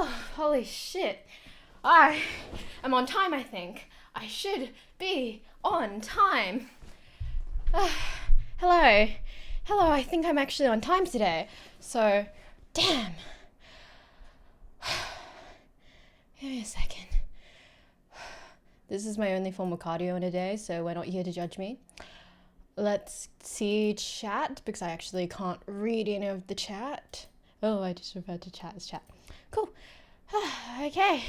Oh, holy shit. I am on time, I think. I should be on time. Hello. Hello, I think I'm actually on time today. So, damn. Give me a second. This is my only form of cardio in a day, so we're not here to judge me. Let's see chat, because I actually can't read any of the chat. Oh, I just referred to chat as chat. Cool. Okay.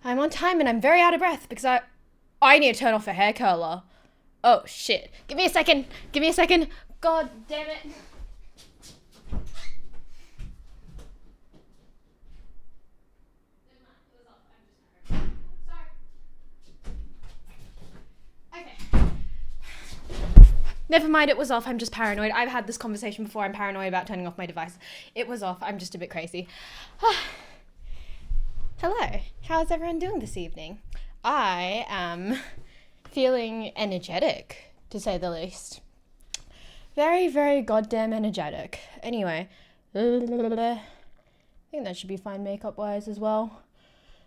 I'm on time and I'm very out of breath because I need to turn off a hair curler. Oh, shit. Give me a second. Give me a second. God damn it. Never mind, it was off. I'm just paranoid. I've had this conversation before. I'm paranoid about turning off my device. It was off. I'm just a bit crazy. Hello. How's everyone doing this evening? I am feeling energetic, to say the least. Very, very goddamn energetic. Anyway. I think that should be fine makeup-wise as well.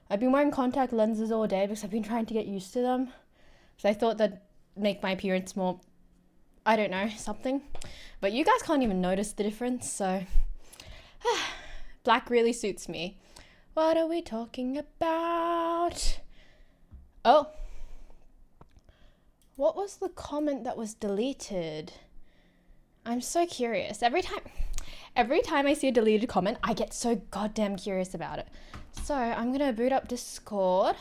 I've been wearing contact lenses all day because I've been trying to get used to them. So I thought that'd make my appearance more... I don't know, something. But you guys can't even notice the difference, so... Black really suits me. What are we talking about? Oh. What was the comment that was deleted? I'm so curious. Every time I see a deleted comment, I get so goddamn curious about it. So I'm going to boot up Discord.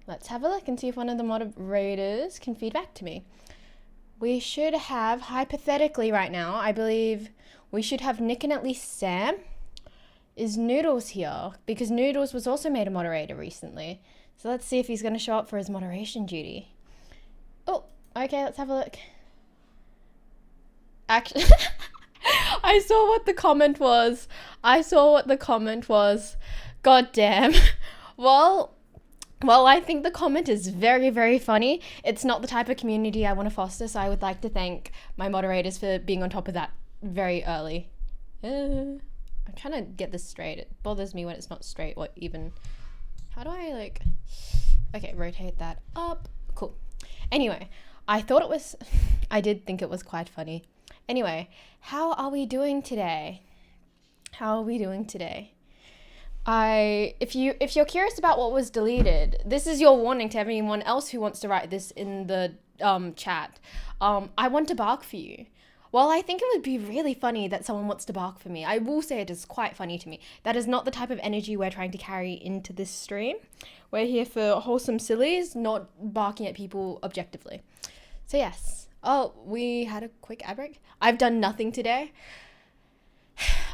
Let's have a look and see if one of the moderators can feed back to me. We should have, hypothetically right now, I believe we should have Nick and at least Sam. Is Noodles here? Because Noodles was also made a moderator recently. So let's see if he's going to show up for his moderation duty. Oh, okay, let's have a look. Actually, I saw what the comment was. God damn. Well, I think the comment is very, very funny. It's not the type of community I want to foster, so I would like to thank my moderators for being on top of that very early. I'm trying to get this straight. It bothers me when it's not straight or even... How do I, like... Okay, rotate that up. Cool. Anyway, I did think it was quite funny. Anyway, how are we doing today? If you're curious about what was deleted, this is your warning to everyone else who wants to write this in the chat. I want to bark for you. While I think it would be really funny that someone wants to bark for me, I will say it is quite funny to me. That is not the type of energy we're trying to carry into this stream. We're here for wholesome sillies, not barking at people objectively. So yes. Oh, we had a quick ad break. I've done nothing today.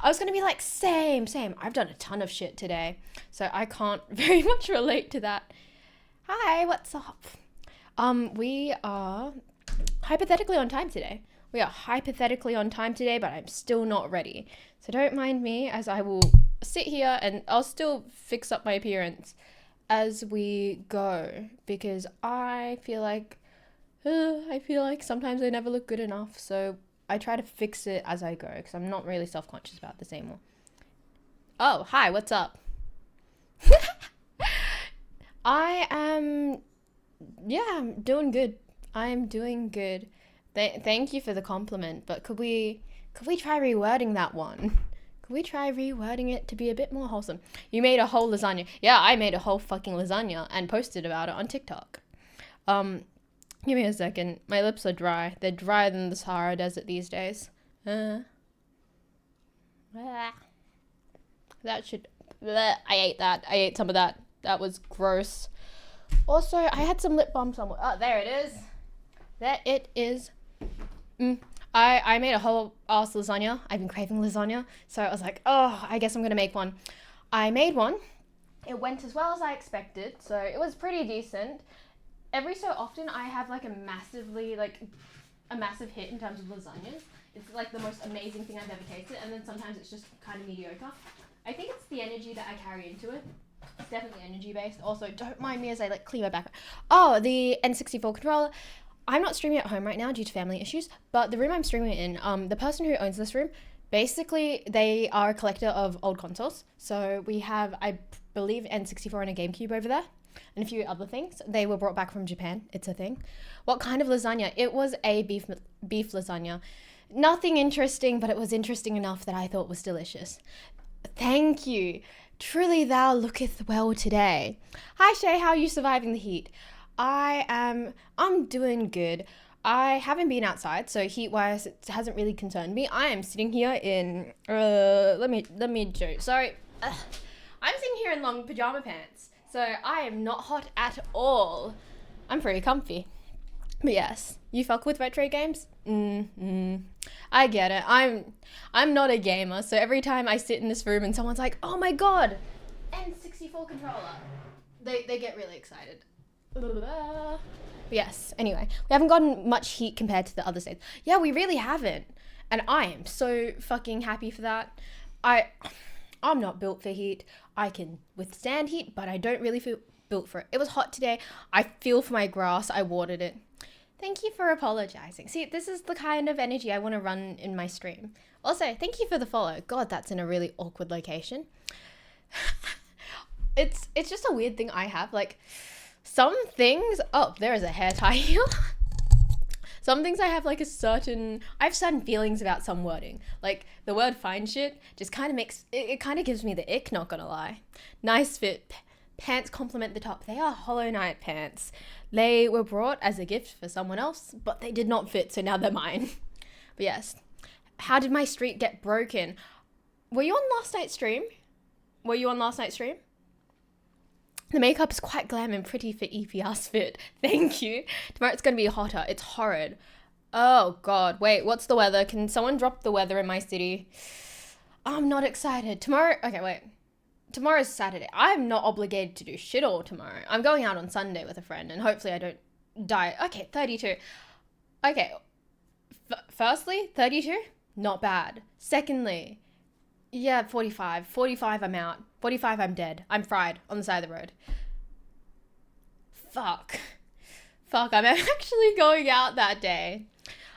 I was going to be like, same. I've done a ton of shit today, so I can't very much relate to that. Hi, what's up? We are hypothetically on time today. But I'm still not ready. So don't mind me as I will sit here and I'll still fix up my appearance as we go, because I feel like sometimes I never look good enough, so I try to fix it as I go, because I'm not really self-conscious about this anymore. Oh, hi, what's up? I'm doing good. I'm doing good. Thank you for the compliment, but could we try rewording that one? Could we try rewording it to be a bit more wholesome? You made a whole lasagna. Yeah, I made a whole fucking lasagna and posted about it on TikTok. Give me a second. My lips are dry. They're drier than the Sahara Desert these days. I ate that. I ate some of that. That was gross. Also, I had some lip balm somewhere. Oh, there it is. There it is. I made a whole ass lasagna. I've been craving lasagna. So I was like, oh, I guess I'm going to make one. I made one. It went as well as I expected. So it was pretty decent. Every so often I have like a massive hit in terms of lasagnas. It's like the most amazing thing I've ever tasted, and then sometimes it's just kind of mediocre. I think it's the energy that I carry into it. It's definitely energy based. Also, don't mind me as I like clean my back. Oh, the N64 controller. I'm not streaming at home right now due to family issues, but the room I'm streaming in, the person who owns this room Basically, they are a collector of old consoles. So we have, I believe, N64 and a GameCube over there, and a few other things. They were brought back from Japan. It's a thing. What kind of lasagna? It was a beef lasagna. Nothing interesting, but it was interesting enough that I thought was delicious. Thank you. Truly thou looketh well today. Hi Shay, how are you surviving the heat? I'm doing good. I haven't been outside, so heat-wise, it hasn't really concerned me. I am sitting here in, let me show you. Sorry. I'm sitting here in long pajama pants, so I am not hot at all. I'm pretty comfy. But yes, you fuck with retro games? I get it. I'm not a gamer, so every time I sit in this room and someone's like, oh my god, N64 controller, they get really excited. But yes, anyway, we haven't gotten much heat compared to the other states. Yeah, we really haven't. And I am so fucking happy for that. I'm not built for heat. I can withstand heat, but I don't really feel built for it. It was hot today. I feel for my grass. I watered it. Thank you for apologizing. See, this is the kind of energy I want to run in my stream. Also, thank you for the follow. God, that's in a really awkward location. It's just a weird thing I have. Like, some things... Oh, there is a hair tie here. Some things I have like I have certain feelings about some wording. Like the word fine shit just kind of makes, it kind of gives me the ick, not gonna lie. Nice fit. Pants complement the top. They are Hollow Knight pants. They were brought as a gift for someone else, but they did not fit, so now they're mine. But yes. How did my streak get broken? Were you on last night's stream? The makeup is quite glam and pretty for EPR's fit. Thank you. Tomorrow it's going to be hotter. It's horrid. Oh, God. Wait, what's the weather? Can someone drop the weather in my city? I'm not excited. Tomorrow... Okay, wait. Tomorrow's Saturday. I'm not obligated to do shit all tomorrow. I'm going out on Sunday with a friend, and hopefully I don't die. Okay, 32. Okay. Firstly, 32? Not bad. Secondly... Yeah, 45. 45, I'm out. 45, I'm dead. I'm fried on the side of the road. Fuck, I'm actually going out that day.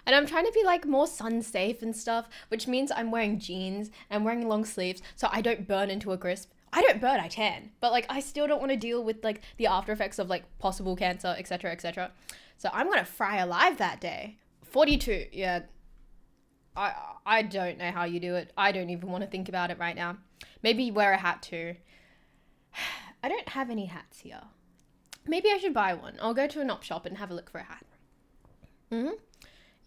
And I'm trying to be like more sun safe and stuff, which means I'm wearing jeans and wearing long sleeves so I don't burn into a crisp. I don't burn, I tan. But like, I still don't want to deal with like the after effects of like possible cancer, etc., etc. So I'm going to fry alive that day. 42, yeah. I don't know how you do it. I don't even want to think about it right now. Maybe wear a hat too. I don't have any hats here. Maybe I should buy one. I'll go to an op shop and have a look for a hat.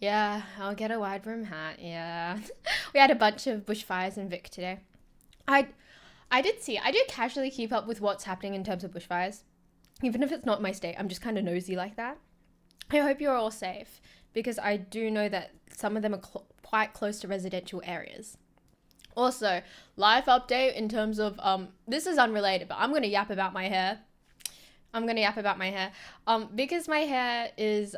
Yeah, I'll get a wide brim hat. Yeah. We had a bunch of bushfires in Vic today. I do casually keep up with what's happening in terms of bushfires. Even if it's not my state, I'm just kind of nosy like that. I hope you're all safe, because I do know that some of them are quite close to residential areas. Also, life update in terms of, this is unrelated, but I'm going to yap about my hair. Because my hair is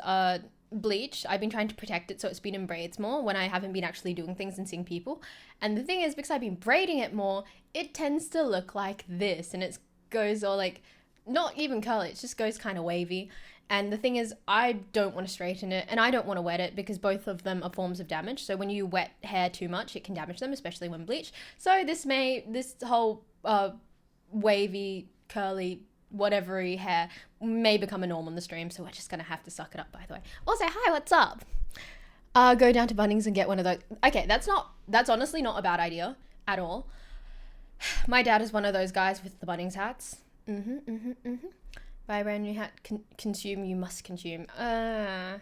bleached, I've been trying to protect it so it's been in braids more when I haven't been actually doing things and seeing people. And the thing is, because I've been braiding it more, it tends to look like this, and it goes all like, not even curly, it just goes kind of wavy. And the thing is, I don't want to straighten it, and I don't want to wet it, because both of them are forms of damage. So when you wet hair too much, it can damage them, especially when bleached. So this whole wavy, curly, whatevery hair may become a norm on the stream. So we're just going to have to suck it up, by the way. Also, hi, what's up? Go down to Bunnings and get one of those. Okay, that's honestly not a bad idea at all. My dad is one of those guys with the Bunnings hats. Buy a brand new hat, consume, you must consume. I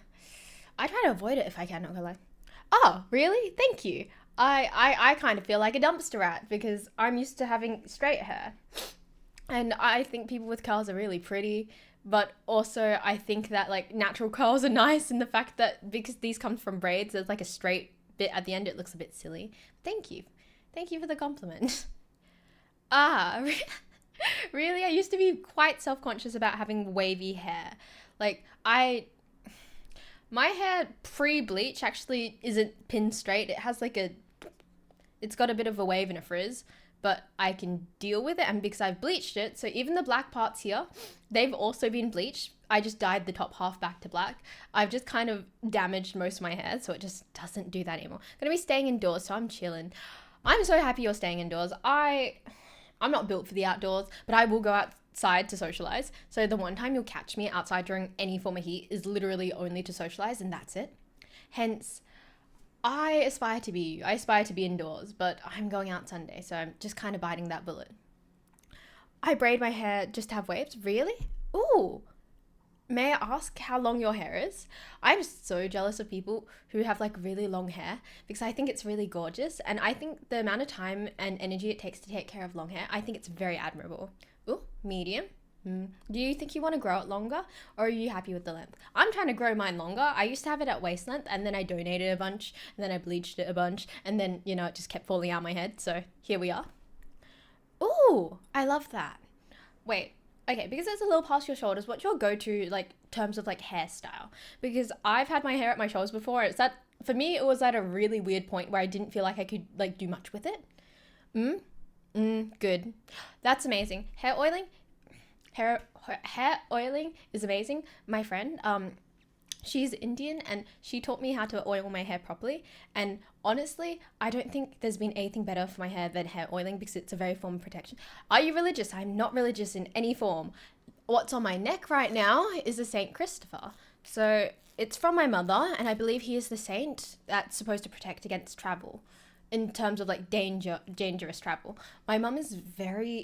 try to avoid it if I can, not gonna lie. Oh, really? Thank you. I kind of feel like a dumpster rat because I'm used to having straight hair. And I think people with curls are really pretty, but also I think that like natural curls are nice, and the fact that because these come from braids, there's like a straight bit at the end, it looks a bit silly. Thank you. Thank you for the compliment. Really? I used to be quite self-conscious about having wavy hair. Like, my hair pre-bleach actually isn't pin straight. It has like it's got a bit of a wave and a frizz, but I can deal with it, and because I've bleached it, so even the black parts here, they've also been bleached. I just dyed the top half back to black. I've just kind of damaged most of my hair, so it just doesn't do that anymore. Gonna be staying indoors, so I'm chilling. I'm so happy you're staying indoors. I'm not built for the outdoors, but I will go outside to socialize. So the one time you'll catch me outside during any form of heat is literally only to socialize, and that's it. Hence, I aspire to be you. I aspire to be indoors, but I'm going out Sunday, so I'm just kind of biting that bullet. I braid my hair just to have waves. Really? Ooh. May I ask how long your hair is? I'm so jealous of people who have like really long hair because I think it's really gorgeous, and I think the amount of time and energy it takes to take care of long hair, I think it's very admirable. Ooh, medium. Do you think you want to grow it longer, or are you happy with the length? I'm trying to grow mine longer. I used to have it at waist length, and then I donated a bunch, and then I bleached it a bunch, and then, you know, it just kept falling out my head. So here we are. Ooh, I love that. Wait, okay, because it's a little past your shoulders, what's your go-to, like, terms of, like, hairstyle? Because I've had my hair at my shoulders before. It's that, for me, it was at a really weird point where I didn't feel like I could, like, do much with it. Good. That's amazing. Hair oiling is amazing. My friend, she's Indian, and she taught me how to oil my hair properly. And honestly, I don't think there's been anything better for my hair than hair oiling because it's a very form of protection. Are you religious? I'm not religious in any form. What's on my neck right now is a Saint Christopher. So it's from my mother, and I believe he is the saint that's supposed to protect against travel. In terms of like dangerous travel. My mum is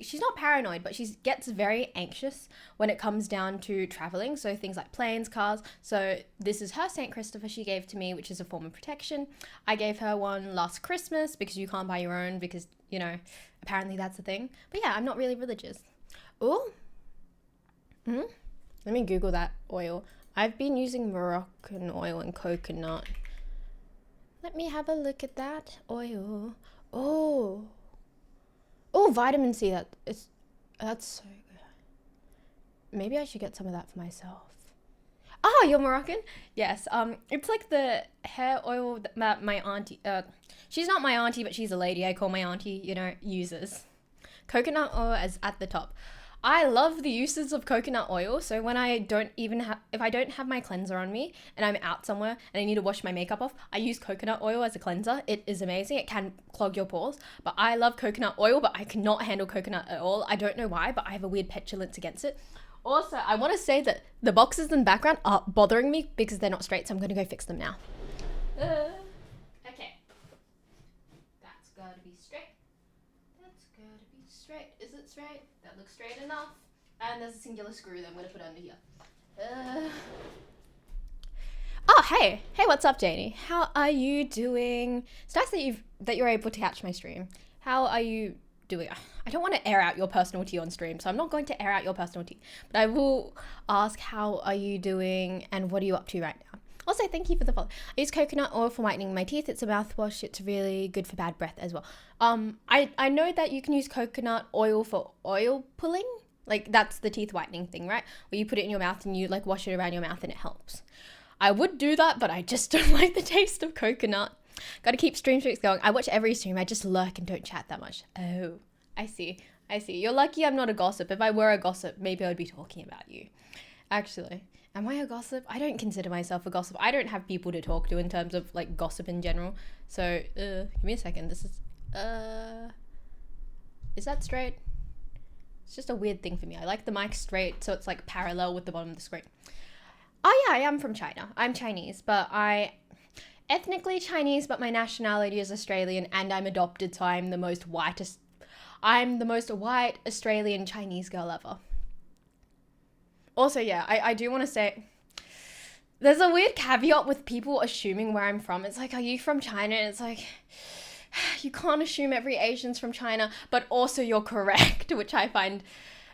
she's not paranoid, but she gets very anxious when it comes down to traveling. So things like planes, cars. So this is her St. Christopher she gave to me, which is a form of protection. I gave her one last Christmas because you can't buy your own because, you know, apparently that's a thing. But yeah, I'm not really religious. Ooh. Let me Google that oil. I've been using Moroccan oil and coconut. Let me have a look at that oil. Oh, vitamin C. That's so good. Maybe I should get some of that for myself. Oh, you're Moroccan? Yes. It's like the hair oil that my auntie. She's not my auntie, but she's a lady. I call my auntie. You know, uses. Coconut oil is at the top. I love the uses of coconut oil. So when if I don't have my cleanser on me and I'm out somewhere and I need to wash my makeup off, I use coconut oil as a cleanser. It is amazing. It can clog your pores, but I love coconut oil, but I cannot handle coconut at all. I don't know why, but I have a weird petulance against it. Also, I want to say that the boxes in the background are bothering me because they're not straight, so I'm going to go fix them now. Okay. That's got to be straight. Straight. Is it straight? That looks straight enough. And there's a singular screw that I'm going to put under here. Oh, hey, what's up, Janie? How are you doing? It's nice that you're able to catch my stream. How are you doing? I don't want to air out your personal tea on stream, so I'm not going to air out your personal tea. But I will ask, how are you doing and what are you up to right now? Also, thank you for the follow. I use coconut oil for whitening my teeth. It's a mouthwash. It's really good for bad breath as well. I know that you can use coconut oil for oil pulling. Like, that's the teeth whitening thing, right? Where you put it in your mouth and you, like, wash it around your mouth and it helps. I would do that, but I just don't like the taste of coconut. Got to keep stream streaks going. I watch every stream. I just lurk and don't chat that much. Oh, I see. You're lucky I'm not a gossip. If I were a gossip, maybe I would be talking about you. Actually, am I a gossip? I don't consider myself a gossip. I don't have people to talk to in terms of, like, gossip in general. So, give me a second. This is that straight? It's just a weird thing for me. I like the mic straight, so it's, like, parallel with the bottom of the screen. Oh, yeah, I am from China. I'm Chinese, but ethnically Chinese, but my nationality is Australian, and I'm adopted, so I'm the most white Australian Chinese girl ever. Also, yeah, I do want to say, there's a weird caveat with people assuming where I'm from. It's like, are you from China? And it's like, you can't assume every Asian's from China, but also you're correct, which I find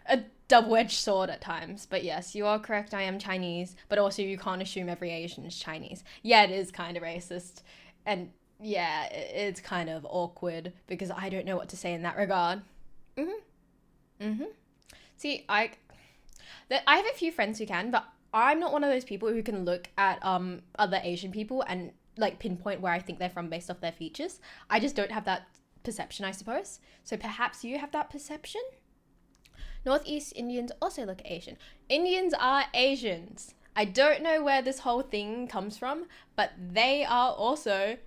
a double-edged sword at times. But yes, you are correct, I am Chinese, but also you can't assume every Asian is Chinese. Yeah, it is kind of racist, and yeah, it's kind of awkward, because I don't know what to say in that regard. See, I have a few friends who can, but I'm not one of those people who can look at other Asian people and, like, pinpoint where I think they're from based off their features. I just don't have that perception, I suppose. So perhaps you have that perception? Northeast Indians also look Asian. Indians are Asians. I don't know where this whole thing comes from, but they are also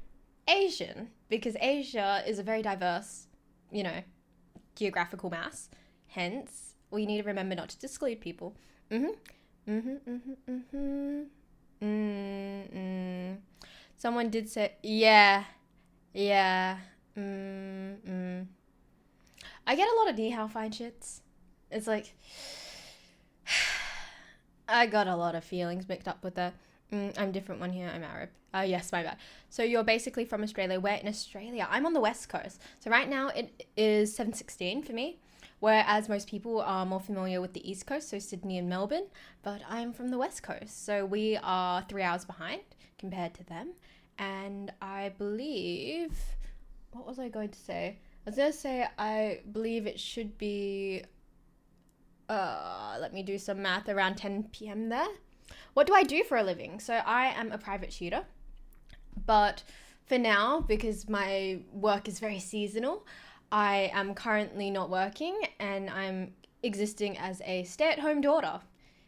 Asian because Asia is a very diverse, geographical mass. Hence, we need to remember not to exclude people. Someone did say, yeah. I get a lot of ni hao fine shits. It's like, I got a lot of feelings mixed up with that. I'm different one here. I'm Arab. Yes, my bad. So you're basically from Australia. Where in Australia? I'm on the West Coast. So right now it is 7:16 for me, whereas most people are more familiar with the East Coast, so Sydney and Melbourne. But I'm from the West Coast, so we are 3 hours behind compared to them. And I believe, what was I going to say? I was going to say I believe it should be, let me do some math, around 10 p.m. there. What do I do for a living? So I am a private tutor, but for now, because my work is very seasonal, I am currently not working and I'm existing as a stay-at-home daughter,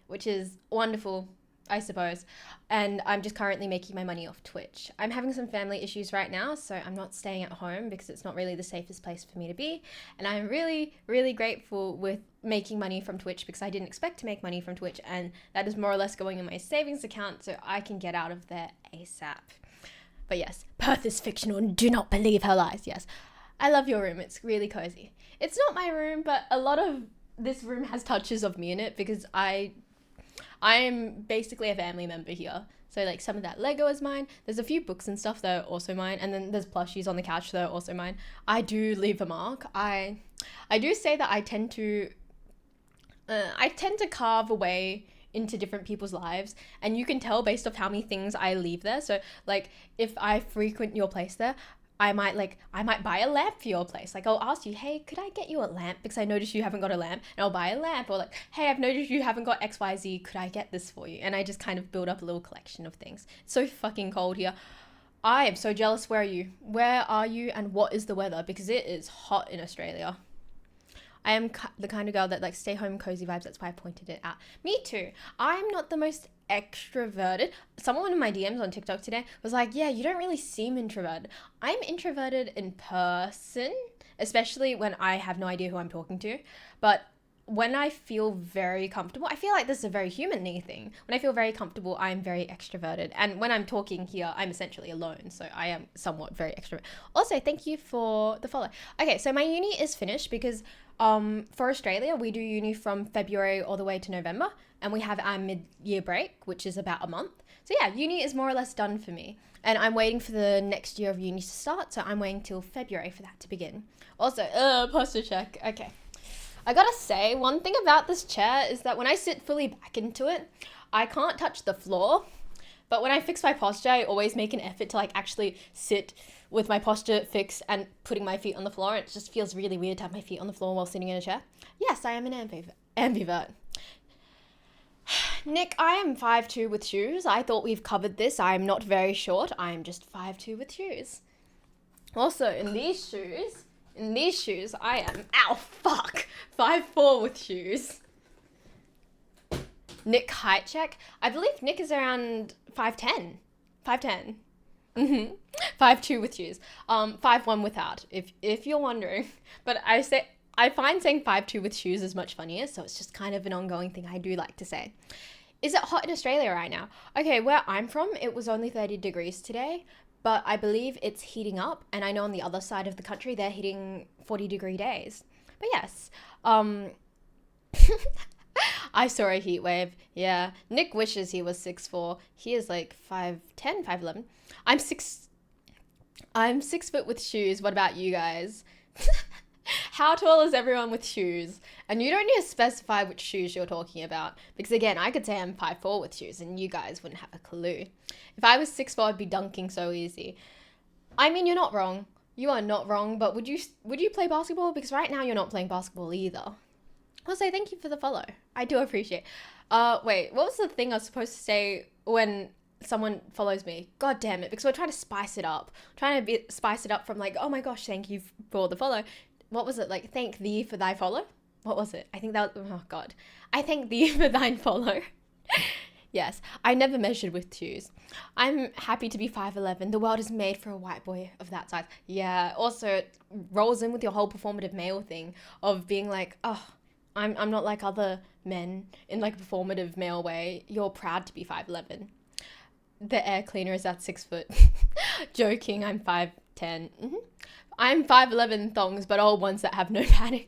which is wonderful, I suppose. And I'm just currently making my money off Twitch. I'm having some family issues right now, so I'm not staying at home because it's not really the safest place for me to be. And I'm really, really grateful with making money from Twitch because I didn't expect to make money from Twitch, and that is more or less going in my savings account so I can get out of there ASAP. But yes, Perth is fictional and do not believe her lies. Yes, I love your room. It's really cozy. It's not my room, but a lot of this room has touches of me in it because I'm basically a family member here. So like some of that Lego is mine. There's a few books and stuff that are also mine. And then there's plushies on the couch that are also mine. I do leave a mark. I do say that I tend to carve away into different people's lives, and you can tell based off how many things I leave there. So like if I frequent your place there, I might buy a lamp for your place. Like I'll ask you, hey, could I get you a lamp because I noticed you haven't got a lamp, and I'll buy a lamp. Or like, hey, I've noticed you haven't got XYZ, could I get this for you? And I just kind of build up a little collection of things. It's so fucking cold here. I am so jealous. Where are you? Where are you and what is the weather? Because it is hot in Australia. I am the kind of girl that likes stay home cozy vibes. That's why I pointed it out. Me too. I'm not the most extroverted. Someone in my DMs on TikTok today was like, yeah, you don't really seem introverted. I'm introverted in person, especially when I have no idea who I'm talking to. But when I feel very comfortable, I feel like this is a very human-y thing. When I feel very comfortable, I'm very extroverted. And when I'm talking here, I'm essentially alone. So I am somewhat very extrovert. Also, thank you for the follow. Okay, so my uni is finished because for Australia, we do uni from February all the way to November, and we have our mid-year break, which is about a month. So yeah, uni is more or less done for me, and I'm waiting for the next year of uni to start, so I'm waiting till February for that to begin. Also, posture check. Okay. I gotta say, one thing about this chair is that when I sit fully back into it, I can't touch the floor, but when I fix my posture, I always make an effort to like actually sit with my posture fixed and putting my feet on the floor. It just feels really weird to have my feet on the floor while sitting in a chair. Yes, I am an ambivert. Nick, I am 5'2" with shoes. I thought we've covered this. I'm not very short. I'm just 5'2" with shoes. Also, in these shoes, I am, 5'4" with shoes. Nick height check. I believe Nick is around 5'10". 5'10". 5'2" with shoes. 5'1" without, if you're wondering. But I find saying 5'2" with shoes is much funnier, so it's just kind of an ongoing thing I do like to say. Is it hot in Australia right now? Okay, where I'm from, it was only 30 degrees today, but I believe it's heating up, and I know on the other side of the country, they're hitting 40-degree days. But yes, I saw a heat wave. Yeah, Nick wishes he was 6'4". He is like 5'10", 5'11". I'm 6 foot with shoes. What about you guys? How tall is everyone with shoes? And you don't need to specify which shoes you're talking about, because again, I could say I'm 5'4" with shoes and you guys wouldn't have a clue. If I was 6'4", I'd be dunking so easy. I mean, you're not wrong. You are not wrong, but would you play basketball? Because right now you're not playing basketball either. I'll say thank you for the follow. I do appreciate. Wait, what was the thing I was supposed to say when someone follows me? God damn it, because we're trying to spice it up. Spice it up from like, oh my gosh, thank you for the follow. What was it? Like, thank thee for thy follow? what was it? I think that was, oh God. I thank thee for thine follow. Yes, I never measured with shoes. I'm happy to be 5'11". The world is made for a white boy of that size. Yeah, also it rolls in with your whole performative male thing of being like, oh, I'm not like other men in like a performative male way. You're proud to be 5'11". The air cleaner is at 6 foot. Joking, I'm 5'10". I'm 5'11" thongs, but all ones that have no padding.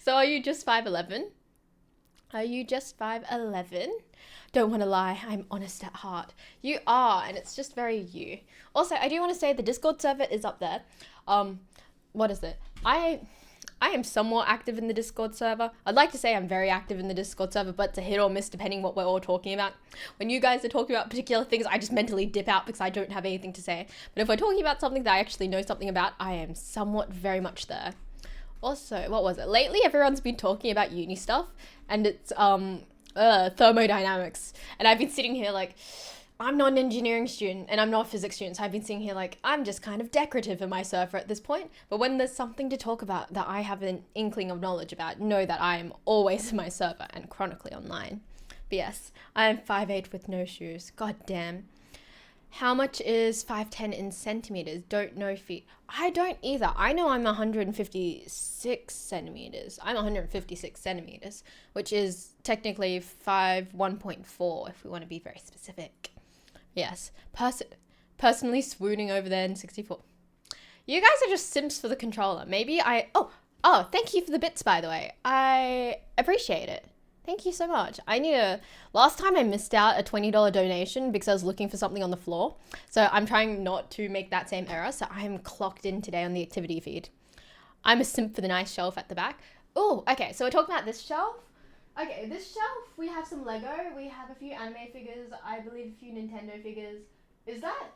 So are you just 5'11"? Are you just 5'11"? Don't want to lie, I'm honest at heart. You are, and it's just very you. Also, I do want to say the Discord server is up there. What is it? I am somewhat active in the Discord server. I'd like to say I'm very active in the Discord server, but it's a hit or miss depending what we're all talking about. When you guys are talking about particular things, I just mentally dip out because I don't have anything to say. But if we're talking about something that I actually know something about, I am somewhat very much there. Also, what was it? Lately, everyone's been talking about uni stuff, and it's thermodynamics. And I've been sitting here like, I'm not an engineering student and I'm not a physics student, so I've been sitting here like, I'm just kind of decorative in my server at this point. But when there's something to talk about that I have an inkling of knowledge about, know that I am always in my server and chronically online. But yes, I am 5'8" with no shoes. God damn. How much is 5'10" in centimeters? Don't know feet. I don't either. I know I'm 156 centimeters. I'm 156 centimeters, which is technically 1.4 if we want to be very specific. Yes. Personally swooning over there in 64. You guys are just simps for the controller. Maybe Oh, thank you for the bits, by the way. I appreciate it. Thank you so much. Last time I missed out a $20 donation because I was looking for something on the floor. So I'm trying not to make that same error. So I'm clocked in today on the activity feed. I'm a simp for the nice shelf at the back. Oh, okay. So we're talking about this shelf. Okay, this shelf, we have some Lego. We have a few anime figures. I believe a few Nintendo figures. Is that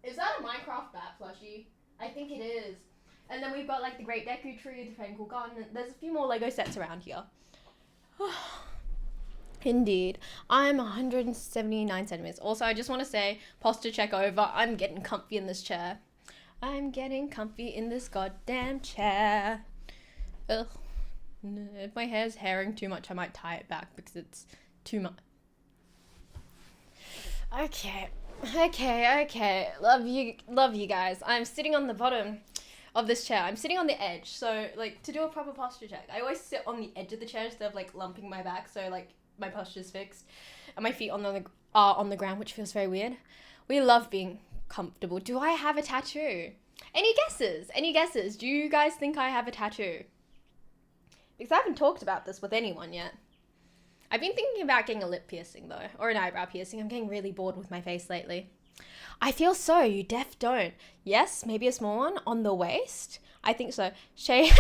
a Minecraft bat plushie? I think it is. And then we've got like the Great Deku Tree, the Tranquil Garden. There's a few more Lego sets around here. Indeed. I'm 179 centimeters. Also, I just want to say, posture check over. I'm getting comfy in this chair. I'm getting comfy in this goddamn chair. Ugh. If my hair's hairing too much, I might tie it back because it's too much. Okay. Love you guys. I'm sitting on the bottom of this chair. I'm sitting on the edge, so like to do a proper posture check, I always sit on the edge of the chair instead of like lumping my back, so like my posture's fixed and my feet on the ground, which feels very weird. We love being comfortable. Do I have a tattoo? Any guesses? Do you guys think I have a tattoo? Because I haven't talked about this with anyone yet. I've been thinking about getting a lip piercing though, or an eyebrow piercing. I'm getting really bored with my face lately. I feel so, you def don't. Yes, maybe a small one on the waist. I think so. Shay.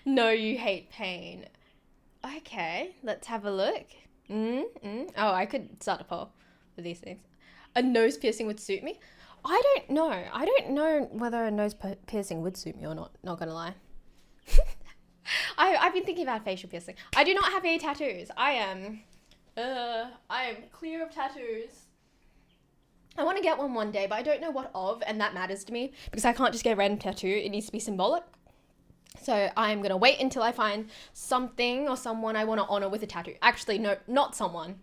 No, you hate pain. Okay, let's have a look. Oh, I could start a poll for these things. A nose piercing would suit me? I don't know whether a nose piercing would suit me or not gonna lie. I've been thinking about facial piercing. I do not have any tattoos. I am clear of tattoos. I want to get one day, but I don't know what of, and that matters to me because I can't just get a random tattoo. It needs to be symbolic. So I'm going to wait until I find something or someone I want to honor with a tattoo. Actually, no, not someone.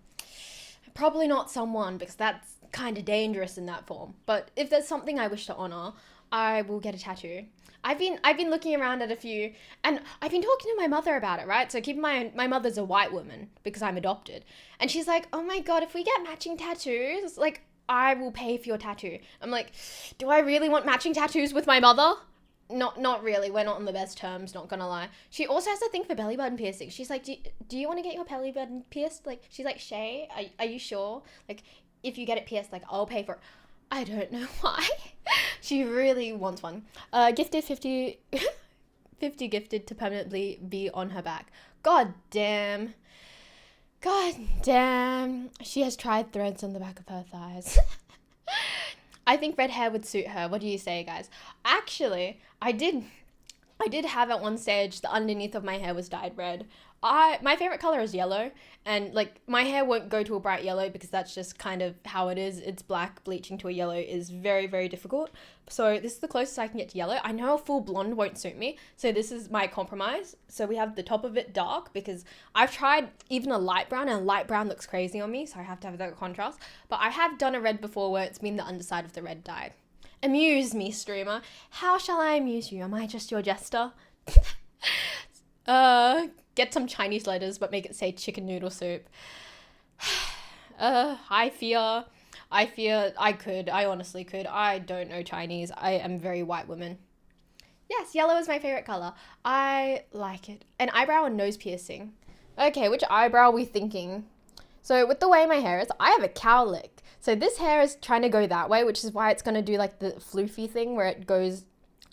Probably not someone because that's kind of dangerous in that form. But if there's something I wish to honor, I will get a tattoo. I've been looking around at a few, and I've been talking to my mother about it, right? So keep in mind, my mother's a white woman because I'm adopted. And she's like, oh my God, if we get matching tattoos, like, I will pay for your tattoo. I'm like, do I really want matching tattoos with my mother? Not really. We're not on the best terms, not gonna lie. She also has a thing for belly button piercing. She's like, do you want to get your belly button pierced? Like, she's like, Shay, are you sure? Like, if you get it pierced, like, I'll pay for it. I don't know why. She really wants one. Gifted 50 gifted to permanently be on her back. God damn. She has tried threads on the back of her thighs. I think red hair would suit her. What do you say, guys? Actually, I did have at one stage the underneath of my hair was dyed red. My favorite color is yellow, and like my hair won't go to a bright yellow because that's just kind of how it is. It's black. Bleaching to a yellow is very, very difficult. So this is the closest I can get to yellow. I know a full blonde won't suit me, so this is my compromise. So we have the top of it dark because I've tried even a light brown, and light brown looks crazy on me, so I have to have that contrast. But I have done a red before where it's been the underside of the red dyed. Amuse me, streamer. How shall I amuse you? Am I just your jester? Get some Chinese letters, but make it say chicken noodle soup. I honestly could. I don't know Chinese. I am very white woman. Yes, yellow is my favorite color. I like it. An eyebrow and nose piercing. Okay, which eyebrow are we thinking? So with the way my hair is, I have a cowlick. So this hair is trying to go that way, which is why it's going to do like the floofy thing where it goes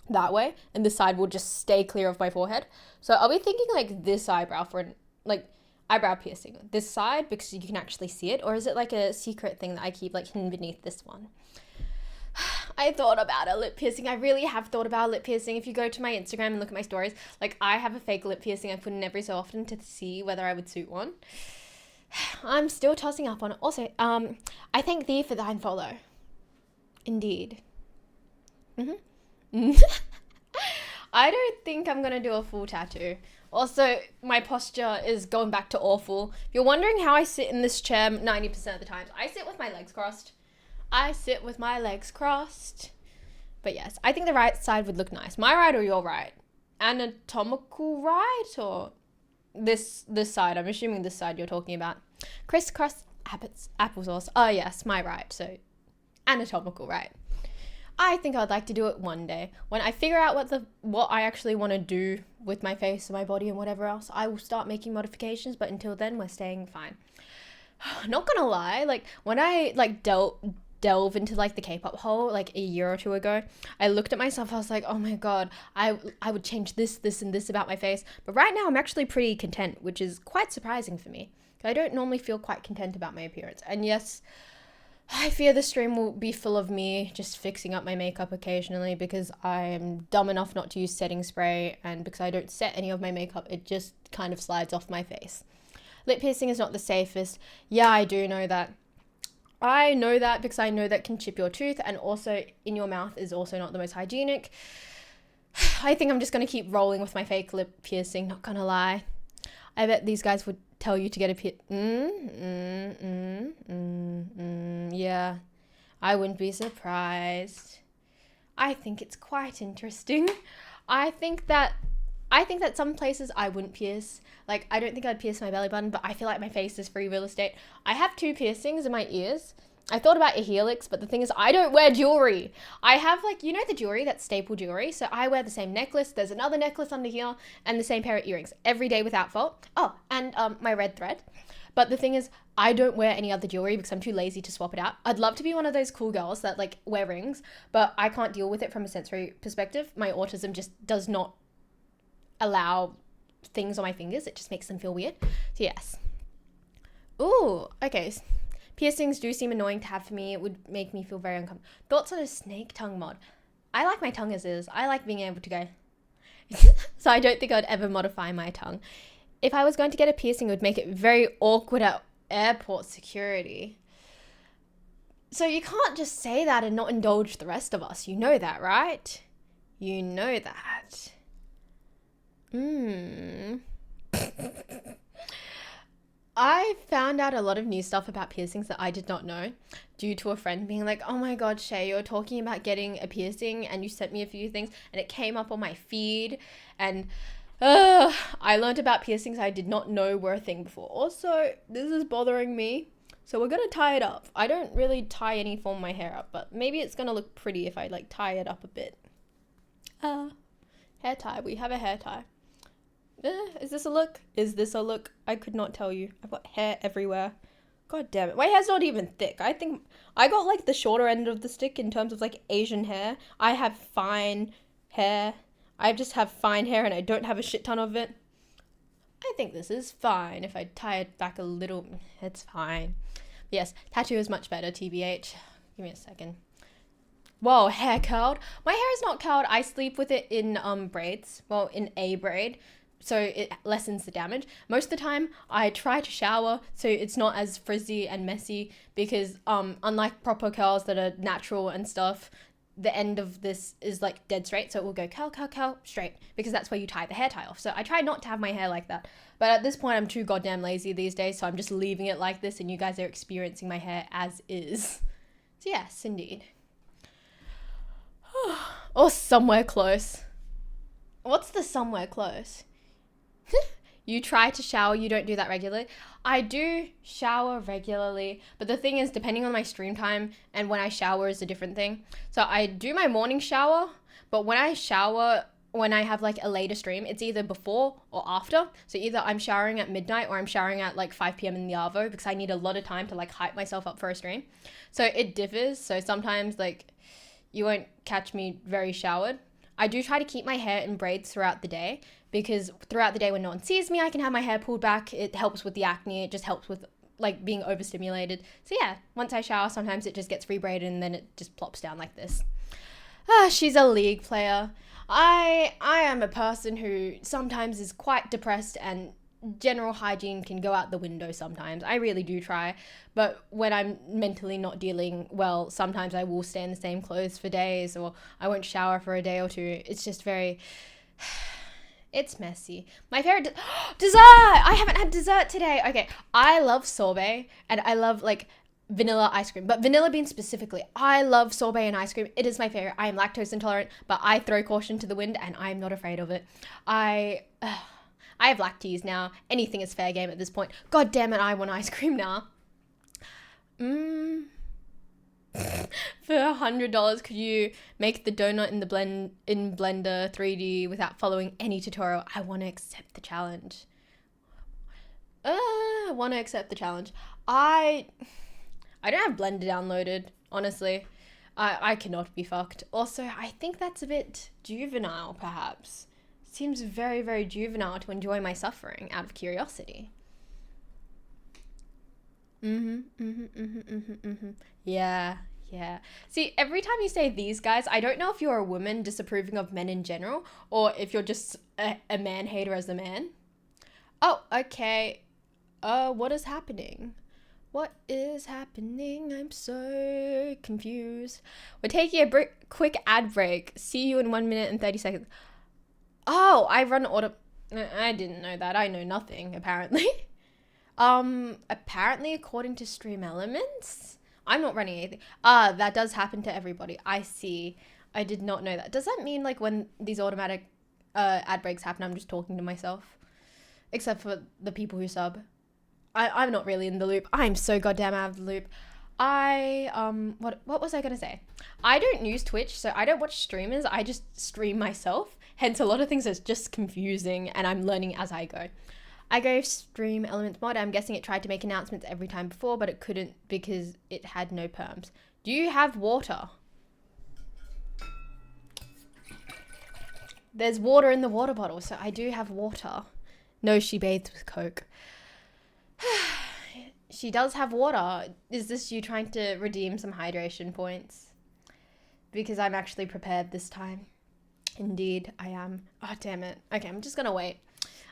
that way, and this side will just stay clear of my forehead. So I'll be thinking like this eyebrow for like eyebrow piercing. This side because you can actually see it, or is it like a secret thing that I keep like hidden beneath this one? I thought about a lip piercing. I really have thought about a lip piercing. If you go to my Instagram and look at my stories, like I have a fake lip piercing I put in every so often to see whether I would suit one. I'm still tossing up on it. Also, I thank thee for thine follow. Indeed. I don't think I'm gonna do a full tattoo. Also, my posture is going back to awful. If you're wondering how I sit in this chair 90% of the time, I sit with my legs crossed. But yes, I think the right side would look nice. My right or your right? Anatomical right or this side? I'm assuming this side you're talking about. Crisscross applesauce. Oh yes, my right. So anatomical right. I think I'd like to do it one day. When I figure out what I actually want to do with my face and my body and whatever else, I will start making modifications, but until then, we're staying fine. Not gonna lie, like, when I, like, delve into, like, the K-pop hole, like, a year or two ago, I looked at myself, I was like, oh my god, I would change this, and this about my face. But right now, I'm actually pretty content, which is quite surprising for me. I don't normally feel quite content about my appearance. And yes, I fear the stream will be full of me just fixing up my makeup occasionally because I'm dumb enough not to use setting spray, and because I don't set any of my makeup, it just kind of slides off my face. Lip piercing is not the safest. Yeah, I do know that. I know that because I know that can chip your tooth, and also in your mouth is also not the most hygienic. I think I'm just going to keep rolling with my fake lip piercing, not gonna lie. I bet these guys would tell you to get a yeah, I wouldn't be surprised. I think it's quite interesting. I think that some places I wouldn't pierce. Like, I don't think I'd pierce my belly button, but I feel like my face is free real estate. I have 2 piercings in my ears. I thought about a helix, but the thing is, I don't wear jewelry. I have, like, you know the jewelry, that staple jewelry? So I wear the same necklace, there's another necklace under here, and the same pair of earrings every day without fault. Oh, and my red thread. But the thing is, I don't wear any other jewelry because I'm too lazy to swap it out. I'd love to be one of those cool girls that, like, wear rings, but I can't deal with it from a sensory perspective. My autism just does not allow things on my fingers. It just makes them feel weird. So yes. Ooh, okay. Piercings do seem annoying to have for me. It would make me feel very uncomfortable. Thoughts on a snake tongue mod? I like my tongue as is. I like being able to go. So I don't think I'd ever modify my tongue. If I was going to get a piercing, it would make it very awkward at airport security. So you can't just say that and not indulge the rest of us. You know that, right? You know that. I found out a lot of new stuff about piercings that I did not know due to a friend being like, oh my god, Shay, you're talking about getting a piercing and you sent me a few things and it came up on my feed, and I learned about piercings I did not know were a thing before. Also, this is bothering me, so we're gonna tie it up. I don't really tie any form of my hair up, but maybe it's gonna look pretty if I like tie it up a bit. Hair tie. We have a hair tie. Is this a look? Is this a look? I could not tell you. I've got hair everywhere. God damn it. My hair's not even thick. I think I got like the shorter end of the stick in terms of like Asian hair. I have fine hair. I just have fine hair and I don't have a shit ton of it. I think this is fine. If I tie it back a little, it's fine. But yes, tattoo is much better, TBH. Give me a second. Whoa, hair curled? My hair is not curled. I sleep with it in braids. Well, in a braid. so it lessens the damage. Most of the time, I try to shower so it's not as frizzy and messy, because unlike proper curls that are natural and stuff, the end of this is like dead straight, so it will go curl straight, because that's where you tie the hair tie off. So I try not to have my hair like that, but at this point I'm too goddamn lazy these days, so I'm just leaving it like this, and you guys are experiencing my hair as is. So yes, indeed. Or somewhere close. What's the somewhere close? You try to shower, you don't do that regularly. I do shower regularly, but the thing is, depending on my stream time and when I shower is a different thing. So I do my morning shower, but when I shower, when I have like a later stream, it's either before or after. So either I'm showering at midnight or I'm showering at like 5 p.m. in the arvo, because I need a lot of time to like hype myself up for a stream. So it differs. So sometimes like you won't catch me very showered. I do try to keep my hair in braids throughout the day, because throughout the day when no one sees me, I can have my hair pulled back. It helps with the acne. It just helps with like being overstimulated. So yeah, once I shower, sometimes it just gets rebraided and then it just plops down like this. She's a League player. I am a person who sometimes is quite depressed, and general hygiene can go out the window sometimes. I really do try, but when I'm mentally not dealing well, sometimes I will stay in the same clothes for days, or I won't shower for a day or two. It's just very... It's messy. My favorite... Dessert! I haven't had dessert today. Okay, I love sorbet, and I love like vanilla ice cream, but vanilla bean specifically. I love sorbet and ice cream. It is my favorite. I am lactose intolerant, but I throw caution to the wind, and I'm not afraid of it. I have lactose now. Anything is fair game at this point. God damn it, I want ice cream now. For $100, could you make the donut in the Blender 3D without following any tutorial? I want to accept the challenge. I want to accept the challenge. I don't have Blender downloaded, honestly. I cannot be fucked. Also, I think that's a bit juvenile, perhaps. Seems very, very juvenile to enjoy my suffering out of curiosity. Yeah. See, every time you say these guys, I don't know if you're a woman disapproving of men in general, or if you're just a man hater as a man. Oh, okay. What is happening? What is happening? I'm so confused. We're taking a quick ad break. See you in 1 minute and 30 seconds. Oh, I run auto... I didn't know that. I know nothing, apparently. Apparently, according to Stream Elements, I'm not running anything. That does happen to everybody. I see. I did not know that. Does that mean, like, when these automatic ad breaks happen, I'm just talking to myself? Except for the people who sub. I'm not really in the loop. I'm so goddamn out of the loop. What was I gonna say? I don't use Twitch, so I don't watch streamers. I just stream myself. Hence, a lot of things are just confusing, and I'm learning as I go. I go Stream Elements mod. I'm guessing it tried to make announcements every time before, but it couldn't because it had no perms. Do you have water? There's water in the water bottle, so I do have water. No, she bathes with Coke. She does have water. Is this you trying to redeem some hydration points? Because I'm actually prepared this time. Indeed, I am. Oh, damn it. Okay, I'm just gonna wait.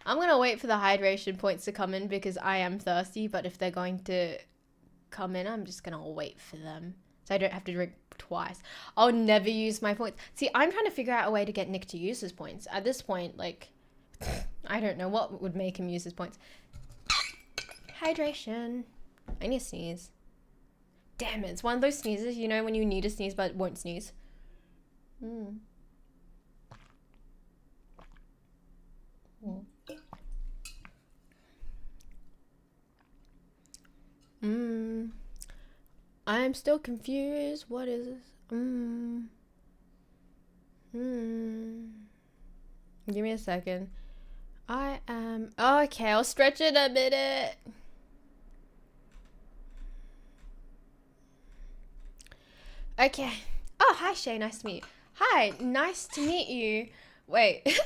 I'm gonna wait for the hydration points to come in because I am thirsty, but if they're going to come in, I'm just gonna wait for them. So I don't have to drink twice. I'll never use my points. See, I'm trying to figure out a way to get Nick to use his points. At this point, like, I don't know what would make him use his points. Hydration. I need to sneeze. Damn it, it's one of those sneezes, you know, when you need to sneeze but won't sneeze. I'm still confused. What is this? Give me a second. I am... Okay, I'll stretch it a minute. Okay. Oh, hi, Shay. Nice to meet you. Hi, nice to meet you. Wait.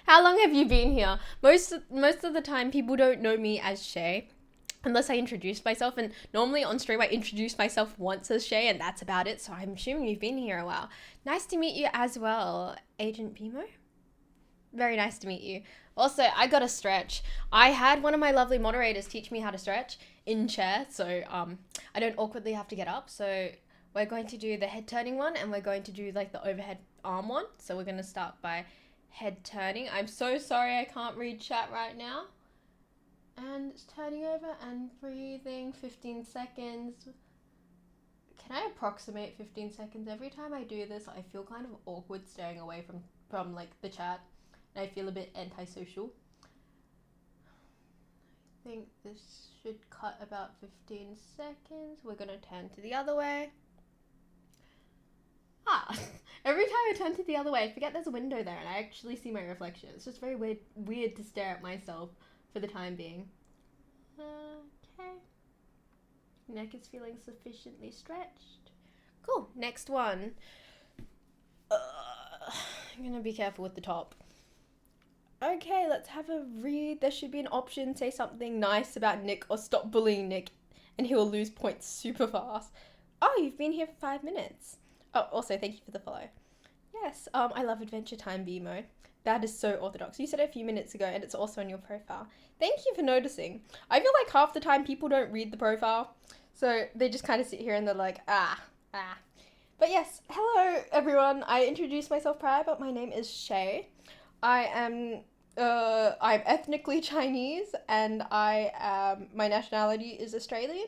How long have you been here? Most of the time, people don't know me as Shay unless I introduce myself. And normally on stream, I introduce myself once as Shay, and that's about it. So I'm assuming you've been here a while. Nice to meet you as well, Agent Bimo. Very nice to meet you. Also, I got a stretch. I had one of my lovely moderators teach me how to stretch in chair, so I don't awkwardly have to get up. So we're going to do the head turning one, and we're going to do like the overhead arm one. So we're going to start by head turning. I'm so sorry I can't read chat right now. And it's turning over and breathing 15 seconds. Can I approximate 15 seconds? Every time I do this, I feel kind of awkward staying away from like the chat. And I feel a bit antisocial. I think this should cut about 15 seconds. We're going to turn to the other way. Every time I turn to the other way, I forget there's a window there and I actually see my reflection. It's just very weird to stare at myself for the time being. Okay. Neck is feeling sufficiently stretched. Cool. Next one. I'm going to be careful with the top. Okay, let's have a read. There should be an option, say something nice about Nick or stop bullying Nick and he will lose points super fast. Oh, you've been here for 5 minutes. Oh, also, thank you for the follow. Yes, I love Adventure Time BMO. That is so orthodox. You said it a few minutes ago and it's also on your profile. Thank you for noticing. I feel like half the time people don't read the profile, so they just kind of sit here and they're like, But yes, hello everyone. I introduced myself prior, but my name is Shay. I'm ethnically Chinese and my nationality is Australian.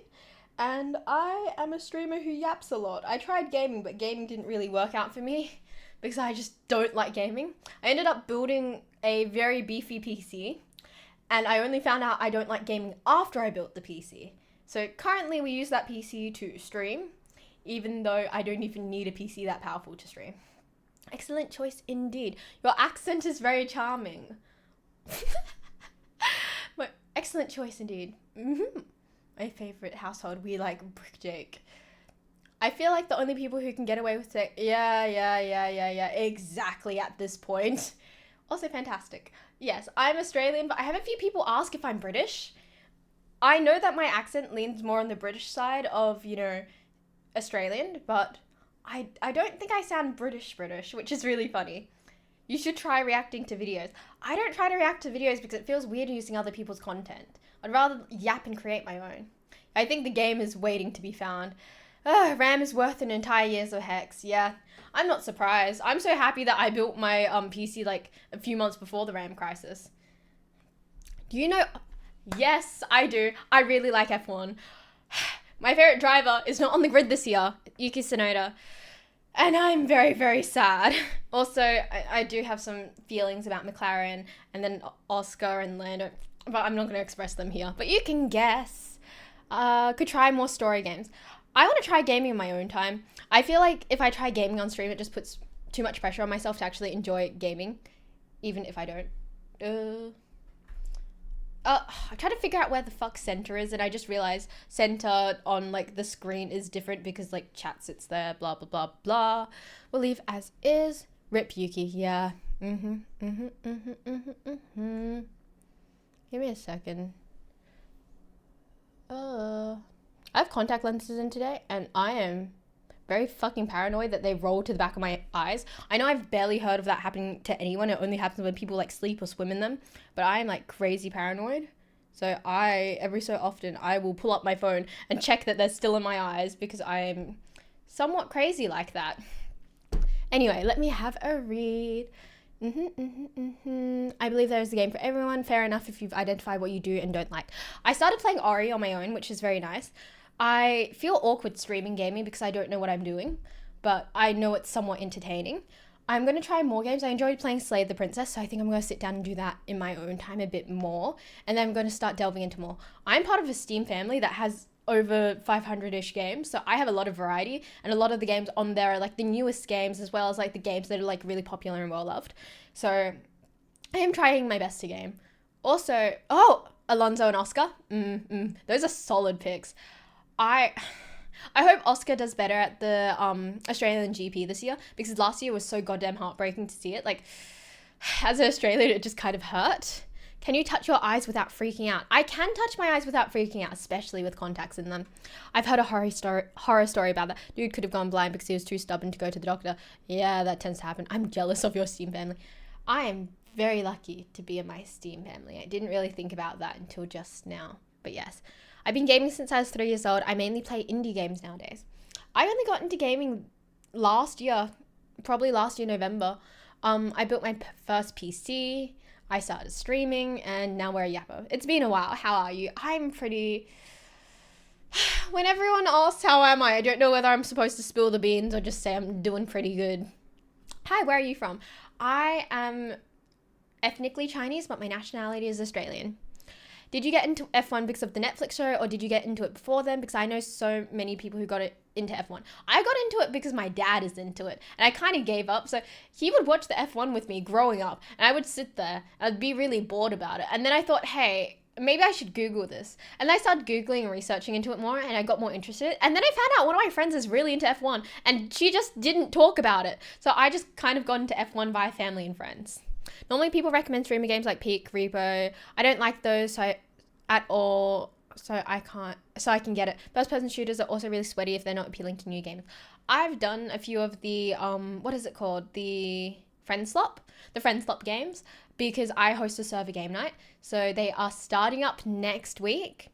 And I am a streamer who yaps a lot. I tried gaming, but gaming didn't really work out for me because I just don't like gaming. I ended up building a very beefy PC, and I only found out I don't like gaming after I built the PC. So currently we use that PC to stream, even though I don't even need a PC that powerful to stream. Excellent choice indeed. Your accent is very charming. Excellent choice indeed. Mm-hmm. My favorite household, we like Brick Jake. I feel like the only people who can get away with it, yeah, exactly at this point. Also fantastic. Yes, I'm Australian, but I have a few people ask if I'm British. I know that my accent leans more on the British side of, Australian, but I don't think I sound British, which is really funny. You should try reacting to videos. I don't try to react to videos because it feels weird using other people's content. I'd rather yap and create my own. I think the game is waiting to be found. RAM is worth an entire year's of Hex. Yeah, I'm not surprised. I'm so happy that I built my PC like a few months before the RAM crisis. Do you know? Yes, I do. I really like F1. My favorite driver is not on the grid this year, Yuki Tsunoda. And I'm very, very sad. Also, I do have some feelings about McLaren and then Oscar and Lando, but I'm not going to express them here. But you can guess. Could try more story games. I want to try gaming in my own time. I feel like if I try gaming on stream, it just puts too much pressure on myself to actually enjoy gaming, even if I don't. I tried to figure out where the fuck center is, and I just realized center on like the screen is different because like chat sits there, blah blah blah blah. We'll leave as is. Rip Yuki, yeah. Give me a second. I have contact lenses in today, and I am very fucking paranoid that they roll to the back of my eyes. I know I've barely heard of that happening to anyone. It only happens when people like sleep or swim in them. But I am like crazy paranoid. So every so often, I will pull up my phone and check that they're still in my eyes because I am somewhat crazy like that. Anyway, let me have a read. I believe there is a game for everyone. Fair enough if you've identified what you do and don't like. I started playing Ori on my own, which is very nice. I feel awkward streaming gaming because I don't know what I'm doing, but I know it's somewhat entertaining. I'm going to try more games. I enjoyed playing Slay the Princess, so I think I'm going to sit down and do that in my own time a bit more, and then I'm going to start delving into more. I'm part of a Steam family that has over 500-ish games, so I have a lot of variety, and a lot of the games on there are like the newest games as well as like the games that are like really popular and well loved. So I am trying my best to game. Also, Alonso and Oscar. Those are solid picks. I hope Oscar does better at the Australian GP this year, because last year was so goddamn heartbreaking to see it. Like, as an Australian, it just kind of hurt. Can you touch your eyes without freaking out? I can touch my eyes without freaking out, especially with contacts in them. I've heard a horror story about that. Dude could have gone blind because he was too stubborn to go to the doctor. Yeah, that tends to happen. I'm jealous of your Steam family. I am very lucky to be in my Steam family. I didn't really think about that until just now. But yes, I've been gaming since I was 3 years old. I mainly play indie games nowadays. I only got into gaming last year, probably last year, November. I built my first PC. I started streaming, and now we're a yapper. It's been a while. How are you? I'm pretty... When everyone asks how am I don't know whether I'm supposed to spill the beans or just say I'm doing pretty good. Hi, where are you from? I am ethnically Chinese, but my nationality is Australian. Did you get into F1 because of the Netflix show, or did you get into it before then? Because I know so many people who got it into F1. I got into it because my dad is into it, and I kind of gave up. So he would watch the F1 with me growing up, and I would sit there, and I'd be really bored about it. And then I thought, hey, maybe I should Google this. And I started Googling and researching into it more, and I got more interested. And then I found out one of my friends is really into F1, and she just didn't talk about it. So I just kind of got into F1 via family and friends. Normally people recommend streaming games like Peak, Repo. I don't like those at all, so I can get it. First person shooters are also really sweaty if they're not appealing to new gamers. I've done a few of the, what is it called? The Friend Slop games, because I host a server game night. So they are starting up next week,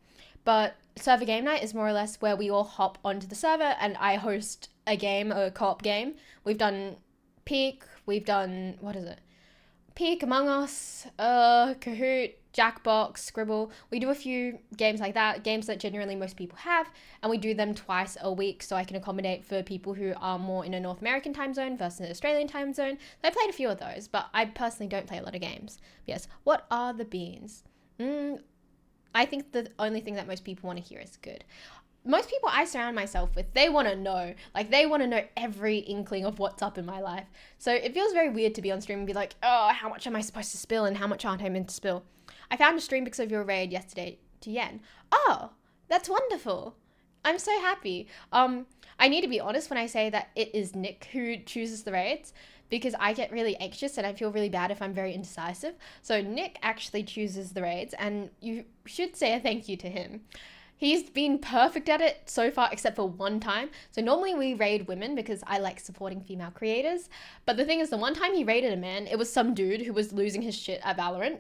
but server game night is more or less where we all hop onto the server and I host a game, a co-op game. We've done Peak, we've done, what is it? Peak, Among Us, Kahoot, Jackbox, Scribble. We do a few games like that, games that generally most people have, and we do them twice a week so I can accommodate for people who are more in a North American time zone versus an Australian time zone. So I played a few of those, but I personally don't play a lot of games. Yes, what are the beans? I think the only thing that most people want to hear is good. Most people I surround myself with, they want to know. Like, they want to know every inkling of what's up in my life. So it feels very weird to be on stream and be like, oh, how much am I supposed to spill and how much aren't I meant to spill? I found a stream because of your raid yesterday to Yen. Oh, that's wonderful. I'm so happy. I need to be honest when I say that it is Nick who chooses the raids, because I get really anxious and I feel really bad if I'm very indecisive. So Nick actually chooses the raids, and you should say a thank you to him. He's been perfect at it so far, except for one time. So normally we raid women because I like supporting female creators. But the thing is, the one time he raided a man, it was some dude who was losing his shit at Valorant.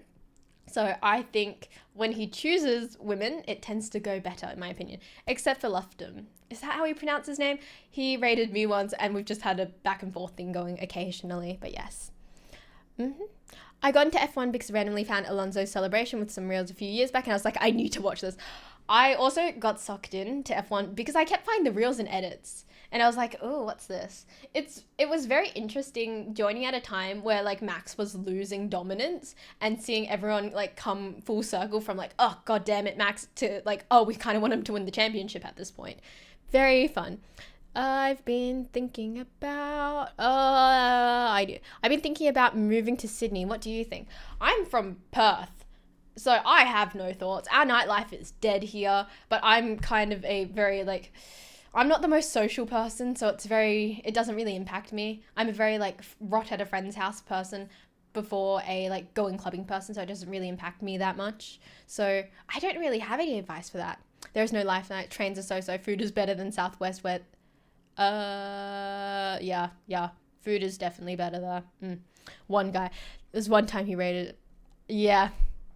So I think when he chooses women, it tends to go better, in my opinion. Except for Luftum. Is that how he pronounced his name? He raided me once, and we've just had a back and forth thing going occasionally. But yes. I got into F1 because I randomly found Alonso's celebration with some reels a few years back, and I was like, I need to watch this. I also got sucked into F1 because I kept finding the reels and edits. And I was like, oh, what's this? It was very interesting joining at a time where like Max was losing dominance and seeing everyone like come full circle from like, oh, god damn it, Max, to like, oh, we kind of want him to win the championship at this point. Very fun. I've been thinking about, I've been thinking about moving to Sydney. What do you think? I'm from Perth. So I have no thoughts. Our nightlife is dead here, but I'm kind of a very like, I'm not the most social person, so it doesn't really impact me. I'm a very like rot at a friend's house person before a like going clubbing person, so it doesn't really impact me that much. So I don't really have any advice for that. There's no life night, trains are so-so, food is better than Southwest where, yeah, food is definitely better there. One guy, there's one time he rated it. Yeah.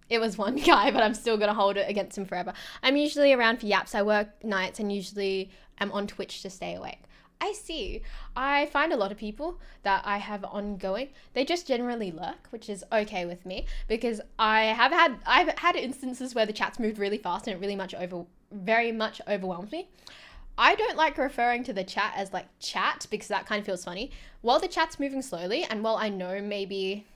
It was one guy, but I'm still going to hold it against him forever. I'm usually around for yaps. I work nights and usually am on Twitch to stay awake. I see. I find a lot of people that I have ongoing, they just generally lurk, which is okay with me, because I've had instances where the chat's moved really fast and it very much overwhelms me. I don't like referring to the chat as like chat because that kind of feels funny. While the chat's moving slowly, and while I know maybe...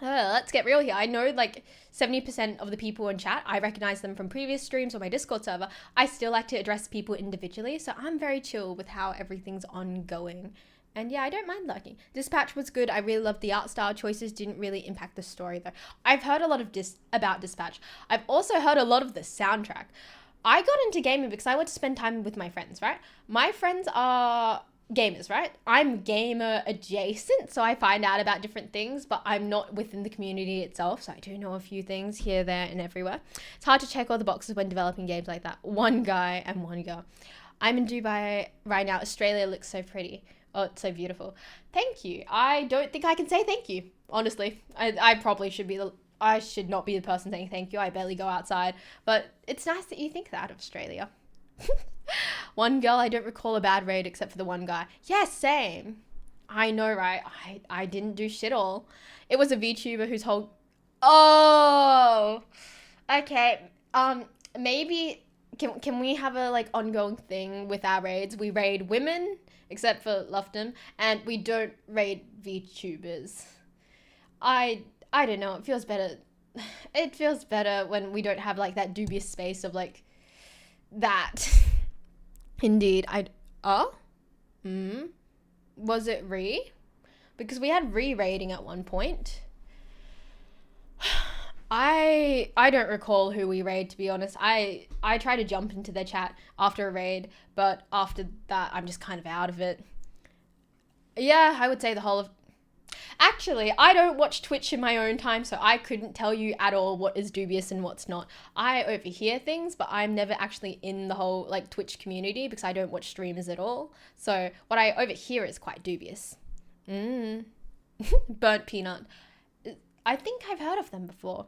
let's get real here. I know like 70% of the people in chat, I recognize them from previous streams or my Discord server. I still like to address people individually, so I'm very chill with how everything's ongoing. And yeah, I don't mind lurking. Dispatch was good. I really loved the art style choices. Didn't really impact the story though. I've heard a lot of about Dispatch. I've also heard a lot of the soundtrack. I got into gaming because I want to spend time with my friends, right? My friends are gamers, right? I'm gamer adjacent, so I find out about different things, but I'm not within the community itself, so I do know a few things here, there, and everywhere. It's hard to check all the boxes when developing games like that. One guy and one girl. I'm in Dubai right now. Australia looks so pretty. Oh, it's so beautiful. Thank you. I don't think I can say thank you. Honestly, I probably should be I should not be the person saying thank you. I barely go outside, but it's nice that you think that of Australia. One girl, I don't recall a bad raid except for the one guy. Yes, same. I know, right? I didn't do shit all. It was a VTuber whose whole... Oh! Okay. Maybe... Can we have a, like, ongoing thing with our raids? We raid women, except for Lufton, and we don't raid VTubers. I don't know. It feels better. It feels better when we don't have, like, that dubious space of, like, that. Indeed. Oh? Was it re? Because we had re-raiding at one point. I don't recall who we raid, to be honest. I try to jump into their chat after a raid, but after that, I'm just kind of out of it. Yeah, I would say the whole of... Actually, I don't watch Twitch in my own time, so I couldn't tell you at all what is dubious and what's not. I overhear things, but I'm never actually in the whole, like, Twitch community because I don't watch streamers at all. So what I overhear is quite dubious. Burnt peanut. I think I've heard of them before.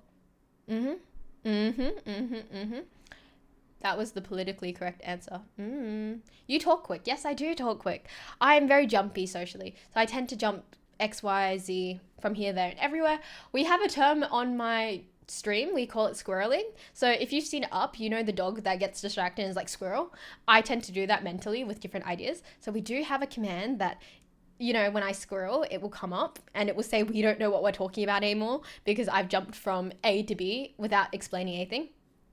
That was the politically correct answer. You talk quick. Yes, I do talk quick. I'm very jumpy socially, so I tend to jump X, Y, Z from here, there, and everywhere. We have a term on my stream. We call it squirreling. So if you've seen it up, you know the dog that gets distracted and is like squirrel. I tend to do that mentally with different ideas. So we do have a command that, you know, when I squirrel, it will come up and it will say we don't know what we're talking about anymore because I've jumped from A to B without explaining anything.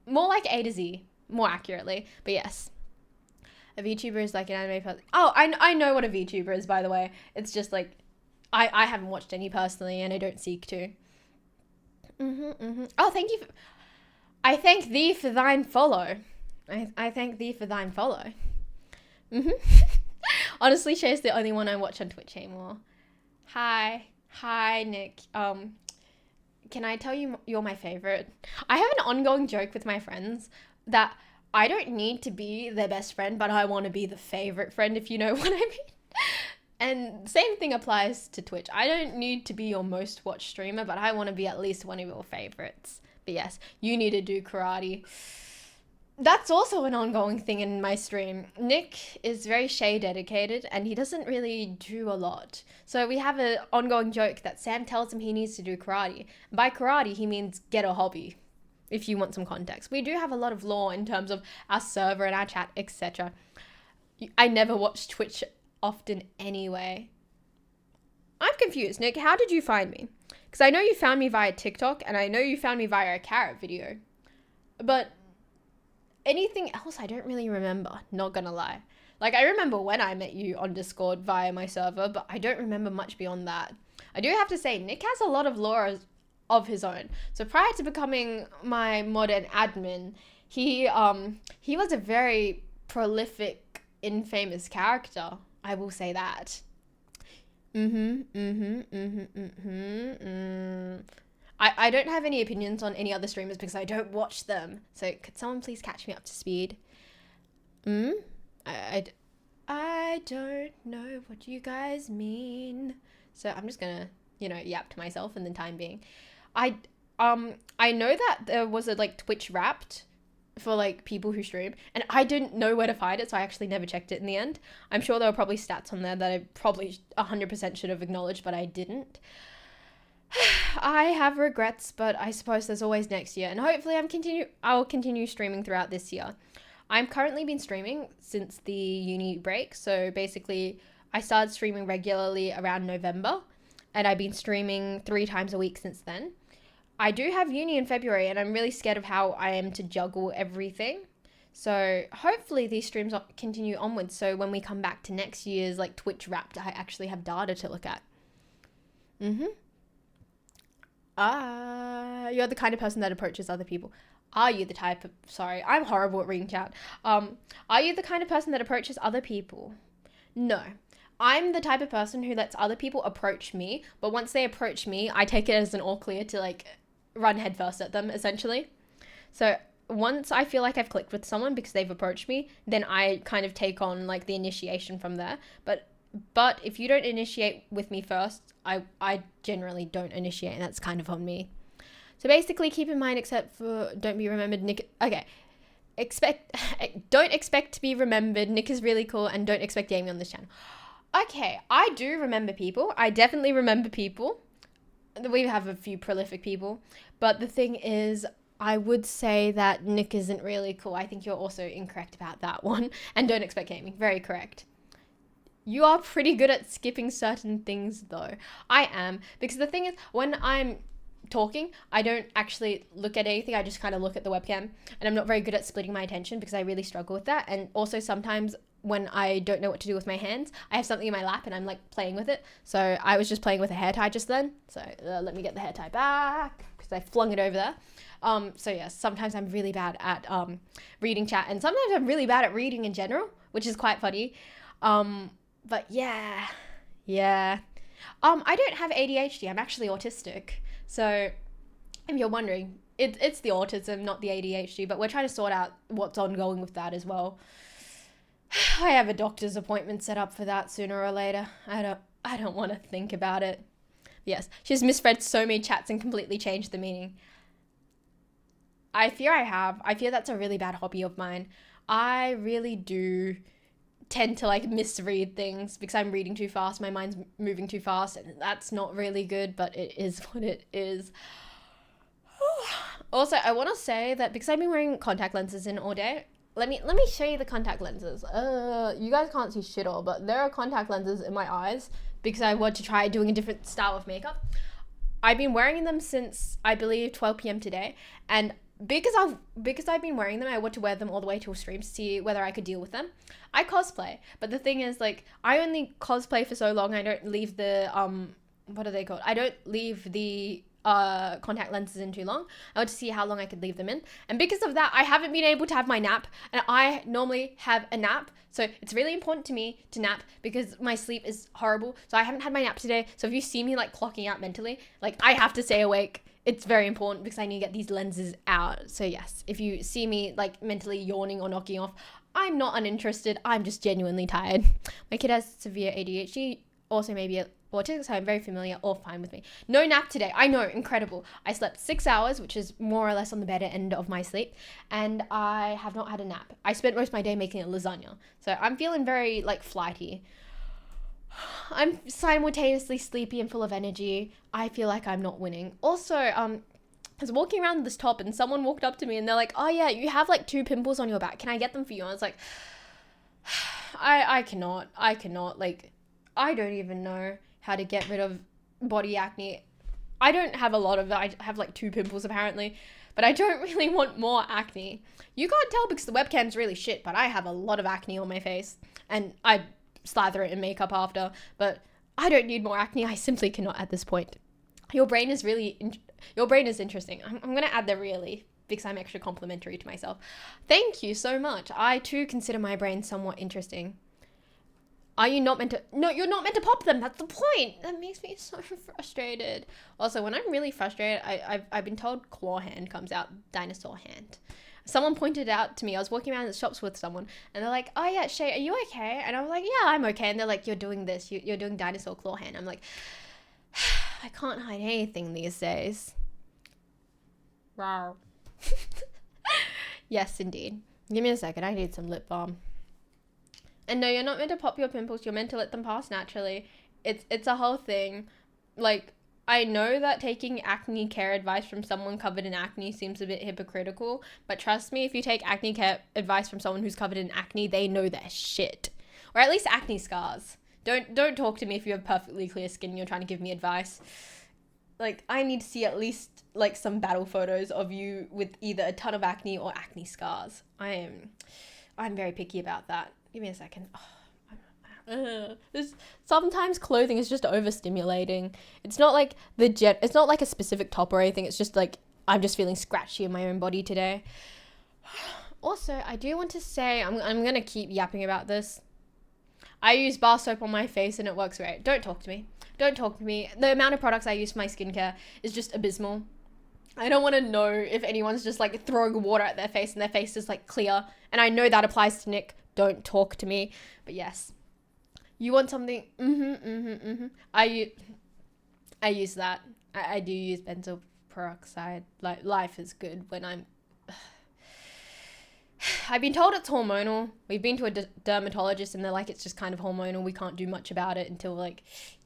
More like A to Z, more accurately. But yes. A VTuber is like an anime person. Oh, I know what a VTuber is, by the way. It's just like, I haven't watched any personally and I don't seek to. Oh, thank you. I thank thee for thine follow. I thank thee for thine follow. Honestly, Shay's the only one I watch on Twitch anymore. Hi, Nick. Can I tell you you're my favorite? I have an ongoing joke with my friends that I don't need to be their best friend, but I want to be the favorite friend, if you know what I mean. And same thing applies to Twitch. I don't need to be your most watched streamer, but I want to be at least one of your favorites. But yes, you need to do karate. That's also an ongoing thing in my stream. Nick is very Shay dedicated and he doesn't really do a lot. So we have an ongoing joke that Sam tells him he needs to do karate. By karate, he means get a hobby, if you want some context. We do have a lot of lore in terms of our server and our chat, etc. I never watch Twitch often anyway. I'm confused, Nick. How did you find me? Because I know you found me via TikTok and I know you found me via a carrot video. But anything else, I don't really remember, not gonna lie. Like, I remember when I met you on Discord via my server, but I don't remember much beyond that. I do have to say, Nick has a lot of lore of his own. So prior to becoming my mod and admin, he was a very prolific, infamous character. I will say that. I don't have any opinions on any other streamers because I don't watch them. So could someone please catch me up to speed? I don't know what you guys mean. So I'm just gonna, yap to myself in the time being. I know that there was a Twitch Wrapped for people who stream, and I didn't know where to find it, so I actually never checked it in the end. I'm sure there were probably stats on there that I probably 100% should have acknowledged, but I didn't. I have regrets, but I suppose there's always next year, and hopefully I'll continue streaming throughout this year. I'm currently been streaming since the uni break, so basically I started streaming regularly around November, and I've been streaming 3 times a week since then. I do have uni in February, and I'm really scared of how I am to juggle everything. So hopefully these streams continue onwards, so when we come back to next year's Twitch Wrapped, I actually have data to look at. You're the kind of person that approaches other people. Are you the type of... Sorry, I'm horrible at reading chat. Are you the kind of person that approaches other people? No. I'm the type of person who lets other people approach me, but once they approach me, I take it as an all clear to run headfirst at them, essentially. So once I feel like I've clicked with someone because they've approached me, then I kind of take on the initiation from there. But But if you don't initiate with me first, I generally don't initiate, and that's kind of on me. So basically, keep in mind, except for don't be remembered, Nick. Okay, don't expect to be remembered. Nick is really cool, and don't expect gaming on this channel. Okay, I do remember people. I definitely remember people. We have a few prolific people, but the thing is, I would say that Nick isn't really cool. I think you're also incorrect about that one. And don't expect gaming. Very correct. You are pretty good at skipping certain things, though. I am. Because the thing is, when I'm talking, I don't actually look at anything. I just kind of look at the webcam. And I'm not very good at splitting my attention because I really struggle with that. And also sometimes when I don't know what to do with my hands, I have something in my lap and I'm like playing with it. So I was just playing with a hair tie just then. So let me get the hair tie back because I flung it over there. So yes, sometimes I'm really bad at reading chat, and sometimes I'm really bad at reading in general, which is quite funny. But yeah. I don't have ADHD. I'm actually autistic. So if you're wondering, it's the autism, not the ADHD, but we're trying to sort out what's ongoing with that as well. I have a doctor's appointment set up for that sooner or later. I don't want to think about it. Yes, she's misread so many chats and completely changed the meaning. I fear that's a really bad hobby of mine. I really do tend to like misread things because I'm reading too fast. My mind's moving too fast, and that's not really good, but it is what it is. Also, I want to say that because I've been wearing contact lenses in all day, let me show you the contact lenses. You guys can't see shit all, but there are contact lenses in my eyes because I want to try doing a different style of makeup. I've been wearing them since I believe 12 p.m. today, and because I've been wearing them, I want to wear them all the way till stream to see whether I could deal with them. I cosplay, but the thing is, like, I only cosplay for so long. I don't leave the what are they called? I don't leave the contact lenses in too long. I want to see how long I could leave them in, and because of that, I haven't been able to have my nap. And I normally have a nap, so it's really important to me to nap because my sleep is horrible. So I haven't had my nap today. So if you see me like clocking out mentally, like I have to stay awake. It's very important because I need to get these lenses out. So yes, if you see me like mentally yawning or knocking off, I'm not uninterested. I'm just genuinely tired. My kid has severe ADHD, also maybe autistic, so I'm very familiar, all fine with me. No nap today. I know, incredible. I slept 6 hours, which is more or less on the better end of my sleep, and I have not had a nap. I spent most of my day making a lasagna. So I'm feeling very like flighty. I'm simultaneously sleepy and full of energy. I feel like I'm not winning. Also, I was walking around this top and someone walked up to me and they're like, oh yeah, you have like 2 pimples on your back. Can I get them for you? And I was like, I cannot. Like, I don't even know how to get rid of body acne. I don't have a lot of it. I have like 2 pimples apparently, but I don't really want more acne. You can't tell because the webcam's really shit, but I have a lot of acne on my face and I slather it in makeup after, but I don't need more acne. I simply cannot at this point. Your brain is interesting. I'm gonna add the really because I'm extra complimentary to myself. Thank you so much. I too consider my brain somewhat interesting. Are you not meant to? No, you're not meant to pop them. That's the point. That makes me so frustrated. Also, when I'm really frustrated, I've been told claw hand comes out, dinosaur hand. Someone pointed out to me, I was walking around the shops with someone, and they're like, oh yeah, Shay, are you okay? And I was like, yeah, I'm okay. And they're like, you're doing this, you're doing dinosaur claw hand. I'm like, I can't hide anything these days. Wow. Yes, indeed. Give me a second, I need some lip balm. And no, you're not meant to pop your pimples, you're meant to let them pass naturally. It's a whole thing. Like, I know that taking acne care advice from someone covered in acne seems a bit hypocritical, but trust me, if you take acne care advice from someone who's covered in acne, they know their shit. Or at least acne scars. Don't talk to me if you have perfectly clear skin and you're trying to give me advice. Like, I need to see at least, like, some battle photos of you with either a ton of acne or acne scars. I'm very picky about that. Give me a second. Sometimes clothing is just overstimulating. It's not like it's not like a specific top or anything. It's just like I'm just feeling scratchy in my own body today. Also, I do want to say I'm gonna keep yapping about this. I use bar soap on my face and it works great. Don't talk to me. The amount of products I use for my skincare is just abysmal. I don't want to know if anyone's just like throwing water at their face and their face is like clear. And I know that applies to Nick. Don't talk to me. But yes. You want something? I use that. I do use benzoyl peroxide. Like, life is good when I'm... I've been told it's hormonal. We've been to a dermatologist and they're like, it's just kind of hormonal. We can't do much about it until, like,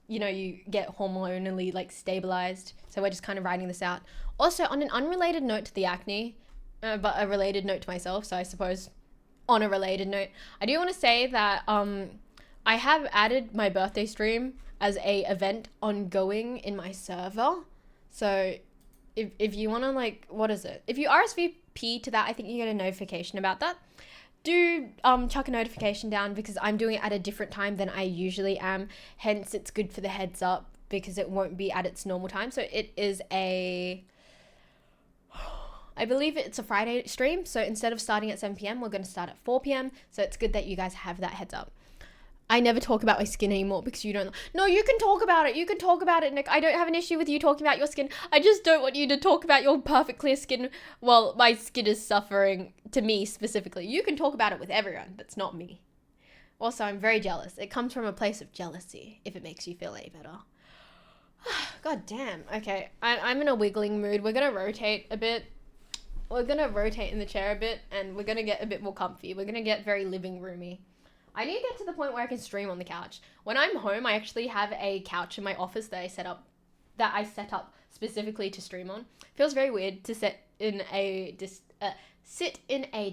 you know, you get hormonally, like, stabilized. So we're just kind of writing this out. Also, on an unrelated note to the acne, but a related note to myself, so I suppose on a related note, I do want to say that I have added my birthday stream as a event ongoing in my server. So if you want to, like, what is it? If you RSVP to that, I think you get a notification about that. Do chuck a notification down because I'm doing it at a different time than I usually am. Hence, it's good for the heads up because it won't be at its normal time. So it is I believe it's a Friday stream. So instead of starting at 7 p.m, we're going to start at 4 p.m. So it's good that you guys have that heads up. I never talk about my skin anymore because you don't... No, you can talk about it. You can talk about it, Nick. I don't have an issue with you talking about your skin. I just don't want you to talk about your perfect clear skin. Well, my skin is suffering to me specifically. You can talk about it with everyone. That's not me. Also, I'm very jealous. It comes from a place of jealousy, if it makes you feel any better. God damn. Okay, I'm in a wiggling mood. We're going to rotate a bit. We're going to rotate in the chair a bit, and we're going to get a bit more comfy. We're going to get very living roomy. I need to get to the point where I can stream on the couch. When I'm home, I actually have a couch in my office that I set up specifically to stream on. It feels very weird to sit in a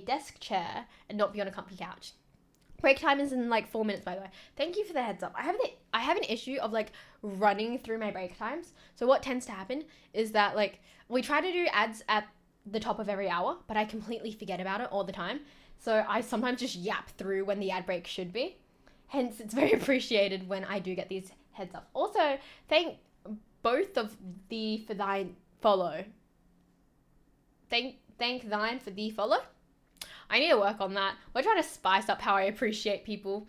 desk chair and not be on a comfy couch. Break time is in like 4 minutes, by the way. Thank you for the heads up. I have an issue of like running through my break times. So what tends to happen is that like we try to do ads at the top of every hour, but I completely forget about it all the time. So I sometimes just yap through when the ad break should be. Hence, it's very appreciated when I do get these heads up. Also, thank both of thee for thine follow. Thank thine for thee follow. I need to work on that. We're trying to spice up how I appreciate people.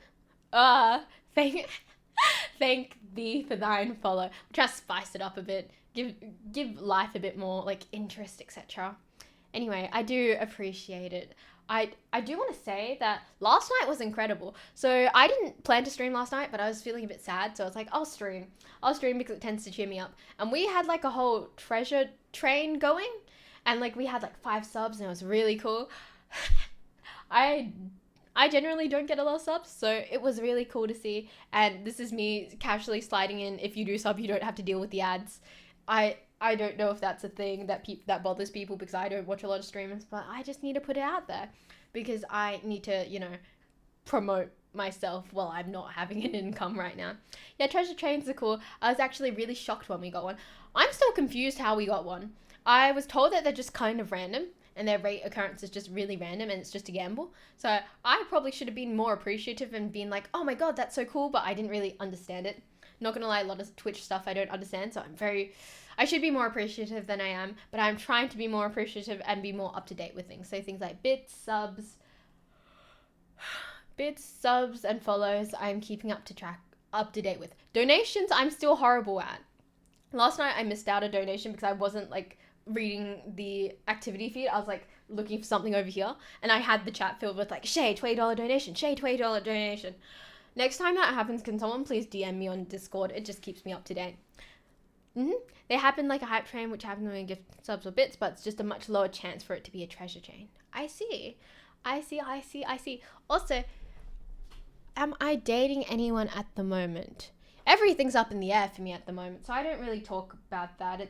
Thank thee for thine follow. We're trying to spice it up a bit. Give life a bit more like interest, etc. Anyway, I do appreciate it. I do want to say that last night was incredible. So I didn't plan to stream last night, but I was feeling a bit sad. So I was like, I'll stream because it tends to cheer me up. And we had like a whole treasure train going. And like we had like 5 subs and it was really cool. I generally don't get a lot of subs, so it was really cool to see. And this is me casually sliding in. If you do sub, you don't have to deal with the ads. I don't know if that's a thing that bothers people because I don't watch a lot of streamers, but I just need to put it out there because I need to, you know, promote myself while I'm not having an income right now. Yeah, treasure trains are cool. I was actually really shocked when we got one. I'm still confused how we got one. I was told that they're just kind of random and their rate occurrence is just really random and it's just a gamble. So I probably should have been more appreciative and been like, oh my god, that's so cool, but I didn't really understand it. Not gonna lie, a lot of Twitch stuff I don't understand, so I should be more appreciative than I am, but I'm trying to be more appreciative and be more up to date with things. So things like bits, subs, and follows, I'm keeping up to date with. Donations, I'm still horrible at. Last night I missed out a donation because I wasn't like reading the activity feed. I was like looking for something over here, and I had the chat filled with like Shay $20 donation, Shay $20 donation. Next time that happens, can someone please DM me on Discord? It just keeps me up to date. They happen like a hype train, which happens when we gift subs or bits, but it's just a much lower chance for it to be a treasure chain. I see. Also, am I dating anyone at the moment? Everything's up in the air for me at the moment, so I don't really talk about that.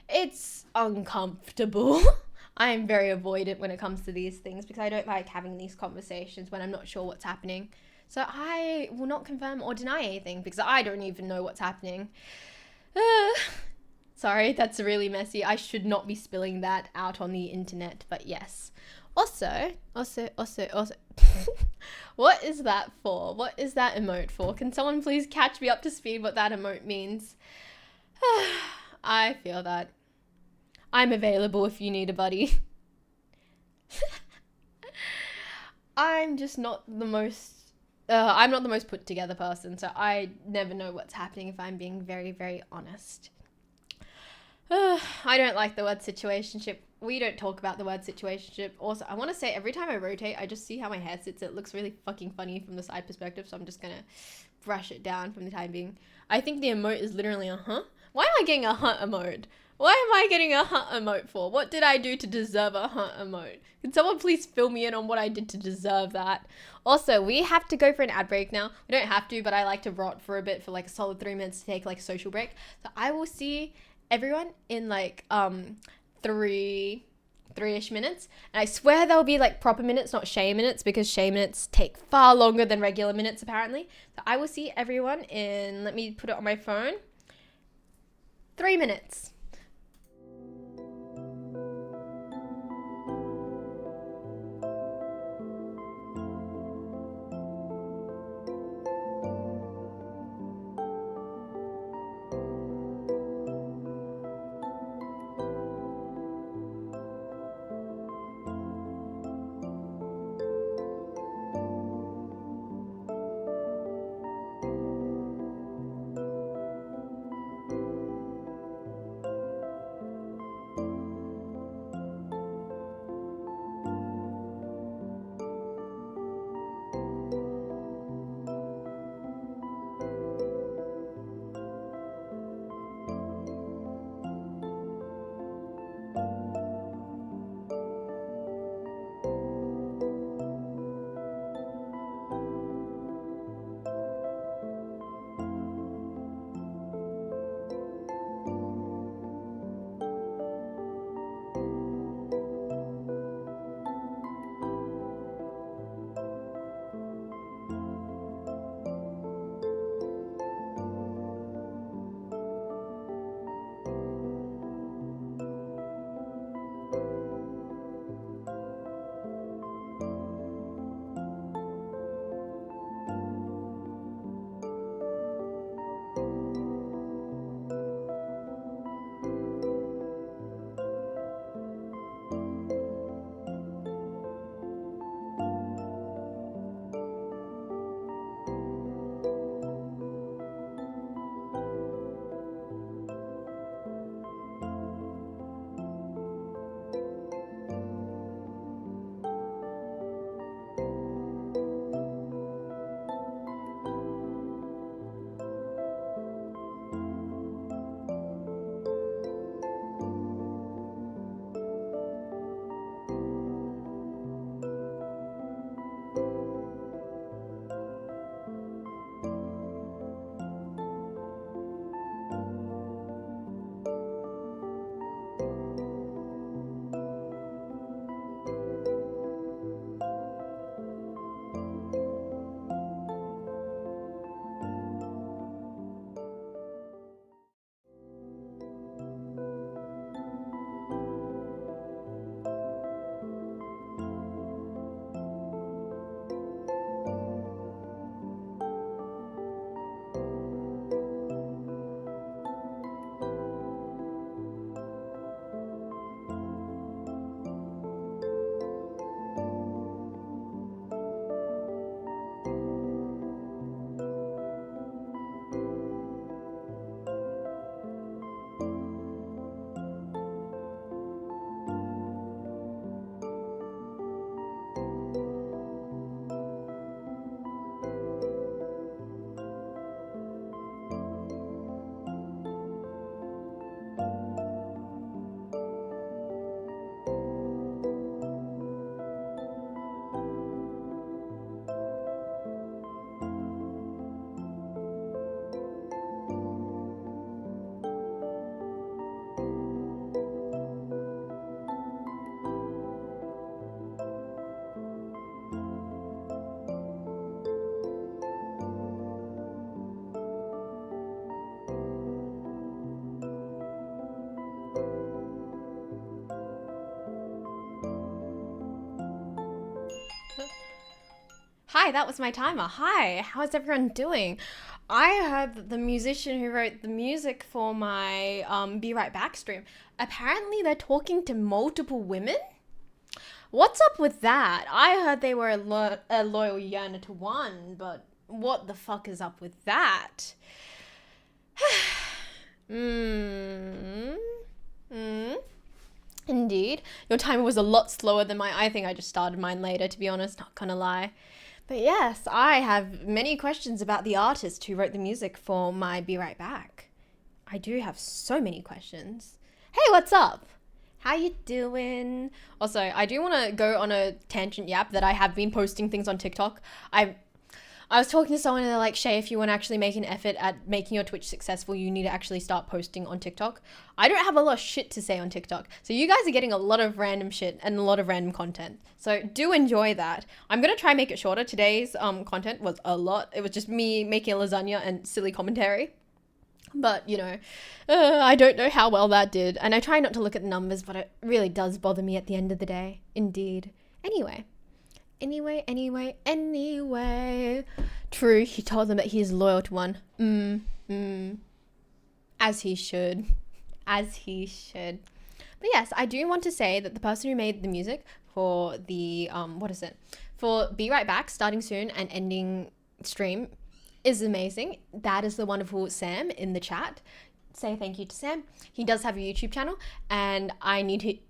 It's uncomfortable. I am very avoidant when it comes to these things because I don't like having these conversations when I'm not sure what's happening. So I will not confirm or deny anything because I don't even know what's happening. Sorry, that's really messy. I should not be spilling that out on the internet, but yes. Also. What is that for? What is that emote for? Can someone please catch me up to speed what that emote means? I feel that. I'm available if you need a buddy. I'm just not the most... I'm not the most put together person, so I never know what's happening if I'm being very, very honest. I don't like the word situationship. We don't talk about the word situationship. Also, I want to say every time I rotate, I just see how my hair sits. It looks really fucking funny from the side perspective, so I'm just gonna brush it down from the time being. I think the emote is literally a huh? Why am I getting a huh emote? Why am I getting a huh emote for? What did I do to deserve a huh emote? Can someone please fill me in on what I did to deserve that? Also, we have to go for an ad break now. We don't have to, but I like to rot for a bit for like a solid 3 minutes to take like a social break. So I will see everyone in like three-ish minutes, and I swear there'll be like proper minutes, not Shay minutes, because Shay minutes take far longer than regular minutes apparently. So I will see everyone in, let me put it on my phone, 3 minutes. Hi, that was my timer. Hi, how's everyone doing? I heard that the musician who wrote the music for my Be Right Back stream, apparently they're talking to multiple women? What's up with that? I heard they were a loyal yearner to one, but what the fuck is up with that? indeed. Your timer was a lot slower than mine. I think I just started mine later, to be honest, not gonna lie. But yes, I have many questions about the artist who wrote the music for my Be Right Back. I do have so many questions. Hey, what's up? How you doing? Also, I do want to go on a tangent yap that I have been posting things on TikTok. I was talking to someone and they're like, Shay, if you want to actually make an effort at making your Twitch successful, you need to actually start posting on TikTok. I don't have a lot of shit to say on TikTok. So you guys are getting a lot of random shit and a lot of random content. So do enjoy that. I'm going to try and make it shorter. Today's content was a lot. It was just me making a lasagna and silly commentary. But, you know, I don't know how well that did. And I try not to look at the numbers, but it really does bother me at the end of the day. Indeed. Anyway. True, he told them that he is loyal to one. As he should. As he should. But yes, I do want to say that the person who made the music for the, for Be Right Back, starting soon and ending stream, is amazing. That is the wonderful Sam in the chat. Say thank you to Sam. He does have a YouTube channel, and I need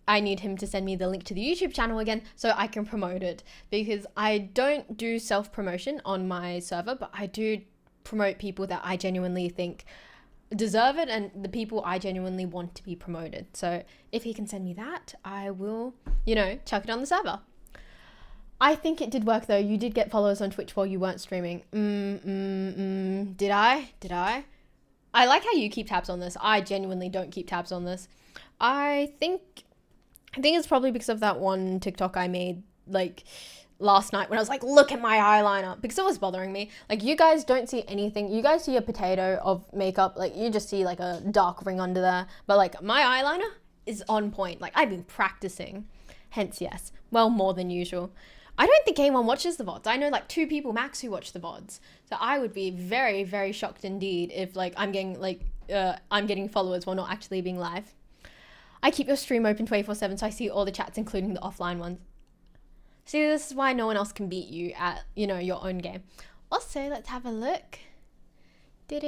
him to send me the link to the YouTube channel again so I can promote it, because I don't do self-promotion on my server, but I do promote people that I genuinely think deserve it and the people I genuinely want to be promoted. So if he can send me that, I will, you know, chuck it on the server. I think it did work though. You did get followers on Twitch while you weren't streaming. Did I? I like how you keep tabs on this. I genuinely don't keep tabs on this. I think it's probably because of that one TikTok I made like last night when I was like, look at my eyeliner, because it was bothering me. Like, you guys don't see anything. You guys see a potato of makeup. Like, you just see like a dark ring under there. But like, my eyeliner is on point. Like, I've been practicing. Hence, yes. Well, more than usual. I don't think anyone watches the VODs. I know like 2 people max who watch the VODs. So I would be very, very shocked indeed if like I'm getting followers while not actually being live. I keep your stream open 24/7, so I see all the chats, including the offline ones. See, this is why no one else can beat you at, you know, your own game. Also, let's have a look. What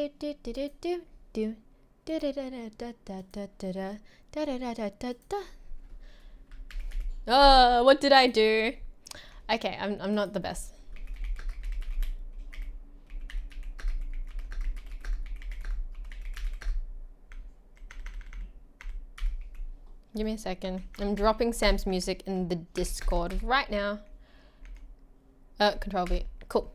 did I do? Okay, I'm not the best. Give me a second. I'm dropping Sam's music in the Discord right now. Control V. Cool.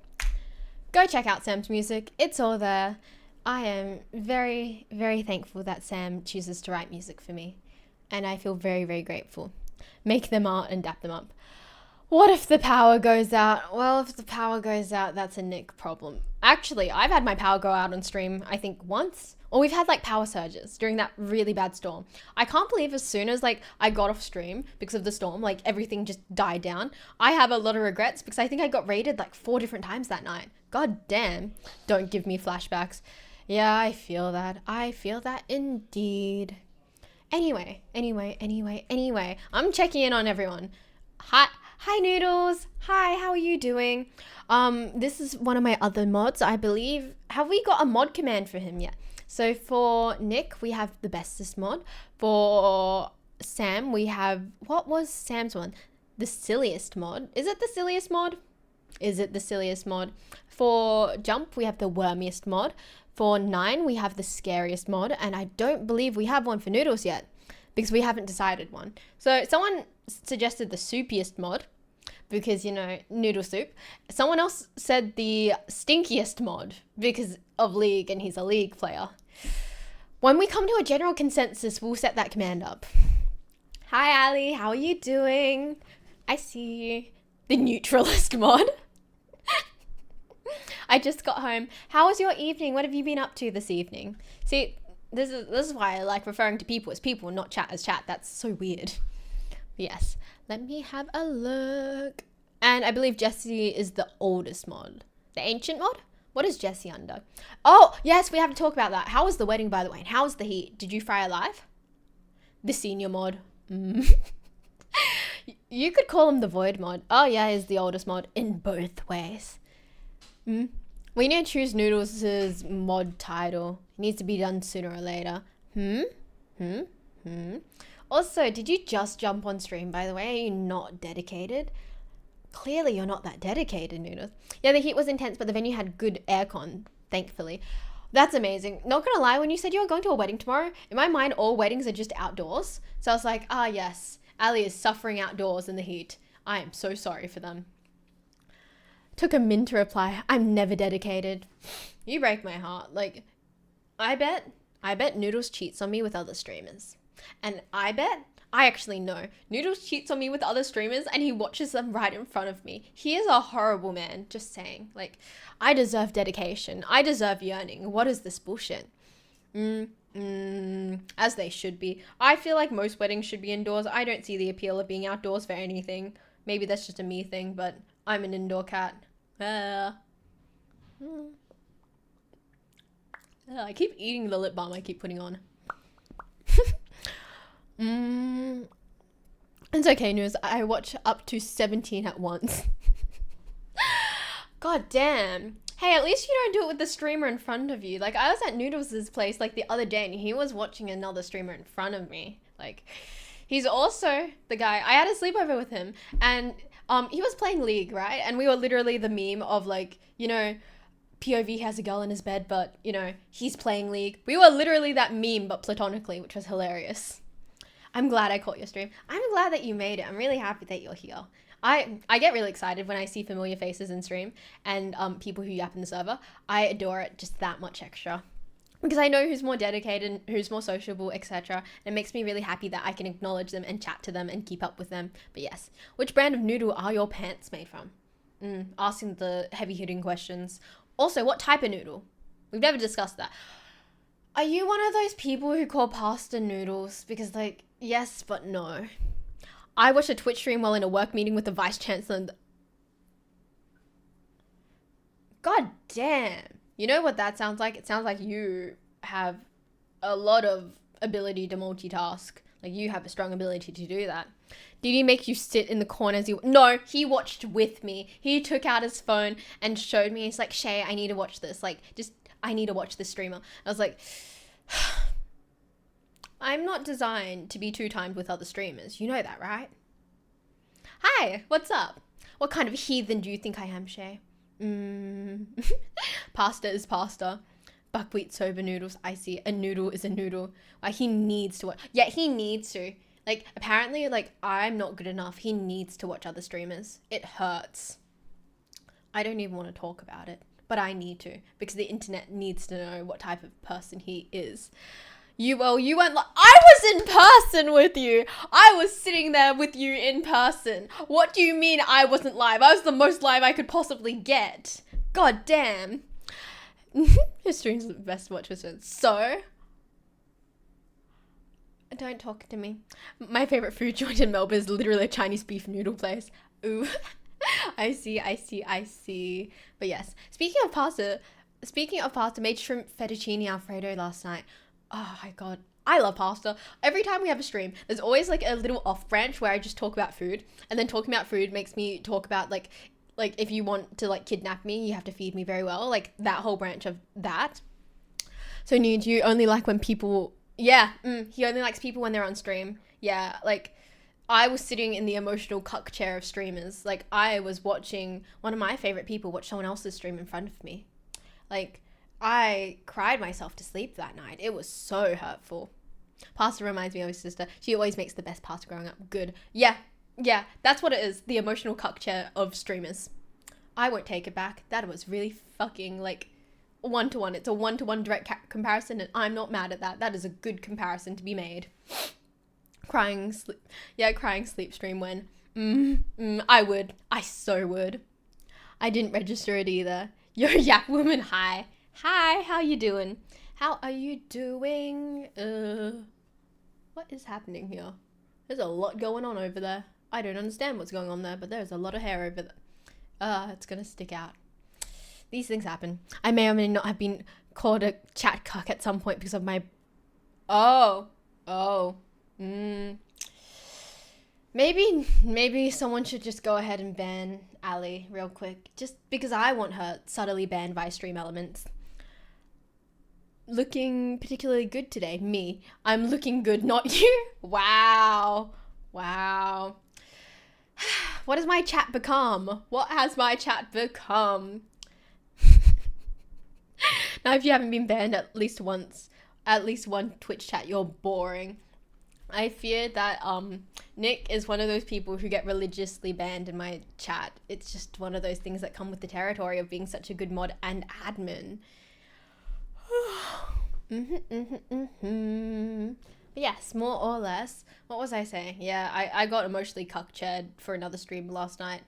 Go check out Sam's music. It's all there. I am very, very thankful that Sam chooses to write music for me. And I feel very, very grateful. Make them art and dap them up. What if the power goes out? Well, if the power goes out, that's a Nick problem. Actually, I've had my power go out on stream, I think once. Or we've had like power surges during that really bad storm. I can't believe as soon as like I got off stream because of the storm, like everything just died down. I have a lot of regrets because I think I got raided like 4 different times that night. God damn. Don't give me flashbacks. Yeah, I feel that. I feel that indeed. Anyway. I'm checking in on everyone. Hi Noodles. Hi, how are you doing? This is one of my other mods, I believe. Have we got a mod command for him yet? So for Nick, we have the bestest mod. For Sam, we have, what was Sam's one? The silliest mod. Is it the silliest mod? Is it the silliest mod? For Jump, we have the wormiest mod. For 9, we have the scariest mod. And I don't believe we have one for Noodles yet, because we haven't decided one. So someone suggested the soupiest mod, because, you know, noodle soup. Someone else said the stinkiest mod because of League, and he's a League player. When we come to a general consensus, we'll set that command up. Hi Ali, how are you doing? I see you. The neutralist mod. I just got home. How was your evening? What have you been up to this evening? See, this is why I like referring to people as people, not chat as chat. That's so weird. Yes. Let me have a look. And I believe Jesse is the oldest mod. The ancient mod? What is Jesse under? Oh, yes, we have to talk about that. How was the wedding, by the way? And how was the heat? Did you fry alive? The senior mod. You could call him the void mod. Oh, yeah, he's the oldest mod in both ways. We need to choose Noodles' mod title. It needs to be done sooner or later. Also, did you just jump on stream, by the way? Are you not dedicated? Clearly you're not that dedicated, Noodles. Yeah, the heat was intense, but the venue had good aircon, thankfully. That's amazing. Not gonna lie, when you said you were going to a wedding tomorrow, in my mind, all weddings are just outdoors. So I was like, ah, yes, Ali is suffering outdoors in the heat. I am so sorry for them. Took a min to reply. I'm never dedicated. You break my heart. Like, I bet Noodles cheats on me with other streamers. And I actually know, Noodles cheats on me with other streamers and he watches them right in front of me. He is a horrible man, just saying. Like, I deserve dedication. I deserve yearning. What is this bullshit? As they should be. I feel like most weddings should be indoors. I don't see the appeal of being outdoors for anything. Maybe that's just a me thing, but I'm an indoor cat. I keep eating the lip balm I keep putting on. It's okay, News. I watch up to 17 at once. God damn. Hey, at least you don't do it with the streamer in front of you. Like, I was at Noodles' place, like, the other day, and he was watching another streamer in front of me. Like, he's also the guy. I had a sleepover with him, and he was playing League, right? And we were literally the meme of, like, you know, POV has a girl in his bed, but, you know, he's playing League. We were literally that meme, but platonically, which was hilarious. I'm glad I caught your stream. I'm glad that you made it. I'm really happy that you're here. I get really excited when I see familiar faces in stream and people who yap in the server. I adore it just that much extra. Because I know who's more dedicated, who's more sociable, etc. And it makes me really happy that I can acknowledge them and chat to them and keep up with them. But yes, which brand of noodle are your pants made from? Asking the heavy-hitting questions. Also, what type of noodle? We've never discussed that. Are you one of those people who call pasta noodles? Because, like, yes, but no. I watched a Twitch stream while in a work meeting with the vice chancellor and God damn. You know what that sounds like? It sounds like you have a lot of ability to multitask. Like, you have a strong ability to do that. Did he make you sit in the corner as you... No, he watched with me. He took out his phone and showed me. He's like, Shay, I need to watch this. Like, just, I need to watch this streamer. I was like... I'm not designed to be two-timed with other streamers. You know that, right? Hi, what's up? What kind of heathen do you think I am, Shay? Pasta is pasta. Buckwheat soba noodles, I see. A noodle is a noodle. He needs to watch. Yeah, he needs to. Like, apparently, like, I'm not good enough. He needs to watch other streamers. It hurts. I don't even want to talk about it, but I need to, because the internet needs to know what type of person he is. You weren't like, I was in person with you. I was sitting there with you in person. What do you mean I wasn't live? I was the most live I could possibly get. God damn. His stream's the best to watch with friends. So, don't talk to me. My favorite food joint in Melbourne is literally a Chinese beef noodle place. Ooh. I see. But yes, speaking of pasta, made shrimp fettuccine alfredo last night. Oh my god, I love pasta. Every time we have a stream, there's always like a little off branch where I just talk about food, and then talking about food makes me talk about like if you want to like kidnap me, you have to feed me very well, like that whole branch of that. So Nude, you only like when people, he only likes people when they're on stream. Yeah, like I was sitting in the emotional cuck chair of streamers. Like I was watching one of my favorite people watch someone else's stream in front of me. Like, I cried myself to sleep that night. It was so hurtful. Pasta reminds me of his sister. She always makes the best pasta growing up. Good. Yeah, that's what it is. The emotional cuck chair of streamers. I won't take it back. That was really fucking, like, one-to-one. It's a one-to-one direct comparison, and I'm not mad at that. That is a good comparison to be made. Crying sleep stream when. I would. I so would. I didn't register it either. Yo, yak woman, hi. Hi, how you doing? How are you doing? What is happening here? There's a lot going on over there. I don't understand what's going on there, but there's a lot of hair over there. It's gonna stick out. These things happen. I may or may not have been called a chat cuck at some point because of my... Maybe someone should just go ahead and ban Ali real quick. Just because I want her subtly banned by stream elements. looking particularly good today? Me. I'm looking good, not you. Wow. Wow. What has my chat become? What has my chat become? Now, if you haven't been banned at least once, at least one Twitch chat, you're boring. I fear that Nick is one of those people who get religiously banned in my chat. It's just one of those things that come with the territory of being such a good mod and admin. But yes, more or less. What was I saying? Yeah, I got emotionally cuck-chaired for another stream last night.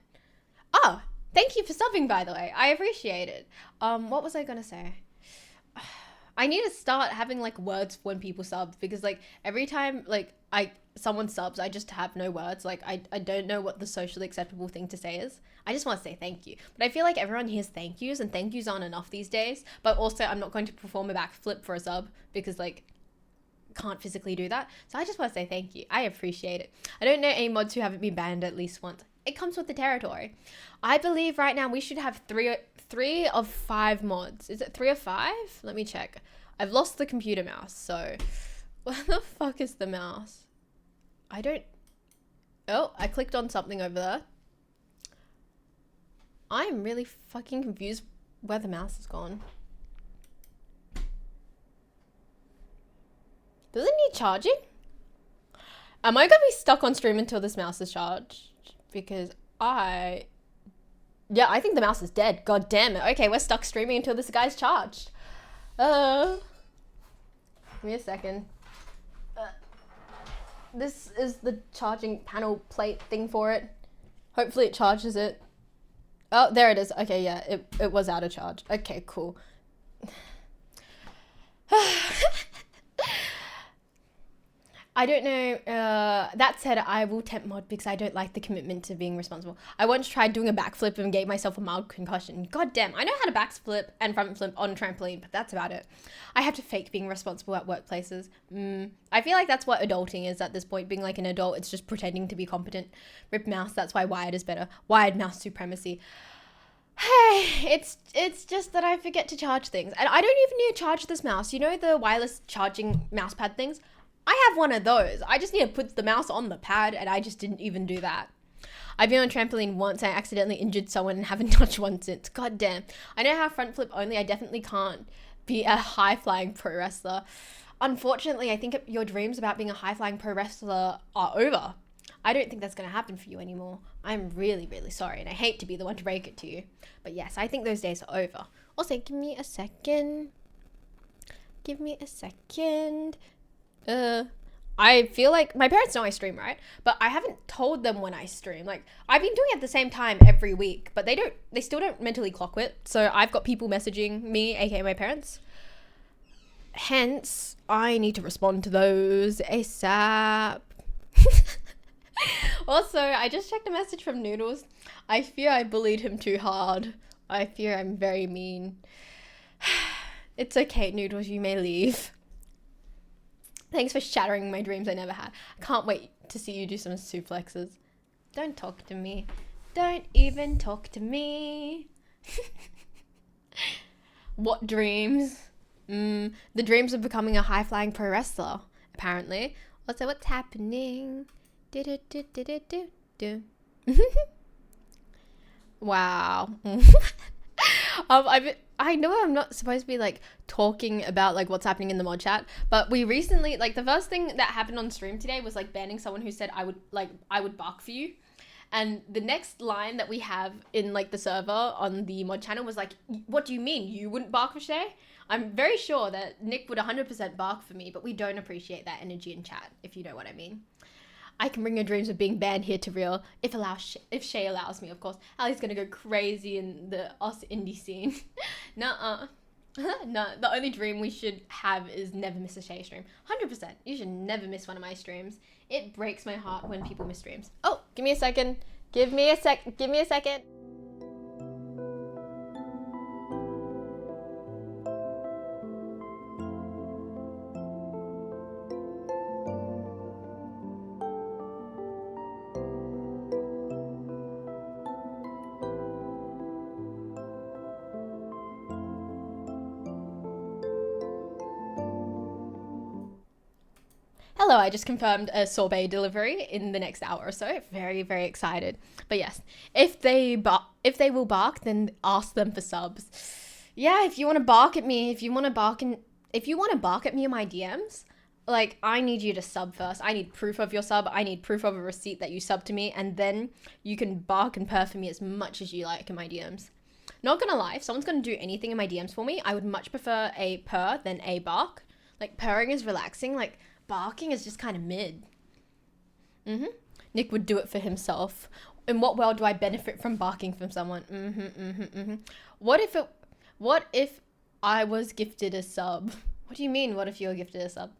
Oh, thank you for subbing, by the way. I appreciate it. What was I gonna say? I need to start having like words when people sub, because like every time like someone subs, I just have no words. Like I don't know what the socially acceptable thing to say is. I just want to say thank you. But I feel like everyone hears thank yous, and thank yous aren't enough these days. But also I'm not going to perform a backflip for a sub because like can't physically do that. So I just want to say thank you. I appreciate it. I don't know any mods who haven't been banned at least once. It comes with the territory. I believe right now we should have three of 5 mods. Is it 3 or 5? Let me check. I've lost the computer mouse, so where the fuck is the mouse? I don't... Oh, I clicked on something over there. I'm really fucking confused where the mouse is gone. Does it need charging? Am I gonna be stuck on stream until this mouse is charged? Because yeah, I think the mouse is dead. God damn it. Okay, we're stuck streaming until this guy's charged. Give me a second. This is the charging panel plate thing for it. Hopefully it charges it. Oh, there it is. Okay, yeah, it was out of charge. Okay, cool. I don't know. That said, I will temp mod because I don't like the commitment to being responsible. I once tried doing a backflip and gave myself a mild concussion. God damn, I know how to backflip and front flip on a trampoline, but that's about it. I have to fake being responsible at workplaces. I feel like that's what adulting is at this point. Being like an adult, it's just pretending to be competent. Rip mouse, that's why wired is better. Wired mouse supremacy. Hey, it's just that I forget to charge things. And I don't even need to charge this mouse. You know the wireless charging mouse pad things? I have one of those. I just need to put the mouse on the pad, and I just didn't even do that. I've been on a trampoline once and I accidentally injured someone and haven't touched one since. God damn. I know how front flip only. I definitely can't be a high-flying pro wrestler. Unfortunately, I think your dreams about being a high-flying pro wrestler are over. I don't think that's going to happen for you anymore. I'm really, really sorry, and I hate to be the one to break it to you. But yes, I think those days are over. Also, give me a second. Give me a second. I feel like my parents know I stream, right? But I haven't told them when I stream. Like, I've been doing it at the same time every week, but they still don't mentally clock it. So I've got people messaging me, aka my parents. Hence, I need to respond to those ASAP. Also, I just checked a message from Noodles. I fear I bullied him too hard. I fear I'm very mean. It's okay, Noodles, you may leave. Thanks for shattering my dreams I never had. I can't wait to see you do some suplexes. Don't talk to me. Don't even talk to me. What dreams? The dreams of becoming a high-flying pro wrestler, apparently. Also, what's happening? Do. Wow. I know I'm not supposed to be like talking about like what's happening in the mod chat, but we recently, like, the first thing that happened on stream today was like banning someone who said I would bark for you. And the next line that we have in like the server on the mod channel was like, what do you mean you wouldn't bark for Shay? I'm very sure that Nick would 100% bark for me, but we don't appreciate that energy in chat, if you know what I mean. I can bring your dreams of being banned here to real if Shay allows me, of course. Ali's gonna go crazy in the us indie scene. Nuh-uh. No, the only dream we should have is never miss a Shay stream. 100%. You should never miss one of my streams. It breaks my heart when people miss streams. Oh, give me a second. Give me a second. Hello, I just confirmed a sorbet delivery in the next hour or so. Very, very excited. But yes, if they will bark, then ask them for subs. Yeah, if you want to bark at me, if you want to bark at me in my DMs, like, I need you to sub first. I need proof of your sub. I need proof of a receipt that you sub to me, and then you can bark and purr for me as much as you like in my DMs. Not gonna lie, if someone's gonna do anything in my DMs for me, I would much prefer a purr than a bark. Like, purring is relaxing. Like, barking is just kind of mid. Nick would do it for himself. In what world do I benefit from barking from someone? What if I was gifted a sub? What do you mean, what if you were gifted a sub?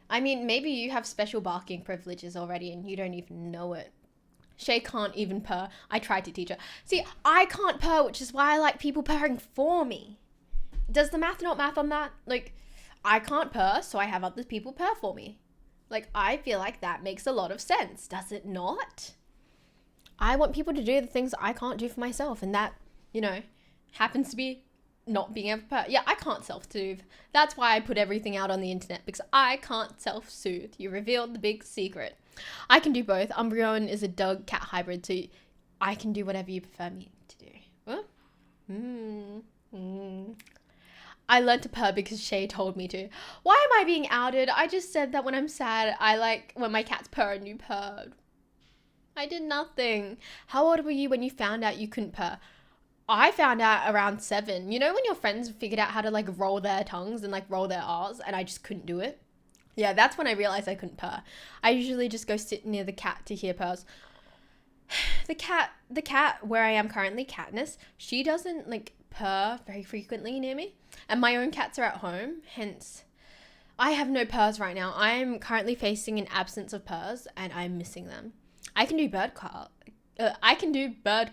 I mean, maybe you have special barking privileges already and you don't even know it. Shay can't even purr. I tried to teach her. See, I can't purr, which is why I like people purring for me. Does the math not math on that? Like, I can't purr, so I have other people purr for me. Like, I feel like that makes a lot of sense. Does it not? I want people to do the things I can't do for myself, and that, happens to be not being able to purr. Yeah, I can't self-soothe. That's why I put everything out on the internet, because I can't self-soothe. You revealed the big secret. I can do both. Umbreon is a dog-cat hybrid, so I can do whatever you prefer me to do. What? I learned to purr because Shay told me to. Why am I being outed? I just said that when I'm sad, I like when my cats purr and you purred. I did nothing. How old were you when you found out you couldn't purr? I found out around 7. You know when your friends figured out how to like roll their tongues and like roll their R's and I just couldn't do it? Yeah, that's when I realized I couldn't purr. I usually just go sit near the cat to hear purrs. The cat where I am currently, Katniss, she doesn't like purr very frequently near me. And my own cats are at home, hence I have no purrs right now. I'm currently facing an absence of purrs and I'm missing them. I can do bird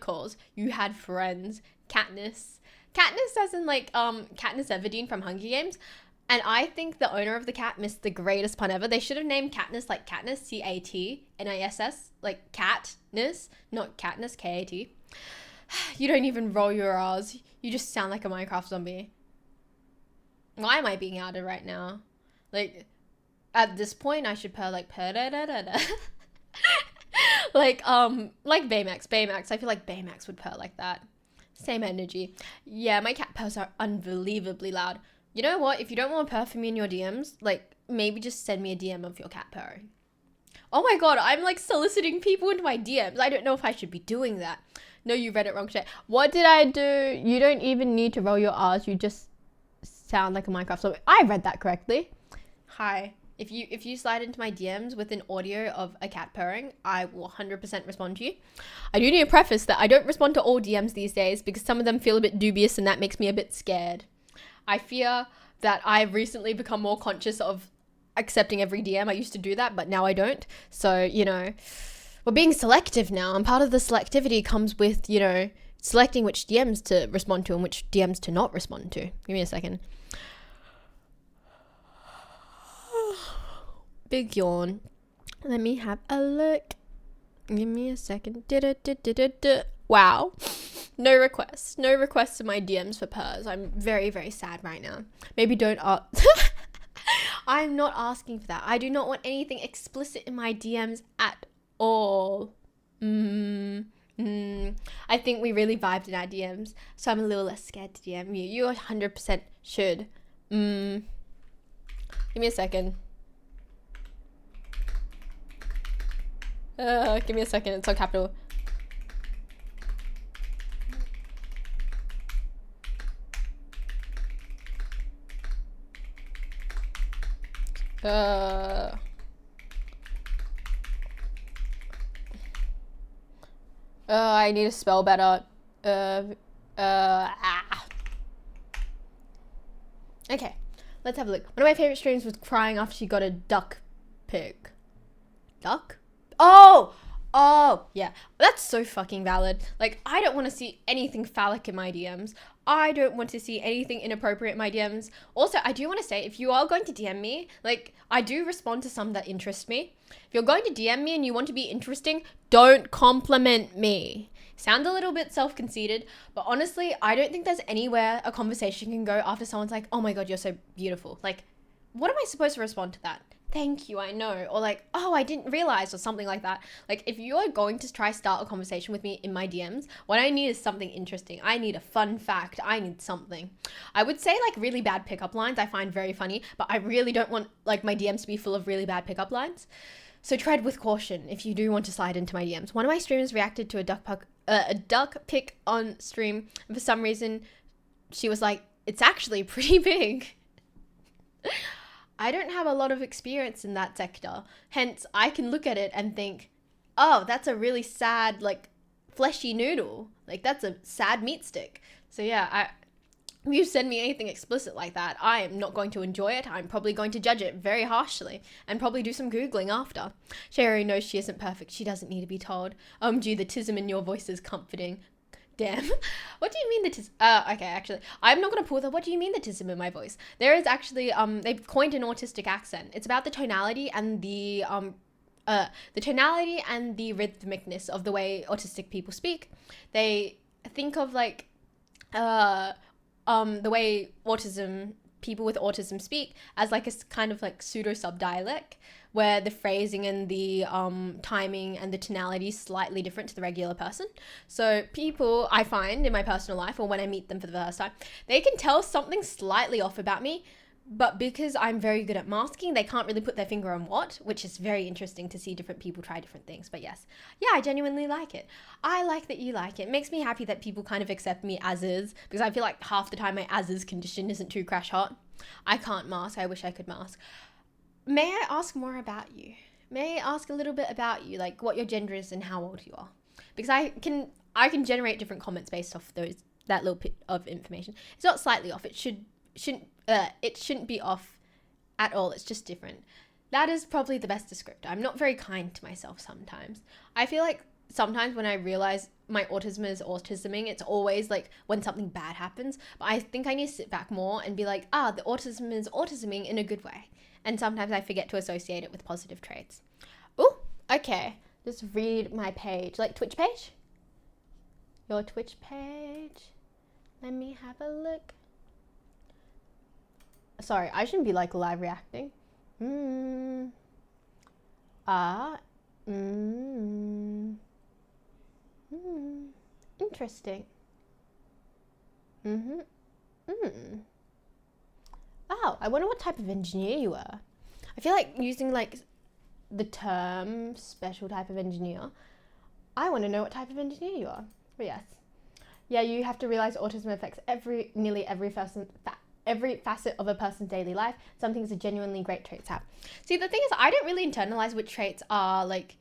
calls. You had friends. Katniss as in like Katniss Everdeen from Hunger Games. And I think the owner of the cat missed the greatest pun ever. They should have named Katniss like Katniss, Katniss, like Katniss, not Katniss, Kat. You don't even roll your R's. You just sound like a Minecraft zombie. Why am I being outed right now? Like, at this point, I should purr like purr da da da da. like Baymax. I feel like Baymax would purr like that. Same energy. Yeah, my cat purrs are unbelievably loud. You know what? If you don't want to purr for me in your DMs, like, maybe just send me a DM of your cat purring. Oh my god, I'm like soliciting people into my DMs. I don't know if I should be doing that. No, you read it wrong, Shay. What did I do? You don't even need to roll your R's. You just sound like a Minecraft zombie. I read that correctly. Hi. If you slide into my DMs with an audio of a cat purring, I will 100% respond to you. I do need to preface that I don't respond to all DMs these days because some of them feel a bit dubious and that makes me a bit scared. I fear that I've recently become more conscious of accepting every DM. I used to do that, but now I don't. So, we're being selective now. And part of the selectivity comes with, selecting which DMs to respond to and which DMs to not respond to. Give me a second. Big yawn. Let me have a look. Give me a second. Wow. No requests in my DMs for purrs. I'm very, very sad right now. Maybe don't ask. I'm not asking for that. I do not want anything explicit in my DMs at all. I think we really vibed in our DMs, so I'm a little less scared to DM you. You 100% should. Give me a second. Give me a second. It's on capital. I need to spell better. Okay, let's have a look. One of my favorite streams was crying after she got a duck pic. Duck? Oh, yeah. That's so fucking valid. Like, I don't want to see anything phallic in my DMs. I don't want to see anything inappropriate in my DMs. Also, I do want to say, if you are going to DM me, like, I do respond to some that interest me. If you're going to DM me and you want to be interesting, don't compliment me. Sounds a little bit self-conceited, but honestly, I don't think there's anywhere a conversation can go after someone's like, oh my god, you're so beautiful. Like, what am I supposed to respond to that? thank you, I know, or like, oh, I didn't realize, or something like that. Like, if you are going to try start a conversation with me in my DMs, what I need is something interesting. I need a fun fact. I need something. I would say like really bad pickup lines I find very funny, but I really don't want like my DMs to be full of really bad pickup lines. So tread with caution if you do want to slide into my DMs. One of my streamers reacted to a duck pic on stream, and for some reason she was like, it's actually pretty big. I don't have a lot of experience in that sector. Hence, I can look at it and think, oh, that's a really sad, like, fleshy noodle. Like, that's a sad meat stick. So yeah, if you send me anything explicit like that, I am not going to enjoy it. I'm probably going to judge it very harshly and probably do some Googling after. Sherry knows she isn't perfect. She doesn't need to be told. Gee, the tism in your voice is comforting. Damn. What do you mean the tism? Okay, actually, I'm not gonna pull that. What do you mean the tism in my voice? There is actually, they've coined an autistic accent. It's about the tonality and the rhythmicness of the way autistic people speak. They think of like, the way people with autism speak as like a kind of like pseudo subdialect, where the phrasing and the timing and the tonality is slightly different to the regular person. So people I find in my personal life, or when I meet them for the first time, they can tell something slightly off about me, but because I'm very good at masking, they can't really put their finger on what, which is very interesting to see different people try different things. But yes, yeah, I genuinely like it. I like that you like it. It makes me happy that people kind of accept me as is, because I feel like half the time my as is condition isn't too crash hot. I can't mask. I wish I could mask. May I ask more about you? May I ask a little bit about you, like what your gender is and how old you are? Because I can generate different comments based off that little bit of information. It's not slightly off. It shouldn't be off at all. It's just different. That is probably the best descriptor. I'm not very kind to myself sometimes. I feel like sometimes when I realize my autism is autisming, it's always like when something bad happens. But I think I need to sit back more and be like, the autism is autisming in a good way. And sometimes I forget to associate it with positive traits. Oh, okay. Just read my page. Like Twitch page? Your Twitch page. Let me have a look. Sorry, I shouldn't be like live reacting. Interesting. Oh, I wonder what type of engineer you are. I feel like using like the term special type of engineer, I want to know what type of engineer you are. But yes. Yeah, you have to realize autism affects nearly every facet of a person's daily life. Some things are genuinely great traits to have. See, the thing is, I don't really internalize which traits are like,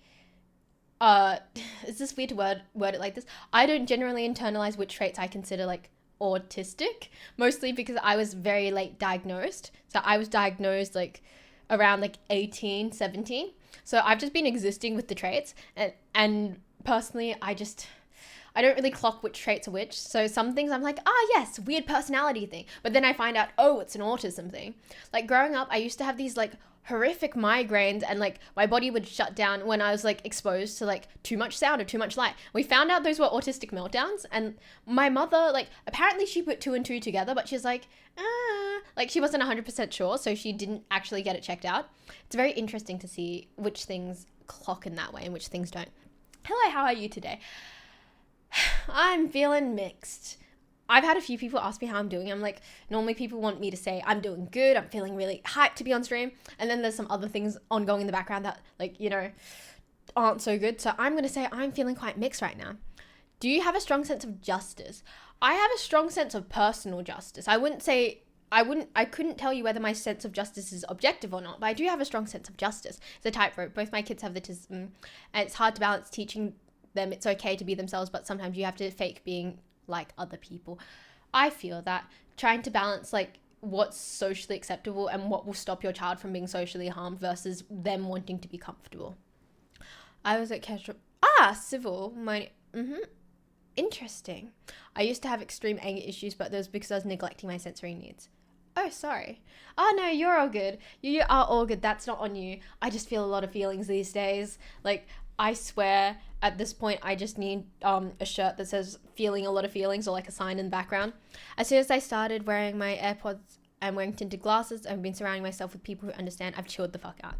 is this weird to word it like this? I don't generally internalize which traits I consider like autistic, mostly because I was very late diagnosed. So I was diagnosed like around like 18, 17. So I've just been existing with the traits, and personally, I don't really clock which traits are which. So some things I'm like, yes, weird personality thing. But then I find out, it's an autism thing. Like growing up, I used to have these like horrific migraines, and like my body would shut down when I was like exposed to like too much sound or too much light. We found out those were autistic meltdowns, and my mother, like, apparently she put 2 and 2 together, but she's like, like she wasn't 100% sure, so she didn't actually get it checked out. It's very interesting to see which things clock in that way and which things don't. Hello, how are you today? I'm feeling mixed. I've had a few people ask me how I'm doing. I'm like, normally people want me to say I'm doing good, I'm feeling really hyped to be on stream, and then there's some other things ongoing in the background that, like, aren't so good. So I'm going to say I'm feeling quite mixed right now. Do you have a strong sense of justice? I have a strong sense of personal justice. I couldn't tell you whether my sense of justice is objective or not, but I do have a strong sense of justice. It's a tightrope. Both my kids have the tism, and it's hard to balance teaching them it's okay to be themselves, but sometimes you have to fake being like other people. I feel that trying to balance like what's socially acceptable and what will stop your child from being socially harmed versus them wanting to be comfortable. I was at Kestrel. Civil. Interesting. I used to have extreme anger issues, but that was because I was neglecting my sensory needs. Oh, sorry. Oh, no, you're all good. You are all good. That's not on you. I just feel a lot of feelings these days. Like, I swear at this point I just need a shirt that says feeling a lot of feelings, or like a sign in the background. As soon as I started wearing my AirPods, I'm wearing tinted glasses. I've been surrounding myself with people who understand. I've chilled the fuck out.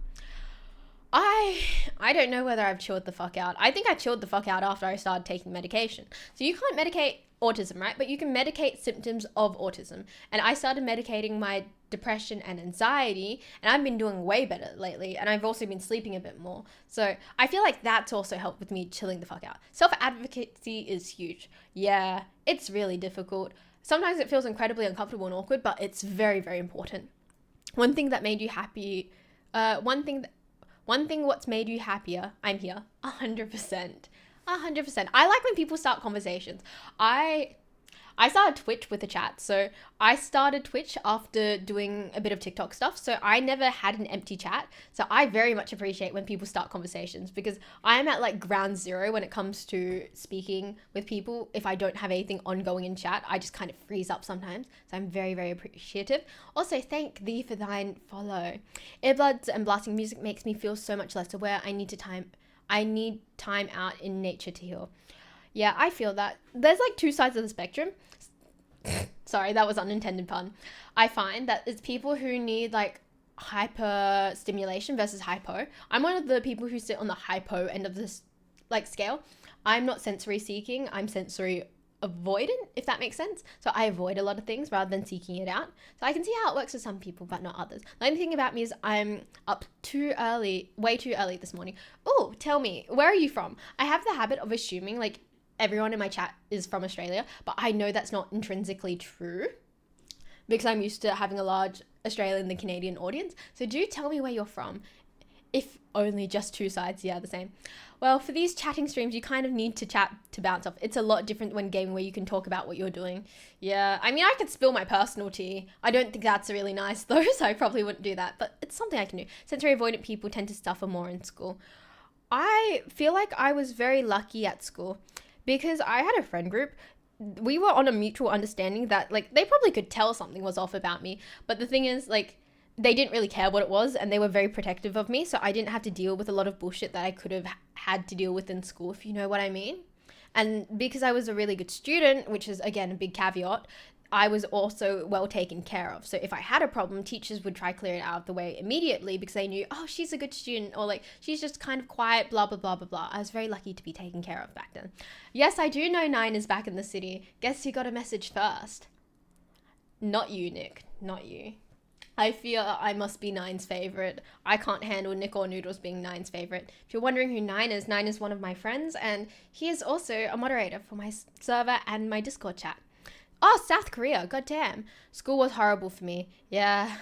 I don't know whether I've chilled the fuck out. I think I chilled the fuck out after I started taking medication. So you can't medicate autism, right? But you can medicate symptoms of autism. And I started medicating my depression and anxiety, and I've been doing way better lately. And I've also been sleeping a bit more. So I feel like that's also helped with me chilling the fuck out. Self-advocacy is huge. Yeah, it's really difficult. Sometimes it feels incredibly uncomfortable and awkward, but it's very, very important. One thing that made you happy, one thing what's made you happier, I'm here, 100%. 100%. I like when people start conversations. I started Twitch with a chat. So I started Twitch after doing a bit of TikTok stuff. So I never had an empty chat. So I very much appreciate when people start conversations, because I am at like ground zero when it comes to speaking with people. If I don't have anything ongoing in chat, I just kind of freeze up sometimes. So I'm very, very appreciative. Also, thank thee for thine follow. Earbuds and blasting music makes me feel so much less aware. I need time out in nature to heal. Yeah, I feel that. There's like two sides of the spectrum. Sorry, that was unintended pun. I find that it's people who need like hyper stimulation versus hypo. I'm one of the people who sit on the hypo end of this like scale. I'm not sensory seeking. I'm sensory avoidant, if that makes sense. So I avoid a lot of things rather than seeking it out. So I can see how it works for some people, but not others. The only thing about me is I'm up too early, way too early this morning. Oh, tell me, where are you from? I have the habit of assuming like everyone in my chat is from Australia, but I know that's not intrinsically true because I'm used to having a large Australian and Canadian audience. So do tell me where you're from. If only just two sides, yeah, the same. Well, for these chatting streams, you kind of need to chat to bounce off. It's a lot different when gaming where you can talk about what you're doing. Yeah, I mean, I could spill my personal tea. I don't think that's really nice though, so I probably wouldn't do that, but it's something I can do. Sensory avoidant people tend to suffer more in school. I feel like I was very lucky at school because I had a friend group. We were on a mutual understanding that like they probably could tell something was off about me, but the thing is like they didn't really care what it was, and they were very protective of me, so I didn't have to deal with a lot of bullshit that I could have had to deal with in school, if you know what I mean. And because I was a really good student, which is again a big caveat, I was also well taken care of. So if I had a problem, teachers would try clear it out of the way immediately because they knew, oh, she's a good student, or like she's just kind of quiet, blah blah blah blah blah. I was very lucky to be taken care of back then. Yes, I do know Nine is back in the city. Guess who got a message first? Not you, Nick. Not you. I feel I must be Nine's favorite. I can't handle Nick or Noodles being Nine's favorite. If you're wondering who Nine is one of my friends, and he is also a moderator for my server and my Discord chat. Oh, South Korea, goddamn. School was horrible for me. Yeah.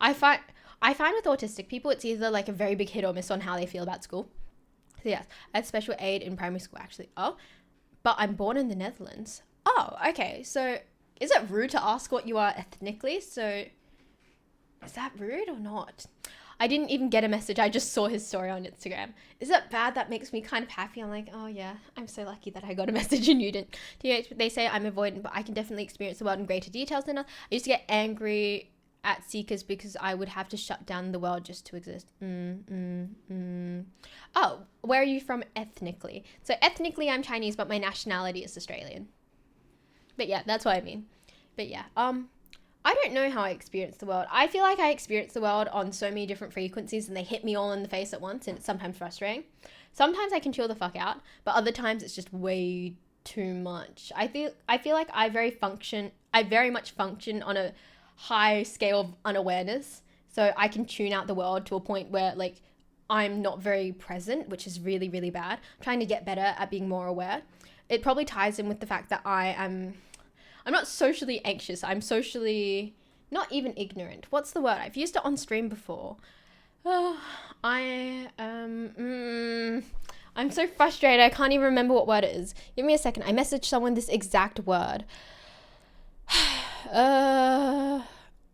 I find with autistic people, it's either like a very big hit or miss on how they feel about school. So yes, I had special aid in primary school actually. Oh, but I'm born in the Netherlands. Oh, okay. So is it rude to ask what you are ethnically? So is that rude or not? I didn't even get a message. I just saw his story on Instagram. Is that bad? That makes me kind of happy. I'm like, oh yeah, I'm so lucky that I got a message and you didn't. They say I'm avoidant, but I can definitely experience the world in greater details than I used to get angry at seekers because I would have to shut down the world just to exist. Oh, where are you from ethnically? So ethnically, I'm Chinese, but my nationality is Australian. But yeah, that's what I mean. But yeah, I don't know how I experience the world. I feel like I experience the world on so many different frequencies and they hit me all in the face at once, and it's sometimes frustrating. Sometimes I can chill the fuck out, but other times it's just way too much. I feel like I very much function on a high scale of unawareness. So I can tune out the world to a point where like I'm not very present, which is really, really bad. I'm trying to get better at being more aware. It probably ties in with the fact that I'm not socially anxious. I'm socially not even ignorant. What's the word? I've used it on stream before. I'm so frustrated. I can't even remember what word it is. Give me a second. I messaged someone this exact word.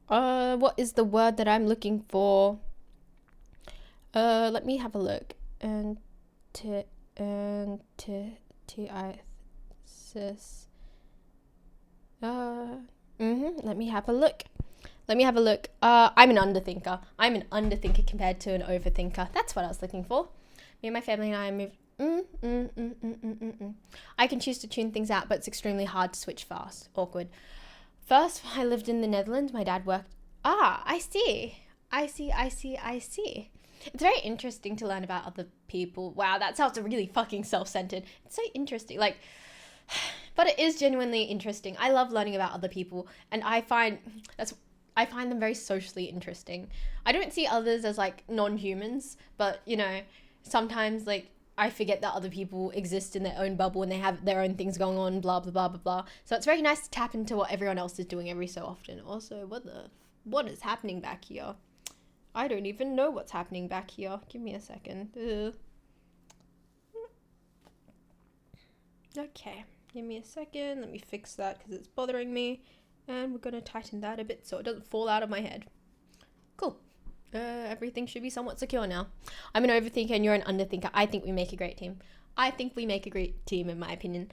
What is the word that I'm looking for? Let me have a look. Let me have a look. I'm an underthinker. I'm an underthinker compared to an overthinker. That's what I was looking for. Me and my family and I moved. I can choose to tune things out, but it's extremely hard to switch fast. Awkward. First, I lived in the Netherlands. My dad worked I see. I see. It's very interesting to learn about other people. Wow, that sounds really fucking self-centered. It's so interesting. Like, but it is genuinely interesting. I love learning about other people, and I find them very socially interesting. I don't see others as like non-humans, but you know, sometimes like I forget that other people exist in their own bubble and they have their own things going on, blah blah blah blah blah. So it's very nice to tap into what everyone else is doing every so often. Also, what is happening back here? I don't even know what's happening back here. Give me a second. Okay, give me a second. Let me fix that because it's bothering me. And we're going to tighten that a bit so it doesn't fall out of my head. Cool. Everything should be somewhat secure now. I'm an overthinker and you're an underthinker. I think we make a great team. In my opinion.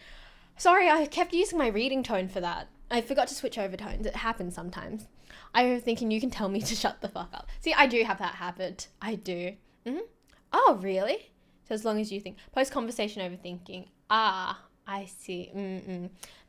Sorry, I kept using my reading tone for that. I forgot to switch over tones. It happens sometimes. I overthink and you can tell me to shut the fuck up. See, I do have that habit. I do. Oh, really? So as long as you think. Post-conversation overthinking. I see.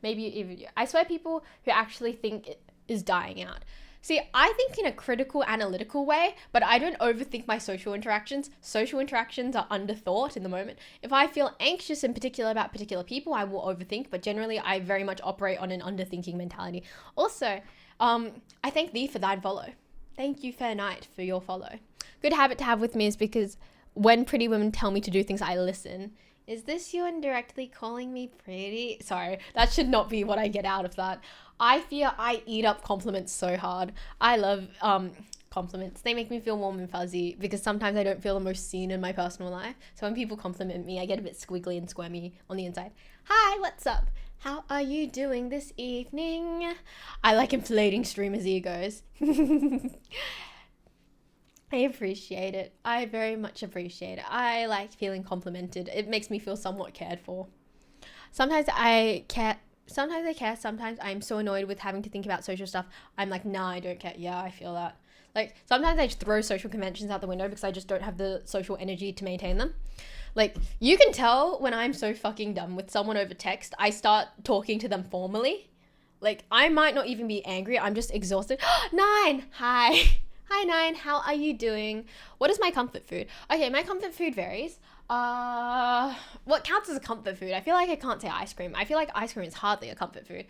Maybe even you. I swear people who actually think it is dying out. See, I think in a critical, analytical way, but I don't overthink my social interactions. Social interactions are underthought in the moment. If I feel anxious in particular about particular people, I will overthink, but generally I very much operate on an underthinking mentality. Also, I thank thee for thine follow. Thank you, fair knight, for your follow. Good habit to have with me is because when pretty women tell me to do things, I listen. Is this you indirectly calling me pretty? Sorry, that should not be what I get out of that. I fear I eat up compliments so hard. I love compliments. They make me feel warm and fuzzy because sometimes I don't feel the most seen in my personal life. So when people compliment me, I get a bit squiggly and squirmy on the inside. Hi, what's up? How are you doing this evening? I like inflating streamers' egos. I appreciate it. I very much appreciate it. I like feeling complimented. It makes me feel somewhat cared for. Sometimes I care. Sometimes I'm so annoyed with having to think about social stuff. I'm like, nah, I don't care. Yeah, I feel that. Like, sometimes I just throw social conventions out the window because I just don't have the social energy to maintain them. Like, you can tell when I'm so fucking done with someone over text, I start talking to them formally. Like, I might not even be angry. I'm just exhausted. Nine, hi. Hi, Nine. How are you doing? What is my comfort food? Okay, my comfort food varies. What counts as a comfort food? I feel like I can't say ice cream. I feel like ice cream is hardly a comfort food.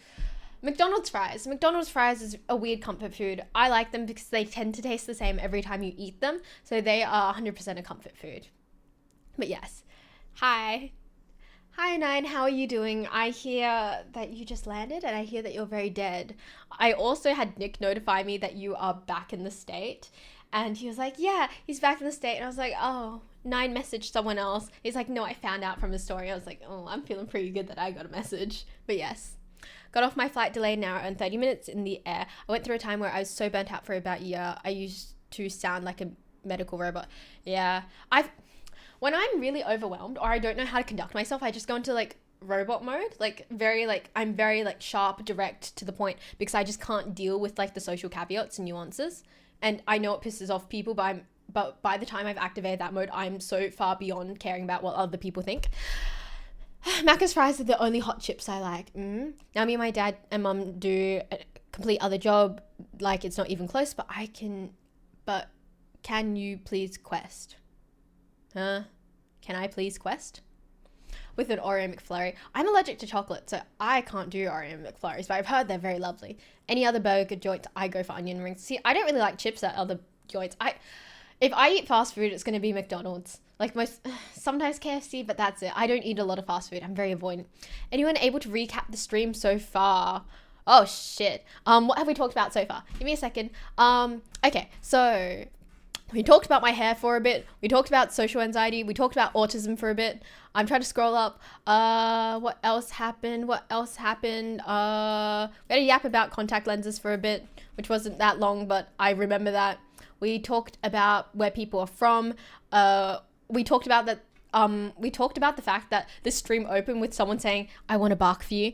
McDonald's fries. McDonald's fries is a weird comfort food. I like them because they tend to taste the same every time you eat them. So they are 100% a comfort food. But yes. Hi. Hi, Nine. How are you doing? I hear that you just landed and I hear that you're very dead. I also had Nick notify me that you are back in the state. And he was like, yeah, he's back in the state. And I was like, oh, Nine messaged someone else. He's like, no, I found out from the story. I was like, oh, I'm feeling pretty good that I got a message. But yes. Got off my flight delayed now and 30 minutes in the air. I went through a time where I was so burnt out for about a year. I used to sound like a medical robot. Yeah. When I'm really overwhelmed or I don't know how to conduct myself, I just go into like robot mode. I'm very sharp, direct, to the point because I just can't deal with like the social caveats and nuances. And I know it pisses off people, but by the time I've activated that mode, I'm so far beyond caring about what other people think. Macca's fries are the only hot chips I like. Now me and my dad and mum do a complete other job. Like it's not even close, but can you please quest? Huh? Can I please quest? With an Oreo McFlurry. I'm allergic to chocolate, so I can't do Oreo McFlurries, but I've heard they're very lovely. Any other burger joints, I go for onion rings. See, I don't really like chips at other joints. If I eat fast food, it's going to be McDonald's. Sometimes KFC, but that's it. I don't eat a lot of fast food. I'm very avoidant. Anyone able to recap the stream so far? Oh, shit. What have we talked about so far? Give me a second. Okay, so we talked about my hair for a bit. We talked about social anxiety. We talked about autism for a bit. I'm trying to scroll up. What else happened? We had a yap about contact lenses for a bit, which wasn't that long, but I remember that. We talked about where people are from. We talked about that. We talked about the fact that this stream opened with someone saying, I want to bark for you.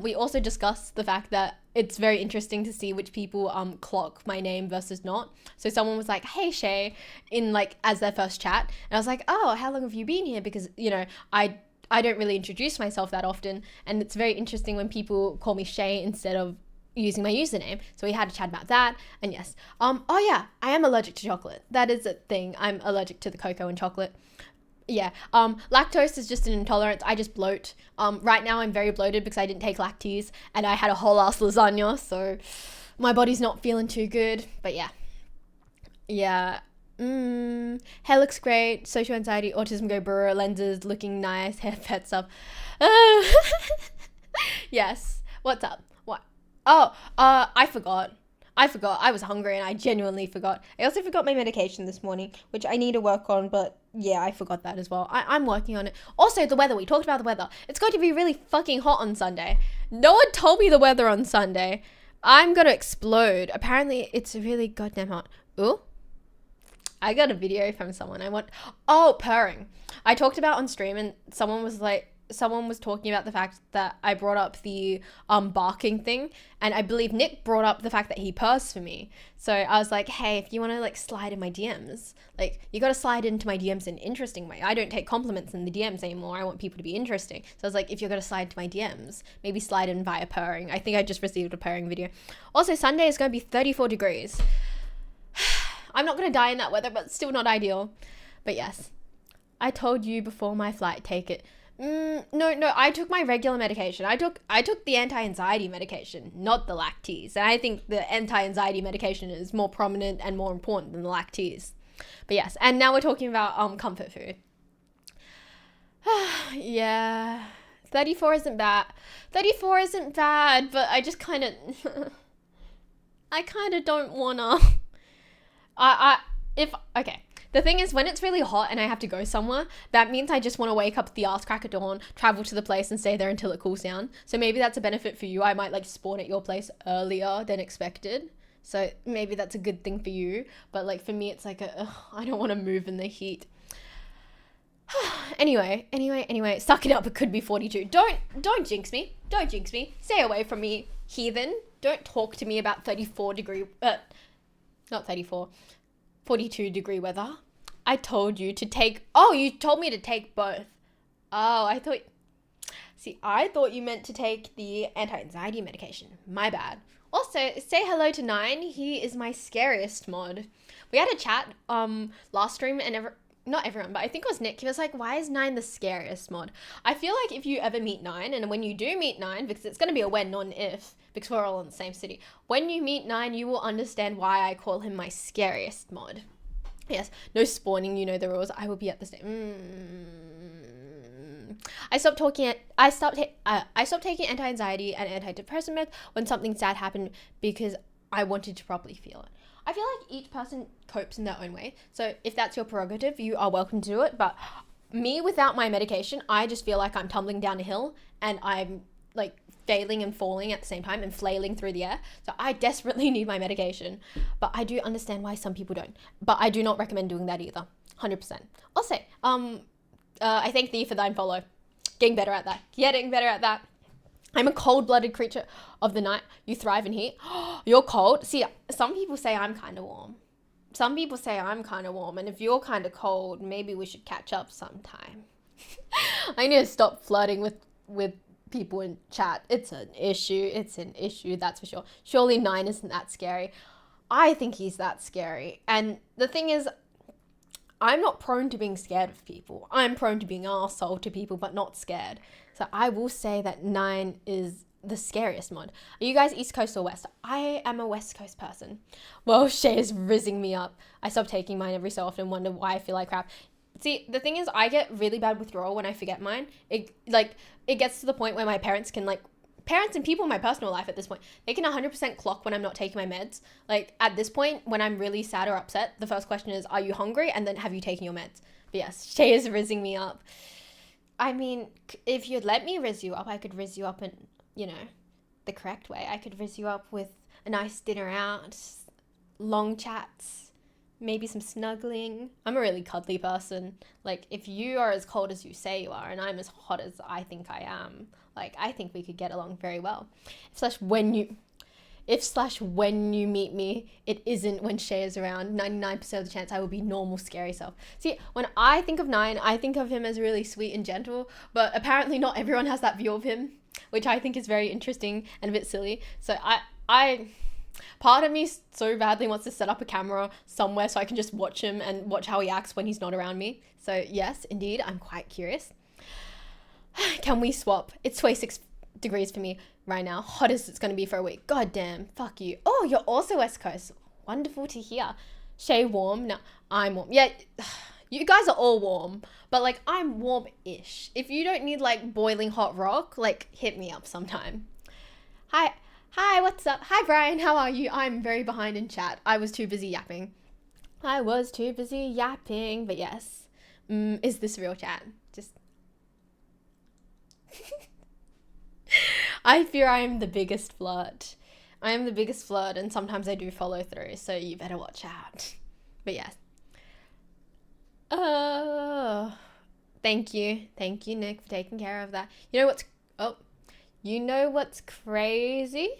We also discussed the fact that it's very interesting to see which people clock my name versus not. So someone was like, hey Shay, in as their first chat. And I was like, oh, how long have you been here? Because, I don't really introduce myself that often. And it's very interesting when people call me Shay instead of using my username. So we had a chat about that. And yes, oh yeah, I am allergic to chocolate. That is a thing. I'm allergic to the cocoa and chocolate. Yeah, lactose is just an intolerance. I just bloat. Right now I'm very bloated because I didn't take lactase and I had a whole ass lasagna, so my body's not feeling too good. But yeah. Hair looks great. Social anxiety, autism go brewer, lenses looking nice, hair pet stuff. Yes. What's up? What? Oh, I forgot. I was hungry and I genuinely forgot. I also forgot my medication this morning, which I need to work on, but yeah, I forgot that as well. I'm working on it. Also, the weather. We talked about the weather. It's going to be really fucking hot on Sunday. No one told me the weather on Sunday. I'm gonna explode. Apparently, it's really goddamn hot. Ooh. I got a video from someone. Purring. I talked about on stream and someone was talking about the fact that I brought up the barking thing, and I believe Nick brought up the fact that he purrs for me. So I was like, hey, if you want to like slide in my DMs, like you got to slide into my DMs in an interesting way. I don't take compliments in the DMs anymore. I want people to be interesting. So I was like, if you're going to slide to my DMs, maybe slide in via purring. I think I just received a purring video. Also, Sunday is going to be 34 degrees. I'm not going to die in that weather, but still not ideal. But yes, I told you before my flight, take it. No, I took my regular medication. I took the anti-anxiety medication, not the lactase. And I think the anti-anxiety medication is more prominent and more important than the lactase. But yes, and now we're talking about comfort food. Yeah, 34 isn't bad. 34 isn't bad, but I just kind of don't wanna. The thing is, when it's really hot and I have to go somewhere, that means I just want to wake up at the ass crack of dawn, travel to the place and stay there until it cools down. So maybe that's a benefit for you. I might like spawn at your place earlier than expected. So maybe that's a good thing for you. But like for me, it's like I don't want to move in the heat. Anyway, suck it up. It could be 42. Don't jinx me. Don't jinx me. Stay away from me, heathen. Don't talk to me about 42 degree weather. I told you to take, you told me to take both. I thought you meant to take the anti-anxiety medication. My bad. Also, say hello to 9. He is my scariest mod. We had a chat last stream and not everyone, but I think it was Nick. He was like, why is 9 the scariest mod? I feel like if you ever meet 9, and when you do meet 9, because it's going to be a when, not an if, because we're all in the same city. When you meet 9, you will understand why I call him my scariest mod. Yes, no spawning, you know the rules. I will be at the stage. I stopped taking anti-anxiety and antidepressant meds when something sad happened because I wanted to properly feel it. I feel like each person copes in their own way. So if that's your prerogative, you are welcome to do it. But me, without my medication, I just feel like I'm tumbling down a hill and I'm like failing and falling at the same time and flailing through the air. So I desperately need my medication. But I do understand why some people don't. But I do not recommend doing that either. 100%. Also, I thank thee for thine follow. Getting better at that. I'm a cold-blooded creature of the night. You thrive in heat. You're cold. See, some people say I'm kind of warm. And if you're kind of cold, maybe we should catch up sometime. I need to stop flirting with people in chat. It's an issue, that's for sure. Surely 9 isn't that scary. I think he's that scary. And the thing is, I'm not prone to being scared of people. I'm prone to being an arsehole to people, but not scared. So I will say that 9 is the scariest mod. Are you guys East Coast or West? I am a West Coast person. Well, Shay is rizzing me up. I stop taking mine every so often and wonder why I feel like crap. See, the thing is, I get really bad withdrawal when I forget mine. It gets to the point where my parents and people in my personal life at this point, they can 100% clock when I'm not taking my meds. Like, at this point, when I'm really sad or upset, the first question is, are you hungry? And then, have you taken your meds? But yes, Shay is rizzing me up. I mean, if you'd let me rizz you up, I could rizz you up in, the correct way. I could rizz you up with a nice dinner out, long chats, maybe some snuggling. I'm a really cuddly person. Like, if you are as cold as you say you are, and I'm as hot as I think I am, like, I think we could get along very well. When you meet me, it isn't when Shay is around. 99% of the chance I will be normal, scary self. See, when I think of 9, I think of him as really sweet and gentle, but apparently not everyone has that view of him, which I think is very interesting and a bit silly. So Part of me so badly wants to set up a camera somewhere so I can just watch him and watch how he acts when he's not around me. So yes, indeed, I'm quite curious. Can we swap? It's 26 degrees for me right now. Hottest it's going to be for a week. God damn, fuck you. Oh, you're also West Coast. Wonderful to hear. Shay warm? No, I'm warm. Yeah, you guys are all warm, but like I'm warm-ish. If you don't need like boiling hot rock, like hit me up sometime. Hi, what's up? Hi, Brian, how are you? I'm very behind in chat. I was too busy yapping. But yes. Is this real chat? Just... I fear I am the biggest flirt. And sometimes I do follow through, so you better watch out. But yes. Thank you, Nick, for taking care of that. You know what's crazy?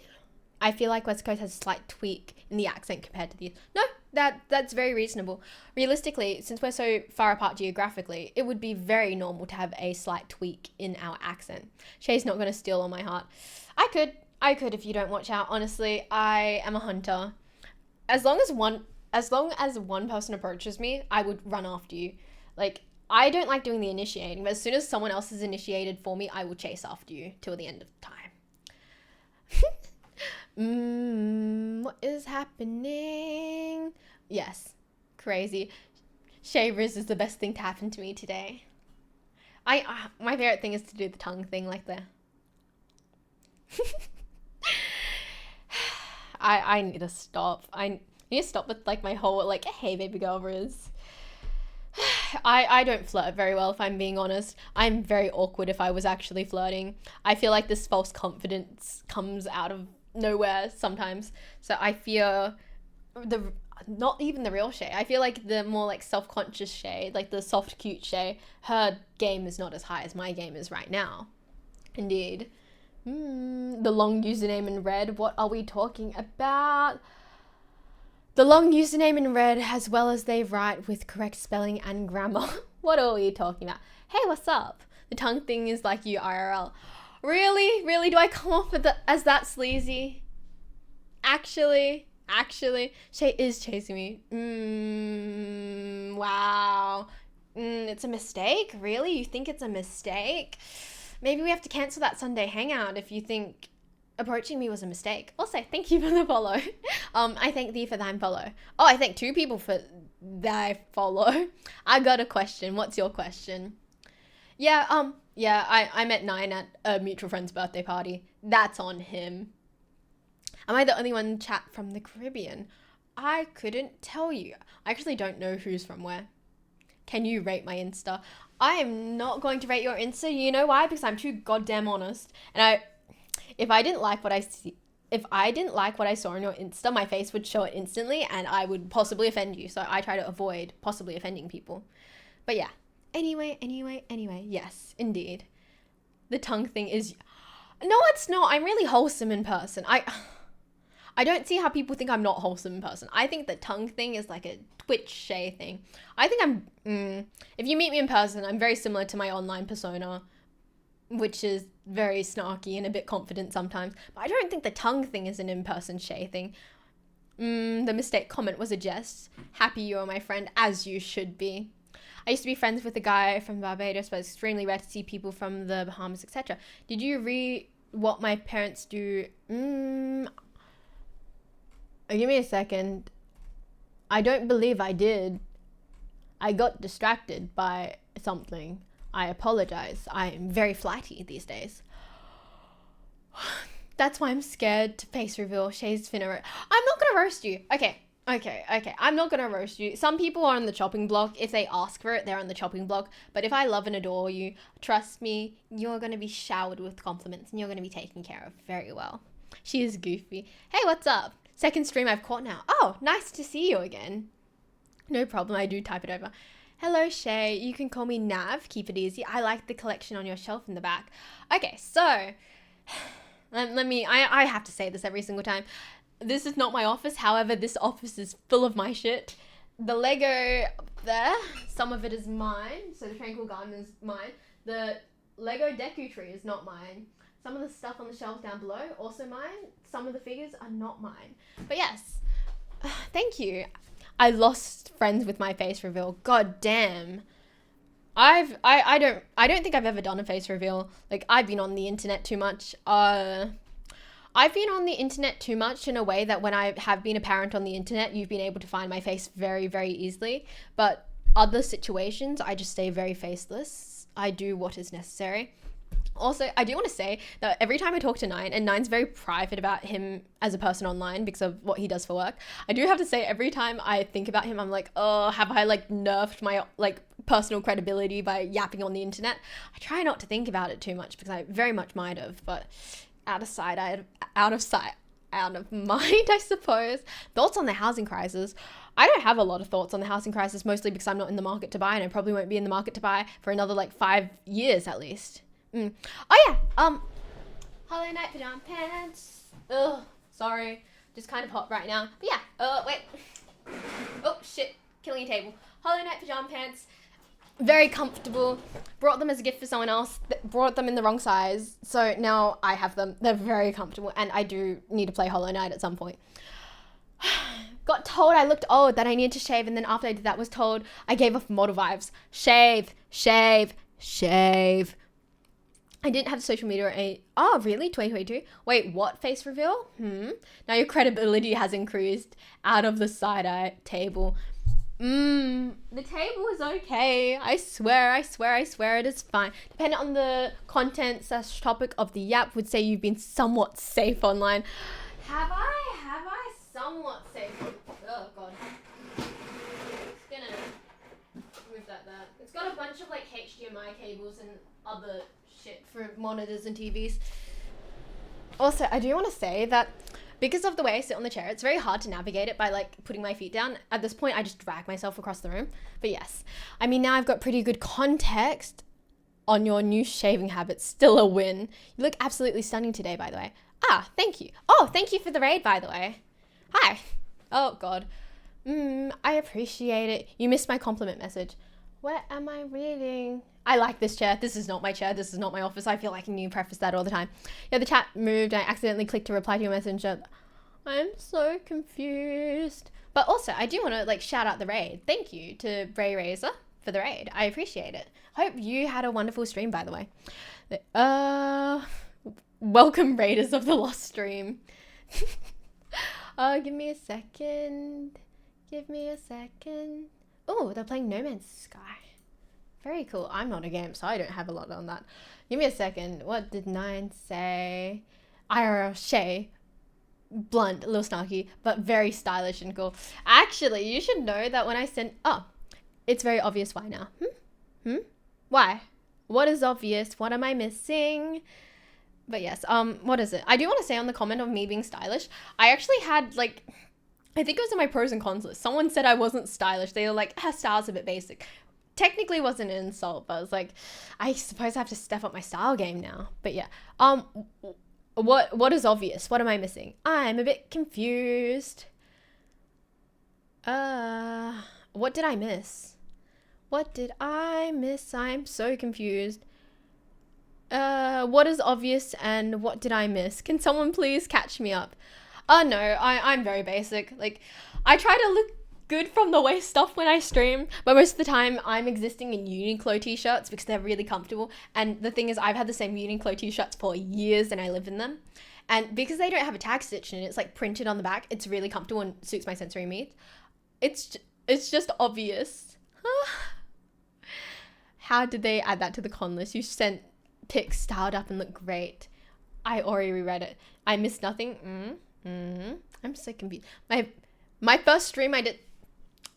I feel like West Coast has a slight tweak in the accent compared to the... No, that's very reasonable. Realistically, since we're so far apart geographically, it would be very normal to have a slight tweak in our accent. Shay's not going to steal all my heart. I could if you don't watch out. Honestly, I am a hunter. As long as one person approaches me, I would run after you. Like, I don't like doing the initiating, but as soon as someone else is initiated for me, I will chase after you till the end of time. What is happening? Yes, crazy. Shay Riz is the best thing to happen to me today. My favorite thing is to do the tongue thing like the... I need to stop. I need to stop with like my whole like, hey baby girl Riz. I don't flirt very well, if I'm being honest. I'm very awkward if I was actually flirting. I feel like this false confidence comes out of nowhere sometimes. So I fear not even the real Shay. I feel like the more like self-conscious Shay, like the soft cute Shay, her game is not as high as my game is right now. Indeed. The long username in red. What are we talking about? The long username in red, as well as they write with correct spelling and grammar. What are we talking about? Hey, what's up? The tongue thing is like you IRL. Really? Do I come off with as that sleazy? Actually, Shay is chasing me. Wow. It's a mistake? Really? You think it's a mistake? Maybe we have to cancel that Sunday hangout if you think approaching me was a mistake. Also, thank you for the follow. I thank thee for thine follow. Oh, I thank two people for thy follow. I got a question. What's your question? Yeah, I met Nine at a mutual friend's birthday party. That's on him. Am I the only one in chat from the Caribbean? I couldn't tell you. I actually don't know who's from where. Can you rate my Insta? I am not going to rate your Insta. You know why? Because I'm too goddamn honest. And if I didn't like what I saw on your Insta, my face would show it instantly and I would possibly offend you. So I try to avoid possibly offending people. But yeah. Anyway, yes, indeed. The tongue thing is... No, it's not. I'm really wholesome in person. I don't see how people think I'm not wholesome in person. I think the tongue thing is like a Twitch Shay thing. I think if you meet me in person, I'm very similar to my online persona, which is very snarky and a bit confident sometimes. But I don't think the tongue thing is an in-person Shay thing. The mistake comment was a jest. Happy you are my friend, as you should be. I used to be friends with a guy from Barbados, but it's extremely rare to see people from the Bahamas, etc. Did you read what my parents do? Give me a second. I don't believe I did. I got distracted by something. I apologize. I am very flighty these days. That's why I'm scared to face reveal Shay's finna. I'm not gonna roast you. Okay. I'm not gonna roast you. Some people are on the chopping block. If they ask for it, they're on the chopping block. But if I love and adore you, trust me, you're gonna be showered with compliments and you're gonna be taken care of very well. She is goofy. Hey, what's up? Second stream I've caught now. Oh, nice to see you again. No problem, I do type it over. Hello, Shay. You can call me Nav. Keep it easy. I like the collection on your shelf in the back. Okay, so let me, I have to say this every single time. This is not my office. However, this office is full of my shit. The Lego there, some of it is mine. So the Tranquil Garden is mine. The Lego Deku Tree is not mine. Some of the stuff on the shelves down below, also mine. Some of the figures are not mine. But yes, thank you. I lost friends with my face reveal. God damn. I don't think I've ever done a face reveal. Like, I've been on the internet too much. I've been on the internet too much in a way that when I have been a parent on the internet, you've been able to find my face very, very easily. But other situations, I just stay very faceless. I do what is necessary. Also, I do want to say that every time I talk to Nine, and Nine's very private about him as a person online because of what he does for work, I do have to say every time I think about him, I'm like, oh, have I like nerfed my like personal credibility by yapping on the internet? I try not to think about it too much because I very much might have, but out of sight, out of mind, I suppose. Thoughts on the housing crisis. I don't have a lot of thoughts on the housing crisis, mostly because I'm not in the market to buy, and I probably won't be in the market to buy for another like 5 years at least. Oh yeah, Hollow Knight pajama pants. Ugh, sorry, just kind of hot right now. But yeah, wait. Oh shit, killing a table. Hollow Knight pajama pants. Very comfortable. Brought them as a gift for someone else. Brought them in the wrong size, so now I have them. They're very comfortable, and I do need to play Hollow Knight at some point. Got told I looked old, that I needed to shave, and then after I did that was told I gave off model vibes. Shave, shave, shave. I didn't have social media oh really, 2022? Wait, what face reveal? Now your credibility has increased out of the side-eye table. The table is okay. I swear it is fine. Depending on the content / topic of the yap, would say you've been somewhat safe online. Have I somewhat safe? Oh god. It's gonna move that there. It's got a bunch of like HDMI cables and other shit for monitors and TVs. Also, I do want to say that because of the way I sit on the chair, it's very hard to navigate it by like putting my feet down. At this point, I just drag myself across the room. But yes, I mean, now I've got pretty good context on your new shaving habits. Still a win. You look absolutely stunning today, by the way. Ah, thank you. Oh, thank you for the raid, by the way. Hi. Oh god. I appreciate it. You missed my compliment message. What am I reading? I like this chair. This is not my chair. This is not my office. I feel like I need to preface that all the time. Yeah, the chat moved. I accidentally clicked to reply to your messenger. I'm so confused. But also, I do want to like shout out the raid. Thank you to Bray Razor for the raid. I appreciate it. Hope you had a wonderful stream, by the way. Welcome Raiders of the Lost Stream. Give me a second. Oh, they're playing No Man's Sky. Very cool. I'm not a game, so I don't have a lot on that. Give me a second. What did Nine say? IRL Shay. Blunt, a little snarky, but very stylish and cool. Actually, you should know that when I sent... Oh, it's very obvious why now. Why? What is obvious? What am I missing? But yes, what is it? I do want to say on the comment of me being stylish, I actually had like... I think it was in my pros and cons list. Someone said I wasn't stylish. They were like, her style's a bit basic. Technically wasn't an insult, but I was like, I suppose I have to step up my style game now. But yeah, what is obvious? What am I missing? I'm a bit confused. What did I miss? I'm so confused. What is obvious and what did I miss? Can someone please catch me up? No, I'm very basic. Like, I try to look good from the waist up when I stream, but most of the time I'm existing in Uniqlo t-shirts because they're really comfortable. And the thing is, I've had the same Uniqlo t-shirts for years and I live in them. And because they don't have a tag stitch and it's like printed on the back, it's really comfortable and suits my sensory needs. It's just obvious. How did they add that to the con list? You sent pics styled up and look great. I already reread it. I missed nothing. I'm so confused. My first stream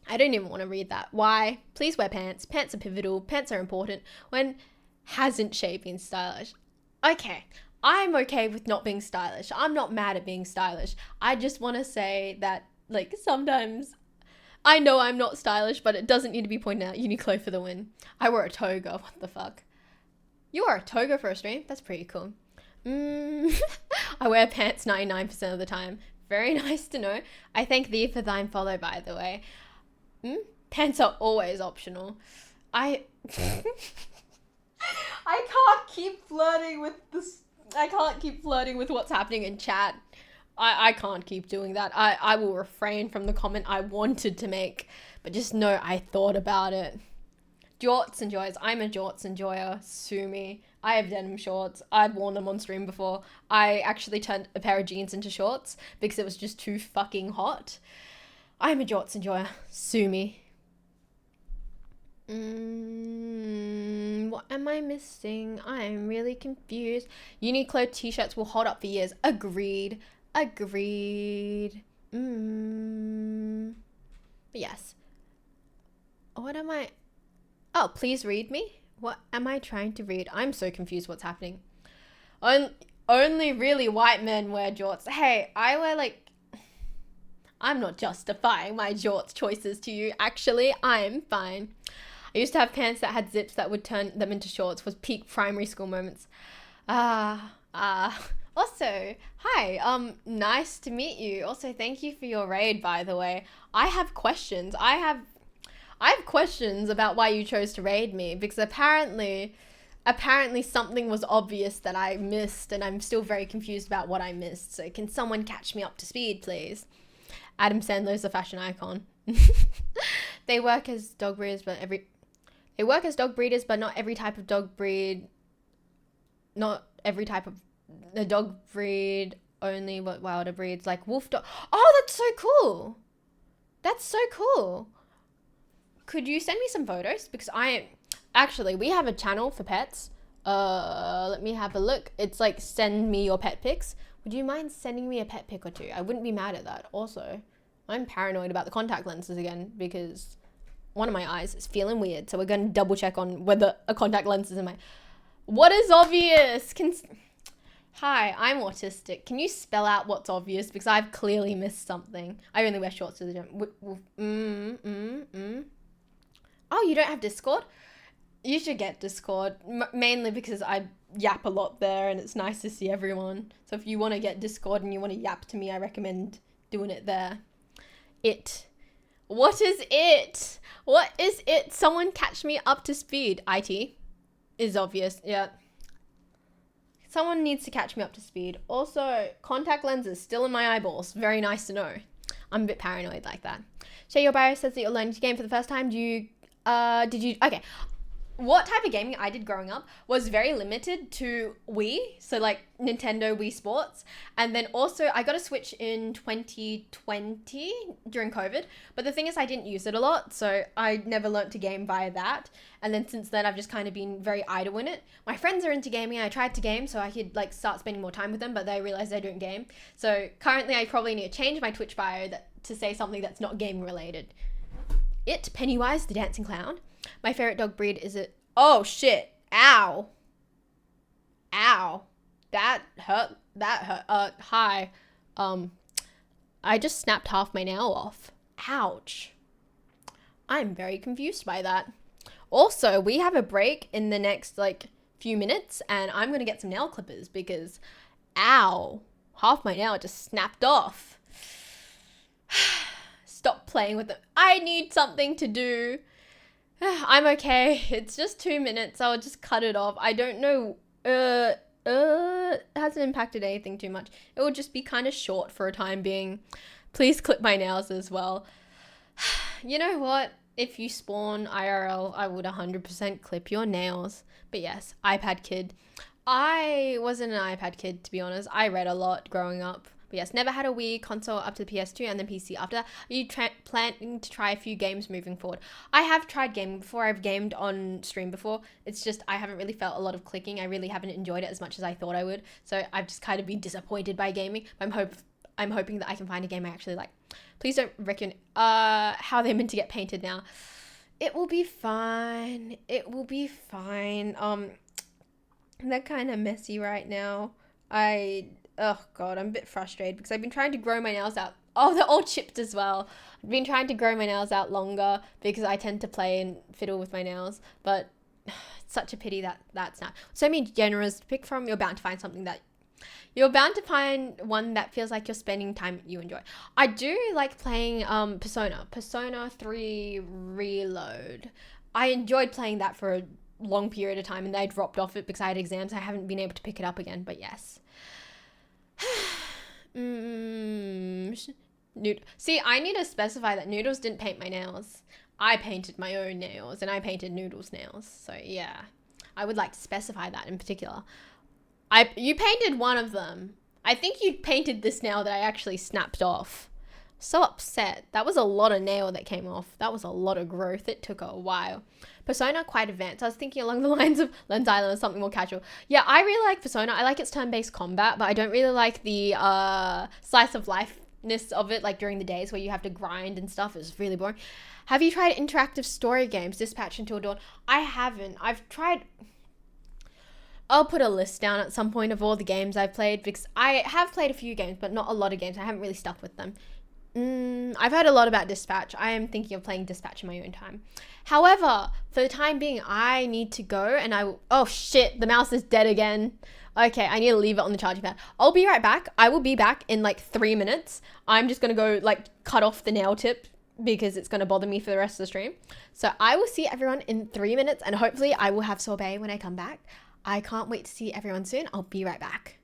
I don't even want to read that. Why? Please wear pants. Pants are pivotal. Pants are important. When hasn't Shay been stylish? Okay. I'm okay with not being stylish. I'm not mad at being stylish. I just want to say that, like, sometimes I know I'm not stylish, but it doesn't need to be pointed out. Uniqlo for the win. I wore a toga. What the fuck? You wore a toga for a stream? That's pretty cool. I wear pants 99% of the time. Very nice to know. I thank thee for thine follow, by the way. Pants are always optional. I can't keep flirting with this. I can't keep flirting with what's happening in chat. I can't keep doing that. I will refrain from the comment I wanted to make, but just know I thought about it. Jorts and joys. I'm a jorts enjoyer. Sue me. I have denim shorts. I've worn them on stream before. I actually turned a pair of jeans into shorts because it was just too fucking hot. I'm a jorts enjoyer. Sue me. What am I missing? I'm really confused. Uniqlo t-shirts will hold up for years. Agreed. But yes. What am I... Oh, please read me? What am I trying to read? I'm so confused what's happening. Only really white men wear jorts. Hey, I wear like... I'm not justifying my jorts choices to you. Actually, I'm fine. I used to have pants that had zips that would turn them into shorts. Was peak primary school moments. Also, hi, nice to meet you. Also, thank you for your raid, by the way. I have questions. I have questions about why you chose to raid me, because apparently something was obvious that I missed, and I'm still very confused about what I missed. So can someone catch me up to speed, please? Adam Sandler's a fashion icon. They work as dog breeders, but not every type of dog breed. Not every type of the dog breed, only what wilder breeds like wolf dog. Oh, that's so cool. That's so cool. Could you send me some photos? Because we have a channel for pets. Let me have a look. It's like, send me your pet pics. Would you mind sending me a pet pic or two? I wouldn't be mad at that. Also, I'm paranoid about the contact lenses again because one of my eyes is feeling weird. So we're going to double check on whether a contact lens is in my... What is obvious? Hi, I'm autistic. Can you spell out what's obvious? Because I've clearly missed something. I only wear shorts to the gym. Oh, you don't have Discord? You should get Discord. Mainly because I yap a lot there and it's nice to see everyone. So if you want to get Discord and you want to yap to me, I recommend doing it there. What is it? What is it? Someone catch me up to speed. IT is obvious. Yeah. Someone needs to catch me up to speed. Also, contact lenses still in my eyeballs. Very nice to know. I'm a bit paranoid like that. Shay, your bio says that you're learning to game for the first time. Okay. What type of gaming I did growing up was very limited to Wii, so like Nintendo Wii Sports, and then also I got a Switch in 2020 during COVID, but the thing is I didn't use it a lot, so I never learnt to game via that, and then since then I've just kind of been very idle in it. My friends are into gaming, I tried to game so I could like start spending more time with them, but they realized I don't game, so currently I probably need to change my Twitch bio to say something that's not gaming related. Pennywise the Dancing Clown. My favorite dog breed is a... Oh, shit. Ow. That hurt. Hi. I just snapped half my nail off. Ouch. I'm very confused by that. Also, we have a break in the next, few minutes, and I'm going to get some nail clippers because... Ow. Half my nail just snapped off. Stop playing with it. I need something to do. I'm okay. It's just 2 minutes. I'll just cut it off. I don't know. It hasn't impacted anything too much. It will just be kind of short for a time being. Please clip my nails as well. You know what? If you spawn IRL, I would 100% clip your nails. But yes, iPad kid. I wasn't an iPad kid, to be honest. I read a lot growing up. But yes, never had a Wii console up to the PS2 and then PC after that. Are you planning to try a few games moving forward? I have tried gaming before. I've gamed on stream before. It's just I haven't really felt a lot of clicking. I really haven't enjoyed it as much as I thought I would. So I've just kind of been disappointed by gaming. I'm hoping that I can find a game I actually like. Please don't reckon how they're meant to get painted now. It will be fine. It will be fine. They're kind of messy right now. Oh god, I'm a bit frustrated because I've been trying to grow my nails out. Oh, they're all chipped as well. I've been trying to grow my nails out longer because I tend to play and fiddle with my nails, but it's such a pity that that's not. So many genres to pick from. You're bound to find one that feels like you're spending time you enjoy. I do like playing Persona 3 Reload. I enjoyed playing that for long period of time, and then I dropped off it because I had exams. I haven't been able to pick it up again, but yes. See, I need to specify that Noodles didn't paint my nails. I painted my own nails, and I painted Noodles' nails. So yeah, I would like to specify that in particular. You painted one of them. I think you painted this nail that I actually snapped off. So upset. That was a lot of nail that came off. That was a lot of growth. It took a while. Persona, quite advanced. I was thinking along the lines of Lens Island or something more casual. Yeah, I really like Persona. I like its turn-based combat, but I don't really like the slice of lifeness of it, like during the days where you have to grind and stuff. It's really boring. Have you tried interactive story games, Dispatch Until Dawn? I haven't. I've tried... I'll put a list down at some point of all the games I've played, because I have played a few games, but not a lot of games. I haven't really stuck with them. I've heard a lot about Dispatch. I am thinking of playing Dispatch in my own time. However, for the time being, I need to go, and I will... Oh shit, the mouse is dead again. Okay, I need to leave it on the charging pad. I'll be right back. I will be back in like 3 minutes. I'm just going to go like cut off the nail tip because it's going to bother me for the rest of the stream. So I will see everyone in 3 minutes, and hopefully I will have sorbet when I come back. I can't wait to see everyone soon. I'll be right back.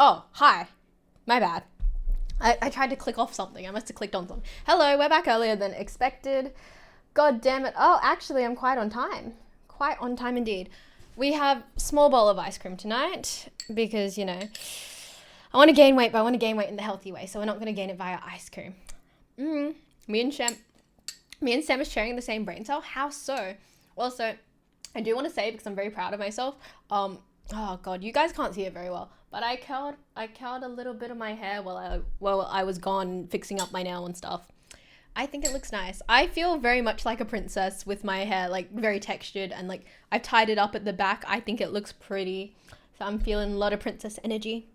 Oh, hi. My bad. I tried to click off something. I must have clicked on something. Hello, we're back earlier than expected. God damn it. Oh, actually, I'm quite on time. quite on time indeed. We have small bowl of ice cream tonight because, you know, I want to gain weight, but I want to gain weight in the healthy way. So we're not going to gain it via ice cream. Me and Sam is sharing the same brain cell. How so? Well, so I do want to say, because I'm very proud of myself, oh god, you guys can't see it very well, but I curled a little bit of my hair while I was gone fixing up my nail and stuff. I think it looks nice. I feel very much like a princess with my hair, like very textured, and like I've tied it up at the back. I think it looks pretty. So I'm feeling a lot of princess energy.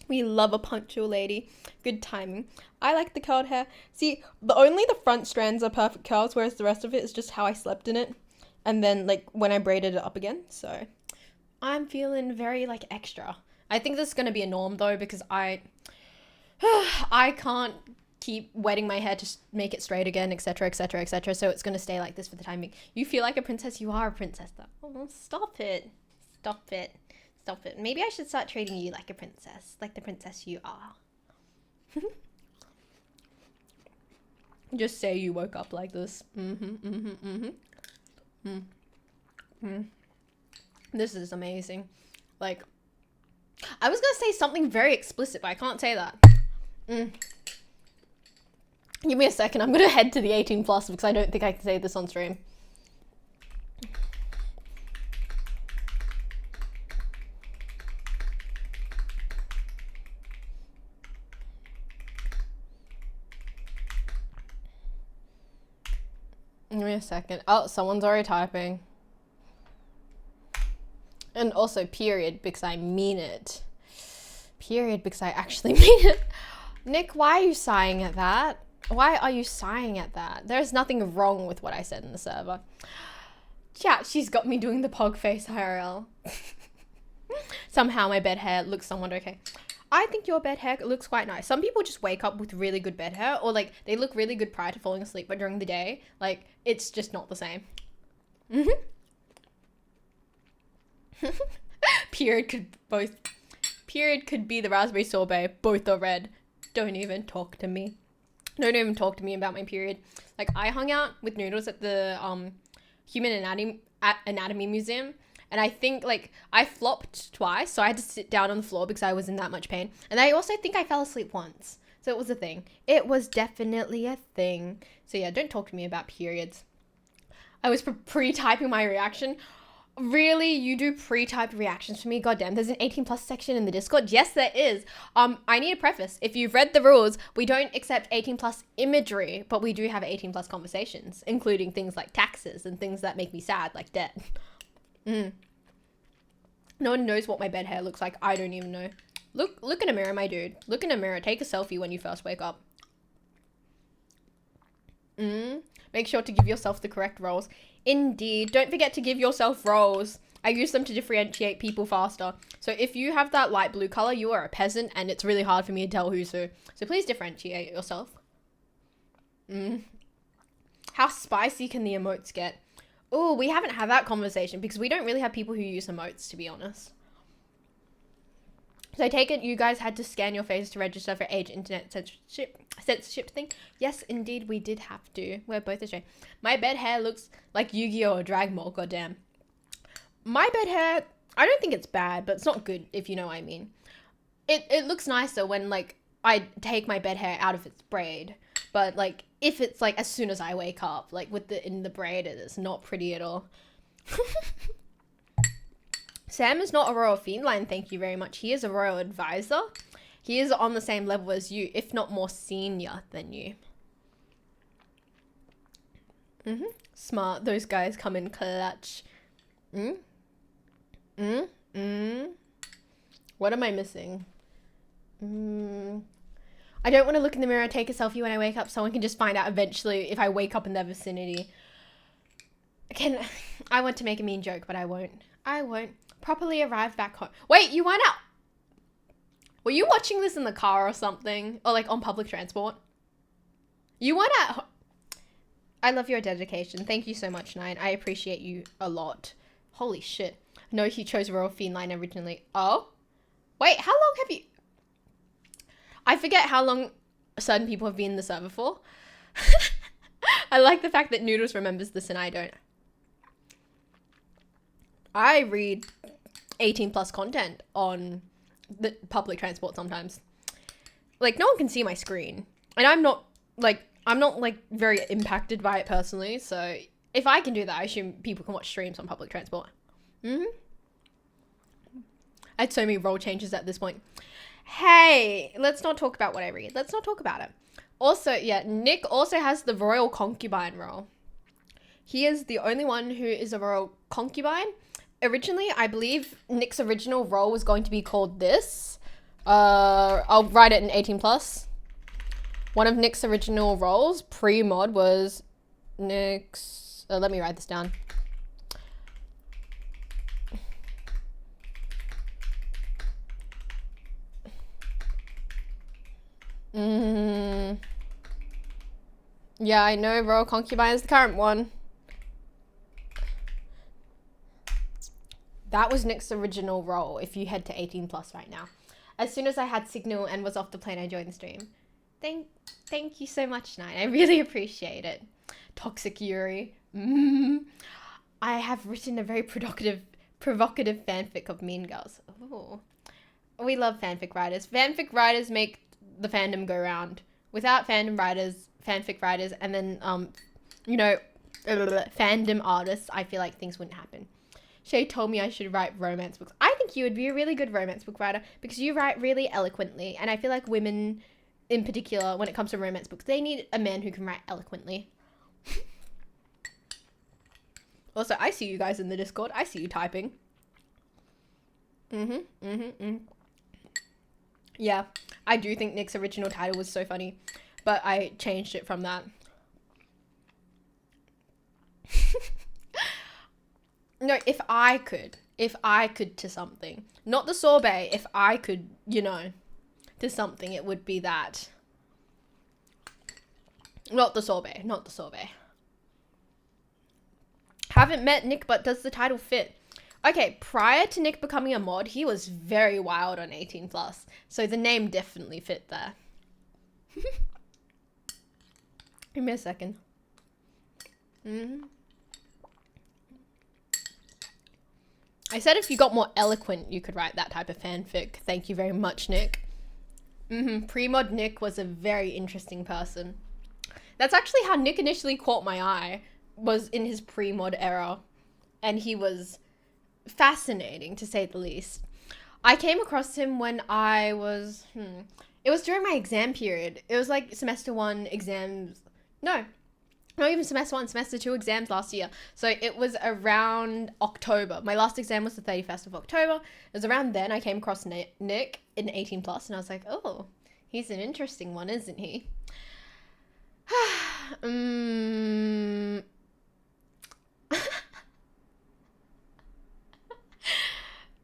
We love a punctual lady. Good timing. I like the curled hair. See, only the front strands are perfect curls, whereas the rest of it is just how I slept in it. And then like when I braided it up again. So I'm feeling very like extra. I think this is going to be a norm though, because I can't keep wetting my hair to make it straight again, etc, etc, etc. So it's going to stay like this for the time being. You feel like a princess, you are a princess though. Oh, stop it. Stop it. Stop it. Maybe I should start treating you like a princess, like the princess you are. Just say you woke up like this. This is amazing. Like, I was gonna say something very explicit, but I can't say that. Give me a second. I'm gonna head to the 18 plus because I don't think I can say this on stream. Give me a second. Oh, someone's already typing. And also period, because I mean it. Period, because I actually mean it. Nick, why are you sighing at that? Why are you sighing at that? There's nothing wrong with what I said in the server. Chat, she's got me doing the pog face IRL. Somehow my bed hair looks somewhat okay. I think your bed hair looks quite nice. Some people just wake up with really good bed hair, or like they look really good prior to falling asleep, but during the day, like it's just not the same. Period could be the raspberry sorbet. Both are red. Don't even talk to me. Don't even talk to me about my period. Like I hung out with Noodles at the Human Anatomy Museum. And I think, like, I flopped twice, so I had to sit down on the floor because I was in that much pain. And I also think I fell asleep once. So it was a thing. It was definitely a thing. So yeah, don't talk to me about periods. I was pre-typing my reaction. Really? You do pre-typed reactions for me? Goddamn, there's an 18 plus section in the Discord. Yes, there is. I need a preface. If you've read the rules, we don't accept 18 plus imagery, but we do have 18 plus conversations, including things like taxes and things that make me sad, like debt. No one knows what my bed hair looks like. I don't even know. Look in a mirror, my dude. Look in a mirror. Take a selfie when you first wake up. Make sure to give yourself the correct roles. Indeed. Don't forget to give yourself roles. I use them to differentiate people faster. So if you have that light blue color, you are a peasant, and it's really hard for me to tell who's who. So please differentiate yourself. How spicy can the emotes get? Oh, we haven't had that conversation because we don't really have people who use emotes, to be honest. So I take it you guys had to scan your face to register for age internet censorship thing? Yes, indeed, we did have to. We're both Australian. My bed hair looks like Yu-Gi-Oh! Or Dragon Ball, goddamn. My bed hair, I don't think it's bad, but it's not good, if you know what I mean. It looks nicer when, like, I take my bed hair out of its braid. But, like, if it's, like, as soon as I wake up, like, in the braid, it's not pretty at all. Sam is not a royal feline, thank you very much. He is a royal advisor. He is on the same level as you, if not more senior than you. Smart. Those guys come in clutch. What am I missing? I don't want to look in the mirror and take a selfie when I wake up. Someone can just find out eventually if I wake up in their vicinity. I want to make a mean joke, but I won't. I won't. Properly arrive back home. Wait, you went out. Were you watching this in the car or something? Or like on public transport? You went out. I love your dedication. Thank you so much, Nine. I appreciate you a lot. Holy shit. No, he chose Royal Feline originally. Oh? Wait, how long have you... I forget how long certain people have been in the server for. I like the fact that Noodles remembers this and I don't. I read 18 plus content on the public transport sometimes. Like, no one can see my screen. And I'm not very impacted by it personally. So if I can do that, I assume people can watch streams on public transport. I had so many role changes at this point. Hey, let's not talk about what I read. Let's not talk about it. Also, yeah, Nick also has the royal concubine role. He is the only one who is a royal concubine. Originally, I believe Nick's original role was going to be called this. I'll write it in 18 plus. One of Nick's original roles, pre-mod, was Nick's... let me write this down. Yeah, I know Royal Concubine is the current one. That was Nick's original role if you head to 18 plus right now. As soon as I had signal and was off the plane, I joined the stream. Thank you so much, Nine. I really appreciate it. Toxic Yuri. I have written a very provocative fanfic of Mean Girls. Ooh. We love fanfic writers. Fanfic writers make the fandom go round. Without fanfic writers, and then, fandom artists, I feel like things wouldn't happen. Shay told me I should write romance books. I think you would be a really good romance book writer because you write really eloquently. And I feel like women, in particular, when it comes to romance books, they need a man who can write eloquently. Also, I see you guys in the Discord. I see you typing. Yeah, I do think Nick's original title was so funny, but I changed it from that. No, if I could to something. Not the sorbet, if I could, to something, it would be that. Not the sorbet. Haven't met Nick, but does the title fit? Okay, prior to Nick becoming a mod, he was very wild on 18 plus. So the name definitely fit there. Give me a second. I said if you got more eloquent, you could write that type of fanfic. Thank you very much, Nick. Pre-mod Nick was a very interesting person. That's actually how Nick initially caught my eye, was in his pre-mod era. And he was fascinating, to say the least. I came across him when I was... It was during my exam period. It was like semester 1 exams... No, not even semester 1, semester 2 exams last year. So it was around October. My last exam was the 31st of October. It was around then I came across Nick in 18 plus, and I was like, oh, he's an interesting one, isn't he?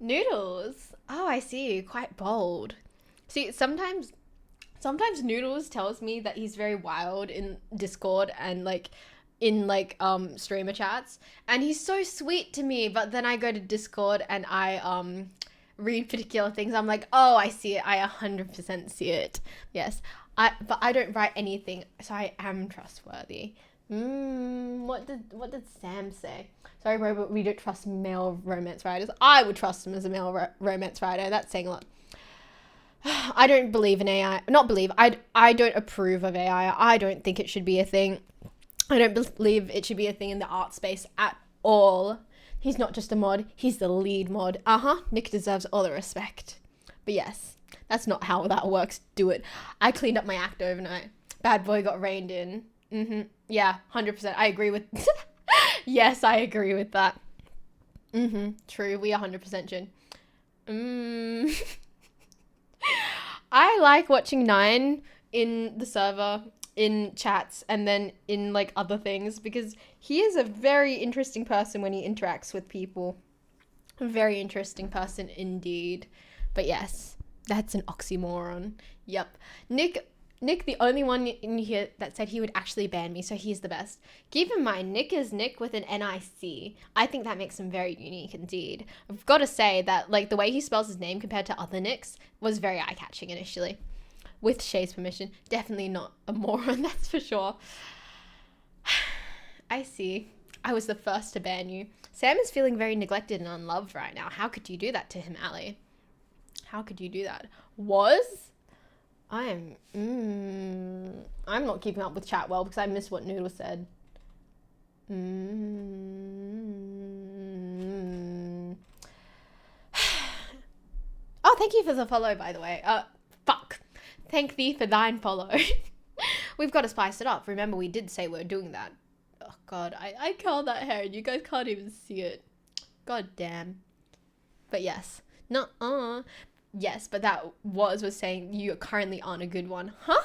Noodles. Oh, I see. Quite bold. See, sometimes Noodles tells me that he's very wild in Discord and streamer chats, and he's so sweet to me, but then I go to Discord and I read particular things. I'm like, oh, I see it. I 100% see it. Yes. But I don't write anything, so I am trustworthy. What did Sam say? Sorry, bro, but we don't trust male romance writers. I would trust him as a male romance writer. That's saying a lot. I don't believe in AI. Not believe. I don't approve of AI. I don't think it should be a thing. I don't believe it should be a thing in the art space at all. He's not just a mod. He's the lead mod. Nick deserves all the respect. But yes, that's not how that works. Do it. I cleaned up my act overnight. Bad boy got reined in. Yeah, 100%. I agree with... Yes, I agree with that. True. We 100% should. I like watching Nine in the server, in chats, and then in other things, because he is a very interesting person when he interacts with people. A very interesting person indeed. But yes, that's an oxymoron. Yep. Nick, the only one in here that said he would actually ban me, so he's the best. Keep in mind, Nick is Nick with an N-I-C. I think that makes him very unique indeed. I've got to say that, the way he spells his name compared to other Nicks was very eye-catching initially. With Shay's permission. Definitely not a moron, that's for sure. I see. I was the first to ban you. Sam is feeling very neglected and unloved right now. How could you do that to him, Ali? How could you do that? I'm not keeping up with chat well because I missed what Noodle said. Oh, thank you for the follow, by the way. Fuck. Thank thee for thine follow. We've got to spice it up. Remember, we did say we're doing that. Oh, God. I curl that hair and you guys can't even see it. God damn. But yes. Nuh-uh. Yes, but that was saying you currently aren't a good one. Huh?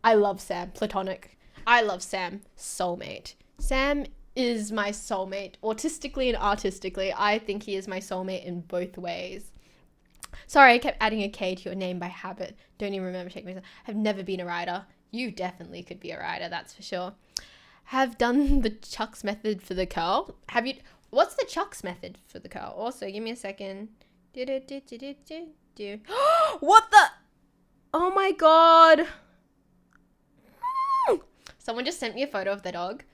I love Sam. Platonic. I love Sam. Soulmate. Sam is my soulmate. Autistically and artistically, I think he is my soulmate in both ways. Sorry, I kept adding a K to your name by habit. Don't even remember checking myself. I've never been a writer. You definitely could be a writer, that's for sure. Have done the Chucks method for the curl. Have you... What's the Chucks method for the curl? Also, give me a second. What the... Oh my God. Someone just sent me a photo of the dog.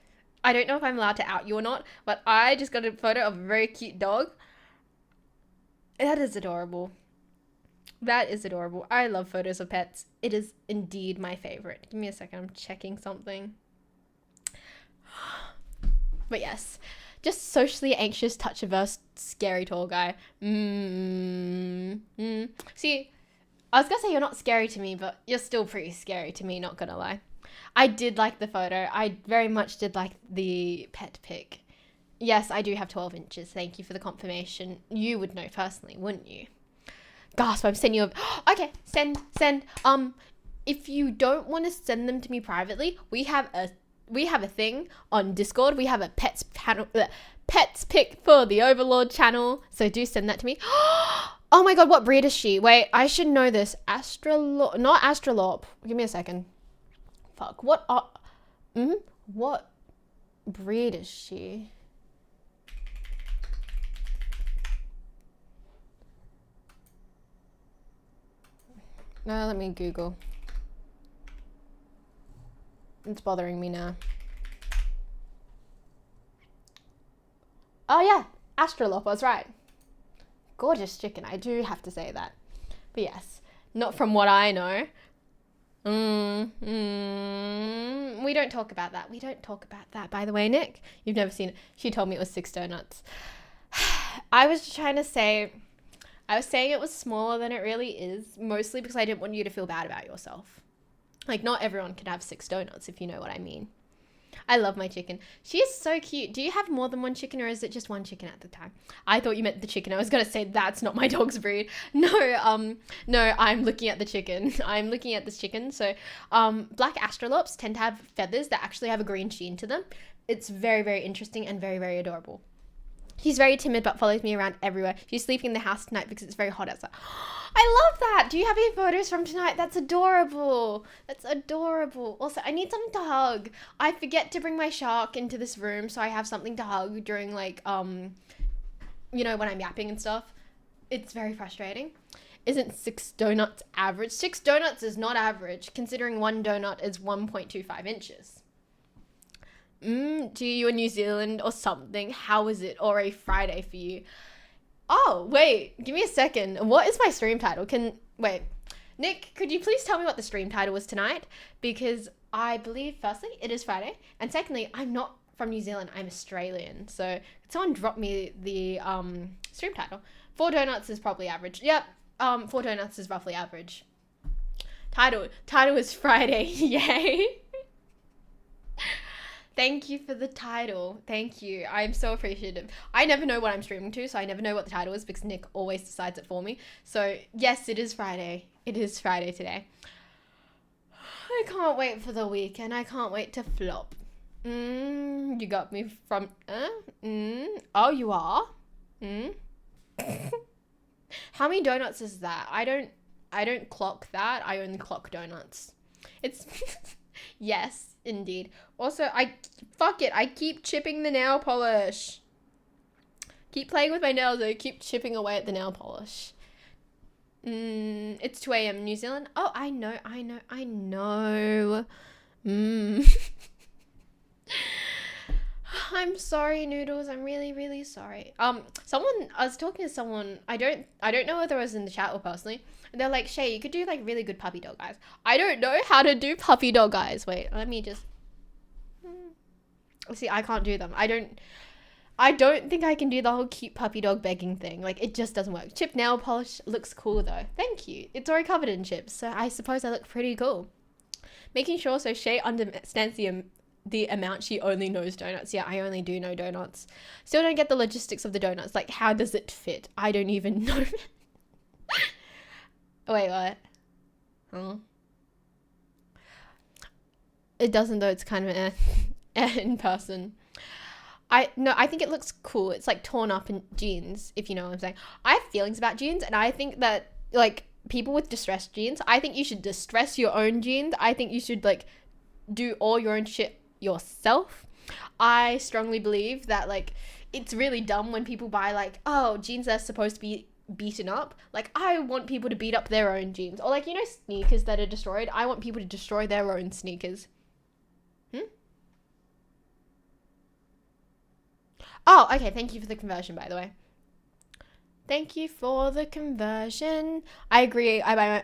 I don't know if I'm allowed to out you or not, but I just got a photo of a very cute dog. That is adorable. That is adorable. I love photos of pets. It is indeed my favorite. Give me a second. I'm checking something. But yes, just socially anxious, touch-averse, scary tall guy. See, I was gonna say you're not scary to me, but you're still pretty scary to me, not gonna lie. I did like the photo. I very much did like the pet pic. Yes, I do have 12 inches. Thank you for the confirmation. You would know personally, wouldn't you? Gasp, I'm sending you okay, send. If you don't want to send them to me privately, we have a thing on Discord. We have a pets pic for the Overlord channel. So do send that to me. Oh my God, what breed is she? Wait, I should know this. Not Astrolop. Give me a second. Fuck. What breed is she? No, let me Google. It's bothering me now. Oh yeah, Astrolop was right. Gorgeous chicken, I do have to say that. But yes, not from what I know. We don't talk about that. We don't talk about that, by the way, Nick. You've never seen it. She told me it was 6 donuts. I was saying it was smaller than it really is, mostly because I didn't want you to feel bad about yourself. Like, not everyone can have 6 donuts, if you know what I mean. I love my chicken. She is so cute. Do you have more than one chicken, or is it just one chicken at the time? I thought you meant the chicken. I was going to say that's not my dog's breed. No, I'm looking at the chicken. I'm looking at this chicken. So, black astrolops tend to have feathers that actually have a green sheen to them. It's very, very interesting and very, very adorable. She's very timid but follows me around everywhere. She's sleeping in the house tonight because it's very hot outside. I love that. Do you have any photos from tonight? That's adorable. That's adorable. Also, I need something to hug. I forget to bring my shark into this room so I have something to hug during like, when I'm yapping and stuff. It's very frustrating. Isn't 6 donuts average? 6 donuts is not average, considering one donut is 1.25 inches. Do you in New Zealand or something? How is it? Or a Friday for you? Oh, wait, give me a second. What is my stream title? Wait, Nick, could you please tell me what the stream title was tonight? Because I believe, firstly, it is Friday. And secondly, I'm not from New Zealand. I'm Australian. So could someone drop me the stream title? 4 donuts is probably average. Yep, 4 donuts is roughly average. Title is Friday. Yay. Thank you for the title. Thank you. I'm so appreciative. I never know what I'm streaming to, so I never know what the title is because Nick always decides it for me. So, yes, it is Friday. It is Friday today. I can't wait for the weekend. I can't wait to flop. You got me from... Oh, you are? How many donuts is that? I don't clock that. I only clock donuts. It's... Yes, indeed. Also, I keep chipping the nail polish. Keep playing with my nails. I keep chipping away at the nail polish. It's 2 a.m. New Zealand. Oh, I know. I'm sorry, Noodles. I'm really, really sorry. I was talking to someone. I don't know whether it was in the chat or personally. And they're like, Shay, you could do like really good puppy dog eyes. I don't know how to do puppy dog eyes. Wait, let me just. See, I can't do them. I don't think I can do the whole cute puppy dog begging thing. Like, it just doesn't work. Chip nail polish looks cool though. Thank you. It's already covered in chips, so I suppose I look pretty cool. Making sure so Shay understands the amount she only knows donuts. Yeah, I only do know donuts. Still don't get the logistics of the donuts. Like, how does it fit? I don't even know. Wait, what? Huh? It doesn't though. It's kind of in person. I think it looks cool. It's like torn up in jeans, if you know what I'm saying. I have feelings about jeans, and I think that like people with distressed jeans, I think you should distress your own jeans. I think you should like do all your own shit yourself. I strongly believe that like it's really dumb when people buy like, oh, jeans that are supposed to be beaten up. Like, I want people to beat up their own jeans. Or like, you know, sneakers that are destroyed. I want people to destroy their own sneakers. Oh, okay. Thank you for the conversion, by the way. Thank you for the conversion. I agree. I buy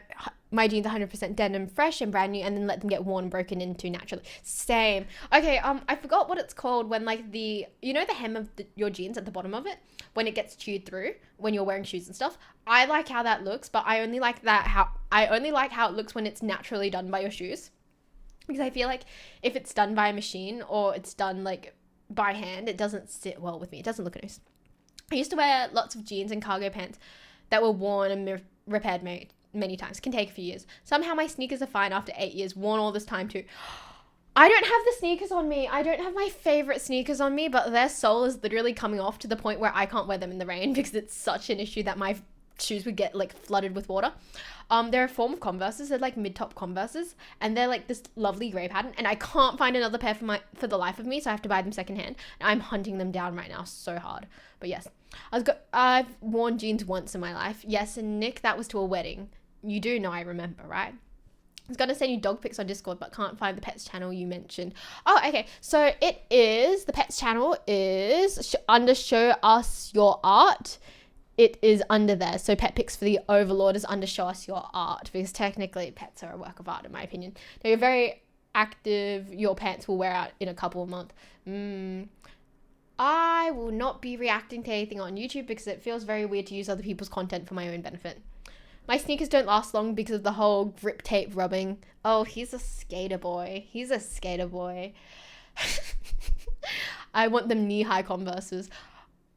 my jeans 100% denim, fresh and brand new, and then let them get worn and broken into naturally. Same. Okay, I forgot what it's called when like the hem of your jeans at the bottom of it, when it gets chewed through when you're wearing shoes and stuff. I like how that looks, but I only like how it looks when it's naturally done by your shoes. Because I feel like if it's done by a machine or it's done like by hand, it doesn't sit well with me. It doesn't look nice. I used to wear lots of jeans and cargo pants that were worn and repaired many times. Can take a few years. Somehow my sneakers are fine after 8 years, worn all this time too. I don't have the sneakers on me. I don't have my favorite sneakers on me, but their sole is literally coming off to the point where I can't wear them in the rain because it's such an issue that my shoes would get like flooded with water. They're a form of Converses. They're like mid-top Converses, and they're like this lovely grey pattern, and I can't find another pair for the life of me, so I have to buy them secondhand. And I'm hunting them down right now so hard. But yes, I've worn jeans once in my life. Yes, and Nick, that was to a wedding. You do know I remember, right? I was going to send you dog pics on Discord, but can't find the pets channel you mentioned. Oh, okay. So the pets channel is under Show Us Your Art. It is under there. So Pet Pics for the Overlord is under Show Us Your Art, because technically pets are a work of art in my opinion. Now you're very active. Your pants will wear out in a couple of months. I will not be reacting to anything on YouTube because it feels very weird to use other people's content for my own benefit. My sneakers don't last long because of the whole grip tape rubbing. Oh, he's a skater boy. He's a skater boy. I want them knee-high Converses.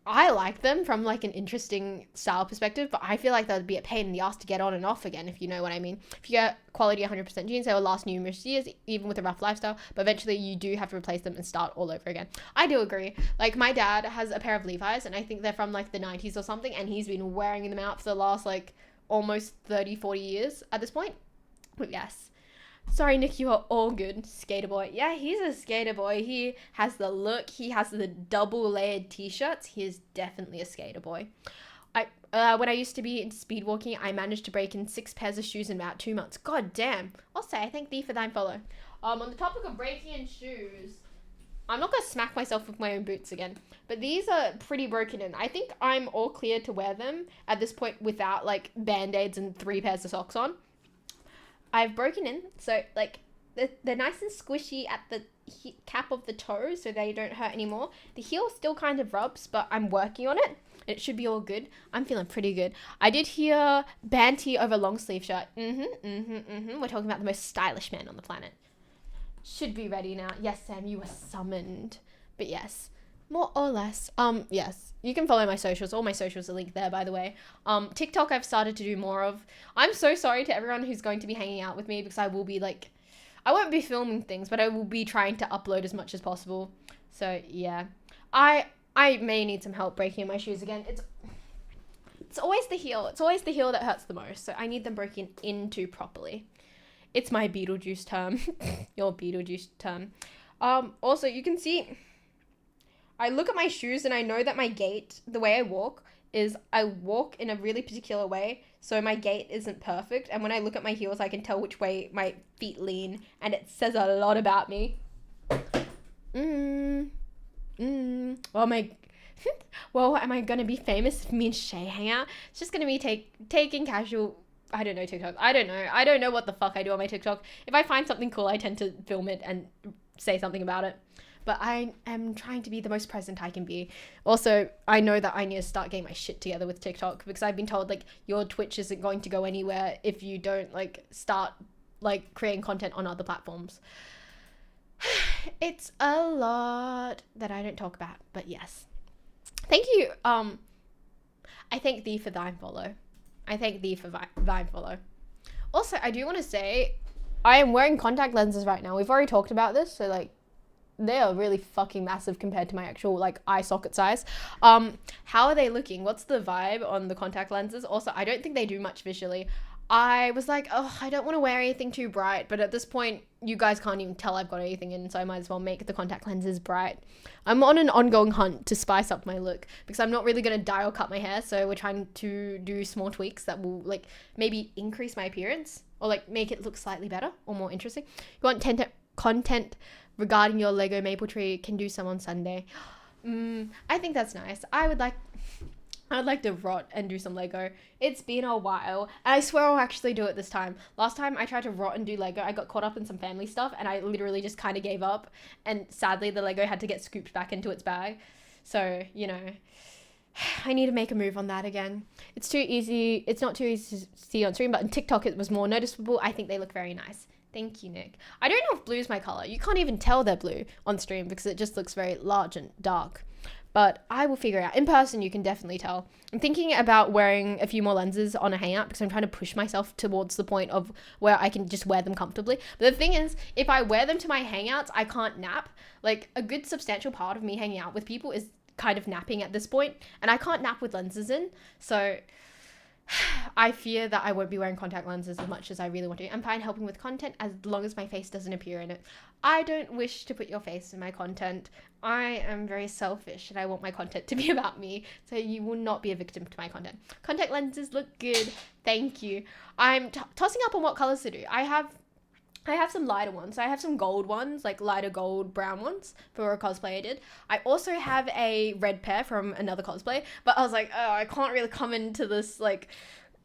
I like them from like an interesting style perspective, but I feel like that would be a pain in the ass to get on and off again, if you know what I mean. If you get quality 100% jeans, they will last numerous years, even with a rough lifestyle, but eventually you do have to replace them and start all over again. I do agree. Like, my dad has a pair of Levi's, and I think they're from like the 90s or something, and he's been wearing them out for the last like almost 30-40 years at this point. But yes. Sorry, Nick, you are all good. Skater boy. Yeah, he's a skater boy. He has the look. He has the double layered t-shirts. He is definitely a skater boy. When I used to be into speed walking, I managed to break in 6 pairs of shoes in about 2 months. God damn. I'll say, I thank thee for thine follow. On the topic of breaking in shoes, I'm not going to smack myself with my own boots again, but these are pretty broken in. I think I'm all clear to wear them at this point without like band-aids and 3 pairs of socks on. I've broken in, so like they're nice and squishy at the cap of the toe, so they don't hurt anymore. The heel still kind of rubs, but I'm working on it. It should be all good. I'm feeling pretty good. I did hear banty over long sleeve shirt. We're talking about the most stylish man on the planet. Should be ready now. Yes, Sam, you were summoned. But yes, more or less. Yes, you can follow my socials. All my socials are linked there, by the way. TikTok I've started to do more of. I'm so sorry to everyone who's going to be hanging out with me, because I will be like, I won't be filming things, but I will be trying to upload as much as possible. So yeah, I may need some help breaking in my shoes again. It's always the heel. It's always the heel that hurts the most. So I need them broken into properly. It's my Beetlejuice term. Your Beetlejuice term. Also, you can see, I look at my shoes and I know that my gait, the way I walk, is I walk in a really particular way, so my gait isn't perfect. And when I look at my heels, I can tell which way my feet lean, and it says a lot about me. Mm. Well, well, am I gonna be famous if me and Shay hang out? It's just gonna be taking casual. I don't know TikTok. I don't know. I don't know what the fuck I do on my TikTok. If I find something cool, I tend to film it and say something about it. But I am trying to be the most present I can be. Also, I know that I need to start getting my shit together with TikTok because I've been told like your Twitch isn't going to go anywhere if you don't like start like creating content on other platforms. It's a lot that I don't talk about, but yes. Thank you. I thank thee for thine follow. I thank thee for thine follow. Also, I do want to say, I am wearing contact lenses right now. We've already talked about this, so like, they are really fucking massive compared to my actual like eye socket size. How are they looking? What's the vibe on the contact lenses? Also, I don't think they do much visually. I was like, oh, I don't want to wear anything too bright, but at this point, you guys can't even tell I've got anything in, so I might as well make the contact lenses bright. I'm on an ongoing hunt to spice up my look because I'm not really going to dye or cut my hair, so we're trying to do small tweaks that will like maybe increase my appearance or like make it look slightly better or more interesting. You want content regarding your Lego maple tree? Can do some on Sunday. I think that's nice. I'd like to rot and do some Lego. It's been a while. And I swear I'll actually do it this time. Last time I tried to rot and do Lego, I got caught up in some family stuff and I literally just kind of gave up. And sadly, the Lego had to get scooped back into its bag. So, you know, I need to make a move on that again. It's too easy. It's not too easy to see on stream, but on TikTok it was more noticeable. I think they look very nice. Thank you, Nick. I don't know if blue's my color. You can't even tell they're blue on stream because it just looks very large and dark. But I will figure it out. In person, you can definitely tell. I'm thinking about wearing a few more lenses on a hangout because I'm trying to push myself towards the point of where I can just wear them comfortably. But the thing is, if I wear them to my hangouts, I can't nap. Like, a good substantial part of me hanging out with people is kind of napping at this point, and I can't nap with lenses in. So I fear that I won't be wearing contact lenses as much as I really want to. I'm fine helping with content as long as my face doesn't appear in it. I don't wish to put your face in my content. I am very selfish and I want my content to be about me, so you will not be a victim to my content. Contact lenses look good. Thank you. I'm tossing up on what colors to do. I have some lighter ones. I have some gold ones, like lighter gold brown ones for a cosplay I did. I also have a red pair from another cosplay, but I was like, oh, I can't really come into this like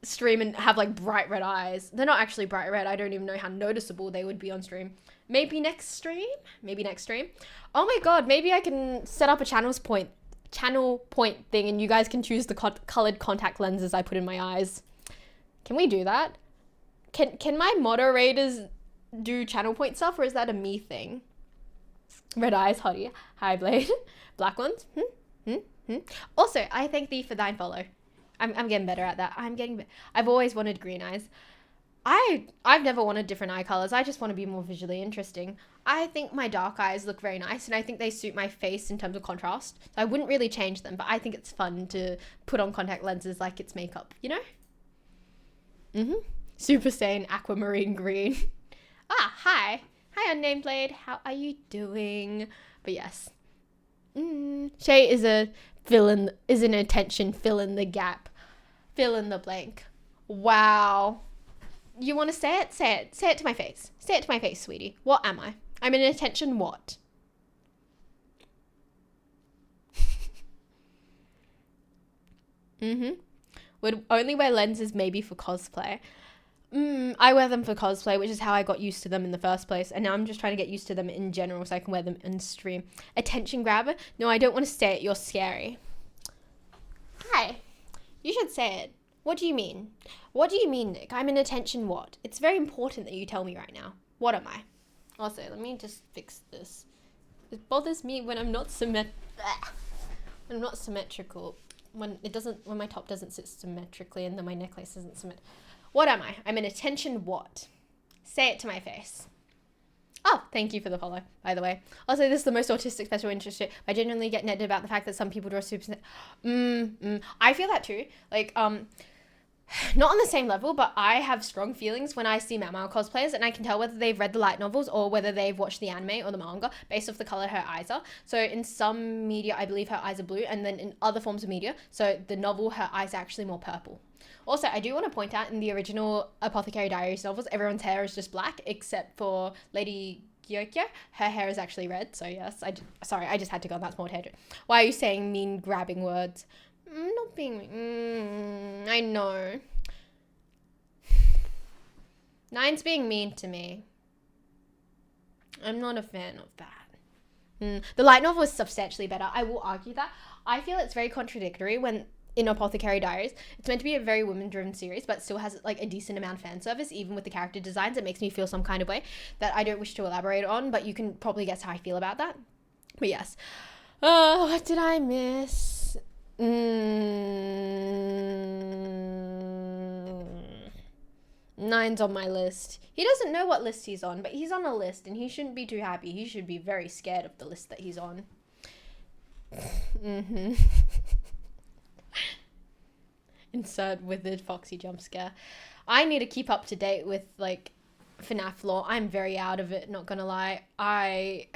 stream and have like bright red eyes. They're not actually bright red. I don't even know how noticeable they would be on stream. Maybe next stream. Oh my god, maybe I can set up a channel point thing and you guys can choose the colored contact lenses I put in my eyes. Can we do that? Can my moderators do channel point stuff, or is that a me thing? Red eyes, hottie, high blade, black ones. Also, I thank thee for thine follow. I'm getting better at that. I've always wanted green eyes. I've never wanted different eye colors. I just want to be more visually interesting. I think my dark eyes look very nice, and I think they suit my face in terms of contrast. So I wouldn't really change them, but I think it's fun to put on contact lenses like it's makeup, you know? Super Saiyan aquamarine green. Hi, unnamed blade. How are you doing? But yes, Shay is an attention fill in the gap, fill in the blank. Wow, you want to say it? Say it to my face. Say it to my face, sweetie. What am I? I'm an attention what? Would only wear lenses maybe for cosplay. I wear them for cosplay, which is how I got used to them in the first place. And now I'm just trying to get used to them in general so I can wear them in stream. Attention grabber? No, I don't want to say it. You're scary. Hi. You should say it. What do you mean? What do you mean, Nick? I'm an attention what? It's very important that you tell me right now. What am I? Also, let me just fix this. It bothers me when I'm not symmetrical. When my top doesn't sit symmetrically and then my necklace isn't symmetrical. What am I? I'm an attention what? Say it to my face. Oh, thank you for the follow, by the way. Also, this is the most autistic special interest shit. I genuinely get netted about the fact that some people draw super... I feel that too. Like, not on the same level, but I have strong feelings when I see Mau cosplayers, and I can tell whether they've read the light novels or whether they've watched the anime or the manga based off the color her eyes are. So in some media, I believe her eyes are blue, and then in other forms of media, so the novel, her eyes are actually more purple. Also, I do want to point out in the original Apothecary Diaries novels, everyone's hair is just black except for Lady yayyyyy. Her hair is actually red, so yes. Sorry, I just had to go on that small tangent. Why are you saying mean grabbing words? Not being mean. I know. Nine's being mean to me. I'm not a fan of that. The light novel is substantially better. I will argue that. I feel it's very contradictory when in Apothecary Diaries, it's meant to be a very women-driven series, but still has like a decent amount of fan service, even with the character designs. It makes me feel some kind of way that I don't wish to elaborate on, but you can probably guess how I feel about that. But yes. What did I miss? Nine's on my list. He doesn't know what list he's on, but he's on a list, and he shouldn't be too happy. He should be very scared of the list that he's on. Insert withered foxy jump scare. I need to keep up to date with like FNAF lore. I'm very out of it, not gonna lie. I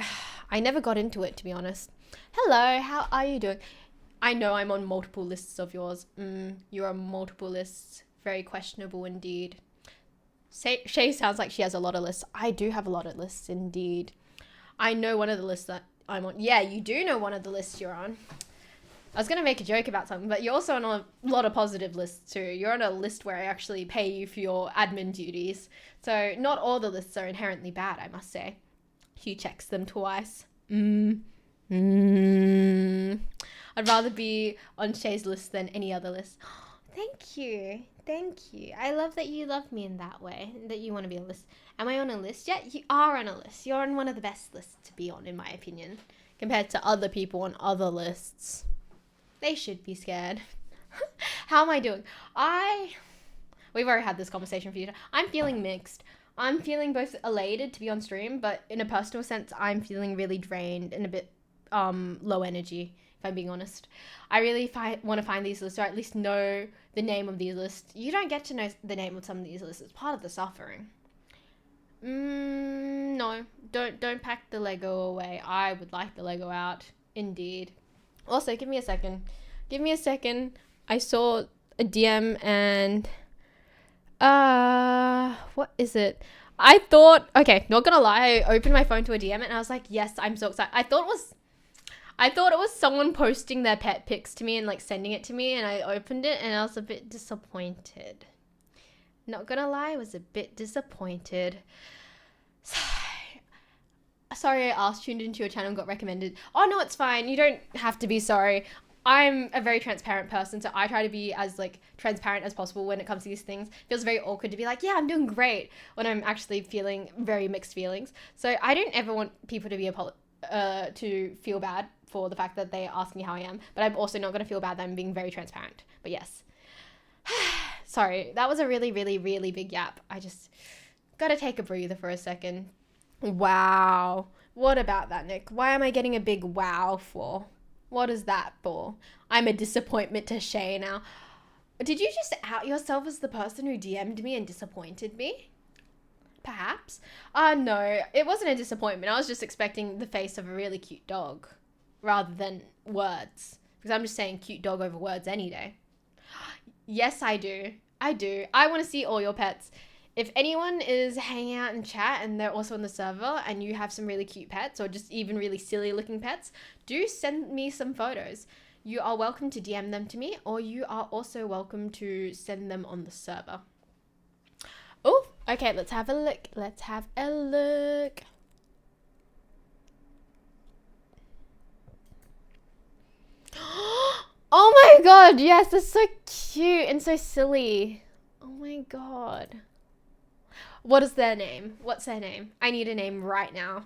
never got into it, to be honest. Hello, how are you doing? I know I'm on multiple lists of yours. You're on multiple lists. Very questionable indeed. Shay sounds like she has a lot of lists. I do have a lot of lists indeed. I know one of the lists that I'm on. Yeah, you do know one of the lists you're on. I was going to make a joke about something, but you're also on a lot of positive lists too. You're on a list where I actually pay you for your admin duties. So not all the lists are inherently bad, I must say. Hugh checks them twice. I'd rather be on Shay's list than any other list. Thank you. Thank you. I love that you love me in that way, that you want to be on a list. Am I on a list yet? You are on a list. You're on one of the best lists to be on, in my opinion, compared to other people on other lists. They should be scared. How am I doing? We've already had this conversation a few times. I'm feeling mixed. I'm feeling both elated to be on stream, but in a personal sense, I'm feeling really drained and a bit low energy, if I'm being honest. I really want to find these lists, or at least know the name of these lists. You don't get to know the name of some of these lists. It's part of the suffering. No. Don't pack the Lego away. I would like the Lego out. Indeed. Also, give me a second. I saw a DM and what is it? Okay, not gonna lie, I opened my phone to a DM and I was like, yes, I'm so excited. I thought it was someone posting their pet pics to me and like sending it to me, and I opened it and I was a bit disappointed. Not gonna lie, I was a bit disappointed. Sorry I tuned into your channel and got recommended. Oh no, it's fine. You don't have to be sorry. I'm a very transparent person, so I try to be as like transparent as possible when it comes to these things. It feels very awkward to be like, yeah, I'm doing great, when I'm actually feeling very mixed feelings. So I don't ever want people to be to feel bad for the fact that they ask me how I am, but I'm also not going to feel bad that I'm being very transparent. But yes. Sorry, that was a really, really, really big yap. I just gotta take a breather for a second. Wow. What about that, Nick? Why am I getting a big wow for? What is that for? I'm a disappointment to Shay now. Did you just out yourself as the person who DM'd me and disappointed me? Perhaps? No, it wasn't a disappointment. I was just expecting the face of a really cute dog rather than words. Because I'm just saying cute dog over words any day. Yes, I do. I want to see all your pets. If anyone is hanging out in chat and they're also on the server and you have some really cute pets or just even really silly looking pets, do send me some photos. You are welcome to DM them to me, or you are also welcome to send them on the server. Oh, okay, let's have a look. Oh my god, yes, that's so cute and so silly. Oh my god. What is their name? What's their name? I need a name right now.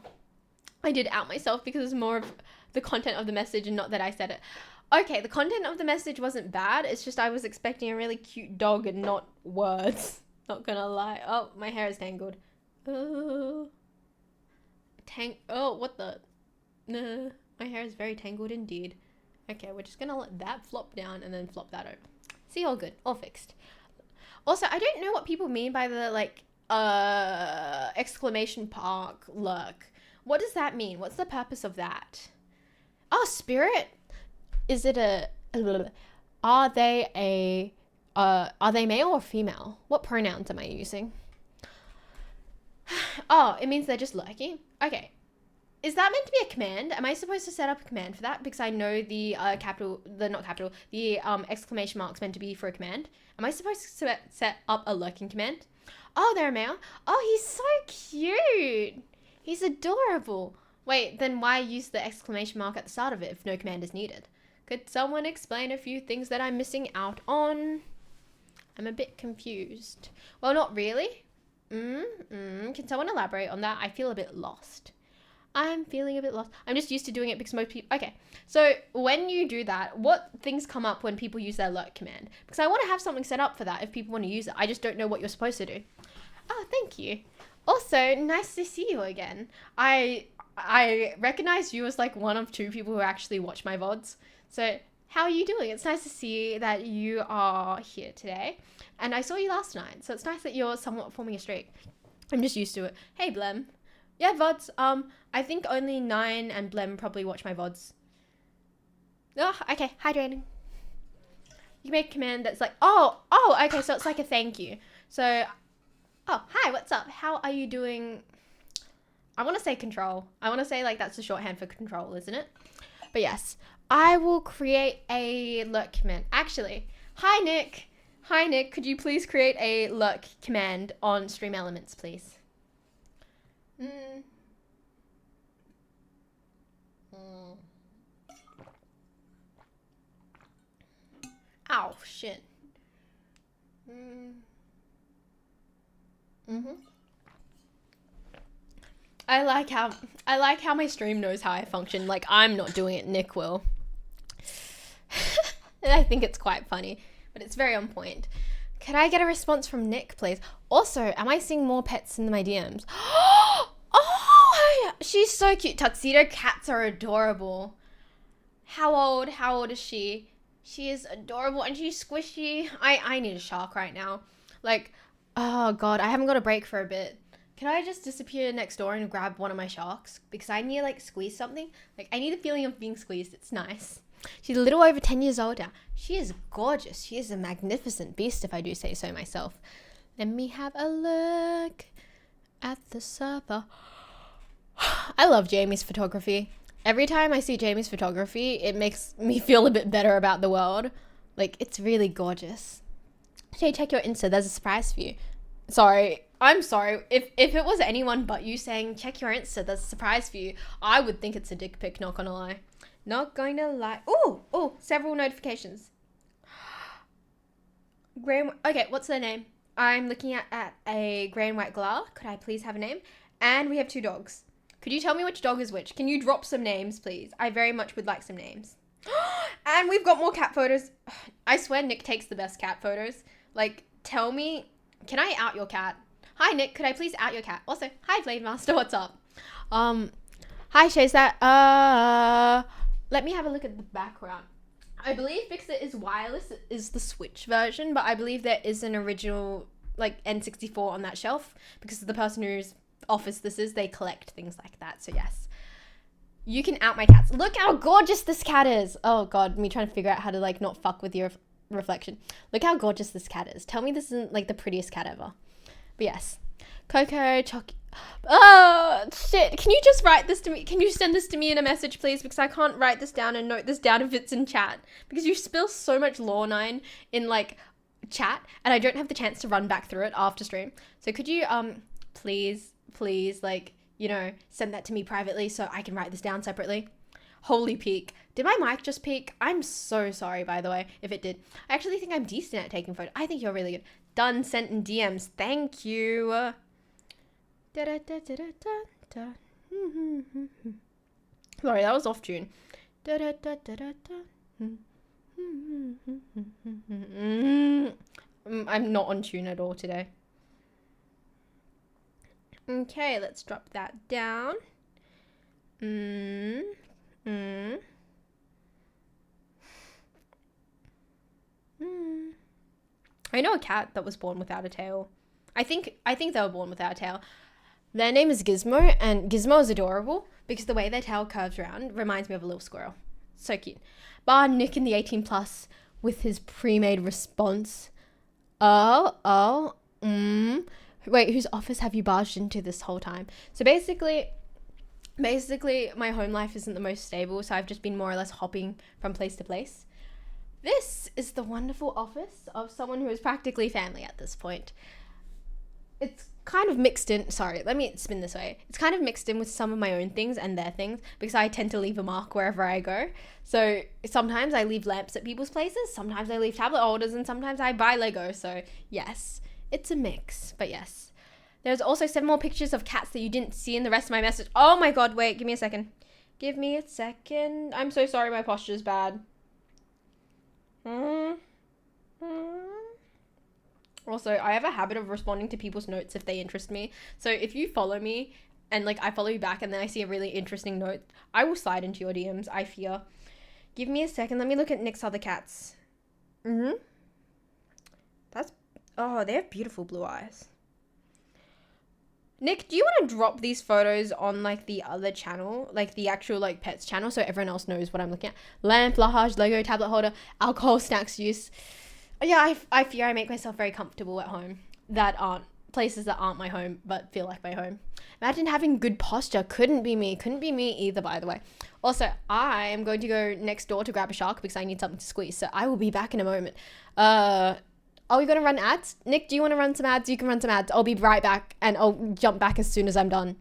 I did out myself because it's more of the content of the message and not that I said it. Okay, the content of the message wasn't bad. It's just I was expecting a really cute dog and not words. Not gonna lie. Oh, my hair is tangled. Oh, what the? Nah, my hair is very tangled indeed. Okay, we're just gonna let that flop down and then flop that over. See, all good, all fixed. Also, I don't know what people mean by the like exclamation mark lurk. What does that mean? What's the purpose of that? Oh, spirit? Is it are they male or female? What pronouns am I using? Oh, it means they're just lurking? Okay. Is that meant to be a command? Am I supposed to set up a command for that? Because I know the exclamation mark's meant to be for a command. Am I supposed to set up a lurking command? Oh, they're a male. Oh, he's so cute. He's adorable. Wait, then why use the exclamation mark at the start of it if no command is needed? Could someone explain a few things that I'm missing out on? I'm a bit confused. Well, not really. Can someone elaborate on that? I feel a bit lost. I'm feeling a bit lost. I'm just used to doing it because most people... Okay, so when you do that, what things come up when people use their lurk command? Because I want to have something set up for that if people want to use it. I just don't know what you're supposed to do. Oh, thank you. Also, nice to see you again. I recognize you as like one of 2 people who actually watch my VODs. So how are you doing? It's nice to see that you are here today. And I saw you last night, so it's nice that you're somewhat forming a streak. I'm just used to it. Hey, Blem. Yeah, VODs. I think only 9 and Blem probably watch my VODs. Oh, okay. Hydrating. You make a command that's like, oh, okay. So it's like a thank you. So, oh, hi, what's up? How are you doing? I want to say control. I want to say like that's the shorthand for control, isn't it? But yes, I will create a lurk command. Actually, hi, Nick. Hi, Nick. Could you please create a lurk command on Stream Elements, please? Ow, shit. I like how my stream knows how I function. Like, I'm not doing it, Nick will. And I think it's quite funny, but it's very on point. Can I get a response from Nick, please? Also, am I seeing more pets in my DMs? Oh, she's so cute. Tuxedo cats are adorable. How old is she? She is adorable and she's squishy. I need a shark right now. Like, oh God, I haven't got a break for a bit. Can I just disappear next door and grab one of my sharks? Because I need to like squeeze something. Like, I need the feeling of being squeezed. It's nice. She's a little over 10 years old now. She is gorgeous. She is a magnificent beast, if I do say so myself. Let me have a look at the server. I love Jamie's photography. Every time I see Jamie's photography, it makes me feel a bit better about the world. Like, it's really gorgeous. Shay, check your Insta. There's a surprise for you. Sorry. I'm sorry. If it was anyone but you saying, check your Insta, there's a surprise for you, I would think it's a dick pic, not gonna lie. Not going to lie. Ooh, several notifications. Okay, what's their name? I'm looking at a grey and white Glar. Could I please have a name? And we have 2 dogs. Could you tell me which dog is which? Can you drop some names, please? I very much would like some names. And we've got more cat photos. I swear Nick takes the best cat photos. Like, tell me, can I out your cat? Hi, Nick. Could I please out your cat? Also, hi, Blade Master. What's up? Hi, Shazat. Let me have a look at the background. I believe Fixit is wireless. It is the Switch version, but I believe there is an original, like, N64 on that shelf because the person whose office this is, they collect things like that. So yes, you can out my cats. Look how gorgeous this cat is. Oh God, me trying to figure out how to like not fuck with your reflection. Look how gorgeous this cat is. Tell me this isn't like the prettiest cat ever. But yes, Coco, Chucky. Oh shit, can you just write this to me? Can you send this to me in a message, please? Because I can't write this down and note this down if it's in chat, because you spill so much lore 9 in like chat and I don't have the chance to run back through it after stream. So could you please, like, you know, send that to me privately so I can write this down separately. Holy peak. Did my mic just peak? I'm so sorry, by the way, if it did. I actually think I'm decent at taking photos. I think you're really good. Done, sent in DMs. Thank you. Sorry, that was off tune. I'm not on tune at all today. Okay, let's drop that down. I know a cat that was born without a tail. I think they were born without a tail. Their name is Gizmo, and Gizmo is adorable because the way their tail curves around reminds me of a little squirrel. So cute. Bar Nick in the 18+ with his pre-made response. Wait, whose office have you barged into this whole time? So basically my home life isn't the most stable, so I've just been more or less hopping from place to place. This is the wonderful office of someone who is practically family at this point. It's kind of mixed in, sorry, let me spin this way. It's kind of mixed in with some of my own things and their things, because I tend to leave a mark wherever I go. So sometimes I leave lamps at people's places, sometimes I leave tablet holders, and sometimes I buy Lego. So yes, it's a mix, but yes. There's also 7 more pictures of cats that you didn't see in the rest of my message. Oh my god, wait, give me a second. Give me a second. I'm so sorry, my posture's bad. Also, I have a habit of responding to people's notes if they interest me. So if you follow me and like I follow you back and then I see a really interesting note, I will slide into your DMs, I fear. Give me a second. Let me look at Nick's other cats. Oh, they have beautiful blue eyes. Nick, do you want to drop these photos on like the other channel, like the actual like pets channel, so everyone else knows what I'm looking at? Lamp, Lahaj, Lego, tablet holder, alcohol, snacks use. Yeah, I fear I make myself very comfortable at home. That aren't places that aren't my home, but feel like my home. Imagine having good posture. Couldn't be me either, by the way. Also, I am going to go next door to grab a shark because I need something to squeeze. So I will be back in a moment. Are we going to run ads? Nick, do you want to run some ads? You can run some ads. I'll be right back and I'll jump back as soon as I'm done.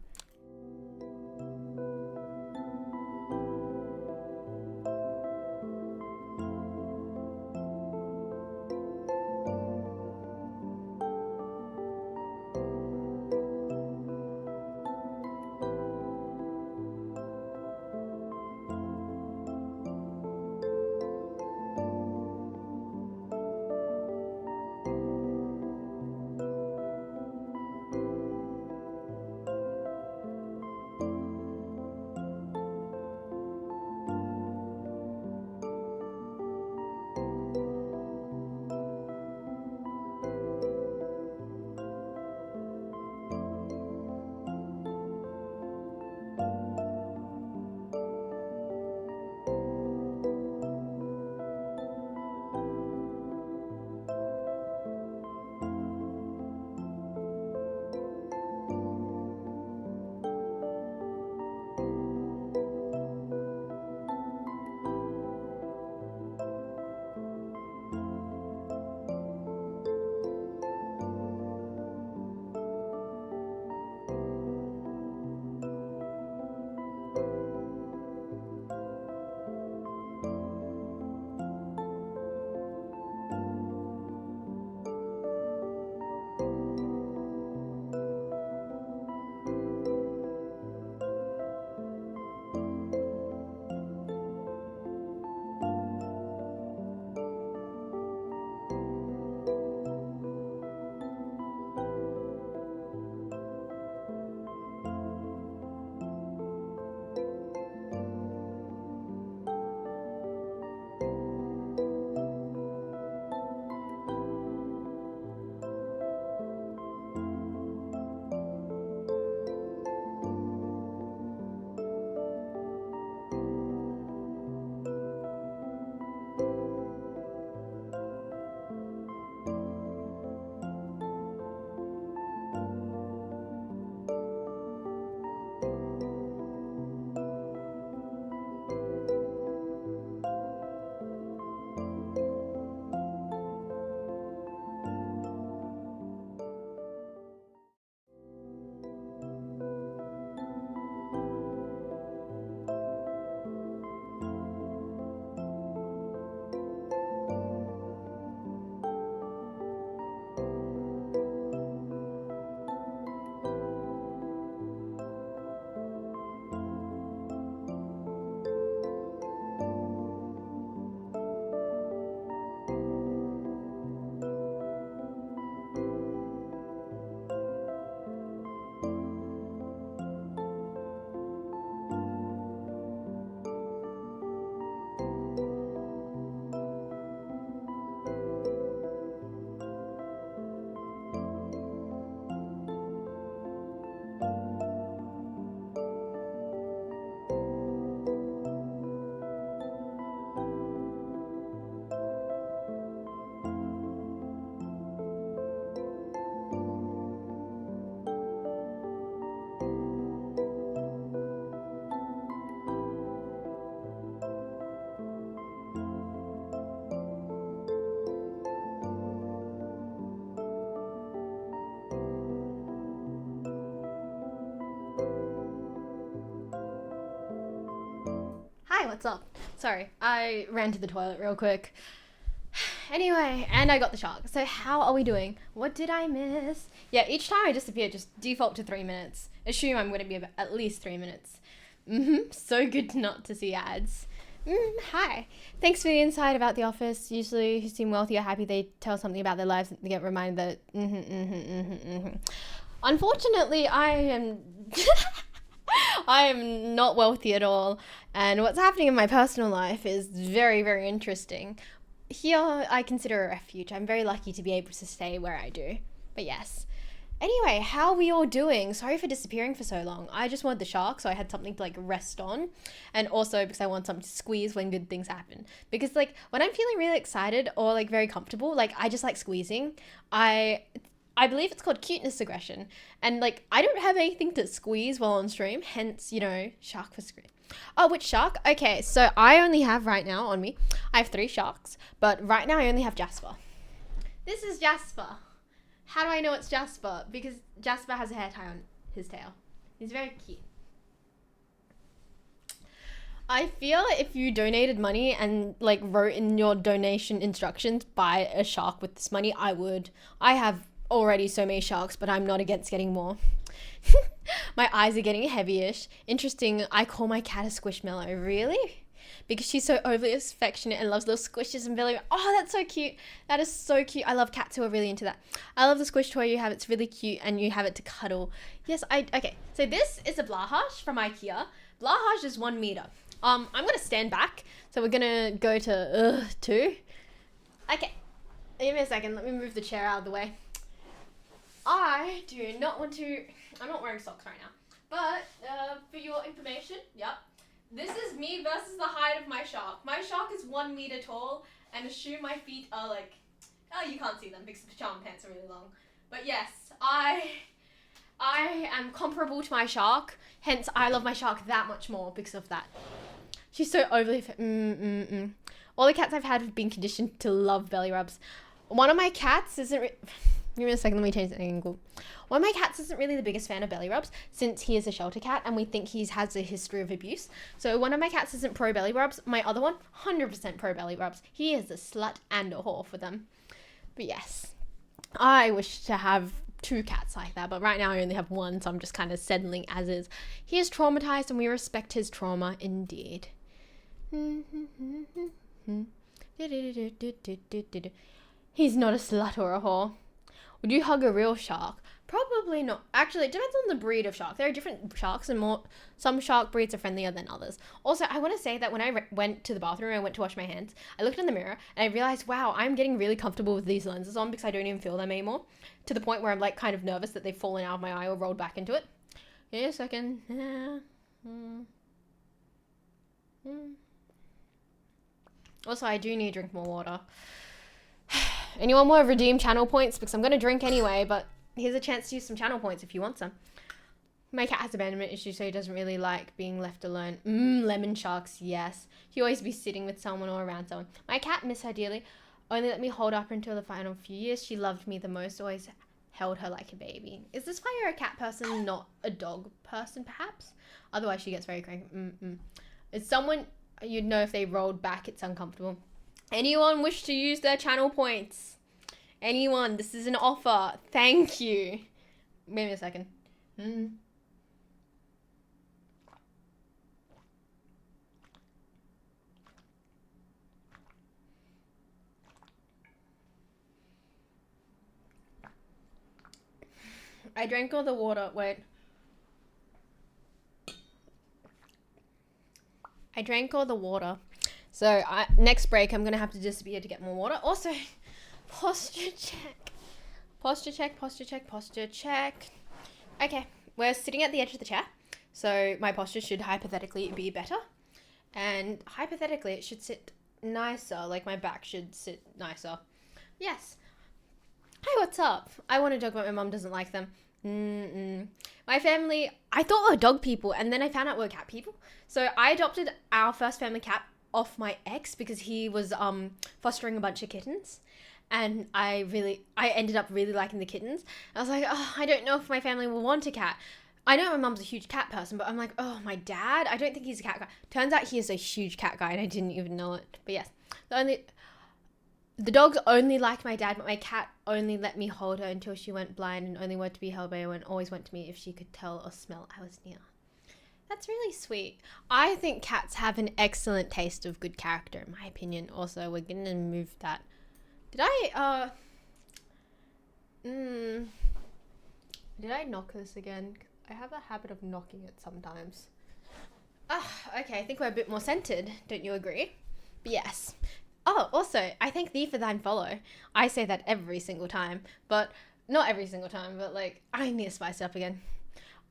what's up? Sorry, I ran to the toilet real quick. Anyway, and I got the shark. So how are we doing? What did I miss? Yeah, each time I disappear, just default to 3 minutes. Assume I'm going to be about at least 3 minutes. So good not to see ads. Hi. Thanks for the insight about the office. Usually who seem wealthy or happy, they tell something about their lives and they get reminded that Unfortunately, I am I am not wealthy at all, and what's happening in my personal life is very, very interesting. Here, I consider a refuge. I'm very lucky to be able to stay where I do. But yes. Anyway, how are we all doing? Sorry for disappearing for so long. I just wanted the shark, so I had something to rest on, and also because I want something to squeeze when good things happen. Because when I'm feeling really excited or very comfortable, I just like squeezing. I believe it's called cuteness aggression. And I don't have anything to squeeze while on stream, hence, shark for screen. Oh, which shark? Okay, so I only have right now on me, I have 3 sharks, but right now I only have Jasper. This is Jasper. How do I know it's Jasper? Because Jasper has a hair tie on his tail. He's very cute. I feel if you donated money and wrote in your donation instructions, buy a shark with this money, I would. I have already so many sharks, but I'm not against getting more. My eyes are getting heavyish. Interesting, I call my cat a squishmallow. Really? Because she's so overly affectionate and loves little squishes and belly. Oh, that's so cute. That is so cute. I love cats who are really into that. I love the squish toy you have. It's really cute and you have it to cuddle. Yes, okay. So this is a Blahash from IKEA. Blahash is 1 meter. I'm gonna stand back. So we're gonna go to 2. Okay. Give me a second. Let me move the chair out of the way. I do not want to... I'm not wearing socks right now. But for your information, yep. This is me versus the height of my shark. My shark is 1 meter tall, and assume my feet are oh, you can't see them because the pajama pants are really long. But yes, I am comparable to my shark. Hence, I love my shark that much more because of that. She's so overly... All the cats I've had have been conditioned to love belly rubs. One of my cats isn't... Give me a second, let me change the angle. One of my cats isn't really the biggest fan of belly rubs since he is a shelter cat and we think he has a history of abuse. So one of my cats isn't pro belly rubs. My other one, 100% pro belly rubs. He is a slut and a whore for them. But yes, I wish to have 2 cats like that, but right now I only have 1, so I'm just kind of settling as is. He is traumatized and we respect his trauma indeed. He's not a slut or a whore. Would you hug a real shark? Probably not. Actually, it depends on the breed of shark. There are different sharks and some shark breeds are friendlier than others. Also, I want to say that when I went to the bathroom, I went to wash my hands, I looked in the mirror and I realized, wow, I'm getting really comfortable with these lenses on because I don't even feel them anymore. To the point where I'm kind of nervous that they've fallen out of my eye or rolled back into it. Give me a second. Also, I do need to drink more water. Anyone want to redeem channel points? Because I'm going to drink anyway, but here's a chance to use some channel points if you want some. My cat has abandonment issues, so he doesn't really like being left alone. Lemon sharks, yes. He always be sitting with someone or around someone. My cat miss her dearly. Only let me hold up until the final few years. She loved me the most, always held her like a baby. Is this why you're a cat person, not a dog person, perhaps? Otherwise, she gets very cranky. It's someone you'd know if they rolled back. It's uncomfortable. Anyone wish to use their channel points? Anyone? This is an offer. Thank you. Wait a second. I drank all the water. Wait. I drank all the water. So next break, I'm going to have to disappear to get more water. Also, posture check. Posture check, posture check, posture check. Okay, we're sitting at the edge of the chair. So my posture should hypothetically be better. And hypothetically, it should sit nicer. My back should sit nicer. Yes. Hi, what's up? I want to joke about my mum doesn't like them. My family, I thought we were dog people, and then I found out we were cat people. So I adopted our first family cat off my ex because he was fostering a bunch of kittens, and I ended up really liking the kittens. I was like, oh, I don't know if my family will want a cat. I know my mum's a huge cat person, but I'm like, oh, my dad? I don't think he's a cat guy. Turns out he is a huge cat guy, and I didn't even know it. But yes, the dogs only like my dad, but my cat only let me hold her until she went blind and only wanted to be held by her and always went to me if she could tell or smell I was near. That's really sweet. I think cats have an excellent taste of good character, in my opinion. Also, we're going to move that. Did I knock this again? I have a habit of knocking it sometimes. Okay, I think we're a bit more centered. Don't you agree? But yes. Oh, also, I thank thee for thine follow. I say that every single time, but not every single time, but like, I need to spice it up again.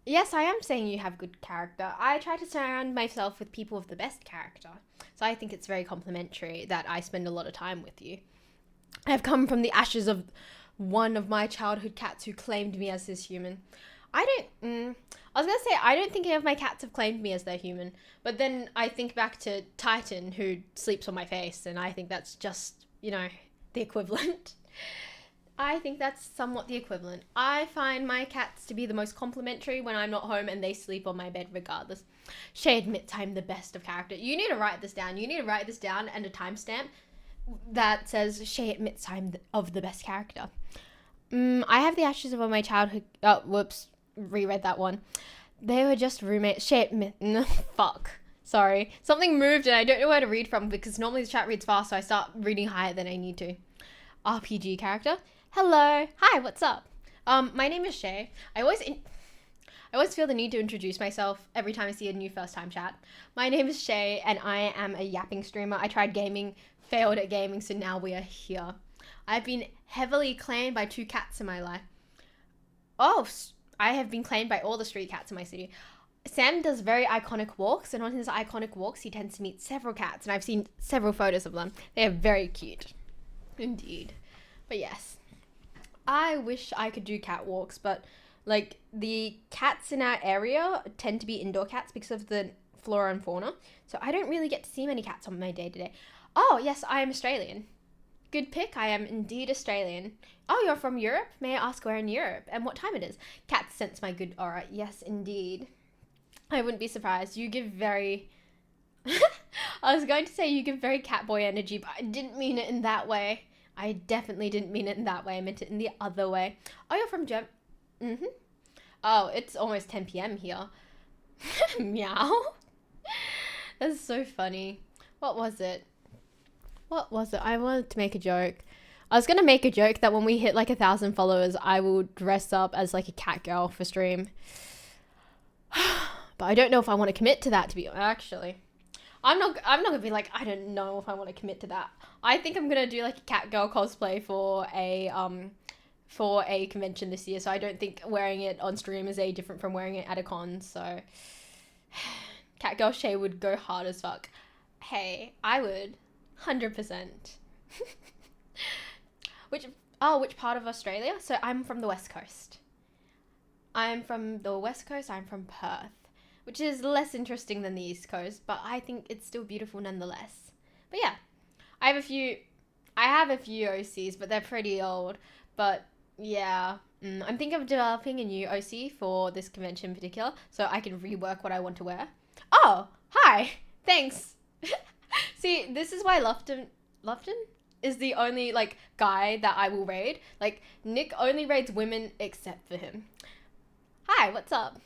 Yes, I am saying you have good character. I try to surround myself with people of the best character. So I think it's very complimentary that I spend a lot of time with you. I have come from the ashes of one of my childhood cats who claimed me as his human. I was going to say, I don't think any of my cats have claimed me as their human. But then I think back to Titan, who sleeps on my face. And I think that's just, the equivalent. I think that's somewhat the equivalent. I find my cats to be the most complimentary when I'm not home and they sleep on my bed regardless. Shay admits I'm the best of character. You need to write this down. You need to write this down and a timestamp that says Shay admits I'm of the best character. I have the ashes of all my childhood... Oh, whoops. Reread that one. They were just roommates. Shit. Fuck. Sorry. Something moved and I don't know where to read from because normally the chat reads fast, so I start reading higher than I need to. RPG character. Hello. Hi, what's up? My name is Shay. I always feel the need to introduce myself every time I see a new first time chat. My name is Shay and I am a yapping streamer. I tried gaming, failed at gaming, so now we are here. I've been heavily claimed by 2 cats in my life. Oh, I have been claimed by all the street cats in my city. Sam does very iconic walks, and on his iconic walks, he tends to meet several cats, and I've seen several photos of them. They are very cute. Indeed. But yes. I wish I could do cat walks, but, like, the cats in our area tend to be indoor cats because of the flora and fauna, so I don't really get to see many cats on my day-to-day. Oh, yes, I am Australian. Good pick, I am indeed Australian. Oh, you're from Europe? May I ask where in Europe and what time it is? Cats sense my good aura. Yes, indeed. I wouldn't be surprised. You give very... I was going to say you give very catboy energy, but I didn't mean it in that way. I definitely didn't mean it in that way. I meant it in the other way. Oh, you're from Oh, it's almost 10 p.m. here. Meow. That's so funny. What was it? I wanted to make a joke. I was going to make a joke that when we hit like 1,000 followers, I will dress up as like a cat girl for stream. But I don't know if I want to commit to that, to be actually. I'm not going to be like, I don't know if I want to commit to that. I think I'm going to do like a cat girl cosplay for a convention this year. So I don't think wearing it on stream is any different from wearing it at a con. So cat girl Shay would go hard as fuck. Hey, I would. 100%. Which part of Australia? So I'm from the West Coast. I'm from Perth, which is less interesting than the East Coast, but I think it's still beautiful nonetheless. But yeah, I have a few OCs, but they're pretty old. But yeah, I'm thinking of developing a new OC for this convention in particular, so I can rework what I want to wear. Oh, hi, thanks. See, this is why Lufton is the only, like, guy that I will raid. Like, Nick only raids women except for him. Hi, what's up?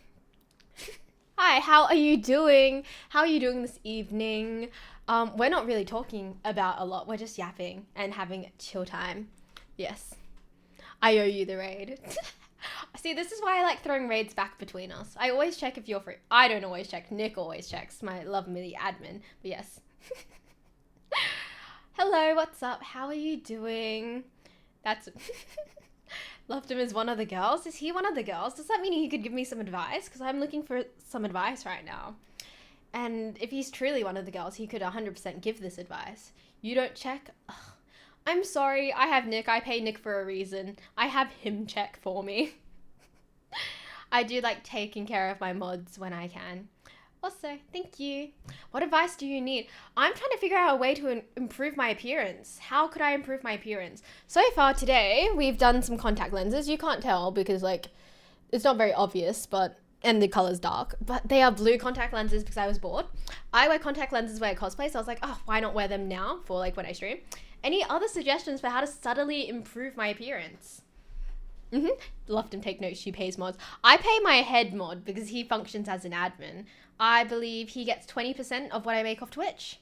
Hi, how are you doing? How are you doing this evening? We're not really talking about a lot. We're just yapping and having a chill time. Yes. I owe you the raid. See, this is why I like throwing raids back between us. I always check if you're free. I don't always check. Nick always checks. My lovely admin. But yes. Hello, what's up? How are you doing? That's... Loftum is one of the girls. Is he one of the girls? Does that mean he could give me some advice? Because I'm looking for some advice right now. And if he's truly one of the girls, he could 100% give this advice. You don't check? Ugh. I'm sorry. I have Nick. I pay Nick for a reason. I have him check for me. I do like taking care of my mods when I can. Also, thank you. What advice do you need? I'm trying to figure out a way to improve my appearance. How could I improve my appearance? So far today, we've done some contact lenses. You can't tell because, like, it's not very obvious, but and the color's dark, but they are blue contact lenses because I was bored. I wear contact lenses when I cosplay, so I was like, oh, why not wear them now for like when I stream? Any other suggestions for how to subtly improve my appearance? Lofton, take notes, she pays mods. I pay my head mod because he functions as an admin. I believe he gets 20% of what I make off Twitch.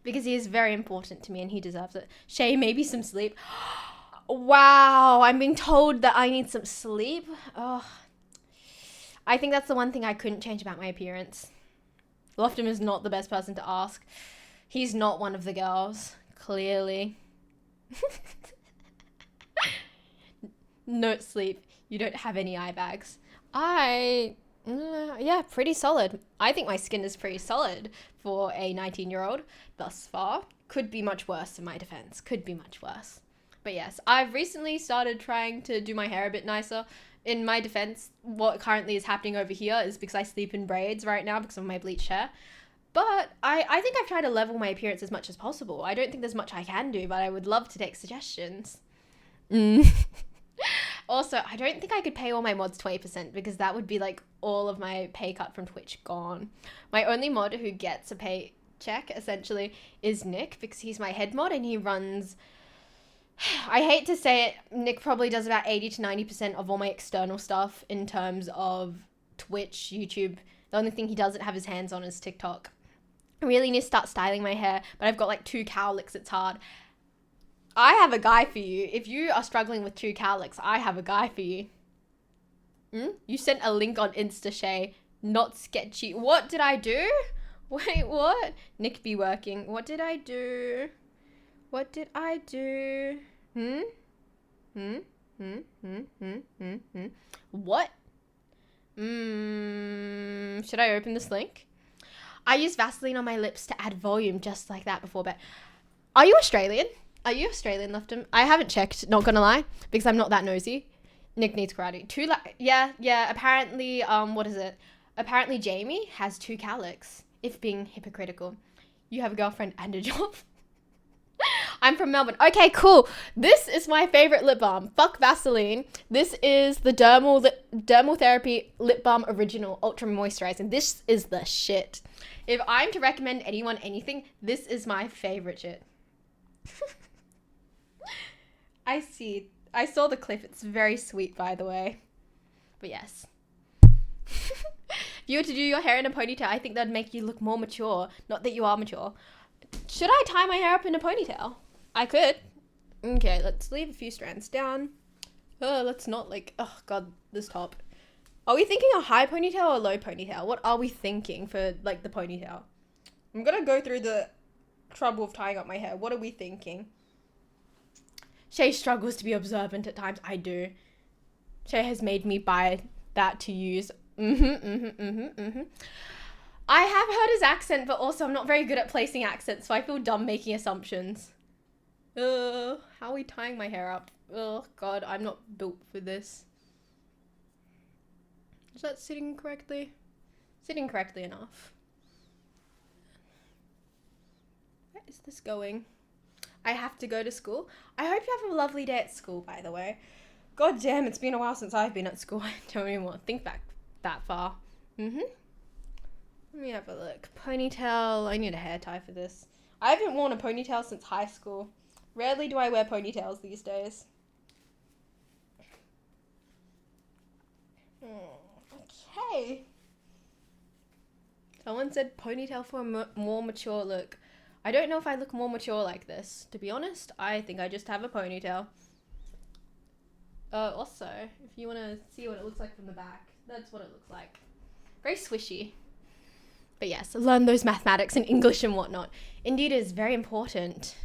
Because he is very important to me and he deserves it. Shay, maybe some sleep. Wow, I'm being told that I need some sleep. Oh, I think that's the one thing I couldn't change about my appearance. Lofton is not the best person to ask. He's not one of the girls, clearly. No sleep. You don't have any eye bags. Yeah, pretty solid. I think my skin is pretty solid for a 19-year-old thus far. Could be much worse in my defense. Could be much worse. But yes, I've recently started trying to do my hair a bit nicer. In my defense, what currently is happening over here is because I sleep in braids right now because of my bleached hair. But I think I've tried to level my appearance as much as possible. I don't think there's much I can do, but I would love to take suggestions. Also, I don't think I could pay all my mods 20% because that would be like all of my pay cut from Twitch gone. My only mod who gets a pay check essentially is Nick because he's my head mod and he runs... I hate to say it, Nick probably does about 80 to 90% of all my external stuff in terms of Twitch, YouTube. The only thing he doesn't have his hands on is TikTok. I really need to start styling my hair, but I've got like 2 cowlicks, it's hard. I have a guy for you. If you are struggling with 2 cowlicks, I have a guy for you. You sent a link on Insta, Shay. Not sketchy. What did I do? Wait, what? Nick be working. What did I do? What did I do? What? Should I open this link? I use Vaseline on my lips to add volume just like that before bed. Are you Australian? Are you Australian, Lofton? I haven't checked, not gonna lie, because I'm not that nosy. Nick needs karate. Yeah, apparently, what is it? Apparently Jamie has 2 cowlicks, if being hypocritical. You have a girlfriend and a job. I'm from Melbourne. Okay, cool. This is my favorite lip balm. Fuck Vaseline. This is the Dermal Therapy Lip Balm Original Ultra Moisturizing. This is the shit. If I'm to recommend anyone anything, this is my favorite shit. I see. I saw the clip. It's very sweet, by the way. But yes. If you were to do your hair in a ponytail, I think that'd make you look more mature. Not that you are mature. Should I tie my hair up in a ponytail? I could. Okay, let's leave a few strands down. Let's not like... Oh, God, this top. Are we thinking a high ponytail or a low ponytail? What are we thinking for, like, the ponytail? I'm gonna go through the trouble of tying up my hair. What are we thinking? Shay struggles to be observant at times. I do. Shay has made me buy that to use. I have heard his accent, but also I'm not very good at placing accents, so I feel dumb making assumptions. How are we tying my hair up? Oh, God, I'm not built for this. Is that sitting correctly? Sitting correctly enough. Where is this going? I have to go to school. I hope you have a lovely day at school, by the way. God damn, it's been a while since I've been at school. I don't even want to think back that far. Let me have a look. Ponytail. I need a hair tie for this. I haven't worn a ponytail since high school. Rarely do I wear ponytails these days. Okay. Someone said ponytail for a more mature look. I don't know if I look more mature like this. To be honest, I think I just have a ponytail. Also, if you want to see what it looks like from the back, that's what it looks like. Very swishy. But yes, learn those mathematics and English and whatnot. Indeed, it is very important.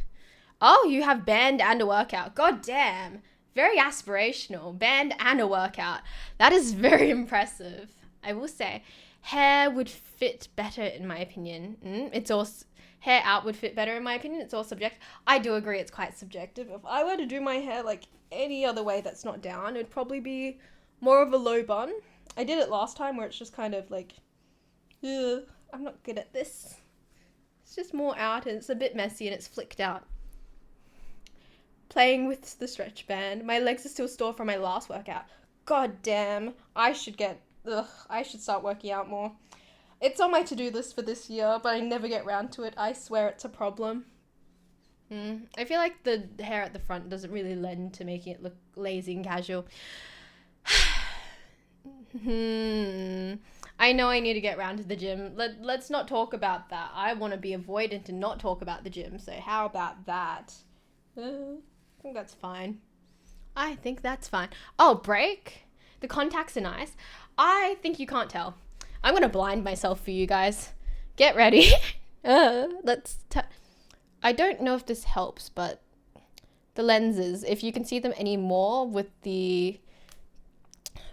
Oh, you have band and a workout. God damn. Very aspirational. Band and a workout. That is very impressive. I will say, hair would fit better in my opinion. It's also... Hair out would fit better in my opinion. It's all subjective. I do agree it's quite subjective. If I were to do my hair like any other way that's not down, it'd probably be more of a low bun. I did it last time where it's just kind of like, I'm not good at this. It's just more out and it's a bit messy and it's flicked out. Playing with the stretch band. My legs are still sore from my last workout. God damn. I should get I should start working out more. It's on my to-do list for this year, but I never get round to it. I swear it's a problem. I feel like the hair at the front doesn't really lend to making it look lazy and casual. I know I need to get round to the gym. Let's not talk about that. I want to be avoidant and not talk about the gym. So how about that? I think that's fine. Oh, break? The contacts are nice. I think you can't tell. I'm going to blind myself for you guys. Get ready. I don't know if this helps, but the lenses, if you can see them any more with the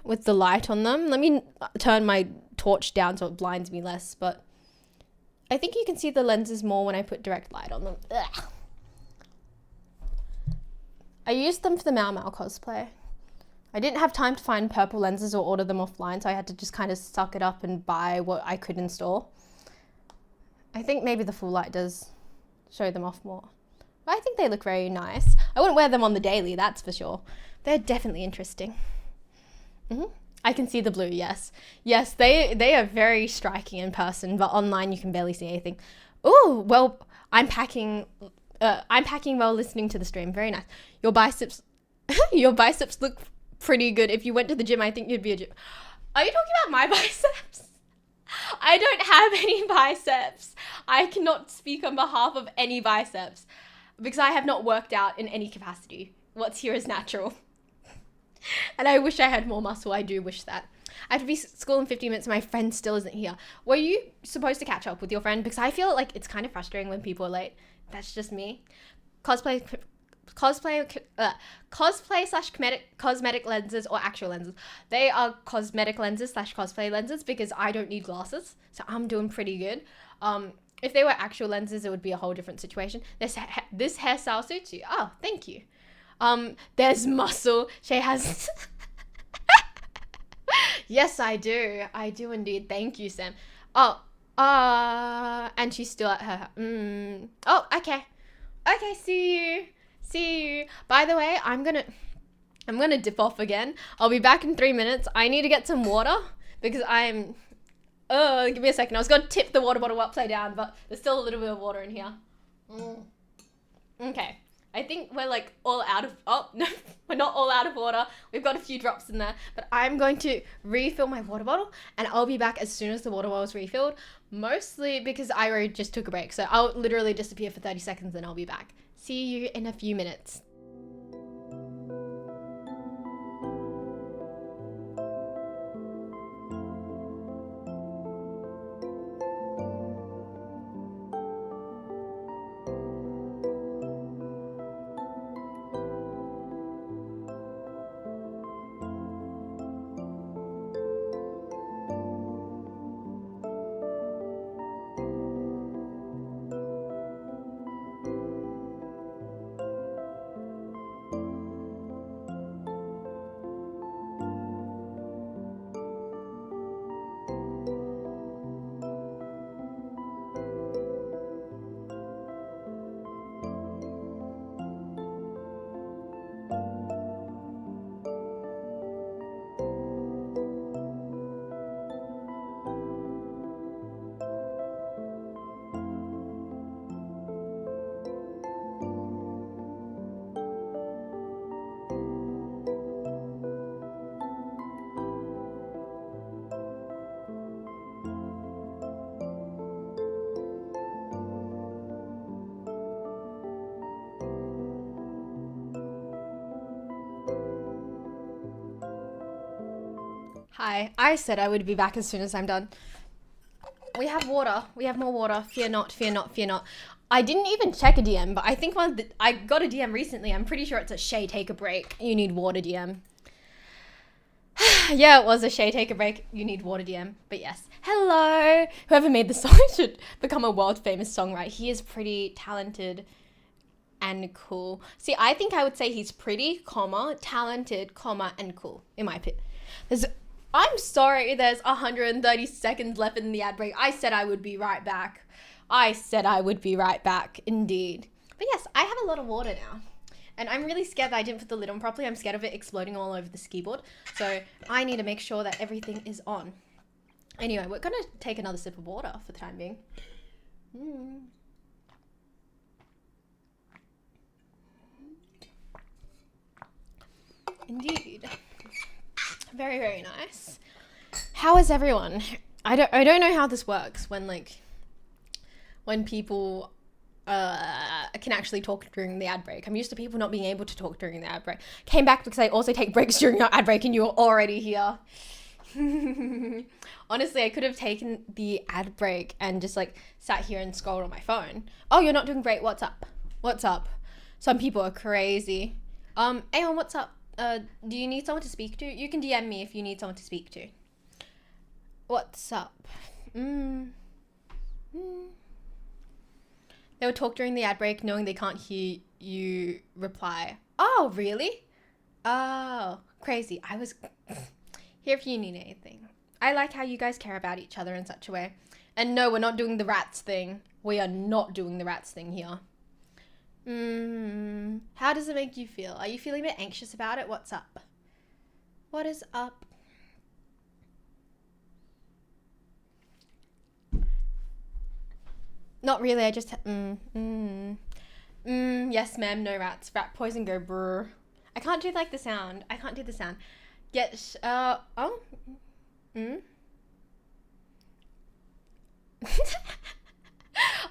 light on them. Let me turn my torch down so it blinds me less, but I think you can see the lenses more when I put direct light on them. Ugh. I used them for the Mau Mau cosplay. I didn't have time to find purple lenses or order them offline, so I had to just kind of suck it up and buy what I could install. I think maybe the full light does show them off more. But I think they look very nice. I wouldn't wear them on the daily, that's for sure. They're definitely interesting. I can see the blue, yes. Yes, they are very striking in person, but online you can barely see anything. Ooh, well, I'm packing while listening to the stream. Very nice. Your biceps look pretty good. If you went to the gym, I think you'd be a gym. Are you talking about my biceps? I don't have any biceps. I cannot speak on behalf of any biceps because I have not worked out in any capacity. What's here is natural. And I wish I had more muscle. I do wish that. I have to be at school in 15 minutes and my friend still isn't here. Were you supposed to catch up with your friend? Because I feel like it's kind of frustrating when people are late. That's just me. Cosplay slash cosmetic lenses or actual lenses. They are cosmetic lenses slash cosplay lenses because I don't need glasses. So I'm doing pretty good. If they were actual lenses, it would be a whole different situation. This hairstyle suits you. Oh, thank you. There's muscle. Shay has... Yes, I do. I do indeed. Thank you, Sam. Oh, and she's still at her... Oh, okay. Okay, see you. By the way, I'm gonna dip off again. I'll be back in 3 minutes. I need to get some water because I'm... give me a second. I was gonna tip the water bottle upside down, but there's still a little bit of water in here. Okay. I think we're like all out of... Oh, no, we're not all out of water. We've got a few drops in there, but I'm going to refill my water bottle and I'll be back as soon as the water bottle is refilled, mostly because I already just took a break. So I'll literally disappear for 30 seconds and I'll be back. See you in a few minutes. Hi, I said I would be back as soon as I'm done. We have water. We have more water. Fear not, fear not, fear not. I didn't even check a DM, but I think I got a DM recently. I'm pretty sure it's a Shay take a break. You need water DM. Yeah, it was a Shay take a break. You need water DM. But yes. Hello. Whoever made the song should become a world famous songwriter. He is pretty talented and cool. See, I think I would say he's pretty, talented, and cool, in my opinion. I'm sorry, there's 130 seconds left in the ad break. I said I would be right back. Indeed. But yes, I have a lot of water now. And I'm really scared that I didn't put the lid on properly. I'm scared of it exploding all over the ski board. So I need to make sure that everything is on. Anyway, we're going to take another sip of water for the time being. Indeed. Very, very nice. How is everyone? I don't know how this works when people can actually talk during the ad break. I'm used to people not being able to talk during the ad break. Came back because I also take breaks during our ad break and you were already here. Honestly, I could have taken the ad break and just like sat here and scrolled on my phone. Oh, you're not doing great. What's up? What's up? Some people are crazy. Aeon, what's up? Do you need someone to speak to? You can DM me if you need someone to speak to. What's up? They will talk during the ad break knowing they can't hear you reply. Oh, really? Oh, crazy. I was here if you need anything. I like how you guys care about each other in such a way. And no, we're not doing the rats thing. We are not doing the rats thing here. How does it make you feel? Are you feeling a bit anxious about it? What's up? What is up? Not really, I just... yes, ma'am, no rats. Rat poison, go brr. I can't do, like, the sound. I can't do the sound. Yes,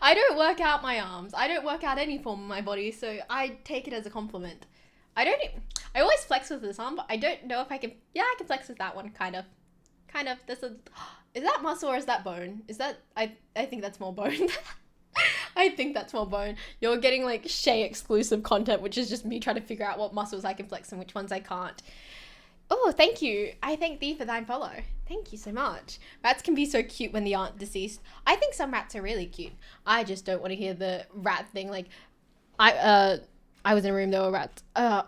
I don't work out my arms. I don't work out any form of my body, so I take it as a compliment. I always flex with this arm, but I don't know if I can... Yeah, I can flex with that one, kind of. Is that muscle or is that bone? Is that... I think that's more bone. I think that's more bone. You're getting like Shay exclusive content, which is just me trying to figure out what muscles I can flex and which ones I can't. Oh, thank you. I thank thee for thine follow. Thank you so much. Rats can be so cute when they aren't deceased. I think some rats are really cute. I just don't want to hear the rat thing. Like, I was in a room, there were rats. No,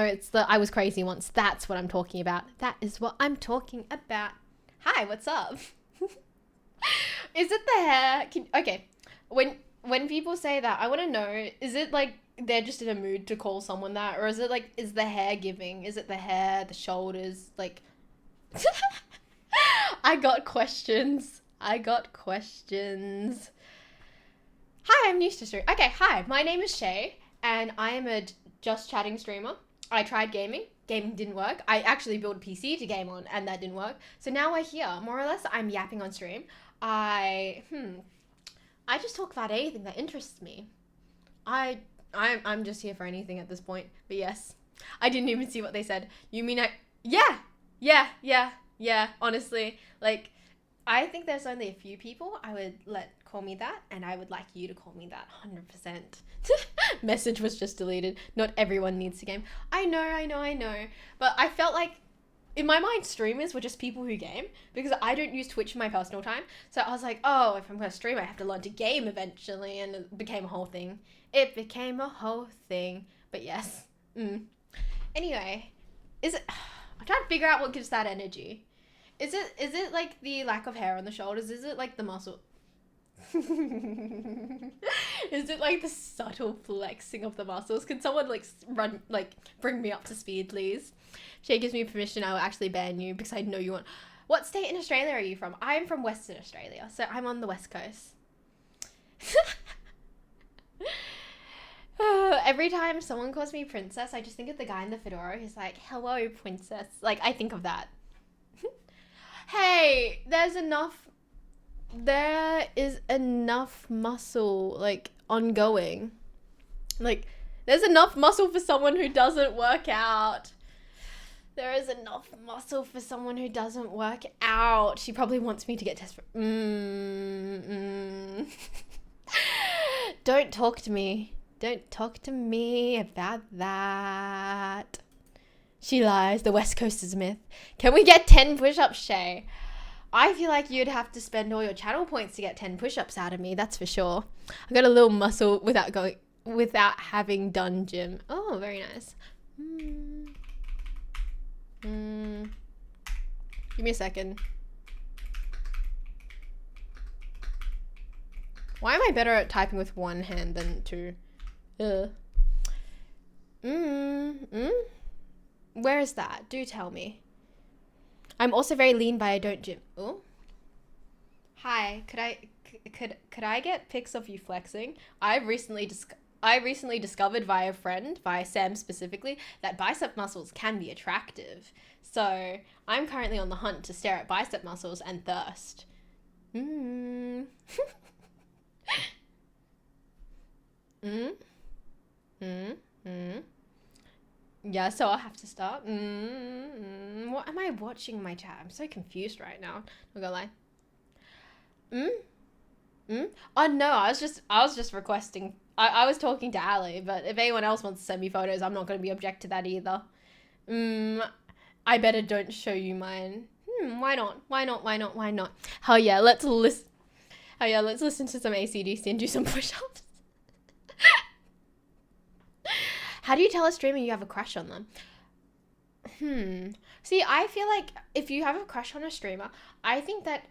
it's the I was crazy once. That's what I'm talking about. That is what I'm talking about. Hi, what's up? Is it the hair? Okay, when people say that, I want to know, is it like they're just in a mood to call someone that, or is it like, is the hair giving? Is it the hair, the shoulders, like... I got questions. Hi, I'm new to stream. Okay, hi, my name is Shay, and I am a just chatting streamer. I tried gaming. Gaming didn't work. I actually built a PC to game on, and that didn't work. So now we're here. More or less, I'm yapping on stream. I just talk about anything that interests me. I'm just here for anything at this point. But yes, I didn't even see what they said. You mean yeah, honestly, like, I think there's only a few people I would let call me that, and I would like you to call me that 100%. Message was just deleted. Not everyone needs to game. I know. But I felt like, in my mind, streamers were just people who game, because I don't use Twitch in my personal time. So I was like, oh, if I'm going to stream, I have to learn to game eventually, and it became a whole thing. But yes. Anyway, I'm trying to figure out what gives that energy. Is it like the lack of hair on the shoulders? Is it like the muscle? Is it like the subtle flexing of the muscles? Can someone bring me up to speed, please? Shay gives me permission, I will actually ban you because I know you want... What state in Australia are you from? I'm from Western Australia, so I'm on the West Coast. Every time someone calls me princess, I just think of the guy in the fedora who's like, hello, princess. Like, I think of that. Hey, there is enough muscle, like, ongoing. Like, there's enough muscle for someone who doesn't work out. There is enough muscle for someone who doesn't work out. She probably wants me to get tested. Don't talk to me. Don't talk to me about that. She lies. The West Coast is a myth. Can we get 10 push-ups, Shay? I feel like you'd have to spend all your channel points to get 10 push-ups out of me. That's for sure. I got a little muscle without having done gym. Oh, very nice. Give me a second. Why am I better at typing with one hand than two? Where is that? Do tell me. I'm also very lean, but I don't gym. Oh. Hi. Could I get pics of you flexing? I recently discovered via a friend, via Sam specifically, that bicep muscles can be attractive. So I'm currently on the hunt to stare at bicep muscles and thirst. Mm. mm. Mm. Mm. Yeah, so I'll have to start. What am I watching in my chat? I'm so confused right now. Not gonna lie. Mm? Oh no, I was just requesting. I was talking to Ali, but if anyone else wants to send me photos, I'm not gonna be object to that either. I better don't show you mine. Why not? Why not? Why not? Why not? Hell yeah, let's listen. Hell yeah, let's listen to some AC/DC and do some push-ups. How do you tell a streamer you have a crush on them? See, I feel like if you have a crush on a streamer, I think that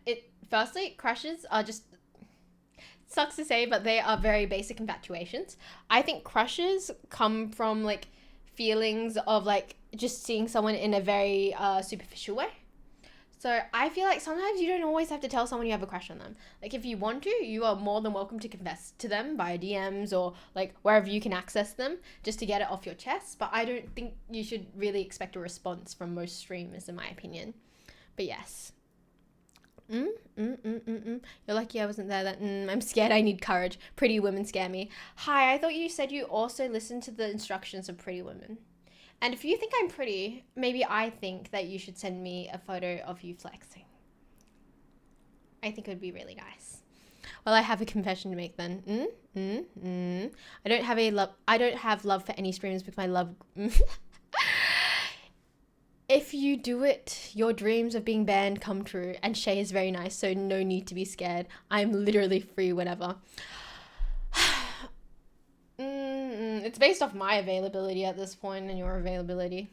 firstly, crushes are just, sucks to say, but they are very basic infatuations. I think crushes come from like feelings of like just seeing someone in a very superficial way. So I feel like sometimes you don't always have to tell someone you have a crush on them. Like if you want to, you are more than welcome to confess to them via DMs or like wherever you can access them just to get it off your chest. But I don't think you should really expect a response from most streamers in my opinion. But yes. You're lucky I wasn't there. I'm scared. I need courage. Pretty Women scare me. Hi, I thought you said you also listened to the instructions of Pretty Women. And if you think I'm pretty, maybe I think that you should send me a photo of you flexing. I think it would be really nice. Well, I have a confession to make then. I don't have love for any streamers because my love. If you do it, your dreams of being banned come true. And Shay is very nice, so no need to be scared. I'm literally free whenever. It's based off my availability at this point and your availability.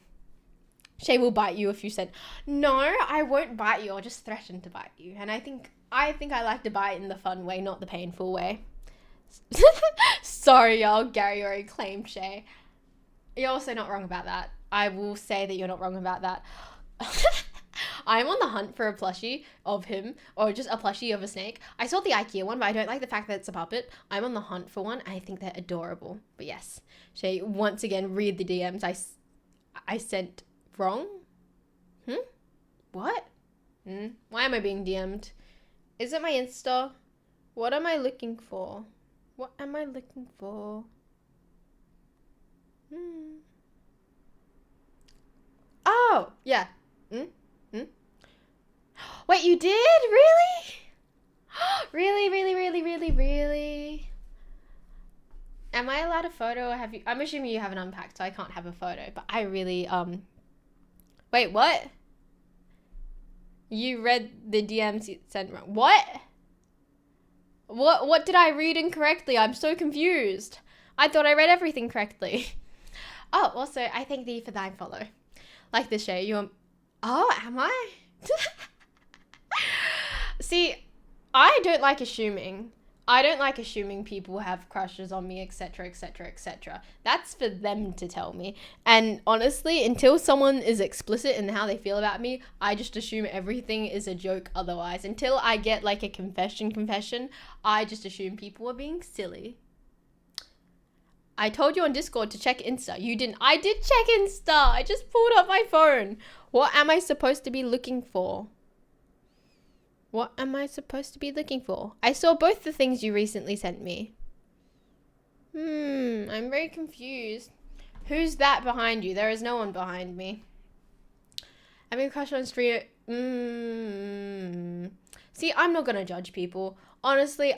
Shay will bite you if you said, no, I won't bite you. I'll just threaten to bite you. And I think I like to bite in the fun way, not the painful way. Sorry, y'all. Gary already claimed Shay. You're also not wrong about that. I will say that you're not wrong about that. I'm on the hunt for a plushie of him, or just a plushie of a snake. I saw the IKEA one, but I don't like the fact that it's a puppet. I'm on the hunt for one. I think they're adorable. But yes, Shay, once again, read the DMs I sent wrong. What? Why am I being DM'd? Is it my Insta? What am I looking for? What am I looking for? Oh, yeah. Wait, you did? Really? Really? Am I allowed a photo or have you? I'm assuming you haven't unpacked, so I can't have a photo, but I really, wait, what? You read the DMs you sent wrong. What? What did I read incorrectly? I'm so confused. I thought I read everything correctly. Oh, also, I thank thee for thine follow. Like this, Shay, oh, am I? See, I don't like assuming. I don't like assuming people have crushes on me, etc., etc., etc. That's for them to tell me. And honestly, until someone is explicit in how they feel about me, I just assume everything is a joke otherwise. Until I get like a confession, I just assume people are being silly. I told you on Discord to check Insta. You didn't. I did check Insta. I just pulled up my phone. What am I supposed to be looking for? What am I supposed to be looking for? I saw both the things you recently sent me. I'm very confused. Who's that behind you? There is no one behind me. I'm a crush on stream. See, I'm not gonna judge people. Honestly,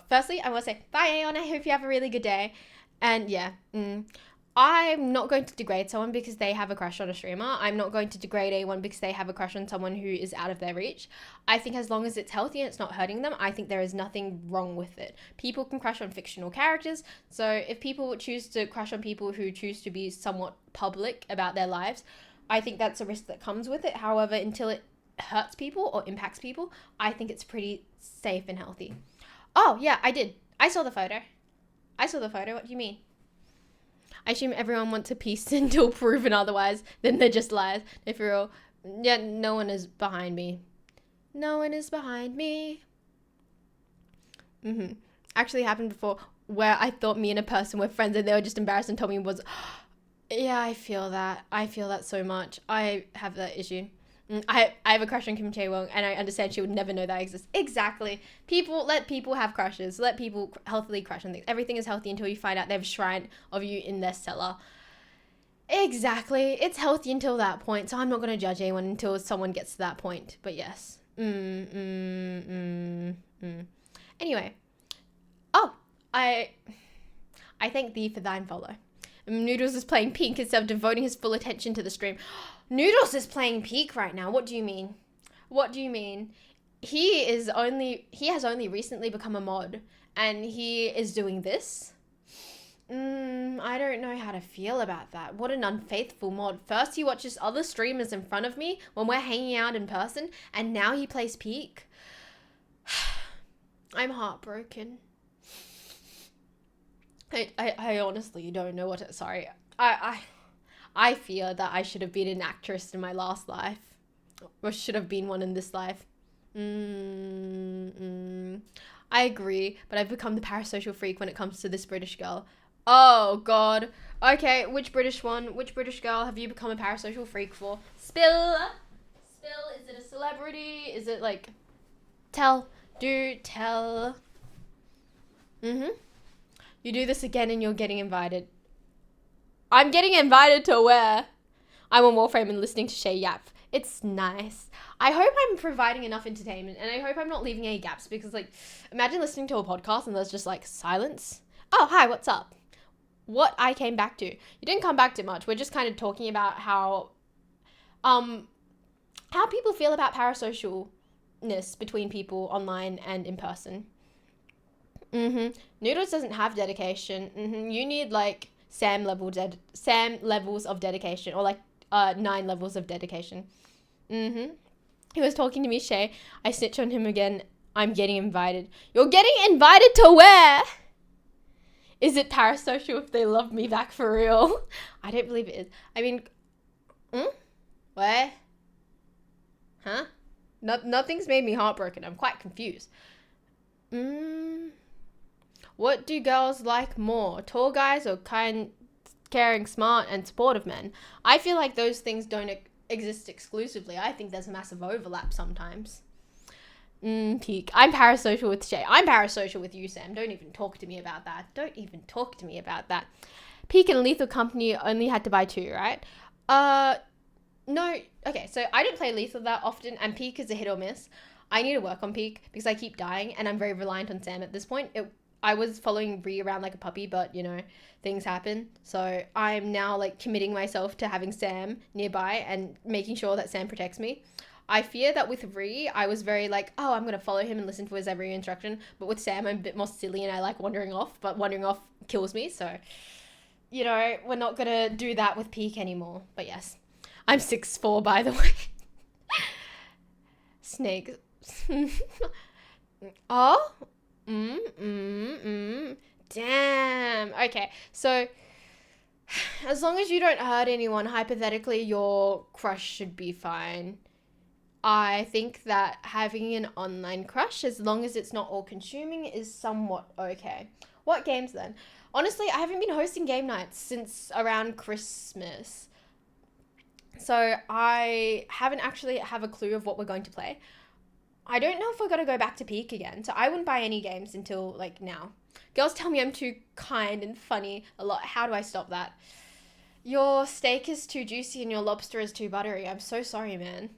firstly, I want to say bye, Aeon. I hope you have a really good day. And yeah, I'm not going to degrade someone because they have a crush on a streamer. I'm not going to degrade anyone because they have a crush on someone who is out of their reach. I think as long as it's healthy and it's not hurting them, I think there is nothing wrong with it. People can crush on fictional characters. So if people choose to crush on people who choose to be somewhat public about their lives, I think that's a risk that comes with it. However, until it hurts people or impacts people, I think it's pretty safe and healthy. Oh, yeah, I did. I saw the photo. What do you mean? I assume everyone wants a piece until proven otherwise. Then they're just lies. If you're real, yeah, no one is behind me. No one is behind me. Actually happened before where I thought me and a person were friends and they were just embarrassed and told me was. Yeah, I feel that. I feel that so much. I have that issue. I have a crush on Kim Chae-won and I understand she would never know that exists. Exactly. Let people have crushes. Let people healthily crush on things. Everything is healthy until you find out they have a shrine of you in their cellar. Exactly. It's healthy until that point. So I'm not going to judge anyone until someone gets to that point. But yes. Anyway. Oh, I thank thee for thine follow. Noodles is playing Pink instead of devoting his full attention to the stream. Noodles is playing Peak right now. What do you mean? What do you mean? He has only recently become a mod and he is doing this. I don't know how to feel about that. What an unfaithful mod. First he watches other streamers in front of me when we're hanging out in person and now he plays Peak. I'm heartbroken. I honestly don't know what to, sorry. I fear that I should have been an actress in my last life. Or should have been one in this life. I agree, but I've become the parasocial freak when it comes to this British girl. Oh, God. Okay, which British one? Which British girl have you become a parasocial freak for? Spill, is it a celebrity? Is it like... Tell. You do this again and you're getting invited. I'm getting invited to where? I'm on Warframe and listening to Shay Yap. It's nice. I hope I'm providing enough entertainment and I hope I'm not leaving any gaps because, like, imagine listening to a podcast and there's just, like, silence. Oh, hi, what's up? What I came back to. You didn't come back to much. We're just kind of talking about how people feel about parasocialness between people online and in person. Noodles doesn't have dedication. You need, like, Sam levels of dedication, or like 9 levels of dedication. He was talking to me, Shay. I snitch on him again. I'm getting invited. You're getting invited to where? Is it parasocial if they love me back for real? I don't believe it is. I mean, where? Huh? Nothing's made me heartbroken. I'm quite confused. What do girls like more? Tall guys or kind, caring, smart, and supportive men? I feel like those things don't exist exclusively. I think there's a massive overlap sometimes. Peak. I'm parasocial with Shay. I'm parasocial with you, Sam. Don't even talk to me about that. Peak and Lethal Company only had to buy 2, right? No. Okay, so I don't play Lethal that often, and Peak is a hit or miss. I need to work on Peak because I keep dying, and I'm very reliant on Sam at this point. I was following Bree around like a puppy, but, you know, things happen. So I'm now, like, committing myself to having Sam nearby and making sure that Sam protects me. I fear that with Bree, I was very like, oh, I'm going to follow him and listen to his every instruction. But with Sam, I'm a bit more silly and I like wandering off. But wandering off kills me. So, you know, we're not going to do that with Peak anymore. But yes, I'm 6'4", by the way. Snake. Oh? Damn. Okay, so as long as you don't hurt anyone, hypothetically, your crush should be fine. I think that having an online crush, as long as it's not all-consuming, is somewhat okay. What games then? Honestly, I haven't been hosting game nights since around Christmas. So I haven't actually have a clue of what we're going to play. I don't know if we're going to go back to Peak again, so I wouldn't buy any games until, like, now. Girls tell me I'm too kind and funny a lot. How do I stop that? Your steak is too juicy and your lobster is too buttery. I'm so sorry, man.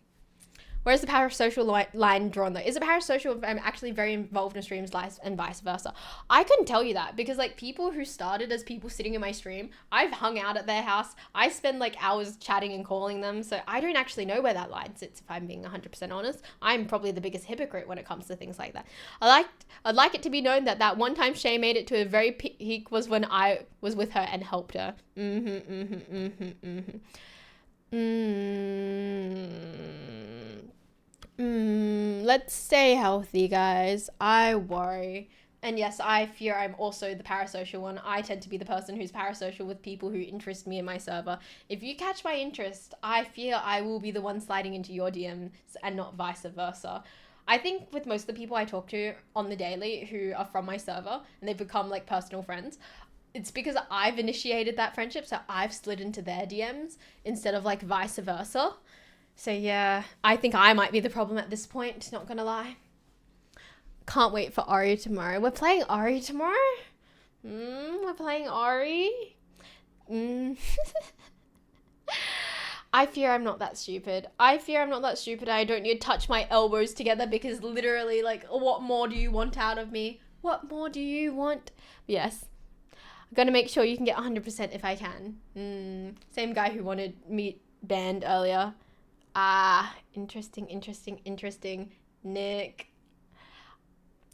Where's the parasocial line drawn, though? Is it parasocial if I'm actually very involved in streams and vice versa? I couldn't tell you that because, like, people who started as people sitting in my stream, I've hung out at their house. I spend, like, hours chatting and calling them, so I don't actually know where that line sits, if I'm being 100% honest. I'm probably the biggest hypocrite when it comes to things like that. I'd like it to be known that one time Shay made it to a very peak was when I was with her and helped her. Let's stay healthy, guys. I worry. And yes, I fear I'm also the parasocial one. I tend to be the person who's parasocial with people who interest me in my server. If you catch my interest, I fear I will be the one sliding into your DMs and not vice versa. I think with most of the people I talk to on the daily who are from my server and they've become like personal friends, it's because I've initiated that friendship, so I've slid into their DMs instead of like vice versa. So yeah, I think I might be the problem at this point, not gonna lie. Can't wait for Ori tomorrow. We're playing Ori tomorrow? We're playing Ori? I fear I'm not that stupid. I don't need to touch my elbows together because literally, like, what more do you want out of me? What more do you want? Yes. I'm gonna make sure you can get 100% if I can. Same guy who wanted me banned earlier. Interesting. Nick.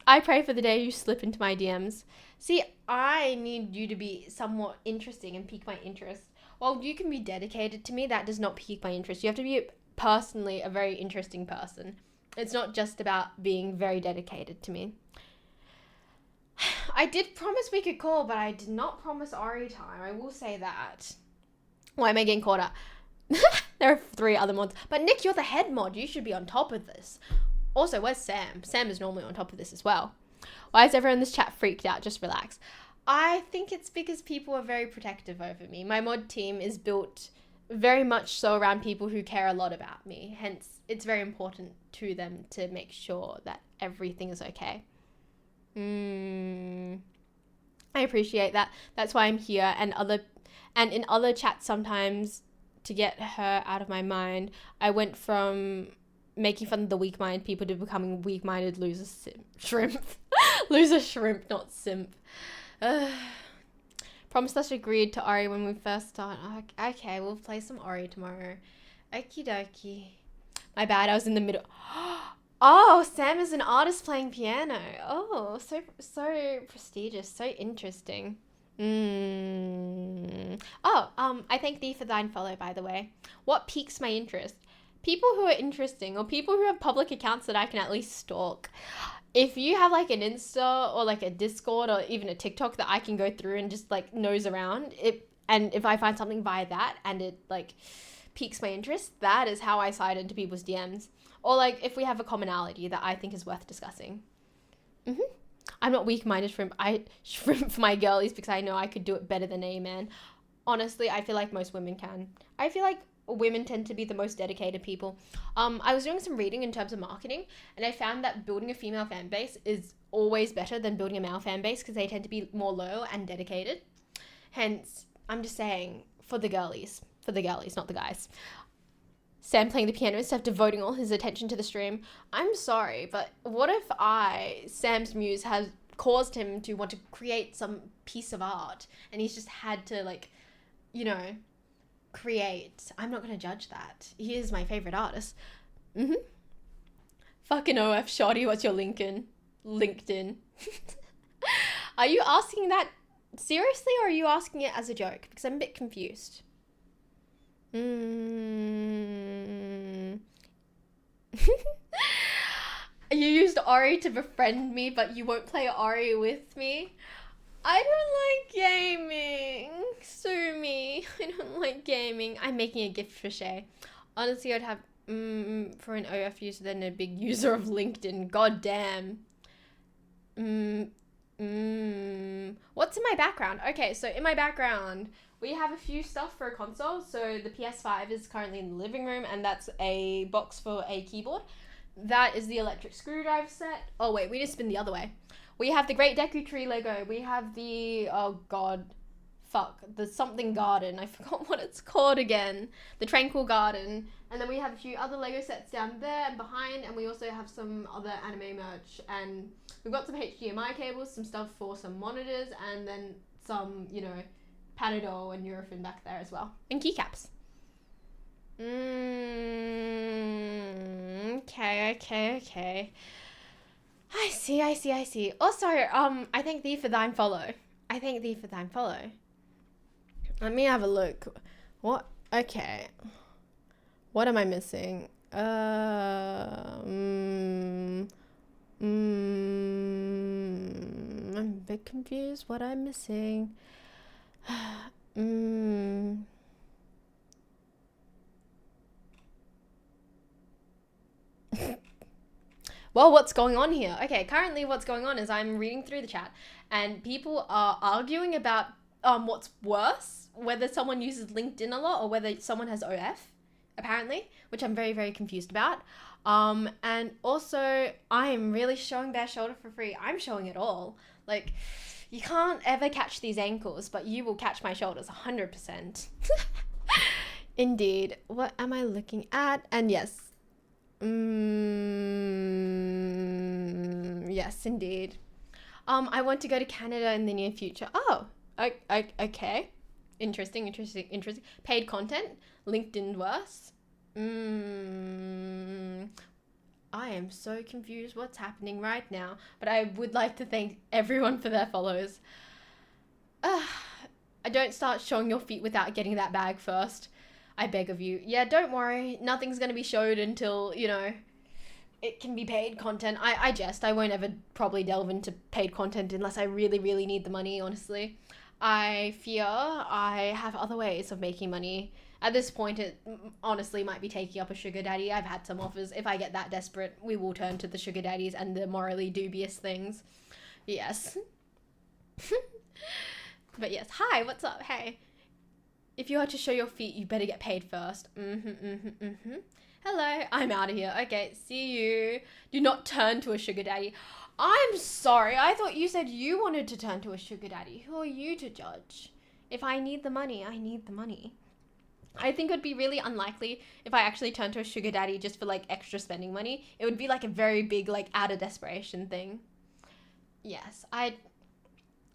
I pray for the day you slip into my DMs. See, I need you to be somewhat interesting and pique my interest. While you can be dedicated to me, that does not pique my interest. You have to be personally a very interesting person. It's not just about being very dedicated to me. I did promise we could call, but I did not promise Ori time. I will say that. Why am I getting caught up? There are 3 other mods. But Nick, you're the head mod. You should be on top of this. Also, where's Sam? Sam is normally on top of this as well. Why is everyone in this chat freaked out? Just relax. I think it's because people are very protective over me. My mod team is built very much so around people who care a lot about me. Hence, it's very important to them to make sure that everything is okay. I appreciate that. That's why I'm here. And in other chats sometimes, to get her out of my mind, I went from making fun of the weak-minded people to becoming weak-minded loser shrimp. Loser shrimp, not simp. Promised us agreed to Ori when we first start. Okay, we'll play some Ori tomorrow. Okie dokie. My bad, I was in the middle. Oh, Sam is an artist playing piano. Oh, so prestigious, so interesting. I thank thee for thine follow, by the way. What piques my interest? People who are interesting or people who have public accounts that I can at least stalk. If you have like an Insta or like a Discord or even a TikTok that I can go through and just like nose around it, and if I find something via that and it like piques my interest, that is how I slide into people's DMs. Or like if we have a commonality that I think is worth discussing. I'm not weak-minded shrimp. I shrimp for my girlies because I know I could do it better than a man. Honestly, I feel like most women can. I feel like women tend to be the most dedicated people. I was doing some reading in terms of marketing, and I found that building a female fan base is always better than building a male fan base because they tend to be more loyal and dedicated. Hence, I'm just saying, for the girlies, not the guys. Sam playing the piano instead of devoting all his attention to the stream. I'm sorry, but what if Sam's muse, has caused him to want to create some piece of art, and he's just had to, like, you know, create. I'm not going to judge that. He is my favorite artist. Fucking OF Shoddy, what's your LinkedIn? Are you asking that seriously or are you asking it as a joke? Because I'm a bit confused. You used Ori to befriend me, but you won't play Ori with me? I don't like gaming. Sue me. I don't like gaming. I'm making a gift for Shay. Honestly, I'd have for an OF user than a big user of LinkedIn. God damn. What's in my background? Okay, so in my background, we have a few stuff for a console. So the PS5 is currently in the living room, and that's a box for a keyboard. That is the electric screwdriver set. Oh wait, we just spin the other way. We have the Great Deku Tree Lego. We have the, the something garden. I forgot what it's called again. The Tranquil Garden. And then we have a few other Lego sets down there and behind. And we also have some other anime merch. And we've got some HDMI cables, some stuff for some monitors, and then some, Panadol and Nurofen back there as well. And keycaps. Okay. I see. Also, I thank thee for thine follow. Let me have a look. What? Okay. What am I missing? I'm a bit confused what I'm missing. mm. Well, what's going on here? Okay, currently what's going on is I'm reading through the chat and people are arguing about what's worse, whether someone uses LinkedIn a lot or whether someone has OF, apparently, which I'm very, very confused about. And also, I'm really showing bare shoulder for free. I'm showing it all. Like, you can't ever catch these ankles, but you will catch my shoulders 100%. Indeed. What am I looking at? And yes. Yes, indeed. I want to go to Canada in the near future. Oh, okay. Interesting. Paid content, LinkedIn worse. I am so confused what's happening right now, but I would like to thank everyone for their follows. Don't start showing your feet without getting that bag first. I beg of you. Yeah, don't worry. Nothing's going to be showed until, it can be paid content. I jest. I won't ever probably delve into paid content unless I really, really need the money, honestly. I fear I have other ways of making money. At this point, it honestly might be taking up a sugar daddy. I've had some offers. If I get that desperate, we will turn to the sugar daddies and the morally dubious things. Yes. But yes. Hi, what's up? Hey. If you are to show your feet, you better get paid first. Hello, I'm out of here. Okay, see you. Do not turn to a sugar daddy. I'm sorry. I thought you said you wanted to turn to a sugar daddy. Who are you to judge? If I need the money, I need the money. I think it would be really unlikely if I actually turned to a sugar daddy just for like extra spending money. It would be like a very big like out of desperation thing. Yes,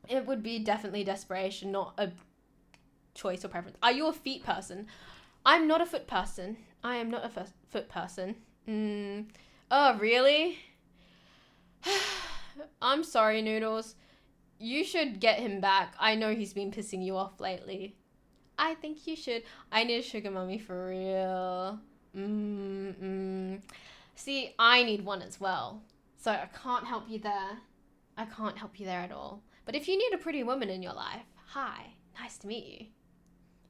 it would be definitely desperation, not a choice or preference. Are you a feet person? I'm not a foot person. I am not a foot person. Oh, really? I'm sorry, Noodles. You should get him back. I know he's been pissing you off lately. I think you should. I need a sugar mummy for real. See, I need one as well. So I can't help you there. I can't help you there at all. But if you need a pretty woman in your life, hi. Nice to meet you.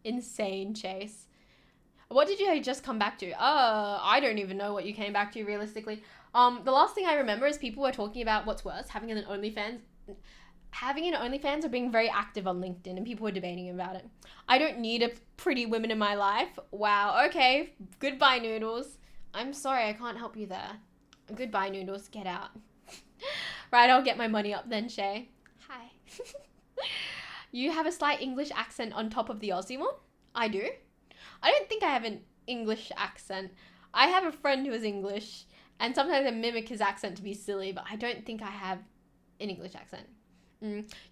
Insane, Chase. What did you just come back to? I don't even know what you came back to realistically. The last thing I remember is people were talking about what's worse, having an OnlyFans or being very active on LinkedIn, and people were debating about it. I don't need a pretty woman in my life. Wow, okay. Goodbye, Noodles. I'm sorry, I can't help you there. Goodbye, Noodles. Get out. Right, I'll get my money up then, Shay. Hi. You have a slight English accent on top of the Aussie one? I do. I don't think I have an English accent. I have a friend who is English, and sometimes I mimic his accent to be silly, but I don't think I have an English accent.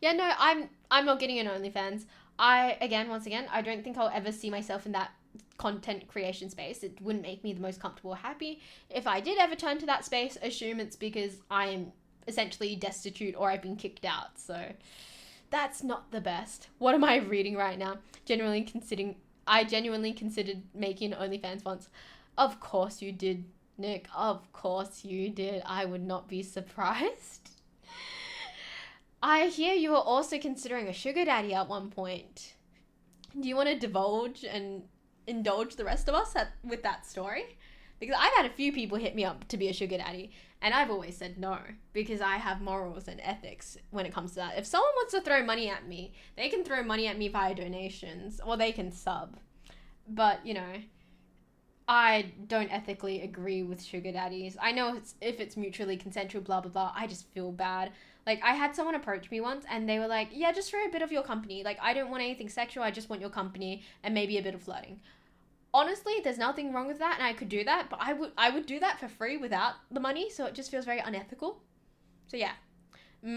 Yeah, no, I'm not getting an OnlyFans. Once again, I don't think I'll ever see myself in that content creation space. It wouldn't make me the most comfortable or happy. If I did ever turn to that space, assume it's because I am essentially destitute or I've been kicked out. So that's not the best. What am I reading right now? I genuinely considered making OnlyFans once. Of course you did, Nick. Of course you did. I would not be surprised. I hear you were also considering a sugar daddy at one point. Do you want to divulge and indulge the rest of us with that story? Because I've had a few people hit me up to be a sugar daddy, and I've always said no, because I have morals and ethics when it comes to that. If someone wants to throw money at me, they can throw money at me via donations, or they can sub. But, I don't ethically agree with sugar daddies. I know if it's mutually consensual, blah, blah, blah. I just feel bad. Like, I had someone approach me once, and they were like, yeah, just for a bit of your company. Like, I don't want anything sexual. I just want your company and maybe a bit of flirting. Honestly, there's nothing wrong with that, and I could do that, but I would do that for free without the money, so it just feels very unethical. So, yeah.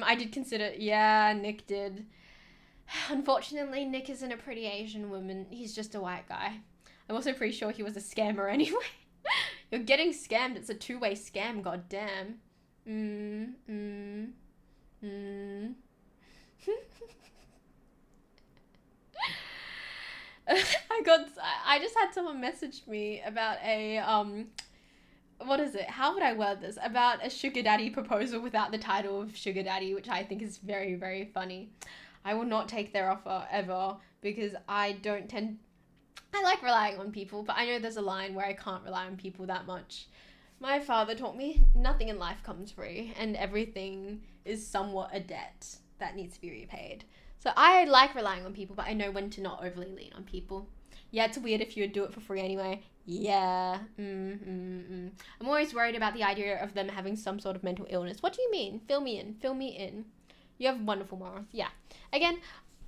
I did consider... Yeah, Nick did. Unfortunately, Nick isn't a pretty Asian woman. He's just a white guy. I'm also pretty sure he was a scammer anyway. You're getting scammed. It's a two-way scam, goddamn. I just had someone message me about a what is it? How would I word this? About a sugar daddy proposal without the title of sugar daddy, which I think is very, very funny. I will not take their offer ever because I like relying on people, but I know there's a line where I can't rely on people that much. My father taught me nothing in life comes free and everything is somewhat a debt that needs to be repaid. So I like relying on people, but I know when to not overly lean on people. Yeah, it's weird if you would do it for free anyway. Yeah. I'm always worried about the idea of them having some sort of mental illness. What do you mean? Fill me in. Fill me in. You have wonderful morals. Yeah. Again,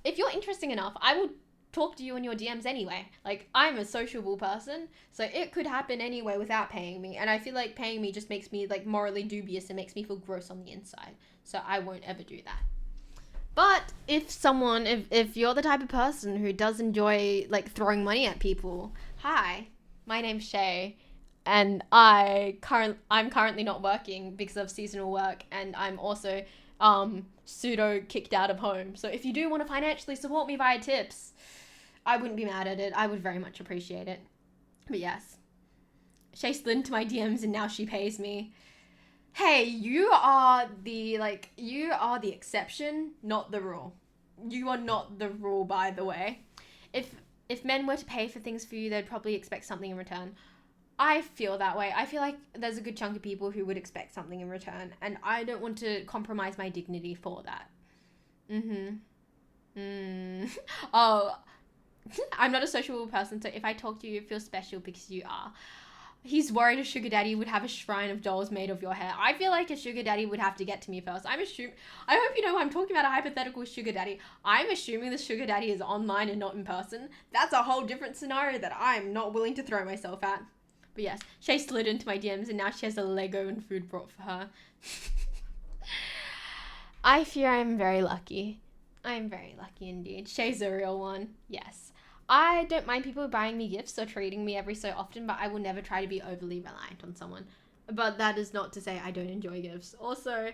if you're interesting enough, I will talk to you in your DMs anyway. Like, I'm a sociable person, so it could happen anyway without paying me. And I feel like paying me just makes me, like, morally dubious and makes me feel gross on the inside. So I won't ever do that. But if you're the type of person who does enjoy, like, throwing money at people, hi, my name's Shay, and I'm currently not working because of seasonal work, and I'm also pseudo kicked out of home. So if you do want to financially support me via tips, I wouldn't be mad at it. I would very much appreciate it. But yes, Shay slid into my DMs and now she pays me. Hey, you are the exception, not the rule. You are not the rule, by the way. If men were to pay for things for you, they'd probably expect something in return. I feel that way. I feel like there's a good chunk of people who would expect something in return, and I don't want to compromise my dignity for that. Oh, I'm not a sociable person, so if I talk to you, feel special because you are. He's worried a sugar daddy would have a shrine of dolls made of your hair. I feel like a sugar daddy would have to get to me first. I hope you know I'm talking about a hypothetical sugar daddy. I'm assuming the sugar daddy is online and not in person. That's a whole different scenario that I'm not willing to throw myself at. But yes, Shay slid into my DMs and now she has a Lego and food brought for her. I fear I'm very lucky. I'm very lucky indeed. Shay's a real one. Yes. I don't mind people buying me gifts or treating me every so often, but I will never try to be overly reliant on someone. But that is not to say I don't enjoy gifts. Also,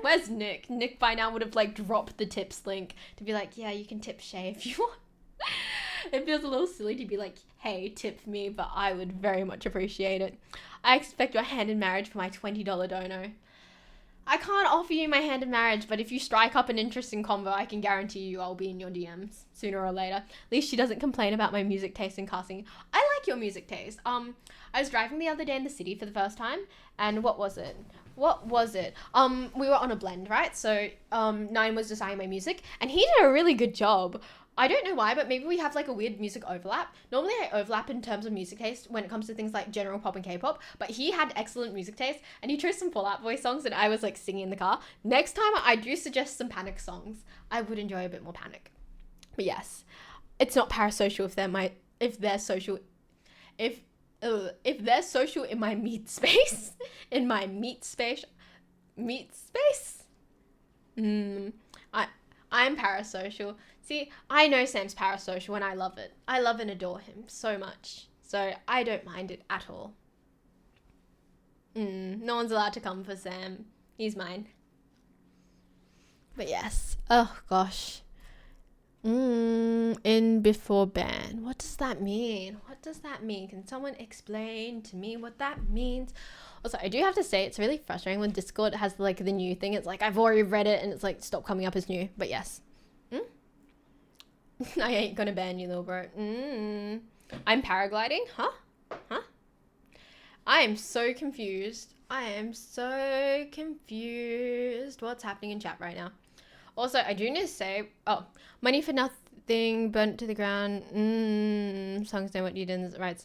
where's Nick? Nick by now would have, like, dropped the tips link to be like, yeah, you can tip Shay if you want. It feels a little silly to be like, hey, tip me, but I would very much appreciate it. I expect your hand in marriage for my $20 dono. I can't offer you my hand in marriage, but if you strike up an interesting convo, I can guarantee you I'll be in your DMs sooner or later. At least she doesn't complain about my music taste in casting. I like your music taste. I was driving the other day in the city for the first time, and what was it? We were on a blend, right? So, Nine was designing my music, and he did a really good job. I don't know why, but maybe we have, like, a weird music overlap. Normally I overlap in terms of music taste when it comes to things like general pop and K-pop, but he had excellent music taste, and he chose some Fall Out Boy songs, and I was, like, singing in the car. Next time, I do suggest some Panic songs. I would enjoy a bit more Panic. But yes, it's not parasocial if they're social in my meat space, I'm parasocial. See, I know Sam's parasocial and I love it. I love and adore him so much. So I don't mind it at all. No one's allowed to come for Sam. He's mine. But yes. Oh, gosh. In before ban. What does that mean? Can someone explain to me what that means? Also, I do have to say, it's really frustrating when Discord has, like, the new thing. It's like, I've already read it and it's like, stop coming up as new. But yes. I ain't gonna ban you, little bro. I'm paragliding? Huh? I am so confused. What's happening in chat right now? Also, I do need to say, money for nothing, burnt to the ground. Songs know what you did, right?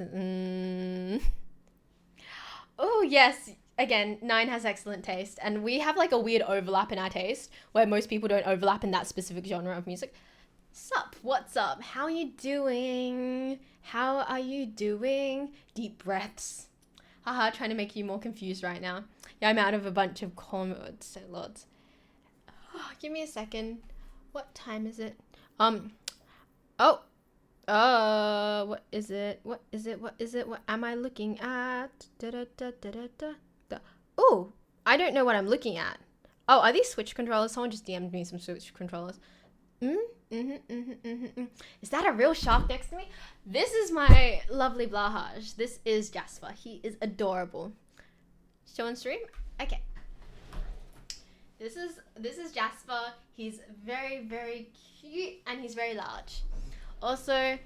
Oh, yes. Again, Nine has excellent taste, and we have, like, a weird overlap in our taste, where most people don't overlap in that specific genre of music. Sup? What's up? How are you doing? Deep breaths. Haha, trying to make you more confused right now. Yeah, I'm out of a bunch of cornwords, so lots. Oh, give me a second. What time is it? What is it? What am I looking at? Oh, I don't know what I'm looking at. Oh, are these Switch controllers? Someone just DM'd me some Switch controllers. Is that a real shark next to me? This is my lovely Blahaj. This is Jasper. He is adorable. Show on stream? Okay. This is Jasper. He's very, very cute and he's very large. Also,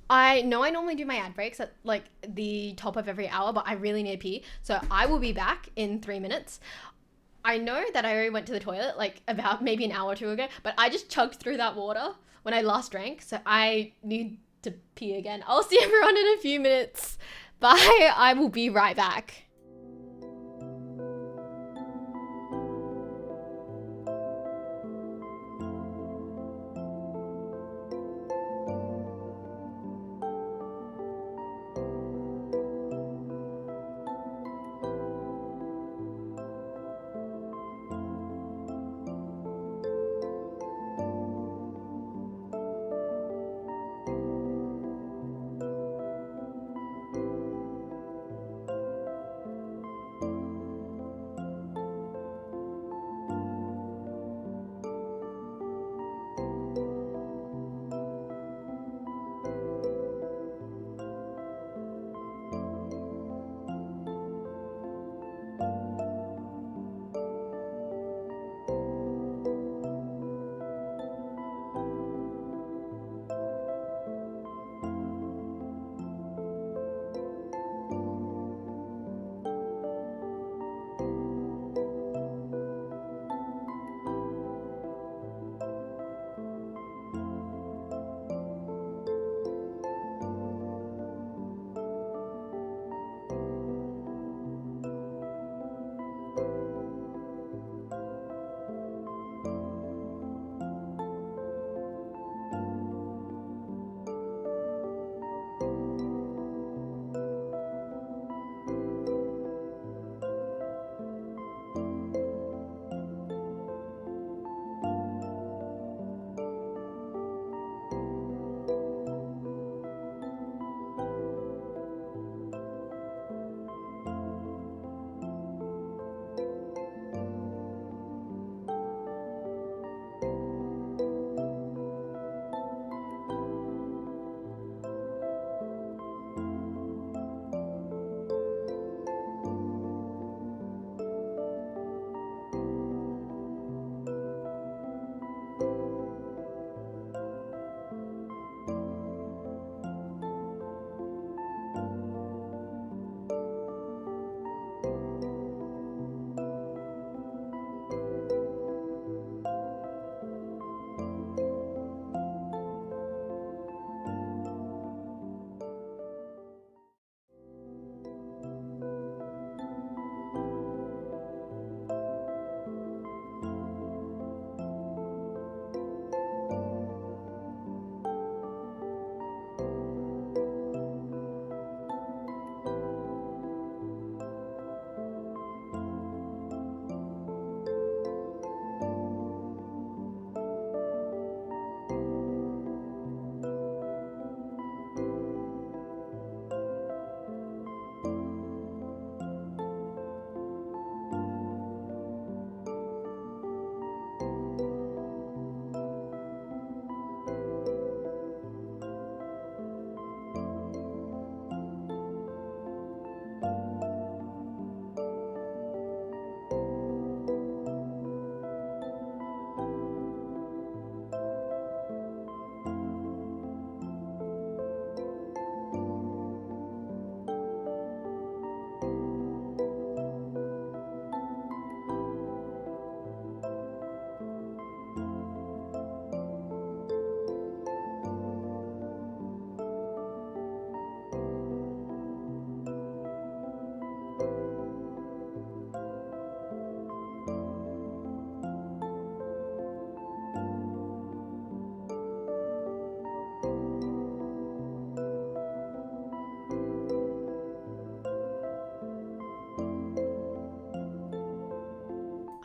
I know I normally do my ad breaks at like the top of every hour, but I really need to pee. So I will be back in 3 minutes. I know that I already went to the toilet like about maybe an hour or two ago, but I just chugged through that water when I last drank. So I need to pee again. I'll see everyone in a few minutes. Bye. I will be right back.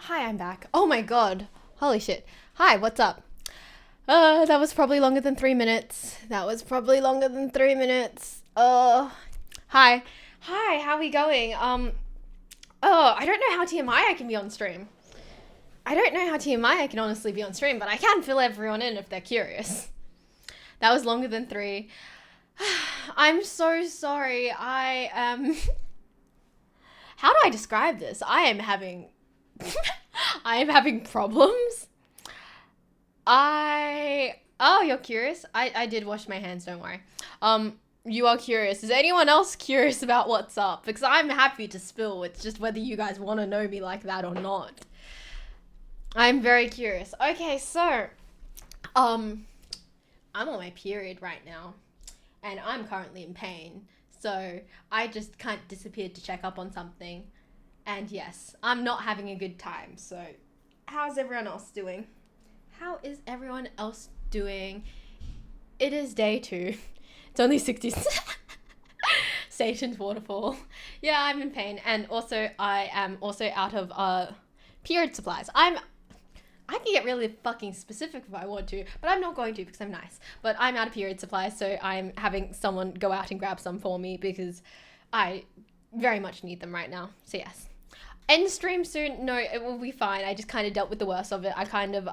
Hi, I'm back. Oh my god. Holy shit. Hi, what's up? That was probably longer than 3 minutes. Hi. Hi, how are we going? I don't know how TMI I can be on stream. I don't know how TMI I can honestly be on stream, but I can fill everyone in if they're curious. That was longer than 3. I'm so sorry. I am... How do I describe this? I am having... I am having problems. Oh, you're curious? I did wash my hands, don't worry. You are curious. Is anyone else curious about what's up? Because I'm happy to spill. It's just whether you guys want to know me like that or not. I'm very curious. Okay, so, I'm on my period right now, and I'm currently in pain. So I just kind of disappeared to check up on something, and yes, I'm not having a good time. So, how's everyone else doing? How is everyone else doing? It is day 2. It's only 60. Satan's waterfall. Yeah, I'm in pain, and also I am also out of period supplies. I can get really fucking specific if I want to, but I'm not going to because I'm nice. But I'm out of period supplies, so I'm having someone go out and grab some for me because I very much need them right now. So yes. End stream soon? No, it will be fine. I just kind of dealt with the worst of it. I kind of,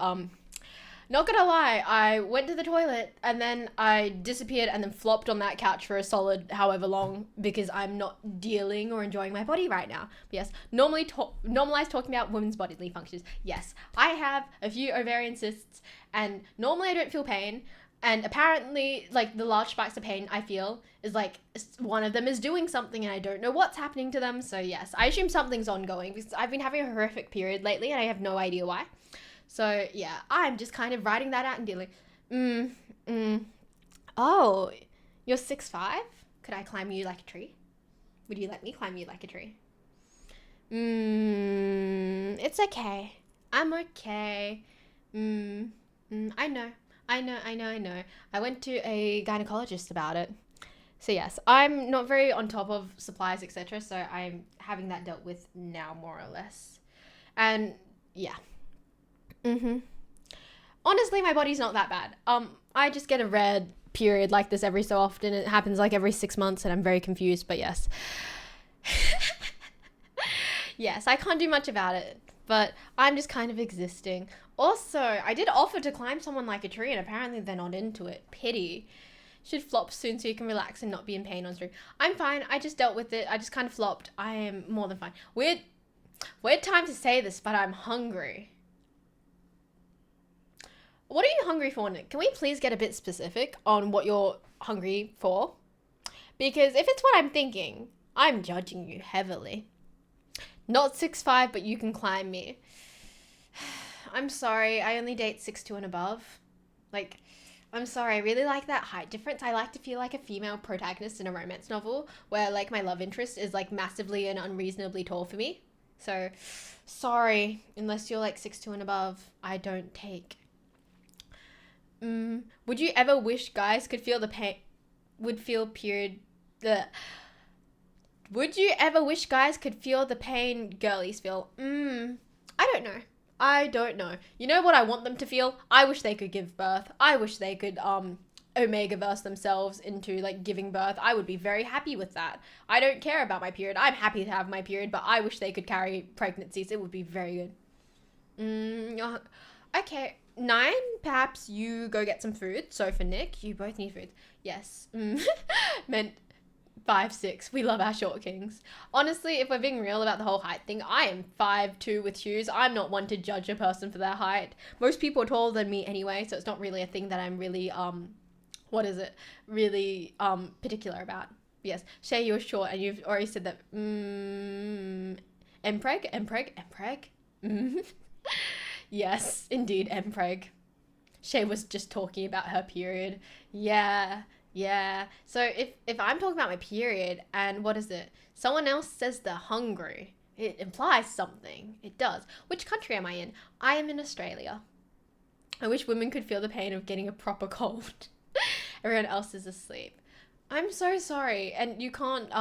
not gonna lie, I went to the toilet and then I disappeared and then flopped on that couch for a solid however long because I'm not dealing or enjoying my body right now. But yes, normalize talking about women's bodily functions. Yes, I have a few ovarian cysts and normally I don't feel pain. And apparently, like, the large spikes of pain I feel is, like, one of them is doing something and I don't know what's happening to them. So yes, I assume something's ongoing because I've been having a horrific period lately and I have no idea why. So, yeah, I'm just kind of writing that out and dealing. Oh, you're 6'5"? Could I climb you like a tree? Would you let me climb you like a tree? It's okay. I'm okay. I know. I went to a gynecologist about it. So, yes, I'm not very on top of supplies, etc. So, I'm having that dealt with now, more or less. And, yeah. Honestly, my body's not that bad. I just get a red period like this every so often. It happens like every 6 months and I'm very confused, but yes. Yes, I can't do much about it, but I'm just kind of existing. Also, I did offer to climb someone like a tree and apparently they're not into it. Pity. Should flop soon so you can relax and not be in pain on stream. I'm fine. I just dealt with it. I just kind of flopped. I am more than fine. Weird time to say this, but I'm hungry. What are you hungry for, Nick? Can we please get a bit specific on what you're hungry for? Because if it's what I'm thinking, I'm judging you heavily. Not 6'5", but you can climb me. I'm sorry, I only date 6'2" and above. Like, I'm sorry, I really like that height difference. I like to feel like a female protagonist in a romance novel where, like, my love interest is, like, massively and unreasonably tall for me. So, sorry, unless you're, like, 6'2" and above, I don't take... Would you ever wish guys could feel the pain? Would you ever wish guys could feel the pain girlies feel? I don't know. You know what I want them to feel? I wish they could give birth. I wish they could omega-verse themselves into, like, giving birth. I would be very happy with that. I don't care about my period. I'm happy to have my period, but I wish they could carry pregnancies. It would be very good. Okay. 9, perhaps you go get some food. So for Nick, you both need food. Yes. Meant 5, 6. We love our short kings. Honestly, if we're being real about the whole height thing, I am 5'2" with shoes. I'm not one to judge a person for their height. Most people are taller than me anyway, so it's not really a thing that I'm really, really, particular about. Yes. Shay, you're short, and you've already said that, Empreg? Yes, indeed, Empreg. Shay was just talking about her period. Yeah. So if I'm talking about my period and what is it? Someone else says they're hungry. It implies something. It does. Which country am I in? I am in Australia. I wish women could feel the pain of getting a proper cold. Everyone else is asleep. I'm so sorry. And you can't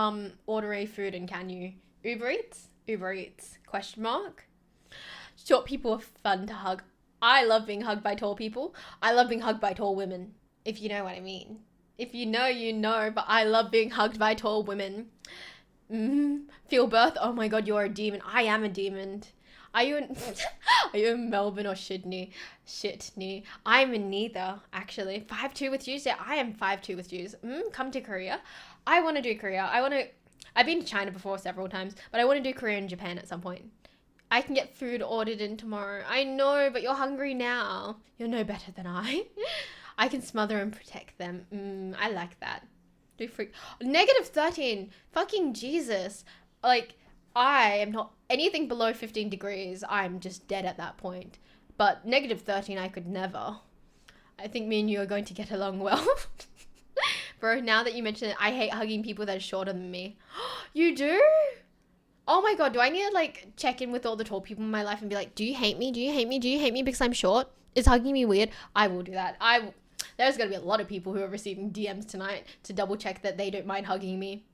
order a food, and can you? Uber Eats? Question mark? Short people are fun to hug. I love being hugged by tall people. I love being hugged by tall women, if you know what I mean. If you know, you know, but I love being hugged by tall women. Feel birth? Oh my god, you're a demon. I am a demon. Are you in are you in Melbourne or Sydney? Sydney. I'm in neither, actually. 5'2" with Jews? Yeah, I am 5'2" with Jews. Come to Korea. I want to do Korea. I've been to China before several times, but I want to do Korea and Japan at some point. I can get food ordered in tomorrow. I know, but you're hungry now. You're no better than I. I can smother and protect them. I like that. Do freak. -13. Fucking Jesus. Like, I am not anything below 15 degrees. I'm just dead at that point. But -13, I could never. I think me and you are going to get along well. Bro, now that you mention it, I hate hugging people that are shorter than me. You do? Oh my god, do I need to like check in with all the tall people in my life and be like, do you hate me? Do you hate me? Do you hate me because I'm short? Is hugging me weird? I will do that. There's going to be a lot of people who are receiving DMs tonight to double check that they don't mind hugging me.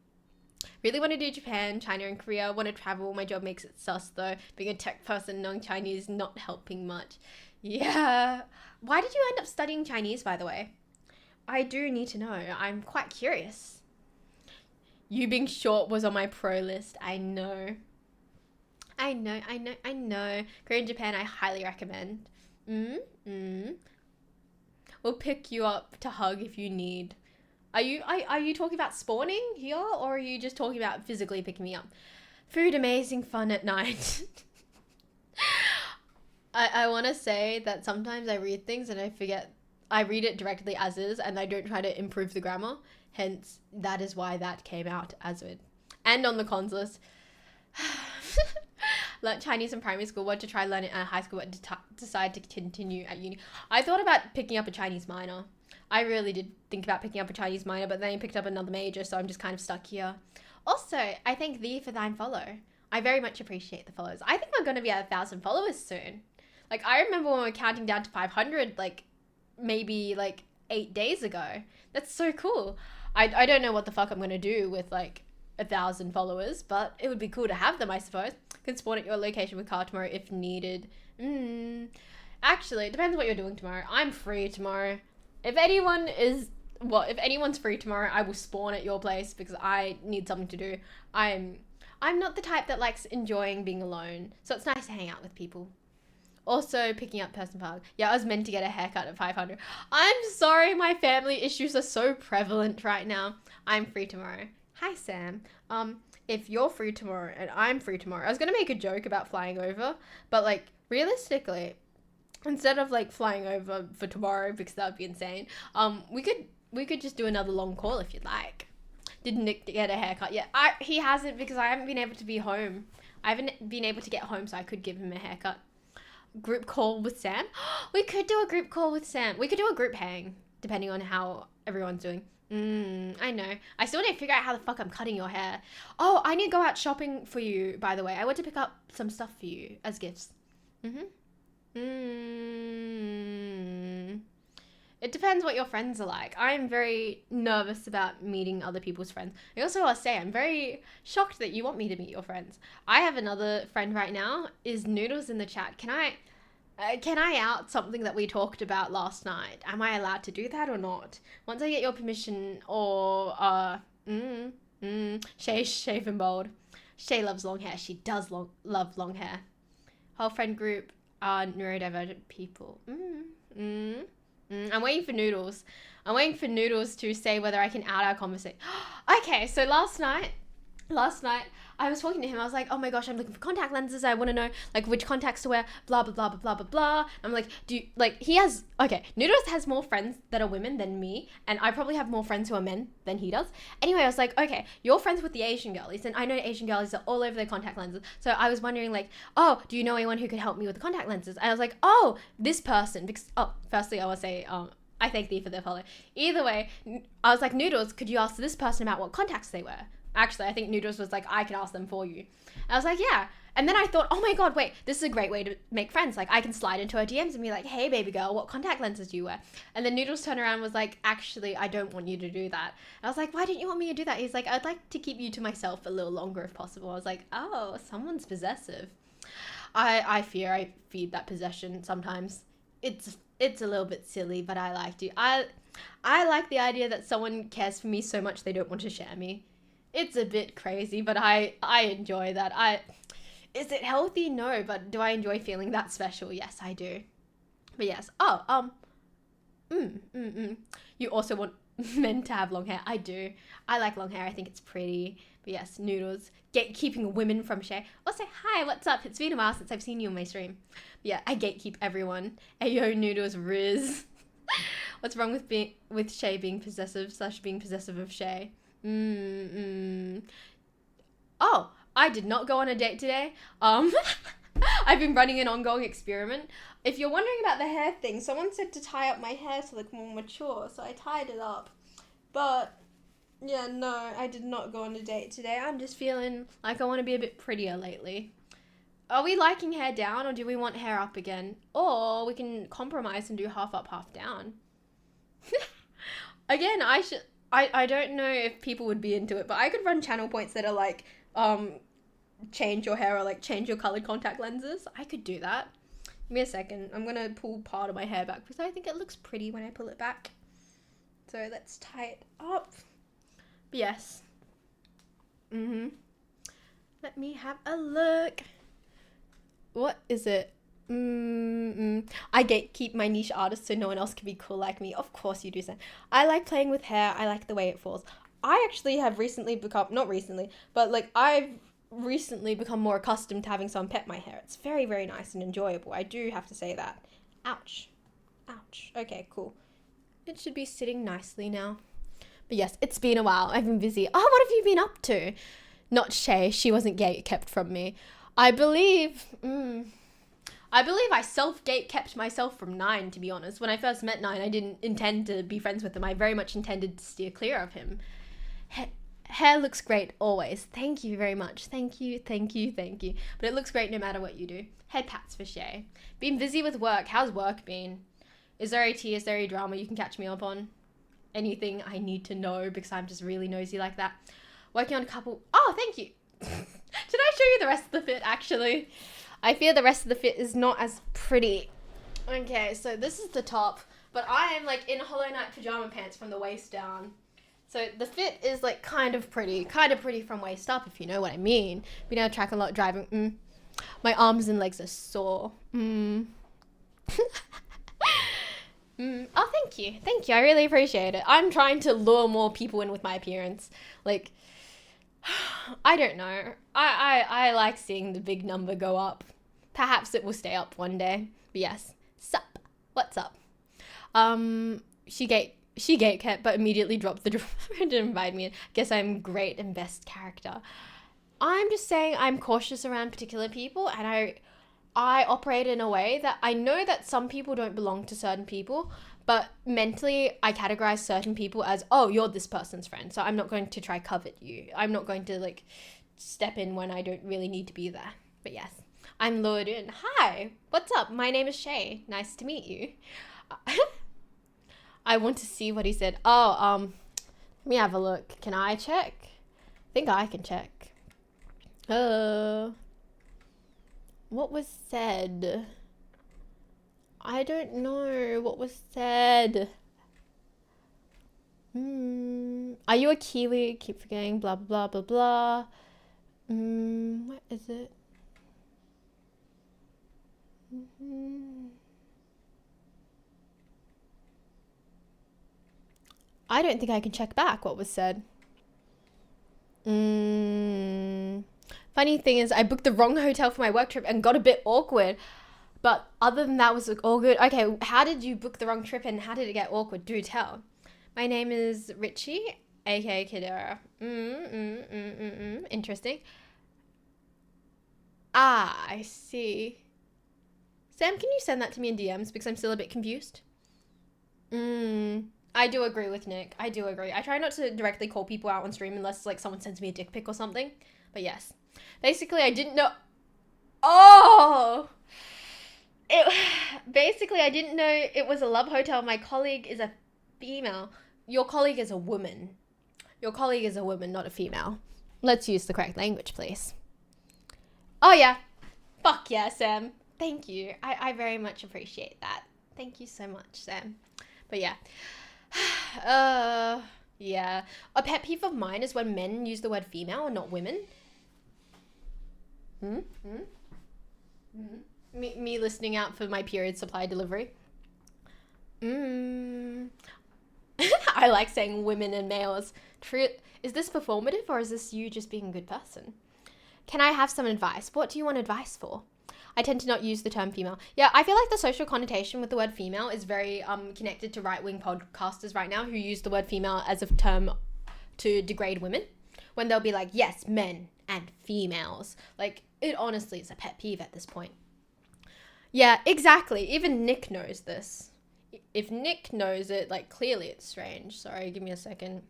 Really want to do Japan, China, and Korea. Want to travel. My job makes it sus though. Being a tech person, knowing Chinese, not helping much. Yeah. Why did you end up studying Chinese, by the way? I do need to know. I'm quite curious. You being short was on my pro list. I know. Korea and Japan, I highly recommend. We'll pick you up to hug if you need. Are you talking about spawning here, or are you just talking about physically picking me up? Food amazing, fun at night. I want to say that sometimes I read things and I forget. I read it directly as is, and I don't try to improve the grammar. Hence, that is why that came out as it. And on the cons list. Learned Chinese in primary school, wanted to try learning at high school, but decided to continue at uni. I thought about picking up a Chinese minor. I really did think about picking up a Chinese minor, but then I picked up another major, so I'm just kind of stuck here. Also, I thank thee for thine follow. I very much appreciate the follows. I think we're going to be at 1,000 followers soon. Like, I remember when we were counting down to 500, like, maybe, like, 8 days ago. That's so cool. I don't know what the fuck I'm going to do with, like, 1,000 followers, but it would be cool to have them, I suppose. Can spawn at your location with car tomorrow if needed. Actually, it depends what you're doing tomorrow. I'm free tomorrow. If anyone's free tomorrow, I will spawn at your place because I need something to do. I'm not the type that likes enjoying being alone, so it's nice to hang out with people. Also, picking up person park. Yeah, I was meant to get a haircut at 500. I'm sorry, my family issues are so prevalent right now. I'm free tomorrow. Hi, Sam. If you're free tomorrow and I'm free tomorrow, I was gonna make a joke about flying over, but like realistically, instead of like flying over for tomorrow because that would be insane, we could just do another long call if you'd like. Did Nick get a haircut yet? He hasn't because I haven't been able to be home. I haven't been able to get home, so I could give him a haircut. Group call with Sam? We could do a group call with Sam. We could do a group hang, depending on how everyone's doing. I know. I still need to figure out how the fuck I'm cutting your hair. Oh, I need to go out shopping for you, by the way. I want to pick up some stuff for you as gifts. It depends what your friends are like. I'm very nervous about meeting other people's friends. I also want to say I'm very shocked that you want me to meet your friends. I have another friend right now. Is Noodles in the chat? Can I out something that we talked about last night? Am I allowed to do that or not? Once I get your permission, or Shay shaven bald. Shay loves long hair. She does love long hair. Whole friend group are neurodivergent people. I'm waiting for Noodles. I'm waiting for Noodles to say whether I can out our conversation. Okay, so last night, I was talking to him. I was like, oh my gosh, I'm looking for contact lenses. I want to know, like, which contacts to wear, blah, blah, blah, blah, blah, blah, blah. I'm like, Noodles has more friends that are women than me, and I probably have more friends who are men than he does. Anyway, I was like, okay, you're friends with the Asian girlies, and I know Asian girlies are all over their contact lenses. So I was wondering, like, oh, do you know anyone who could help me with the contact lenses? And I was like, oh, this person. Because, firstly, I want to say, I thank thee for their follow. Either way, I was like, Noodles, could you ask this person about what contacts they wear? Actually, I think Noodles was like, I can ask them for you. I was like, yeah. And then I thought, oh my god, wait, this is a great way to make friends. Like, I can slide into her DMs and be like, hey, baby girl, what contact lenses do you wear? And then Noodles turned around and was like, actually, I don't want you to do that. I was like, why didn't you want me to do that? He's like, I'd like to keep you to myself a little longer if possible. I was like, oh, someone's possessive. I feed that possession sometimes. It's a little bit silly, but I like to. I like the idea that someone cares for me so much they don't want to share me. It's a bit crazy, but I enjoy that. Is it healthy? No, but do I enjoy feeling that special? Yes, I do. But yes. You also want men to have long hair? I do. I like long hair. I think it's pretty. But yes, noodles. Gatekeeping women from Shay. Also, hi, what's up? It's been a while since I've seen you on my stream. But yeah, I gatekeep everyone. Ayo, noodles, Riz. What's wrong with Shay being possessive / being possessive of Shay? Oh, I did not go on a date today. I've been running an ongoing experiment. If you're wondering about the hair thing, someone said to tie up my hair to look more mature, so I tied it up. But yeah, no, I did not go on a date today. I'm just feeling like I want to be a bit prettier lately. Are we liking hair down, or do we want hair up again? Or we can compromise and do half up, half down. Again, I don't know if people would be into it, but I could run channel points that are like, change your hair or like change your colored contact lenses. I could do that. Give me a second. I'm gonna pull part of my hair back because I think it looks pretty when I pull it back. So let's tie it up. But yes. Let me have a look. What is it? I gatekeep my niche artists so no one else can be cool like me. Of course you do, Sam. I like playing with hair. I like the way it falls. I actually have recently become, not recently, but like I've recently become more accustomed to having someone pet my hair. It's very, very nice and enjoyable. I do have to say that. Ouch. Ouch. Okay, cool. It should be sitting nicely now. But yes, it's been a while. I've been busy. Oh, what have you been up to? Not Shay. She wasn't kept from me. I believe I self-gate kept myself from 9, to be honest. When I first met 9, I didn't intend to be friends with him. I very much intended to steer clear of him. Hair looks great always. Thank you very much. Thank you. But it looks great no matter what you do. Head pats for Shay. Been busy with work. How's work been? Is there a tea? Is there a drama you can catch me up on? Anything I need to know because I'm just really nosy like that. Working on a couple... Oh, thank you. Should I show you the rest of the fit, actually? I fear the rest of the fit is not as pretty. Okay, so this is the top, but I am like in Hollow Knight pajama pants from the waist down. So the fit is like kind of pretty from waist up, if you know what I mean. Been on track a lot driving. My arms and legs are sore. Oh, thank you. I really appreciate it. I'm trying to lure more people in with my appearance. Like, I don't know. I like seeing the big number go up. Perhaps it will stay up one day. But yes. Sup? What's up? She gate kept, but immediately dropped the drop and invite me in. Guess I'm great and best character. I'm just saying I'm cautious around particular people, and I operate in a way that I know that some people don't belong to certain people, but mentally I categorize certain people as, oh, you're this person's friend, so I'm not going to try covet you. I'm not going to like step in when I don't really need to be there. But yes, I'm lured in. Hi, what's up? My name is Shay. Nice to meet you. I want to see what he said. Oh, let me have a look. Can I check? I think I can check. What was said? I don't know what was said. Are you a Kiwi? Keep forgetting. Blah, blah, blah, blah, blah. What is it? I don't think I can check back what was said. Funny thing is, I booked the wrong hotel for my work trip and got a bit awkward. But other than that, was like all good. Okay, how did you book the wrong trip and how did it get awkward? Do tell. My name is Richie, aka Kidera. Interesting. Ah, I see. Sam, can you send that to me in DMs because I'm still a bit confused? I do agree with Nick. I do agree. I try not to directly call people out on stream unless like someone sends me a dick pic or something. But yes. Basically, I didn't know... Oh! Basically, I didn't know it was a love hotel. My colleague is a female. Your colleague is a woman. Your colleague is a woman, not a female. Let's use the correct language, please. Oh, yeah. Fuck yeah, Sam. Thank you. I very much appreciate that. Thank you so much, Sam. But yeah. Yeah. A pet peeve of mine is when men use the word female and not women. Me listening out for my period supply delivery. I like saying women and males. Is this performative or is this you just being a good person? Can I have some advice? What do you want advice for? I tend to not use the term female. Yeah, I feel like the social connotation with the word female is very connected to right-wing podcasters right now who use the word female as a term to degrade women. When they'll be like, yes, men and females. Like, it honestly is a pet peeve at this point. Yeah, exactly. Even Nick knows this. If Nick knows it, like, clearly it's strange. Sorry, give me a second.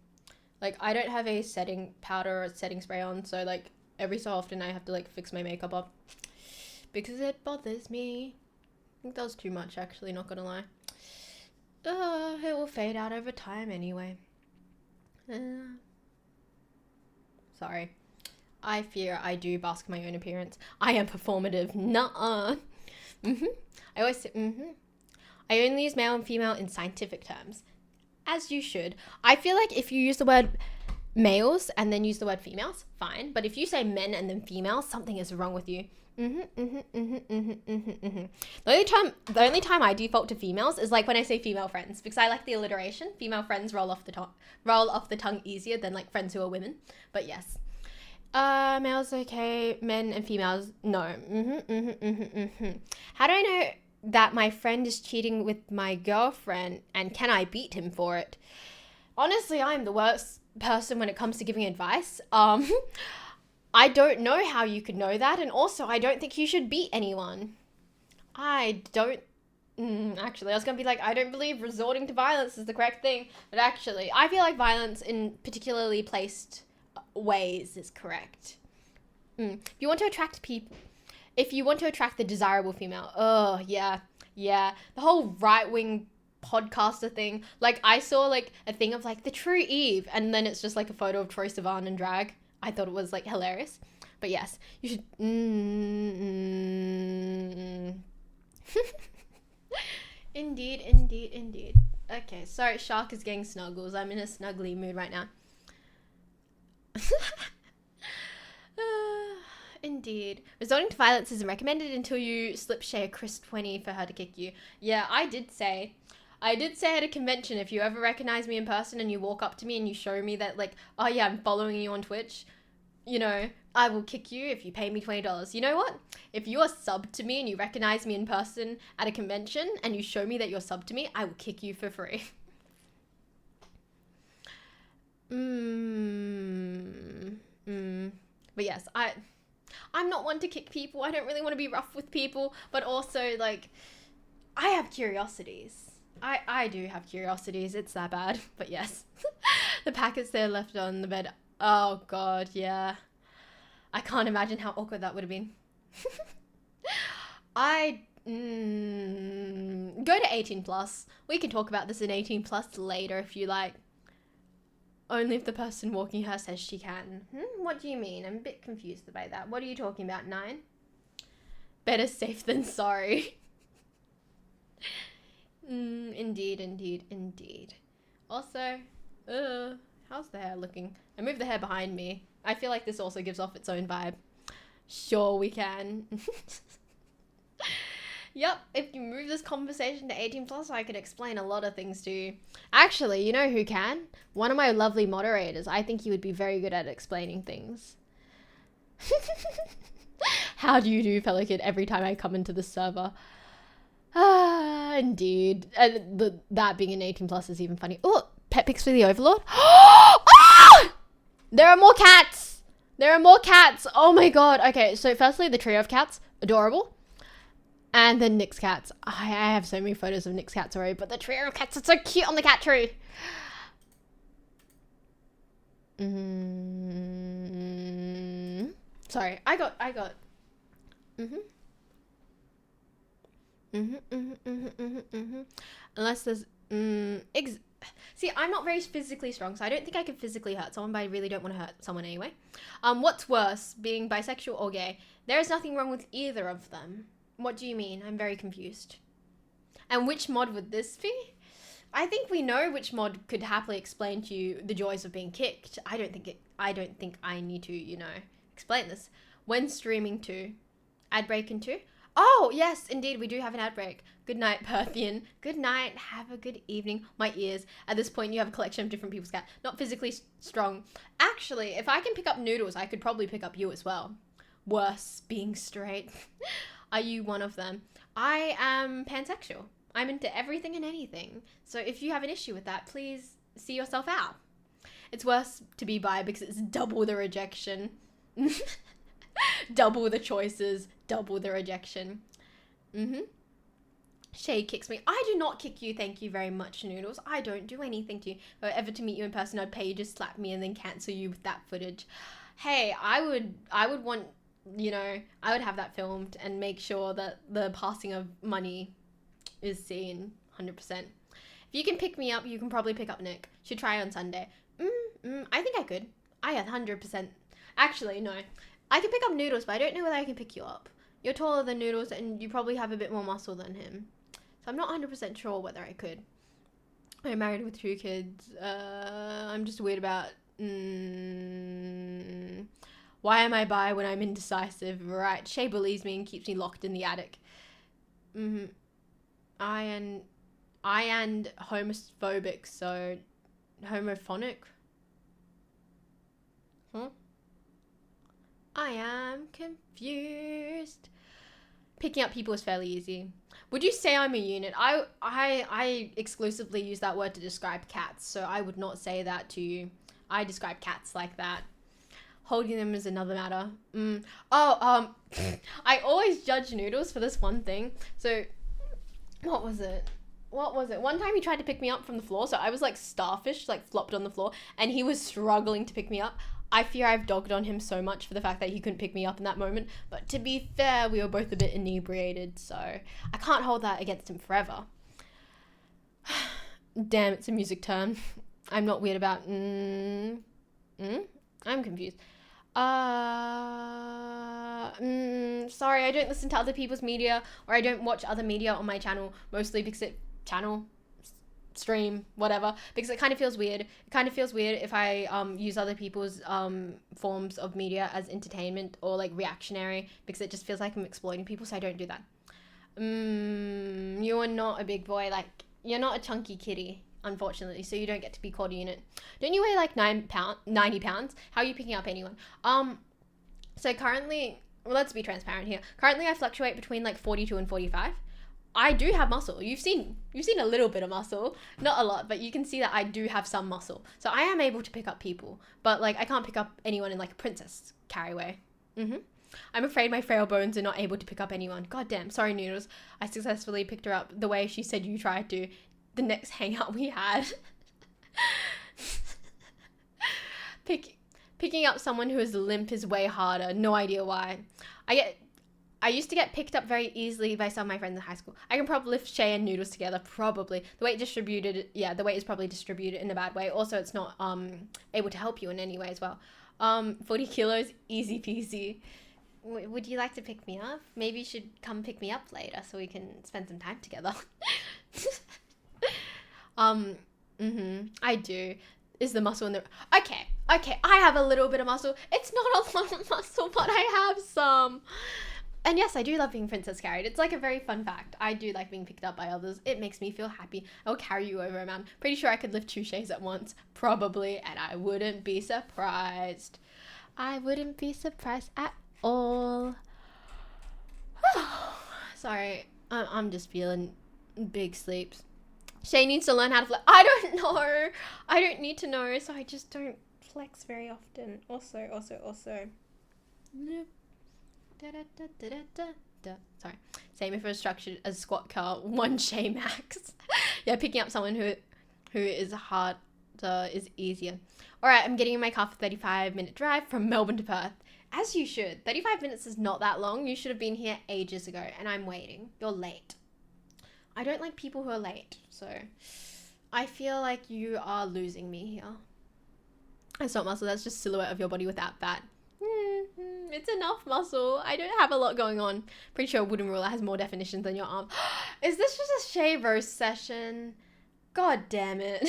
Like, I don't have a setting powder or setting spray on, so, like, every so often I have to, like, fix my makeup up. Because it bothers me. I think that was too much, actually, not gonna lie. It will fade out over time anyway. Sorry. I fear I do bask my own appearance. I am performative. Nuh-uh. I always say, I only use male and female in scientific terms. As you should. I feel like if you use the word males and then use the word females, fine. But if you say men and then females, something is wrong with you. The only time I default to females is like when I say female friends, because I like the alliteration. Female friends roll off the tongue easier than like friends who are women. But yes. Males okay, men and females no. How do I know that my friend is cheating with my girlfriend and can I beat him for it? Honestly, I'm the worst person when it comes to giving advice. I don't know how you could know that, and also I don't think you should beat anyone. Actually, I was gonna be like, I don't believe resorting to violence is the correct thing, but actually, I feel like violence in particularly placed ways is correct. If you want to attract the desirable female, yeah, the whole right-wing podcaster thing, like I saw like a thing of like the true Eve, and then it's just like a photo of Troye Sivan in drag. I thought it was like hilarious, but yes, you should. Indeed. Okay, sorry, Shark is getting snuggles. I'm in a snuggly mood right now. Indeed. Resorting to violence isn't recommended until you slip Shay a crisp 20 for her to kick you. Yeah, I did say at a convention, if you ever recognize me in person and you walk up to me and you show me that like, oh yeah, I'm following you on Twitch, you know, I will kick you if you pay me $20. You know what? If you are subbed to me and you recognize me in person at a convention and you show me that you're subbed to me, I will kick you for free. But yes, I'm not one to kick people. I don't really want to be rough with people, but also like I have curiosities. I do have curiosities. It's that bad. But yes. The packets they're left on the bed. Oh god, yeah. I can't imagine how awkward that would have been. Go to 18 plus. We can talk about this in 18 plus later if you like. Only if the person walking her says she can. What do you mean? I'm a bit confused by that. What are you talking about, 9? Better safe than sorry. Indeed. Also, how's the hair looking? I moved the hair behind me. I feel like this also gives off its own vibe. Sure, we can. Yep, if you move this conversation to 18 plus, I could explain a lot of things to you. Actually, you know who can? One of my lovely moderators. I think you would be very good at explaining things. How do you do, fellow kid, every time I come into the server? Indeed. That being an 18 plus is even funny. Oh, pet pics for the Overlord. There are more cats. Oh my god. Okay, so firstly, the trio of cats. Adorable. And then Nick's cats. I have so many photos of Nick's cats already, but the trio of cats are so cute on the cat tree. Sorry, I got. Unless there's. See, I'm not very physically strong, so I don't think I can physically hurt someone, but I really don't want to hurt someone anyway. What's worse, being bisexual or gay? There is nothing wrong with either of them. What do you mean? I'm very confused. And which mod would this be? I think we know which mod could happily explain to you the joys of being kicked. I don't think I need to, explain this. When streaming too? Ad break in two? Oh, yes, indeed, we do have an ad break. Good night, Perthian. Good night. Have a good evening. My ears. At this point, you have a collection of different people's cat. Not physically strong. Actually, if I can pick up Noodles, I could probably pick up you as well. Worse, being straight. Are you one of them? I am pansexual. I'm into everything and anything. So if you have an issue with that, please see yourself out. It's worse to be bi because it's double the rejection. Double the choices, double the rejection. Shay kicks me. I do not kick you, thank you very much, Noodles. I don't do anything to you. If I were ever to meet you in person, I'd pay you to slap me and then cancel you with that footage. Hey, I would want, you know, I would have that filmed and make sure that the passing of money is seen 100%. If you can pick me up, you can probably pick up Nick. Should try on Sunday. I think I could. I 100%. Actually, no. I can pick up Noodles, but I don't know whether I can pick you up. You're taller than Noodles, and you probably have a bit more muscle than him. So I'm not 100% sure whether I could. I'm married with 2 kids. I'm just weird about... Why am I bi when I'm indecisive? Right, Shay bullies me and keeps me locked in the attic. I am homophobic, so... Homophonic? Huh? I am confused. Picking up people is fairly easy. Would you say I'm a unit? I exclusively use that word to describe cats, so I would not say that to you. I describe cats like that. Holding them is another matter. I always judge Noodles for this one thing. So, what was it? One time he tried to pick me up from the floor, so I was like starfish, like flopped on the floor, and he was struggling to pick me up. I fear I've dogged on him so much for the fact that he couldn't pick me up in that moment. But to be fair, we were both a bit inebriated, so I can't hold that against him forever. Damn, it's a music term. I'm not weird about... I'm confused. Sorry, I don't listen to other people's media, or I don't watch other media on my channel, mostly because stream, whatever, because it kind of feels weird. It kind of feels weird if I use other people's forms of media as entertainment or like reactionary, because it just feels like I'm exploiting people, so I don't do that. You are not a big boy, like you're not a chunky kitty, unfortunately, so you don't get to be called a unit. Don't you weigh like 90 pounds? How are you picking up anyone? So currently, well, let's be transparent here. Currently I fluctuate between like 42 and 45. I do have muscle. You've seen a little bit of muscle, not a lot, but you can see that I do have some muscle. So I am able to pick up people, but like I can't pick up anyone in like a princess carry way. I'm afraid my frail bones are not able to pick up anyone. God damn, sorry Noodles. I successfully picked her up the way she said you tried to. The next hangout we had. Picking up someone who is limp is way harder. No idea why. I used to get picked up very easily by some of my friends in high school. I can probably lift Shay and Noodles together, probably. The weight is probably distributed in a bad way. Also, it's not able to help you in any way as well. 40 kilos, easy peasy. Would you like to pick me up? Maybe you should come pick me up later so we can spend some time together. I do. Is the muscle in the... Okay, I have a little bit of muscle. It's not a lot of muscle, but I have some. And yes, I do love being princess carried. It's like a very fun fact. I do like being picked up by others. It makes me feel happy. I'll carry you over a mountain. Pretty sure I could lift 2 Shays at once. Probably. And I wouldn't be surprised. I wouldn't be surprised at all. Sorry. I'm just feeling big sleeps. Shay needs to learn how to flex. I don't know. I don't need to know, so I just don't flex very often. Also. Sorry. Same if it was structured as squat curl, 1 Shay max. Yeah, picking up someone who is hard is easier. Alright, I'm getting in my car for 35-minute drive from Melbourne to Perth. As you should. 35 minutes is not that long. You should have been here ages ago, and I'm waiting. You're late. I don't like people who are late, so I feel like you are losing me here. That's not muscle, that's just silhouette of your body without fat. It's enough muscle. I don't have a lot going on. Pretty sure a wooden ruler has more definition than your arm. Is this just a Shay roast session? God damn it.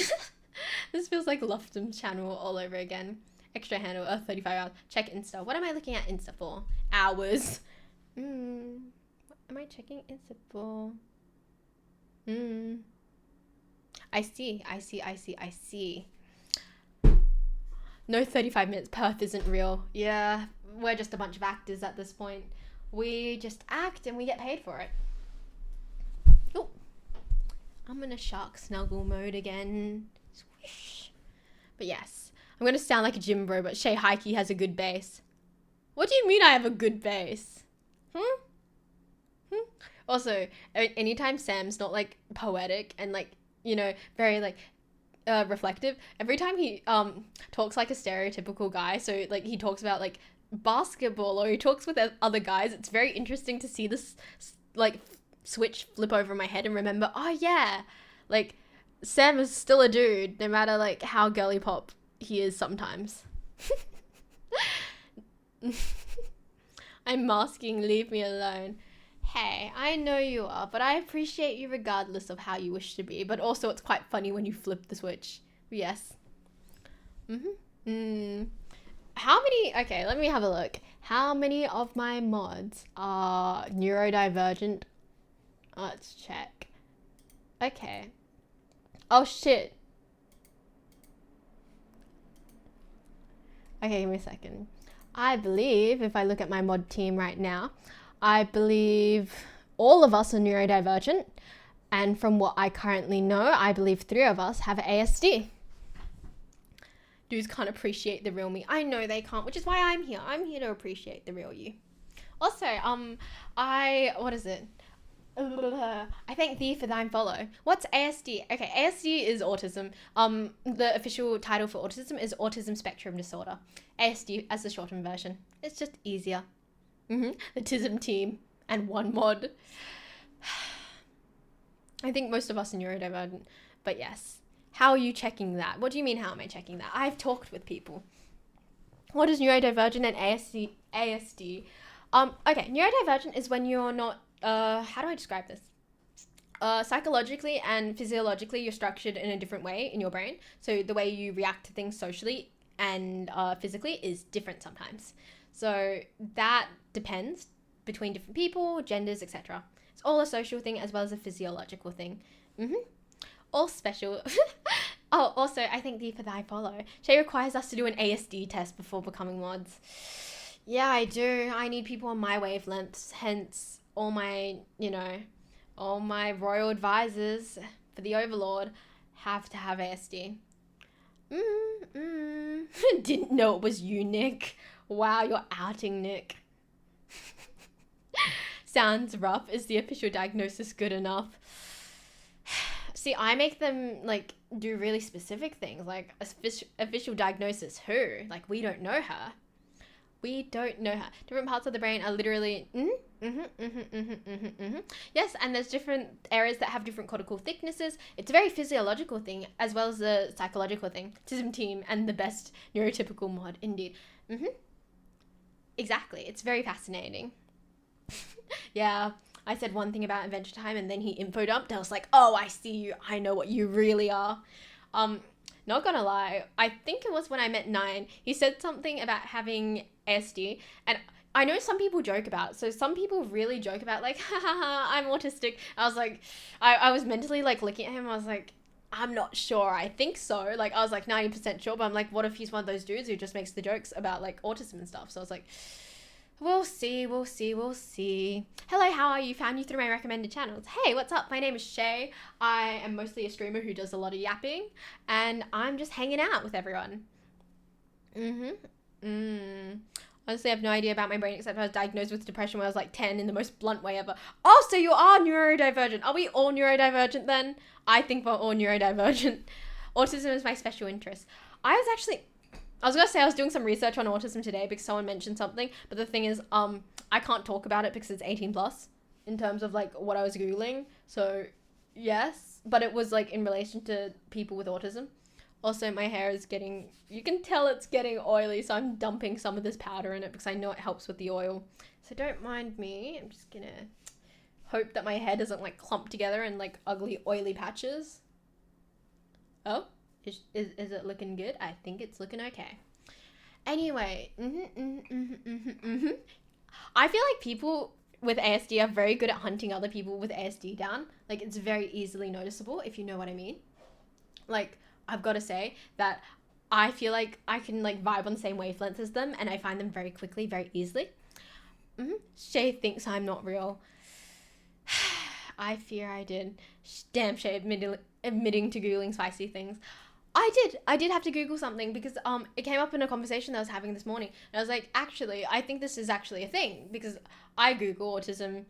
This feels like Loftum's channel all over again. Extra handle, 35 hours. Check Insta. What am I looking at Insta for? Hours. What am I checking Insta for? I see. No 35 minutes. Perth isn't real. Yeah, we're just a bunch of actors at this point. We just act and we get paid for it. Oh, I'm in a shark snuggle mode again. Swish. But yes, I'm going to sound like a gym bro, but Shay Heike has a good base. What do you mean I have a good base? Also, anytime Sam's not like poetic and like, you know, very like reflective, every time he talks like a stereotypical guy, so like he talks about like basketball or he talks with other guys, it's very interesting to see this like switch flip over my head and remember, oh yeah, like Sam is still a dude no matter like how girly pop he is sometimes. I'm masking, leave me alone. Hey, I know you are, but I appreciate you regardless of how you wish to be. But also, it's quite funny when you flip the switch. Yes. How many... Okay, let me have a look. How many of my mods are neurodivergent? Let's check. Okay. Oh, shit. Okay, give me a second. I believe, if I look at my mod team right now, I believe all of us are neurodivergent, and from what I currently know, I believe 3 of us have ASD. Dudes can't appreciate the real me. I know they can't, which is why I'm here. I'm here to appreciate the real you. Also, what is it? I thank thee for thine follow. What's ASD? Okay, ASD is autism. The official title for autism is autism spectrum disorder. ASD as the shortened version. It's just easier. The TISM team and 1 mod. I think most of us are neurodivergent, but yes. How are you checking that? What do you mean, how am I checking that? I've talked with people. What is neurodivergent and ASD? Okay, neurodivergent is when you're not, how do I describe this? Psychologically and physiologically, you're structured in a different way in your brain. So the way you react to things socially and physically is different sometimes. So that depends between different people, genders, etc. It's all a social thing as well as a physiological thing. All special. Oh, also, I thank thee for thy follow. Shay requires us to do an ASD test before becoming mods. Yeah, I do. I need people on my wavelengths, hence all my, all my royal advisors for the Overlord have to have ASD. Didn't know it was you, Nick. Wow, you're outing Nick. Sounds rough. Is the official diagnosis good enough? See, I make them like do really specific things, like official diagnosis. Who? Like, we don't know her. We don't know her. Different parts of the brain are literally Yes, and there's different areas that have different cortical thicknesses. It's a very physiological thing as well as a psychological thing. TISM team and the best neurotypical mod, indeed. Exactly. It's very fascinating. Yeah, I said one thing about Adventure Time and then he info dumped. I was like, oh, I see you. I know what you really are. Not gonna lie, I think it was when I met Nine. He said something about having ASD, and I know some people joke about it. So some people really joke about like, ha, I'm autistic. I was like, I was mentally like looking at him. I was like, I'm not sure. I think so. Like, I was like 90% sure, but I'm like, what if he's one of those dudes who just makes the jokes about like autism and stuff? So I was like, we'll see. Hello, how are you? Found you through my recommended channels. Hey, what's up? My name is Shay. I am mostly a streamer who does a lot of yapping, and I'm just hanging out with everyone. Honestly, I have no idea about my brain except I was diagnosed with depression when I was like 10 in the most blunt way ever. Oh, so you are neurodivergent. Are we all neurodivergent then? I think we're all neurodivergent. Autism is my special interest. I was gonna say I was doing some research on autism today because someone mentioned something, but the thing is, I can't talk about it because it's 18 plus in terms of like what I was Googling. So yes, but it was like in relation to people with autism. Also, my hair is getting, you can tell it's getting oily, so I'm dumping some of this powder in it because I know it helps with the oil. So don't mind me. I'm just gonna hope that my hair doesn't like clump together in like ugly oily patches. Oh, is it looking good? I think it's looking okay. Anyway, I feel like people with ASD are very good at hunting other people with ASD down. Like, it's very easily noticeable, if you know what I mean. Like, I've got to say that I feel like I can like vibe on the same wavelength as them, and I find them very quickly, very easily. Shay thinks I'm not real. I fear I did. Damn, Shay admitting to googling spicy things. I did have to Google something because it came up in a conversation that I was having this morning, and I was like, actually, I think this is actually a thing because I Google autism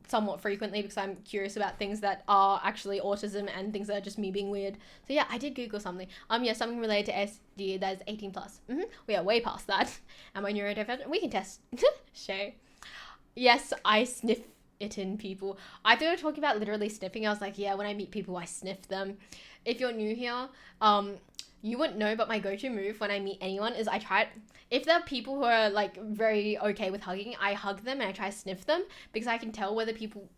somewhat frequently because I'm curious about things that are actually autism and things that are just me being weird. So yeah, I did Google something. Yeah, something related to SD that is 18 plus. We are way past that. Am I neurodivergent? We can test. Shay. Yes, I sniff it in people. I thought we were talking about literally sniffing. I was like, yeah, when I meet people, I sniff them. If you're new here, you wouldn't know, but my go-to move when I meet anyone is I try it. If there are people who are like very okay with hugging, I hug them and I try to sniff them because I can tell whether people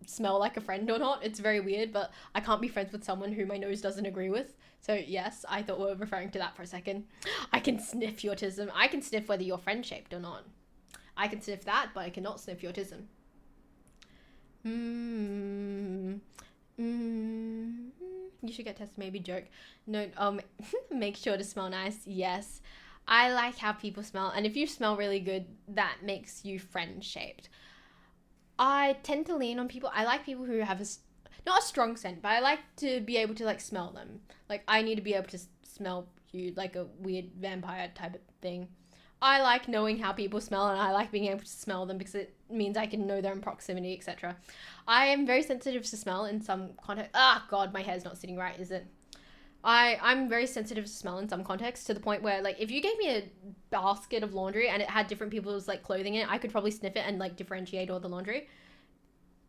smell like a friend or not. It's very weird, but I can't be friends with someone who my nose doesn't agree with. So yes, I thought we were referring to that for a second. I can sniff your autism. I can sniff whether you're friend-shaped or not. I can sniff that, but I cannot sniff your autism. You should get tested, maybe joke. No, make sure to smell nice. Yes. I like how people smell, and if you smell really good, that makes you friend-shaped. I tend to lean on people. I like people who have not a strong scent, but I like to be able to like smell them. Like I need to be able to smell you like a weird vampire type of thing. I like knowing how people smell, and I like being able to smell them because it means I can know they're in proximity, etc. I am very sensitive to smell in some context. God, my hair's not sitting right, is it? I'm very sensitive to smell in some contexts to the point where, like, if you gave me a basket of laundry and it had different people's, like, clothing in it, I could probably sniff it and, like, differentiate all the laundry.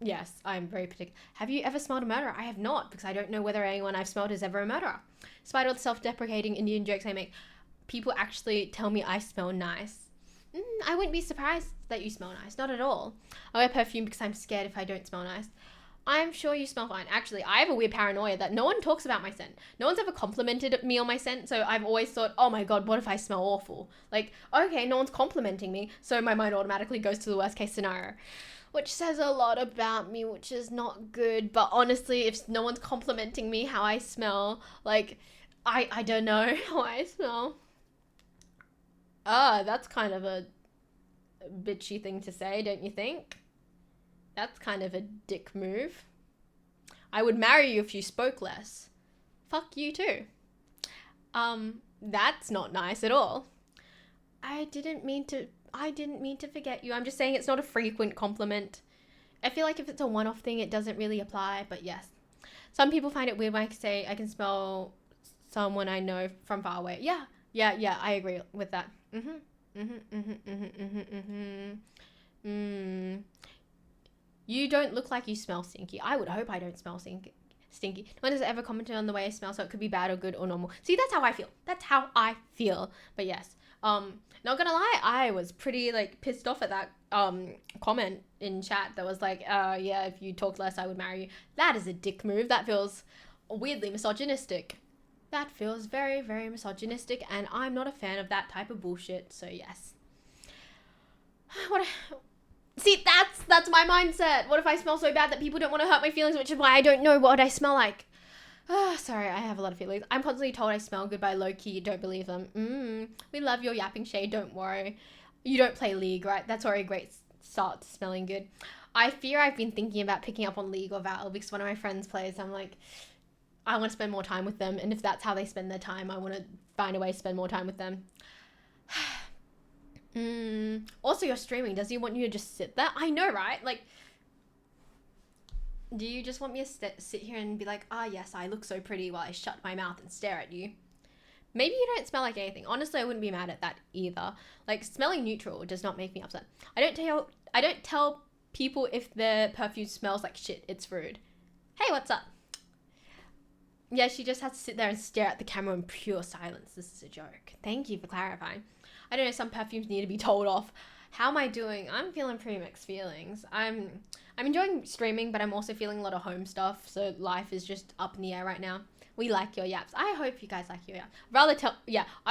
Yes, I'm very particular. Have you ever smelled a murderer? I have not, because I don't know whether anyone I've smelled is ever a murderer. Despite all the self-deprecating Indian jokes I make, people actually tell me I smell nice. I wouldn't be surprised that you smell nice. Not at all. I wear perfume because I'm scared if I don't smell nice. I'm sure you smell fine. Actually, I have a weird paranoia that no one talks about my scent. No one's ever complimented me on my scent, so I've always thought, oh my god, what if I smell awful? Like, okay, no one's complimenting me, so my mind automatically goes to the worst case scenario. Which says a lot about me, which is not good. But honestly, if no one's complimenting me how I smell, like, I don't know how I smell. That's kind of a bitchy thing to say, don't you think? That's kind of a dick move. I would marry you if you spoke less. Fuck you too. That's not nice at all. I didn't mean to forget you. I'm just saying it's not a frequent compliment. I feel like if it's a one-off thing, it doesn't really apply, but yes. Some people find it weird when I say I can smell someone I know from far away. Yeah, I agree with that. You don't look like you smell stinky. I would hope I don't smell stinky. No one has ever commented on the way I smell, so it could be bad or good or normal. See, that's how I feel. But yes, not gonna lie, I was pretty like pissed off at that comment in chat that was like, yeah, if you talk less, I would marry you. That is a dick move. That feels weirdly misogynistic. That feels very, very misogynistic, and I'm not a fan of that type of bullshit. So yes. See, that's my mindset. What if I smell so bad that people don't want to hurt my feelings, which is why I don't know what I smell like. Sorry, I have a lot of feelings. I'm constantly told I smell good by low-key. Don't believe them. We love your yapping shade. Don't worry. You don't play League, right? That's already a great start to smelling good. I fear I've been thinking about picking up on League or Val because one of my friends plays. I'm like, I want to spend more time with them. And if that's how they spend their time, I want to find a way to spend more time with them. Also, you're streaming. Does he want you to just sit there? I know, right? Like, do you just want me to sit here and be like, yes, I look so pretty while I shut my mouth and stare at you? Maybe you don't smell like anything. Honestly, I wouldn't be mad at that either. Like, smelling neutral does not make me upset. I don't tell people if their perfume smells like shit. It's rude. Hey, what's up? Yeah, she just has to sit there and stare at the camera in pure silence. This is a joke. Thank you for clarifying. I don't know, some perfumes need to be told off. How am I doing? I'm feeling pretty mixed feelings. I'm enjoying streaming, but I'm also feeling a lot of home stuff, so life is just up in the air right now. We like your yaps. I hope you guys like your yaps. I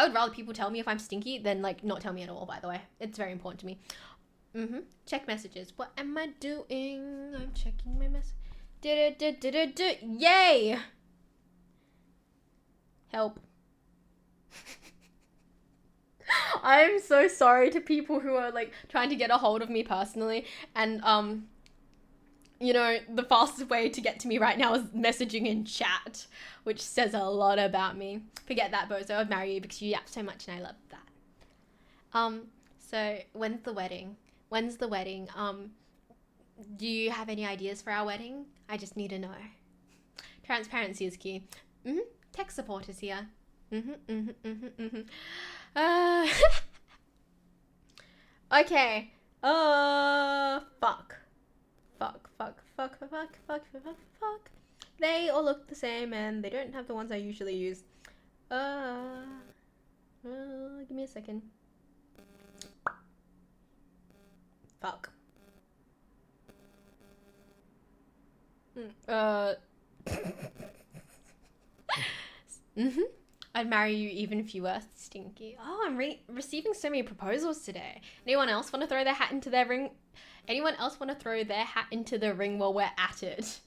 would rather people tell me if I'm stinky than like not tell me at all, by the way. It's very important to me. Check messages. What am I doing? I'm checking my message. Yay! Help. I'm so sorry to people who are like trying to get a hold of me personally, and you know, the fastest way to get to me right now is messaging in chat, which says a lot about me. Forget that, Bozo. I'd marry you because you yap so much and I love that. So when's the wedding? Do you have any ideas for our wedding? I just need to know. Transparency is key. Tech support is here. Okay. Fuck. They all look the same and they don't have the ones I usually use. Give me a second. Fuck. I'd marry you even if you were stinky. Oh, I'm receiving so many proposals today. Anyone else want to throw their hat into their ring? Anyone else want to throw their hat into the ring while we're at it?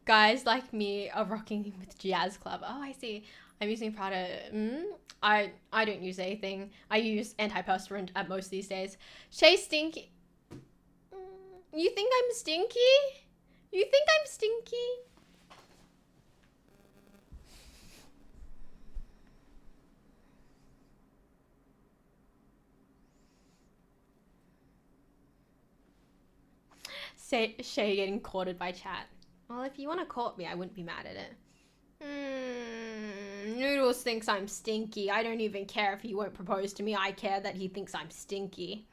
Guys like me are rocking with Jazz Club. Oh, I see. I'm using Prada. I don't use anything. I use antiperspirant at most these days. Shay stinky. You think I'm stinky? You think I'm stinky? Shay getting courted by chat. Well, if you want to court me, I wouldn't be mad at it. Noodles thinks I'm stinky. I don't even care if he won't propose to me. I care that he thinks I'm stinky.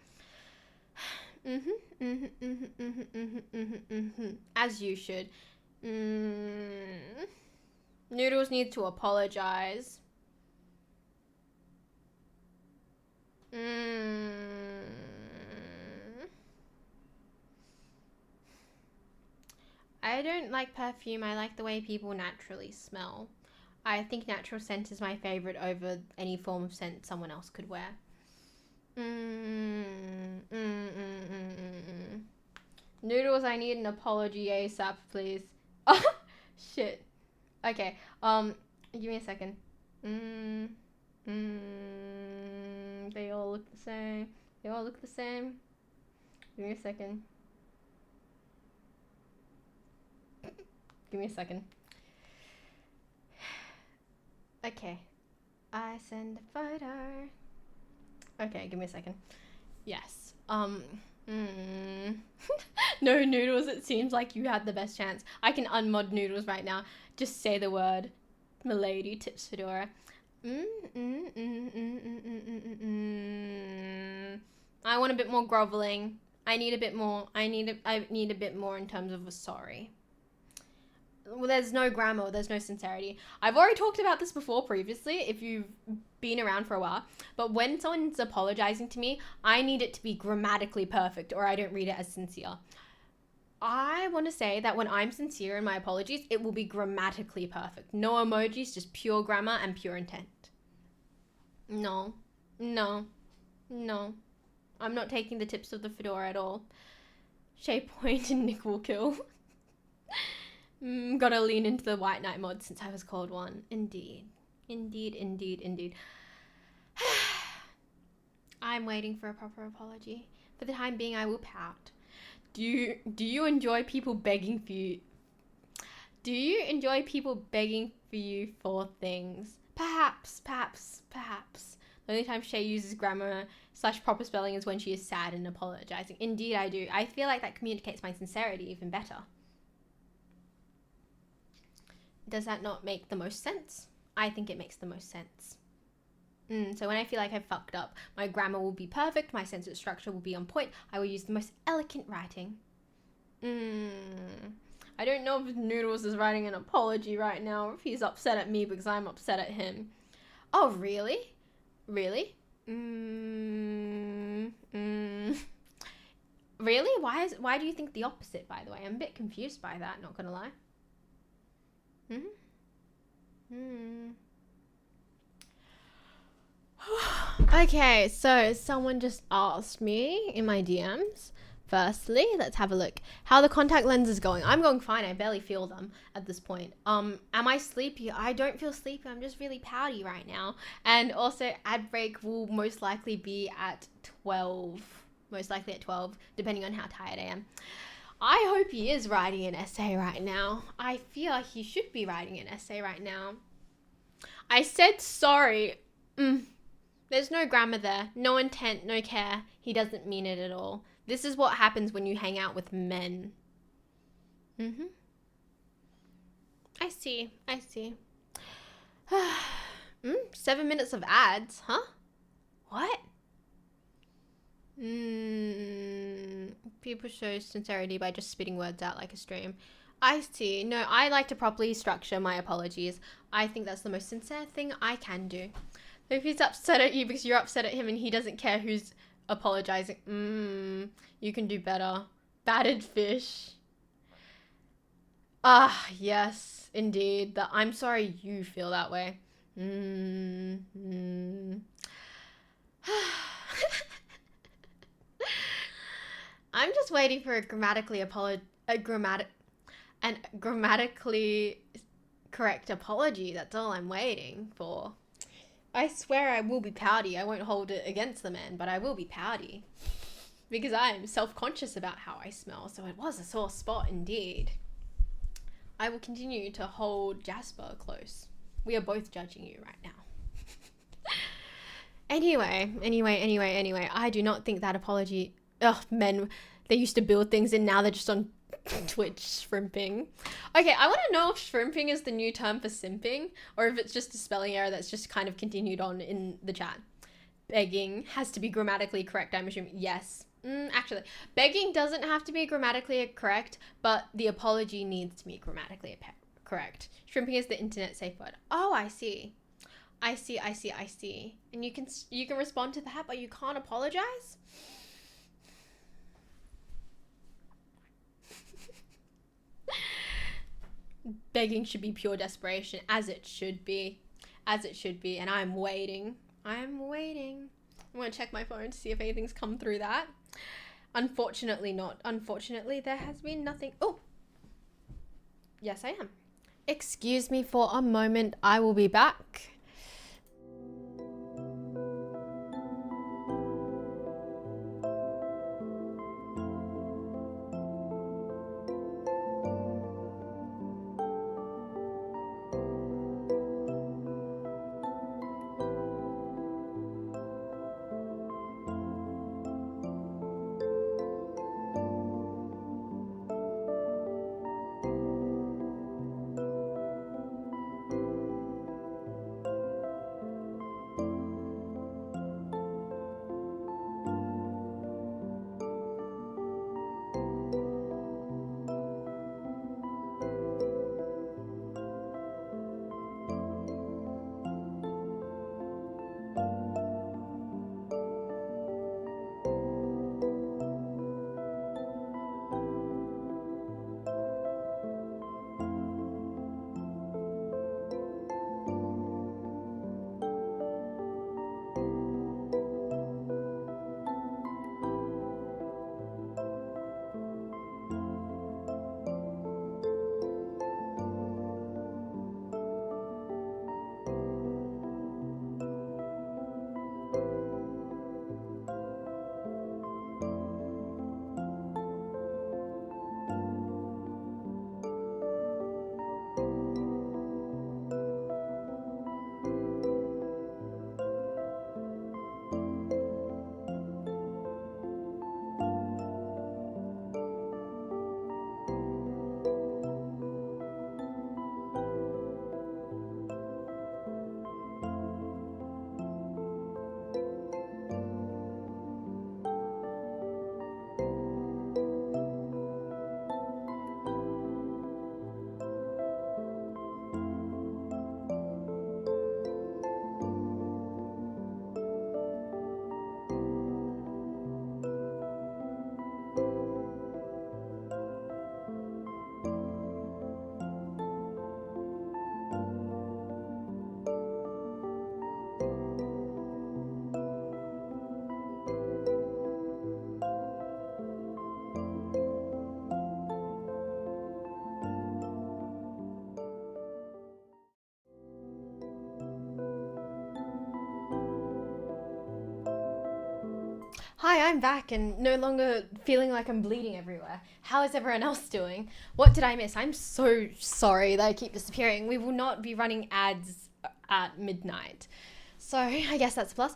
As you should. Noodles needs to apologize. I don't like perfume. I like the way people naturally smell. I think natural scent is my favorite over any form of scent someone else could wear. Noodles, I need an apology ASAP, please. Oh, shit. Okay, give me a second. They all look the same. Give me a second. Okay. I send a photo. Okay, give me a second. Yes. No, Noodles, it seems like you had the best chance. I can unmod Noodles right now. Just say the word. Milady tips fedora. I want a bit more groveling. I need a bit more. I need a bit more in terms of a sorry. Well, there's no grammar, there's no sincerity. I've already talked about this before previously, if you've been around for a while, but when someone's apologizing to me, I need it to be grammatically perfect or I don't read it as sincere. I want to say that when I'm sincere in my apologies, it will be grammatically perfect. No emojis, just pure grammar and pure intent. No. I'm not taking the tips of the fedora at all. Shay point and Nick will kill. Gotta lean into the White Knight mod since I was called one. Indeed. I'm waiting for a proper apology. For the time being, I will pout. Do you enjoy people begging for you? Do you enjoy people begging for you for things? Perhaps. The only time Shay uses grammar / proper spelling is when she is sad and apologizing. Indeed, I do. I feel like that communicates my sincerity even better. Does that not make the most sense? I think it makes the most sense. So when I feel like I've fucked up, my grammar will be perfect, my sentence structure will be on point, I will use the most elegant writing. I don't know if Noodles is writing an apology right now or if he's upset at me because I'm upset at him. Oh, really? Really? Really? Why do you think the opposite, by the way? I'm a bit confused by that, not gonna lie. Hmm. Okay, so someone just asked me in my DMs. Firstly, let's have a look. How the contact lens is going. I'm going fine. I barely feel them at this point. Am I sleepy? I don't feel sleepy. I'm just really pouty right now. And also, ad break will most likely be at 12. Most likely at 12, depending on how tired I am. I hope he is writing an essay right now. I feel he should be writing an essay right now. I said sorry. There's no grammar there. No intent, no care. He doesn't mean it at all. This is what happens when you hang out with men. I see. 7 minutes of ads, huh? What? People show sincerity by just spitting words out like a stream. I see. No, I like to properly structure my apologies. I think that's the most sincere thing I can do. If he's upset at you because you're upset at him and he doesn't care who's apologizing, you can do better. Battered fish. Ah, yes, indeed. I'm sorry you feel that way. I'm just waiting for a grammatically correct apology. That's all I'm waiting for. I swear I will be pouty. I won't hold it against the man, but I will be pouty. Because I am self-conscious about how I smell, so it was a sore spot indeed. I will continue to hold Jasper close. We are both judging you right now. Anyway, I do not think that apology... Ugh, men, they used to build things and now they're just on Twitch shrimping. Okay, I want to know if shrimping is the new term for simping or if it's just a spelling error that's just kind of continued on in the chat. Begging has to be grammatically correct, I'm assuming. Yes. Actually, begging doesn't have to be grammatically correct, but the apology needs to be grammatically correct. Shrimping is the internet safe word. Oh, I see. And you can respond to that, but you can't apologize? Begging should be pure desperation, as it should be, and I'm waiting. I'm gonna check my phone to see if anything's come through that. Unfortunately not. Unfortunately, there has been nothing. Oh, yes, I am. Excuse me for a moment. I will be back. Hi, I'm back and no longer feeling like I'm bleeding everywhere. How is everyone else doing? What did I miss? I'm so sorry that I keep disappearing. We will not be running ads at midnight. So I guess that's a plus.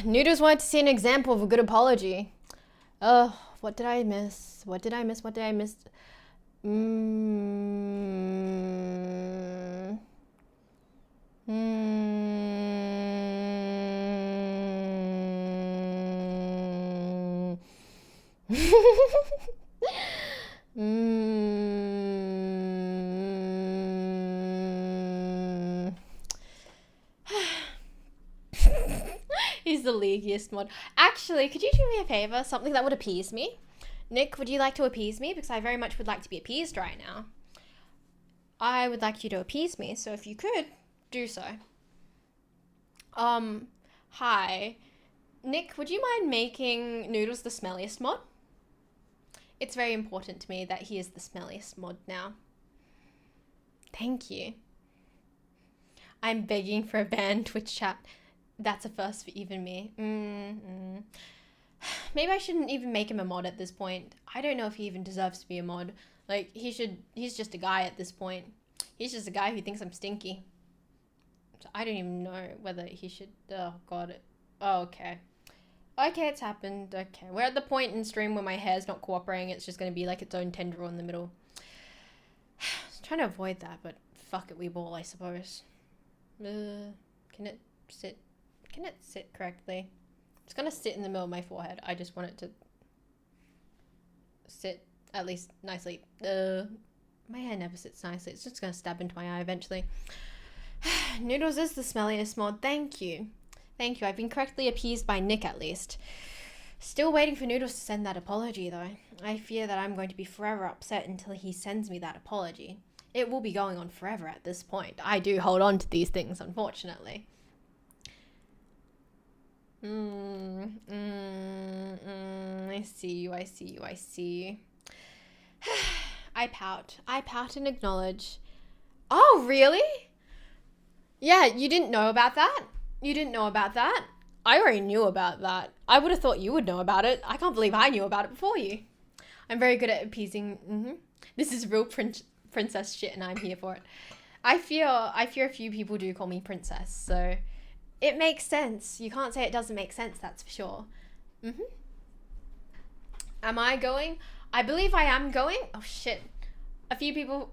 Noodles wanted to see an example of a good apology. What did I miss? What did I miss? What did I miss? Mm. Mm. Mm. He's the leaguiest mod. Actually, could you do me a favor? Something that would appease me? Nick, would you like to appease me? Because I very much would like to be appeased right now. I would like you to appease me, so if you could, do so. Hi. Nick, would you mind making Noodles the smelliest mod? It's very important to me that he is the smelliest mod now. Thank you. I'm begging for a banned Twitch chat. That's a first for even me. Maybe I shouldn't even make him a mod at this point. I don't know if he even deserves to be a mod. Like, he's just a guy at this point. He's just a guy who thinks I'm stinky. So I don't even know whether he should, oh god. Oh, okay. Okay, it's happened. Okay, we're at the point in stream where my hair's not cooperating. It's just going to be like its own tendril in the middle. I was trying to avoid that, but fuck it, we ball, I suppose. Can it sit? Can it sit correctly? It's going to sit in the middle of my forehead. I just want it to sit at least nicely. My hair never sits nicely. It's just going to stab into my eye eventually. Noodles is the smelliest mod. Thank you. Thank you. I've been correctly appeased by Nick at least. Still waiting for Noodles to send that apology though. I fear that I'm going to be forever upset until he sends me that apology. It will be going on forever at this point. I do hold on to these things, unfortunately. I see you, I see you, I see. I pout. I pout and acknowledge. Oh, really? Yeah, you didn't know about that? You didn't know about that? I already knew about that. I would have thought you would know about it. I can't believe I knew about it before you. I'm very good at appeasing. This is real princess shit and I'm here for it. I fear a few people do call me princess, so it makes sense. You can't say it doesn't make sense, that's for sure. Am I going? I believe I am going. Oh shit. A few people,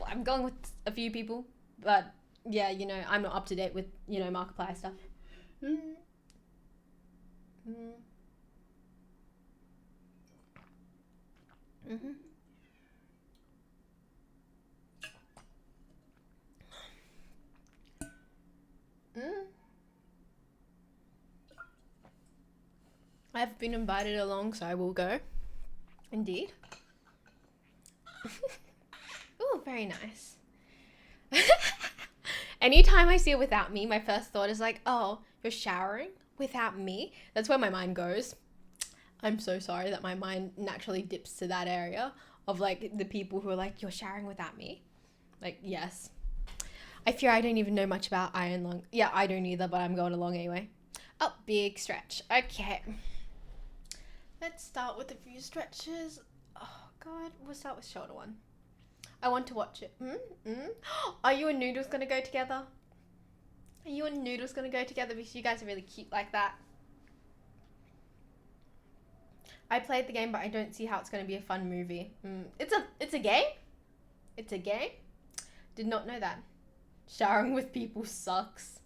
I'm going with a few people, but yeah, you know, I'm not up to date with, you know, Markiplier stuff. I've been invited along, so I will go. Indeed. Ooh, very nice. Anytime I see it without me, my first thought is like, oh, you're showering without me? That's where my mind goes. I'm so sorry that my mind naturally dips to that area of like the people who are like, you're showering without me? Like, yes. I fear I don't even know much about iron lung. Yeah, I don't either, but I'm going along anyway. Oh, big stretch. Okay. Let's start with a few stretches. Oh, God. We'll start with shoulder one. I want to watch it. Are you and Noodles going to go together? Are you and Noodles going to go together? Because you guys are really cute like that. I played the game, but I don't see how it's going to be a fun movie. It's a game? It's a game? Did not know that. Showering with people sucks.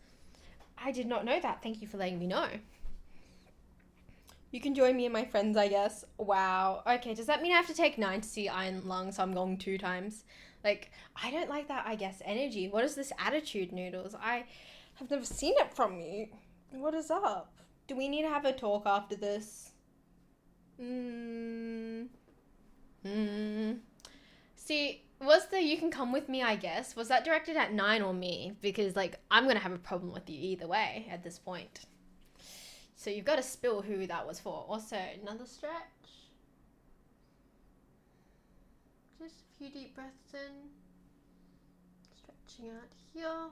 I did not know that. Thank you for letting me know. You can join me and my friends, I guess. Wow. Okay, does that mean I have to take 9 to see Iron Lung, so I'm going 2 times? Like, I don't like that, I guess, energy. What is this attitude, Noodles? I have never seen it from you. What is up? Do we need to have a talk after this? See, was the you can come with me, I guess, was that directed at 9 or me? Because, like, I'm going to have a problem with you either way at this point. So you've got to spill who that was for. Also, another stretch. Just a few deep breaths in. Stretching out here.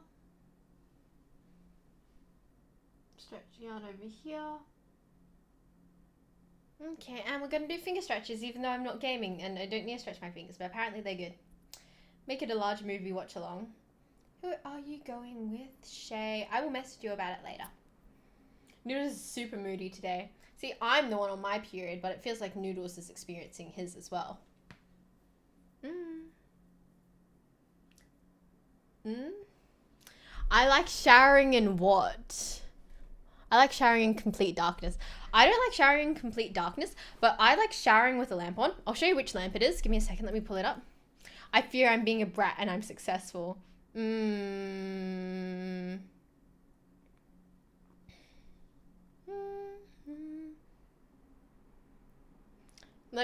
Stretching out over here. Okay, and we're gonna do finger stretches, even though I'm not gaming and I don't need to stretch my fingers, but apparently they're good. Make it a large movie watch along. Who are you going with, Shay? I will message you about it later. Noodles is super moody today. See, I'm the one on my period, but it feels like Noodles is experiencing his as well. I like showering in what? I like showering in complete darkness. I don't like showering in complete darkness, but I like showering with a lamp on. I'll show you which lamp it is. Give me a second. Let me pull it up. I fear I'm being a brat and I'm successful. Let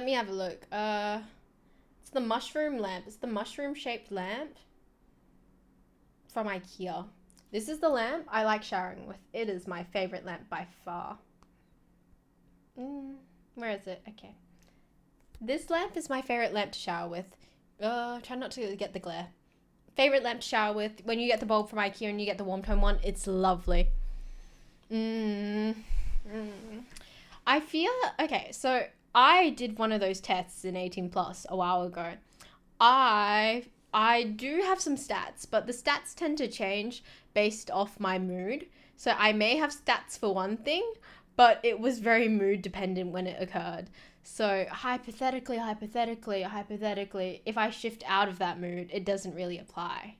me have a look. It's the mushroom lamp. It's the mushroom shaped lamp from IKEA. This is the lamp I like showering with. It is my favorite lamp by far. Where is it? Okay. This lamp is my favorite lamp to shower with. Try not to get the glare. Favorite lamp to shower with. When you get the bulb from IKEA and you get the warm tone one, it's lovely. I feel... Okay, so I did one of those tests in 18 plus a while ago. I do have some stats, but the stats tend to change based off my mood. So I may have stats for one thing, but it was very mood dependent when it occurred. So hypothetically, if I shift out of that mood, it doesn't really apply.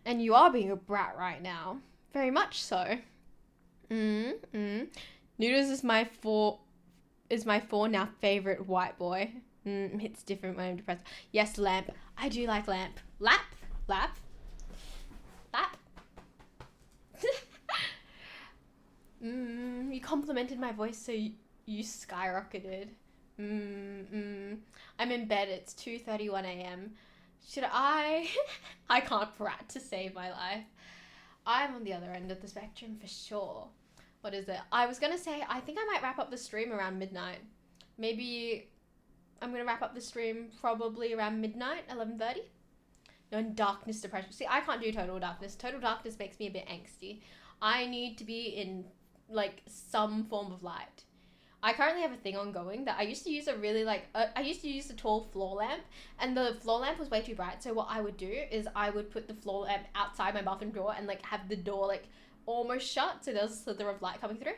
And you are being a brat right now. Very much so. Noodles is my for now favorite white boy. It's different when I'm depressed. Yes, lamp. I do like lamp. Lap. You complimented my voice, so you skyrocketed. I'm in bed. It's 2:31 a.m. Should I? I can't brat to save my life. I'm on the other end of the spectrum for sure. What is it? I was gonna say I think I might wrap up the stream around midnight. Maybe I'm gonna wrap up the stream probably around midnight, 11:30. No, in darkness, depression. See, I can't do total darkness. Total darkness makes me a bit angsty. I need to be in like some form of light. I currently have a thing ongoing that I used to use I used to use the tall floor lamp, and the floor lamp was way too bright. So what I would do is I would put the floor lamp outside my bathroom door and like have the door like almost shut, so there's a slither of light coming through.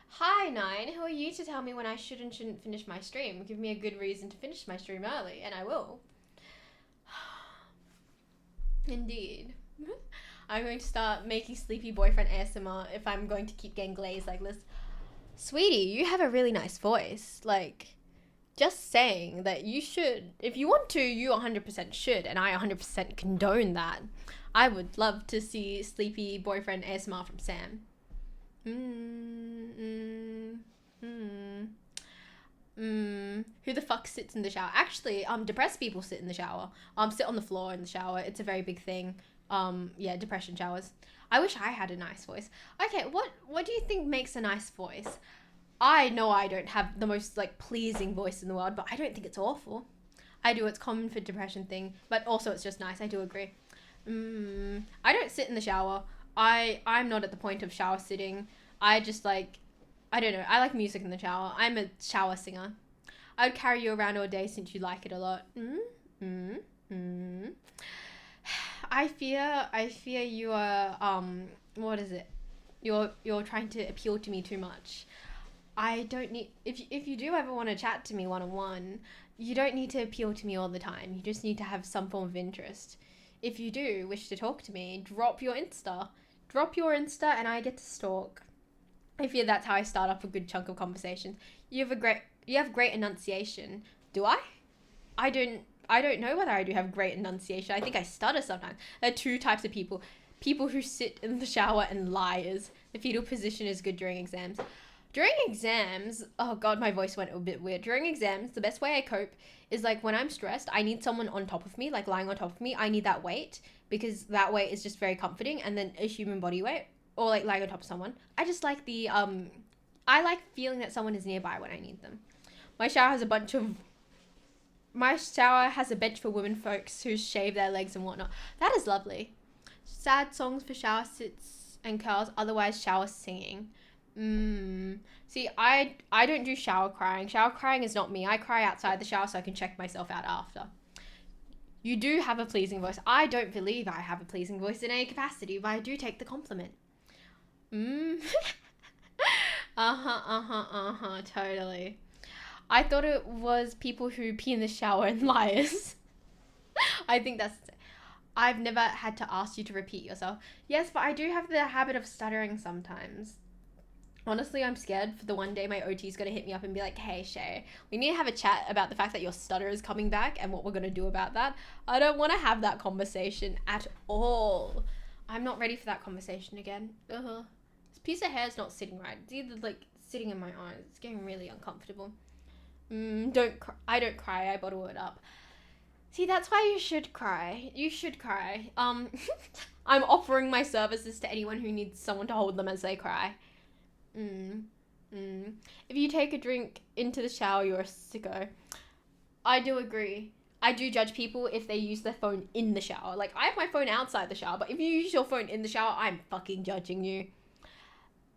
Hi, Nine. Who are you to tell me when I should and shouldn't finish my stream? Give me a good reason to finish my stream early, and I will. Indeed. I'm going to start making sleepy boyfriend ASMR if I'm going to keep getting glazed like this. Sweetie, you have a really nice voice. Like, just saying that you should. If you want to, you 100% should, and I 100% condone that. I would love to see sleepy boyfriend ASMR from Sam. Who the fuck sits in the shower? Actually, depressed people sit in the shower. Sit on the floor in the shower. It's a very big thing. Yeah, depression showers. I wish I had a nice voice. Okay, what do you think makes a nice voice? I know I don't have the most like pleasing voice in the world, but I don't think it's awful. I do. It's common for depression thing, but also it's just nice. I do agree. I don't sit in the shower. I'm not at the point of shower sitting. I just like, I don't know. I like music in the shower. I'm a shower singer. I would carry you around all day since you like it a lot. I fear you are, what is it? You're trying to appeal to me too much. I don't need, if you do ever want to chat to me one-on-one, you don't need to appeal to me all the time. You just need to have some form of interest. If you do wish to talk to me, drop your Insta and I get to stalk. I fear that's how I start up a good chunk of conversations. You have great enunciation. Do I? I don't know whether I do have great enunciation. I think I stutter sometimes. There are two types of people. People who sit in the shower and liars. The fetal position is good during exams. During exams, oh god, my voice went a bit weird. During exams, the best way I cope is like when I'm stressed, I need someone on top of me, like lying on top of me. I need that weight because that weight is just very comforting, and then a human body weight or like lying on top of someone. I just like the I like feeling that someone is nearby when I need them. My shower has a bench for women folks who shave their legs and whatnot. That is lovely. Sad songs for shower sits and curls, otherwise shower singing. See, I don't do shower crying. Shower crying is not me. I cry outside the shower so I can check myself out after. You do have a pleasing voice. I don't believe I have a pleasing voice in any capacity, but I do take the compliment. Totally. I thought it was people who pee in the shower and liars. I think that's... I've never had to ask you to repeat yourself. Yes, but I do have the habit of stuttering sometimes. Honestly, I'm scared for the one day my OT is going to hit me up and be like, hey, Shay, we need to have a chat about the fact that your stutter is coming back and what we're going to do about that. I don't want to have that conversation at all. I'm not ready for that conversation again. This piece of hair is not sitting right. It's either like sitting in my eyes. It's getting really uncomfortable. I don't cry. I bottle it up. See, that's why you should cry. You should cry. I'm offering my services to anyone who needs someone to hold them as they cry. If you take a drink into the shower, you're a sicko. I do agree. I do judge people if they use their phone in the shower. Like, I have my phone outside the shower, but if you use your phone in the shower, I'm fucking judging you.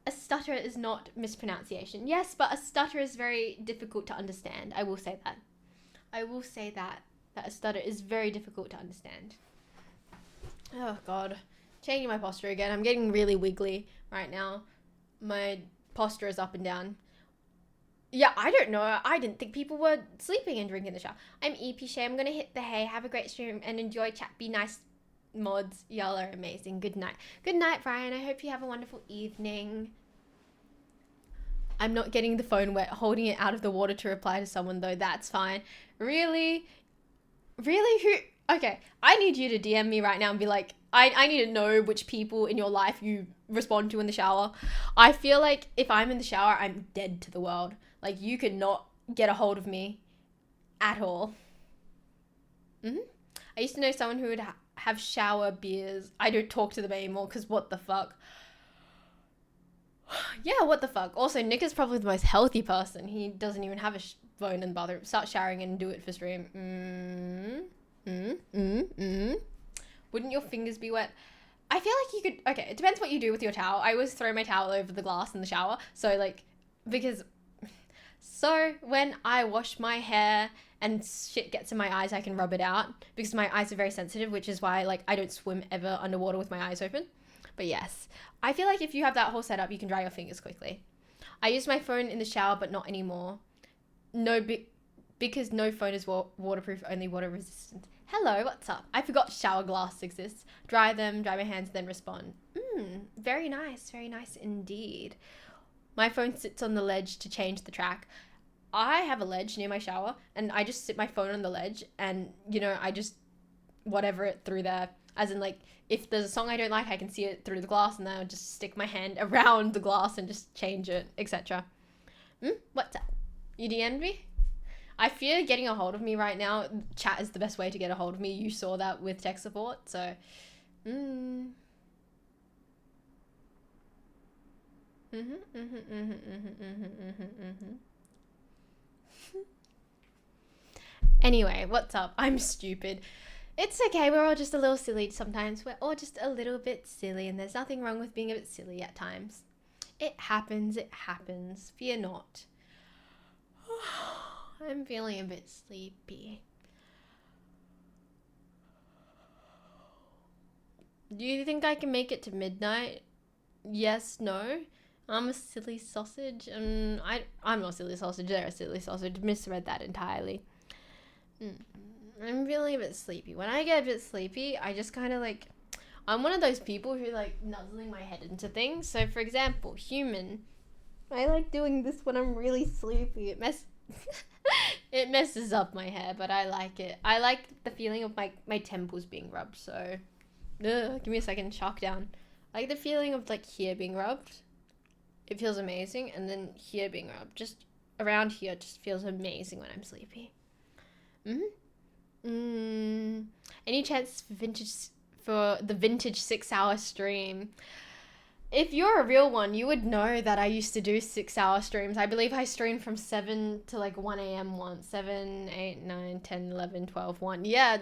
A stutter is not mispronunciation. Yes, but a stutter is very difficult to understand. I will say that. That a stutter is very difficult to understand. Oh, God. Changing my posture again. I'm getting really wiggly right now. My posture is up and down. Yeah, I don't know. I didn't think people were sleeping and drinking the shower. I'm EP Shay. I'm going to hit the hay. Have a great stream and enjoy chat. Be nice, mods. Y'all are amazing. Good night. Good night, Brian. I hope you have a wonderful evening. I'm not getting the phone wet, holding it out of the water to reply to someone, though. That's fine. Really? Really? Who? Okay, I need you to DM me right now and be like, I need to know which people in your life you respond to in the shower. I feel like if I'm in the shower, I'm dead to the world. Like, you could not get a hold of me at all. I used to know someone who would have shower beers. I don't talk to them anymore because what the fuck? Yeah, what the fuck? Also, Nick is probably the most healthy person. He doesn't even have a phone in the bathroom. Start showering and do it for stream. Wouldn't your fingers be wet? I feel like you could... Okay, it depends what you do with your towel. I always throw my towel over the glass in the shower. So, like, because... So, when I wash my hair and shit gets in my eyes, I can rub it out. Because my eyes are very sensitive, which is why, like, I don't swim ever underwater with my eyes open. But yes, I feel like if you have that whole setup, you can dry your fingers quickly. I use my phone in the shower, but not anymore. No, because no phone is waterproof, only water resistant. Hello, what's up? I forgot shower glass exists. Dry them, dry my hands, then respond. Very nice indeed. My phone sits on the ledge to change the track. I have a ledge near my shower, and I just sit my phone on the ledge, and, you know, I just whatever it through there. As in, like, if there's a song I don't like, I can see it through the glass, and then I'll just stick my hand around the glass and just change it, etc. What's up? You DM'd me? I fear getting a hold of me right now. Chat is the best way to get a hold of me. You saw that with tech support, so... Anyway, what's up? I'm stupid. It's okay, we're all just a little silly sometimes. We're all just a little bit silly, and there's nothing wrong with being a bit silly at times. It happens. Fear not. I'm feeling a bit sleepy. Do you think I can make it to midnight? Yes, no. I'm a silly sausage. I'm not a silly sausage, they're a silly sausage. Misread that entirely. I'm feeling a bit sleepy. When I get a bit sleepy, I just kind of like... I'm one of those people who like nuzzling my head into things. So, for example, human. I like doing this when I'm really sleepy. It messes up my hair, but I like it. I like the feeling of my temples being rubbed, so... give me a second, shock down. I like the feeling of like here being rubbed. It feels amazing, and then here being rubbed. Just around here just feels amazing when I'm sleepy. Any chance for the vintage 6-hour stream? If you're a real one, you would know that I used to do 6-hour streams. I believe I streamed from 7 to like 1 a.m. once. 7, 8, 9, 10, 11, 12, 1. Yeah,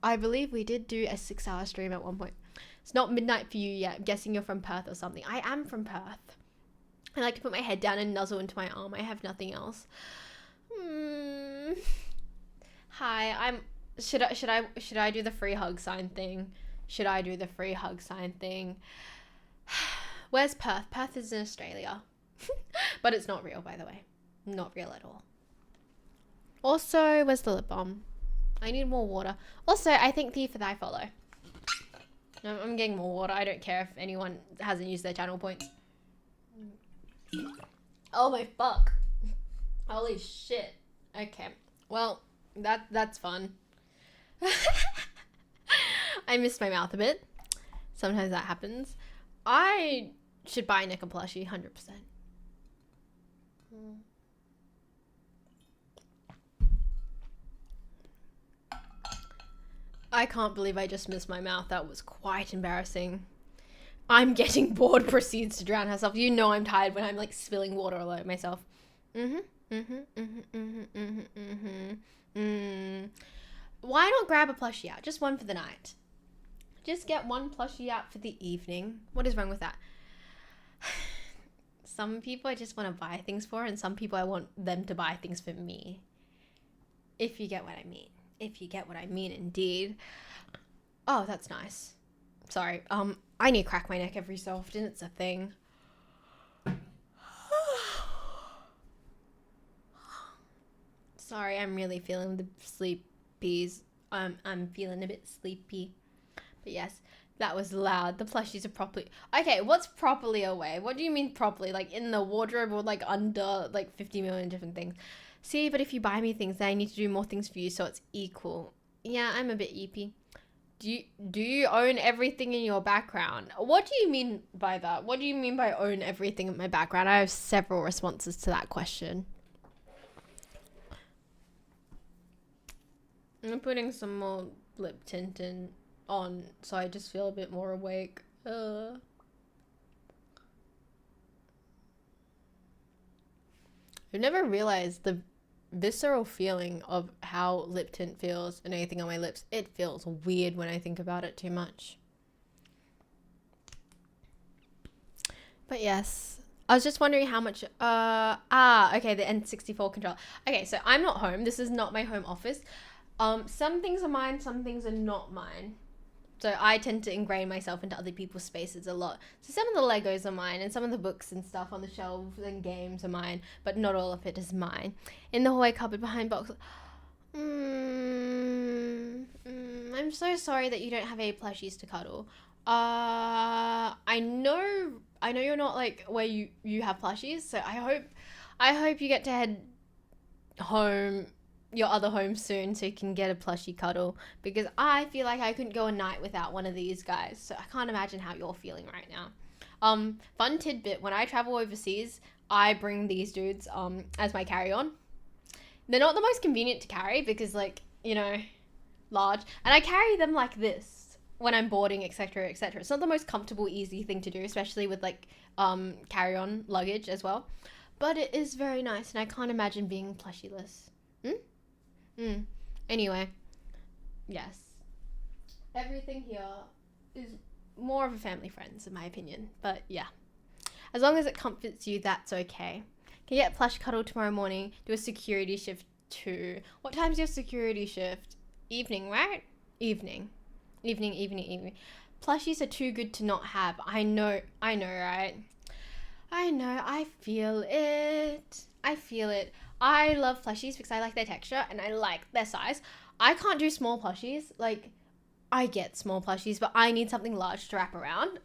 I believe we did do a 6-hour stream at one point. It's not midnight for you yet. I'm guessing you're from Perth or something. I am from Perth. I like to put my head down and nuzzle into my arm. I have nothing else. Hi, should I do the free hug sign thing? Should I do the free hug sign thing? Where's Perth? Perth is in Australia. But it's not real, by the way. Not real at all. Also, where's the lip balm? I need more water. Also, I thank thee for thy follow. I'm getting more water. I don't care if anyone hasn't used their channel points. Oh my fuck. Holy shit. Okay. Well, that's fun. I missed my mouth a bit. Sometimes that happens. I should buy Nick a plushie, 100%. I can't believe I just missed my mouth. That was quite embarrassing. I'm getting bored proceeds to drown herself. You know I'm tired when I'm like spilling water all over myself. Why not grab a plushie out? Just one for the night. Just get one plushie out for the evening. What is wrong with that? Some people I just want to buy things for, and some people I want them to buy things for me. If you get what I mean. If you get what I mean, indeed. Oh, that's nice. Sorry. I need to crack my neck every so often. It's a thing. Sorry, I'm really feeling the sleepies. I'm feeling a bit sleepy. But yes, that was loud. The plushies are properly... Okay, what's properly away? What do you mean properly? Like in the wardrobe or like under like 50 million different things? See, but if you buy me things, then I need to do more things for you so it's equal. Yeah, I'm a bit yeepy. Do you own everything in your background? What do you mean by that? What do you mean by own everything in my background? I have several responses to that question. I'm putting some more lip tint on so I just feel a bit more awake. I've never realized the visceral feeling of how lip tint feels and anything on my lips. It feels weird when I think about it too much. But yes, I was just wondering how much okay, the N64 controller. Okay, so I'm not home. This is not my home office. Some things are mine, some things are not mine. So I tend to ingrain myself into other people's spaces a lot. So some of the Legos are mine, and some of the books and stuff on the shelves and games are mine, but not all of it is mine. In the hallway cupboard behind boxes. I'm so sorry that you don't have any plushies to cuddle. I know you're not like where you have plushies, so I hope you get to head home, your other home soon, so you can get a plushie cuddle, because I feel like I couldn't go a night without one of these guys, so I can't imagine how you're feeling right now. Fun tidbit, when I travel overseas, I bring these dudes as my carry-on. They're not the most convenient to carry because, like, you know, large, and I carry them like this when I'm boarding, etc, etc. It's not the most comfortable, easy thing to do, especially with like carry-on luggage as well, but it is very nice, and I can't imagine being plushieless. Anyway, yes, everything here is more of a family friends in my opinion, but yeah, as long as it comforts you, that's okay. Can you get plush cuddle tomorrow morning? Do a security shift too. What time's your security shift? Evening, right? Evening. Plushies are too good to not have. I know, right? I know, I feel it. I love plushies because I like their texture and I like their size. I can't do small plushies. Like, I get small plushies, but I need something large to wrap around.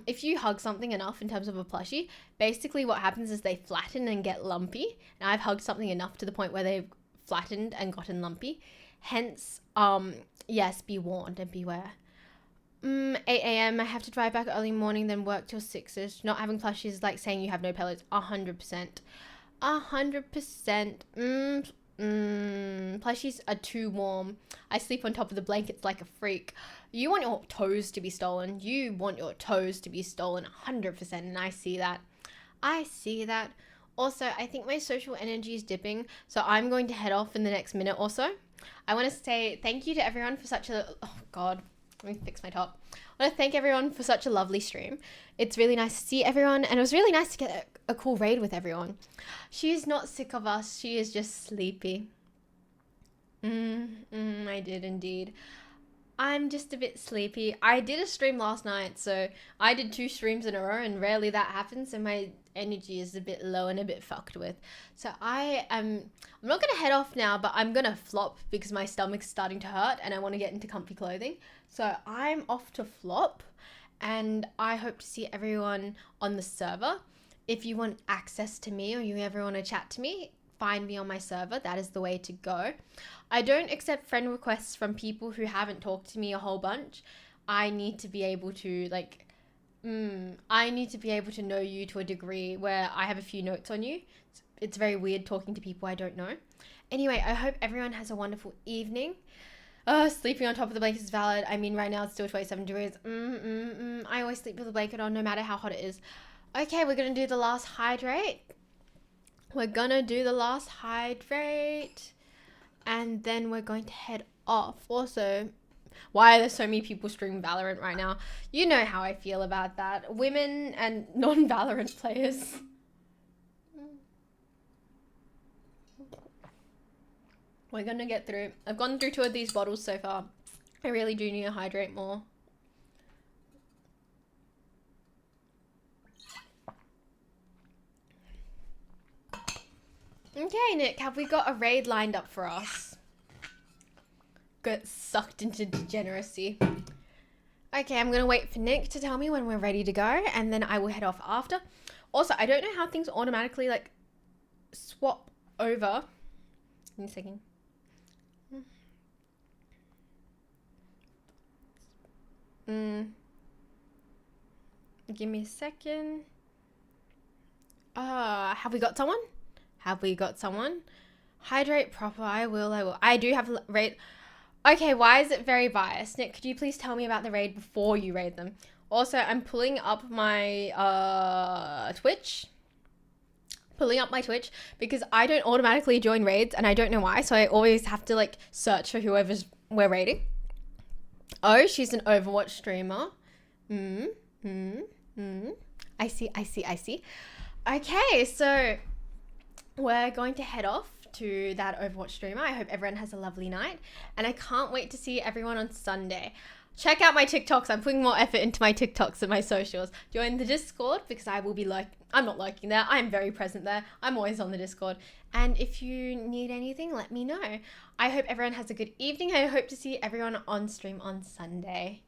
If you hug something enough in terms of a plushie, basically what happens is they flatten and get lumpy. And I've hugged something enough to the point where they've flattened and gotten lumpy. Hence, yes, be warned and beware. 8 a.m. I have to drive back early morning, then work till 6ish. Not having plushies is like saying you have no pillows. 100%. 100%. Plushies are too warm. I sleep on top of the blankets like a freak. You want your toes to be stolen. 100%, and I see that. Also, I think my social energy is dipping, so I'm going to head off in the next minute or so. I want to say thank you to everyone for such a... Oh, God. Let me fix my top. I want to thank everyone for such a lovely stream. It's really nice to see everyone, and it was really nice to get a cool raid with everyone. She is not sick of us. She is just sleepy. I did indeed. I'm just a bit sleepy. I did a stream last night, so I did 2 streams in a row, and rarely that happens, and my energy is a bit low and a bit fucked with. So I'm not gonna head off now, but I'm gonna flop because my stomach's starting to hurt and I want to get into comfy clothing. So I'm off to flop, and I hope to see everyone on the server. If you want access to me or you ever want to chat to me, find me on my server. That is the way to go. I don't accept friend requests from people who haven't talked to me a whole bunch. I need to be able to I need to be able to know you to a degree where I have a few notes on you. It's very weird talking to people I don't know. Anyway, I hope everyone has a wonderful evening. Sleeping on top of the blanket is valid. I mean, right now it's still 27 degrees. I always sleep with a blanket on no matter how hot it is. Okay, we're going to do the last hydrate. And then we're going to head off. Also, why are there so many people streaming Valorant right now? You know how I feel about that. Women and non-Valorant players. We're gonna get through. I've gone through 2 of these bottles so far. I really do need to hydrate more. Okay, Nick, have we got a raid lined up for us? Get sucked into degeneracy. Okay, I'm gonna wait for Nick to tell me when we're ready to go, and then I will head off after. Also, I don't know how things automatically like swap over. Give me a second. Give me a second. Have we got someone? Have we got someone? Hydrate proper. I will. I do have raid. Okay, why is it very biased? Nick, could you please tell me about the raid before you raid them? Also, I'm pulling up my Twitch. Pulling up my Twitch because I don't automatically join raids and I don't know why. So I always have to like search for whoever's we're raiding. Oh, she's an Overwatch streamer. I see. Okay, so we're going to head off to that Overwatch streamer. I hope everyone has a lovely night, and I can't wait to see everyone on Sunday. Check out my TikToks. I'm putting more effort into my TikToks and my socials. Join the Discord because I will be I'm not lurking there. I'm very present there. I'm always on the Discord. And if you need anything, let me know. I hope everyone has a good evening. I hope to see everyone on stream on Sunday.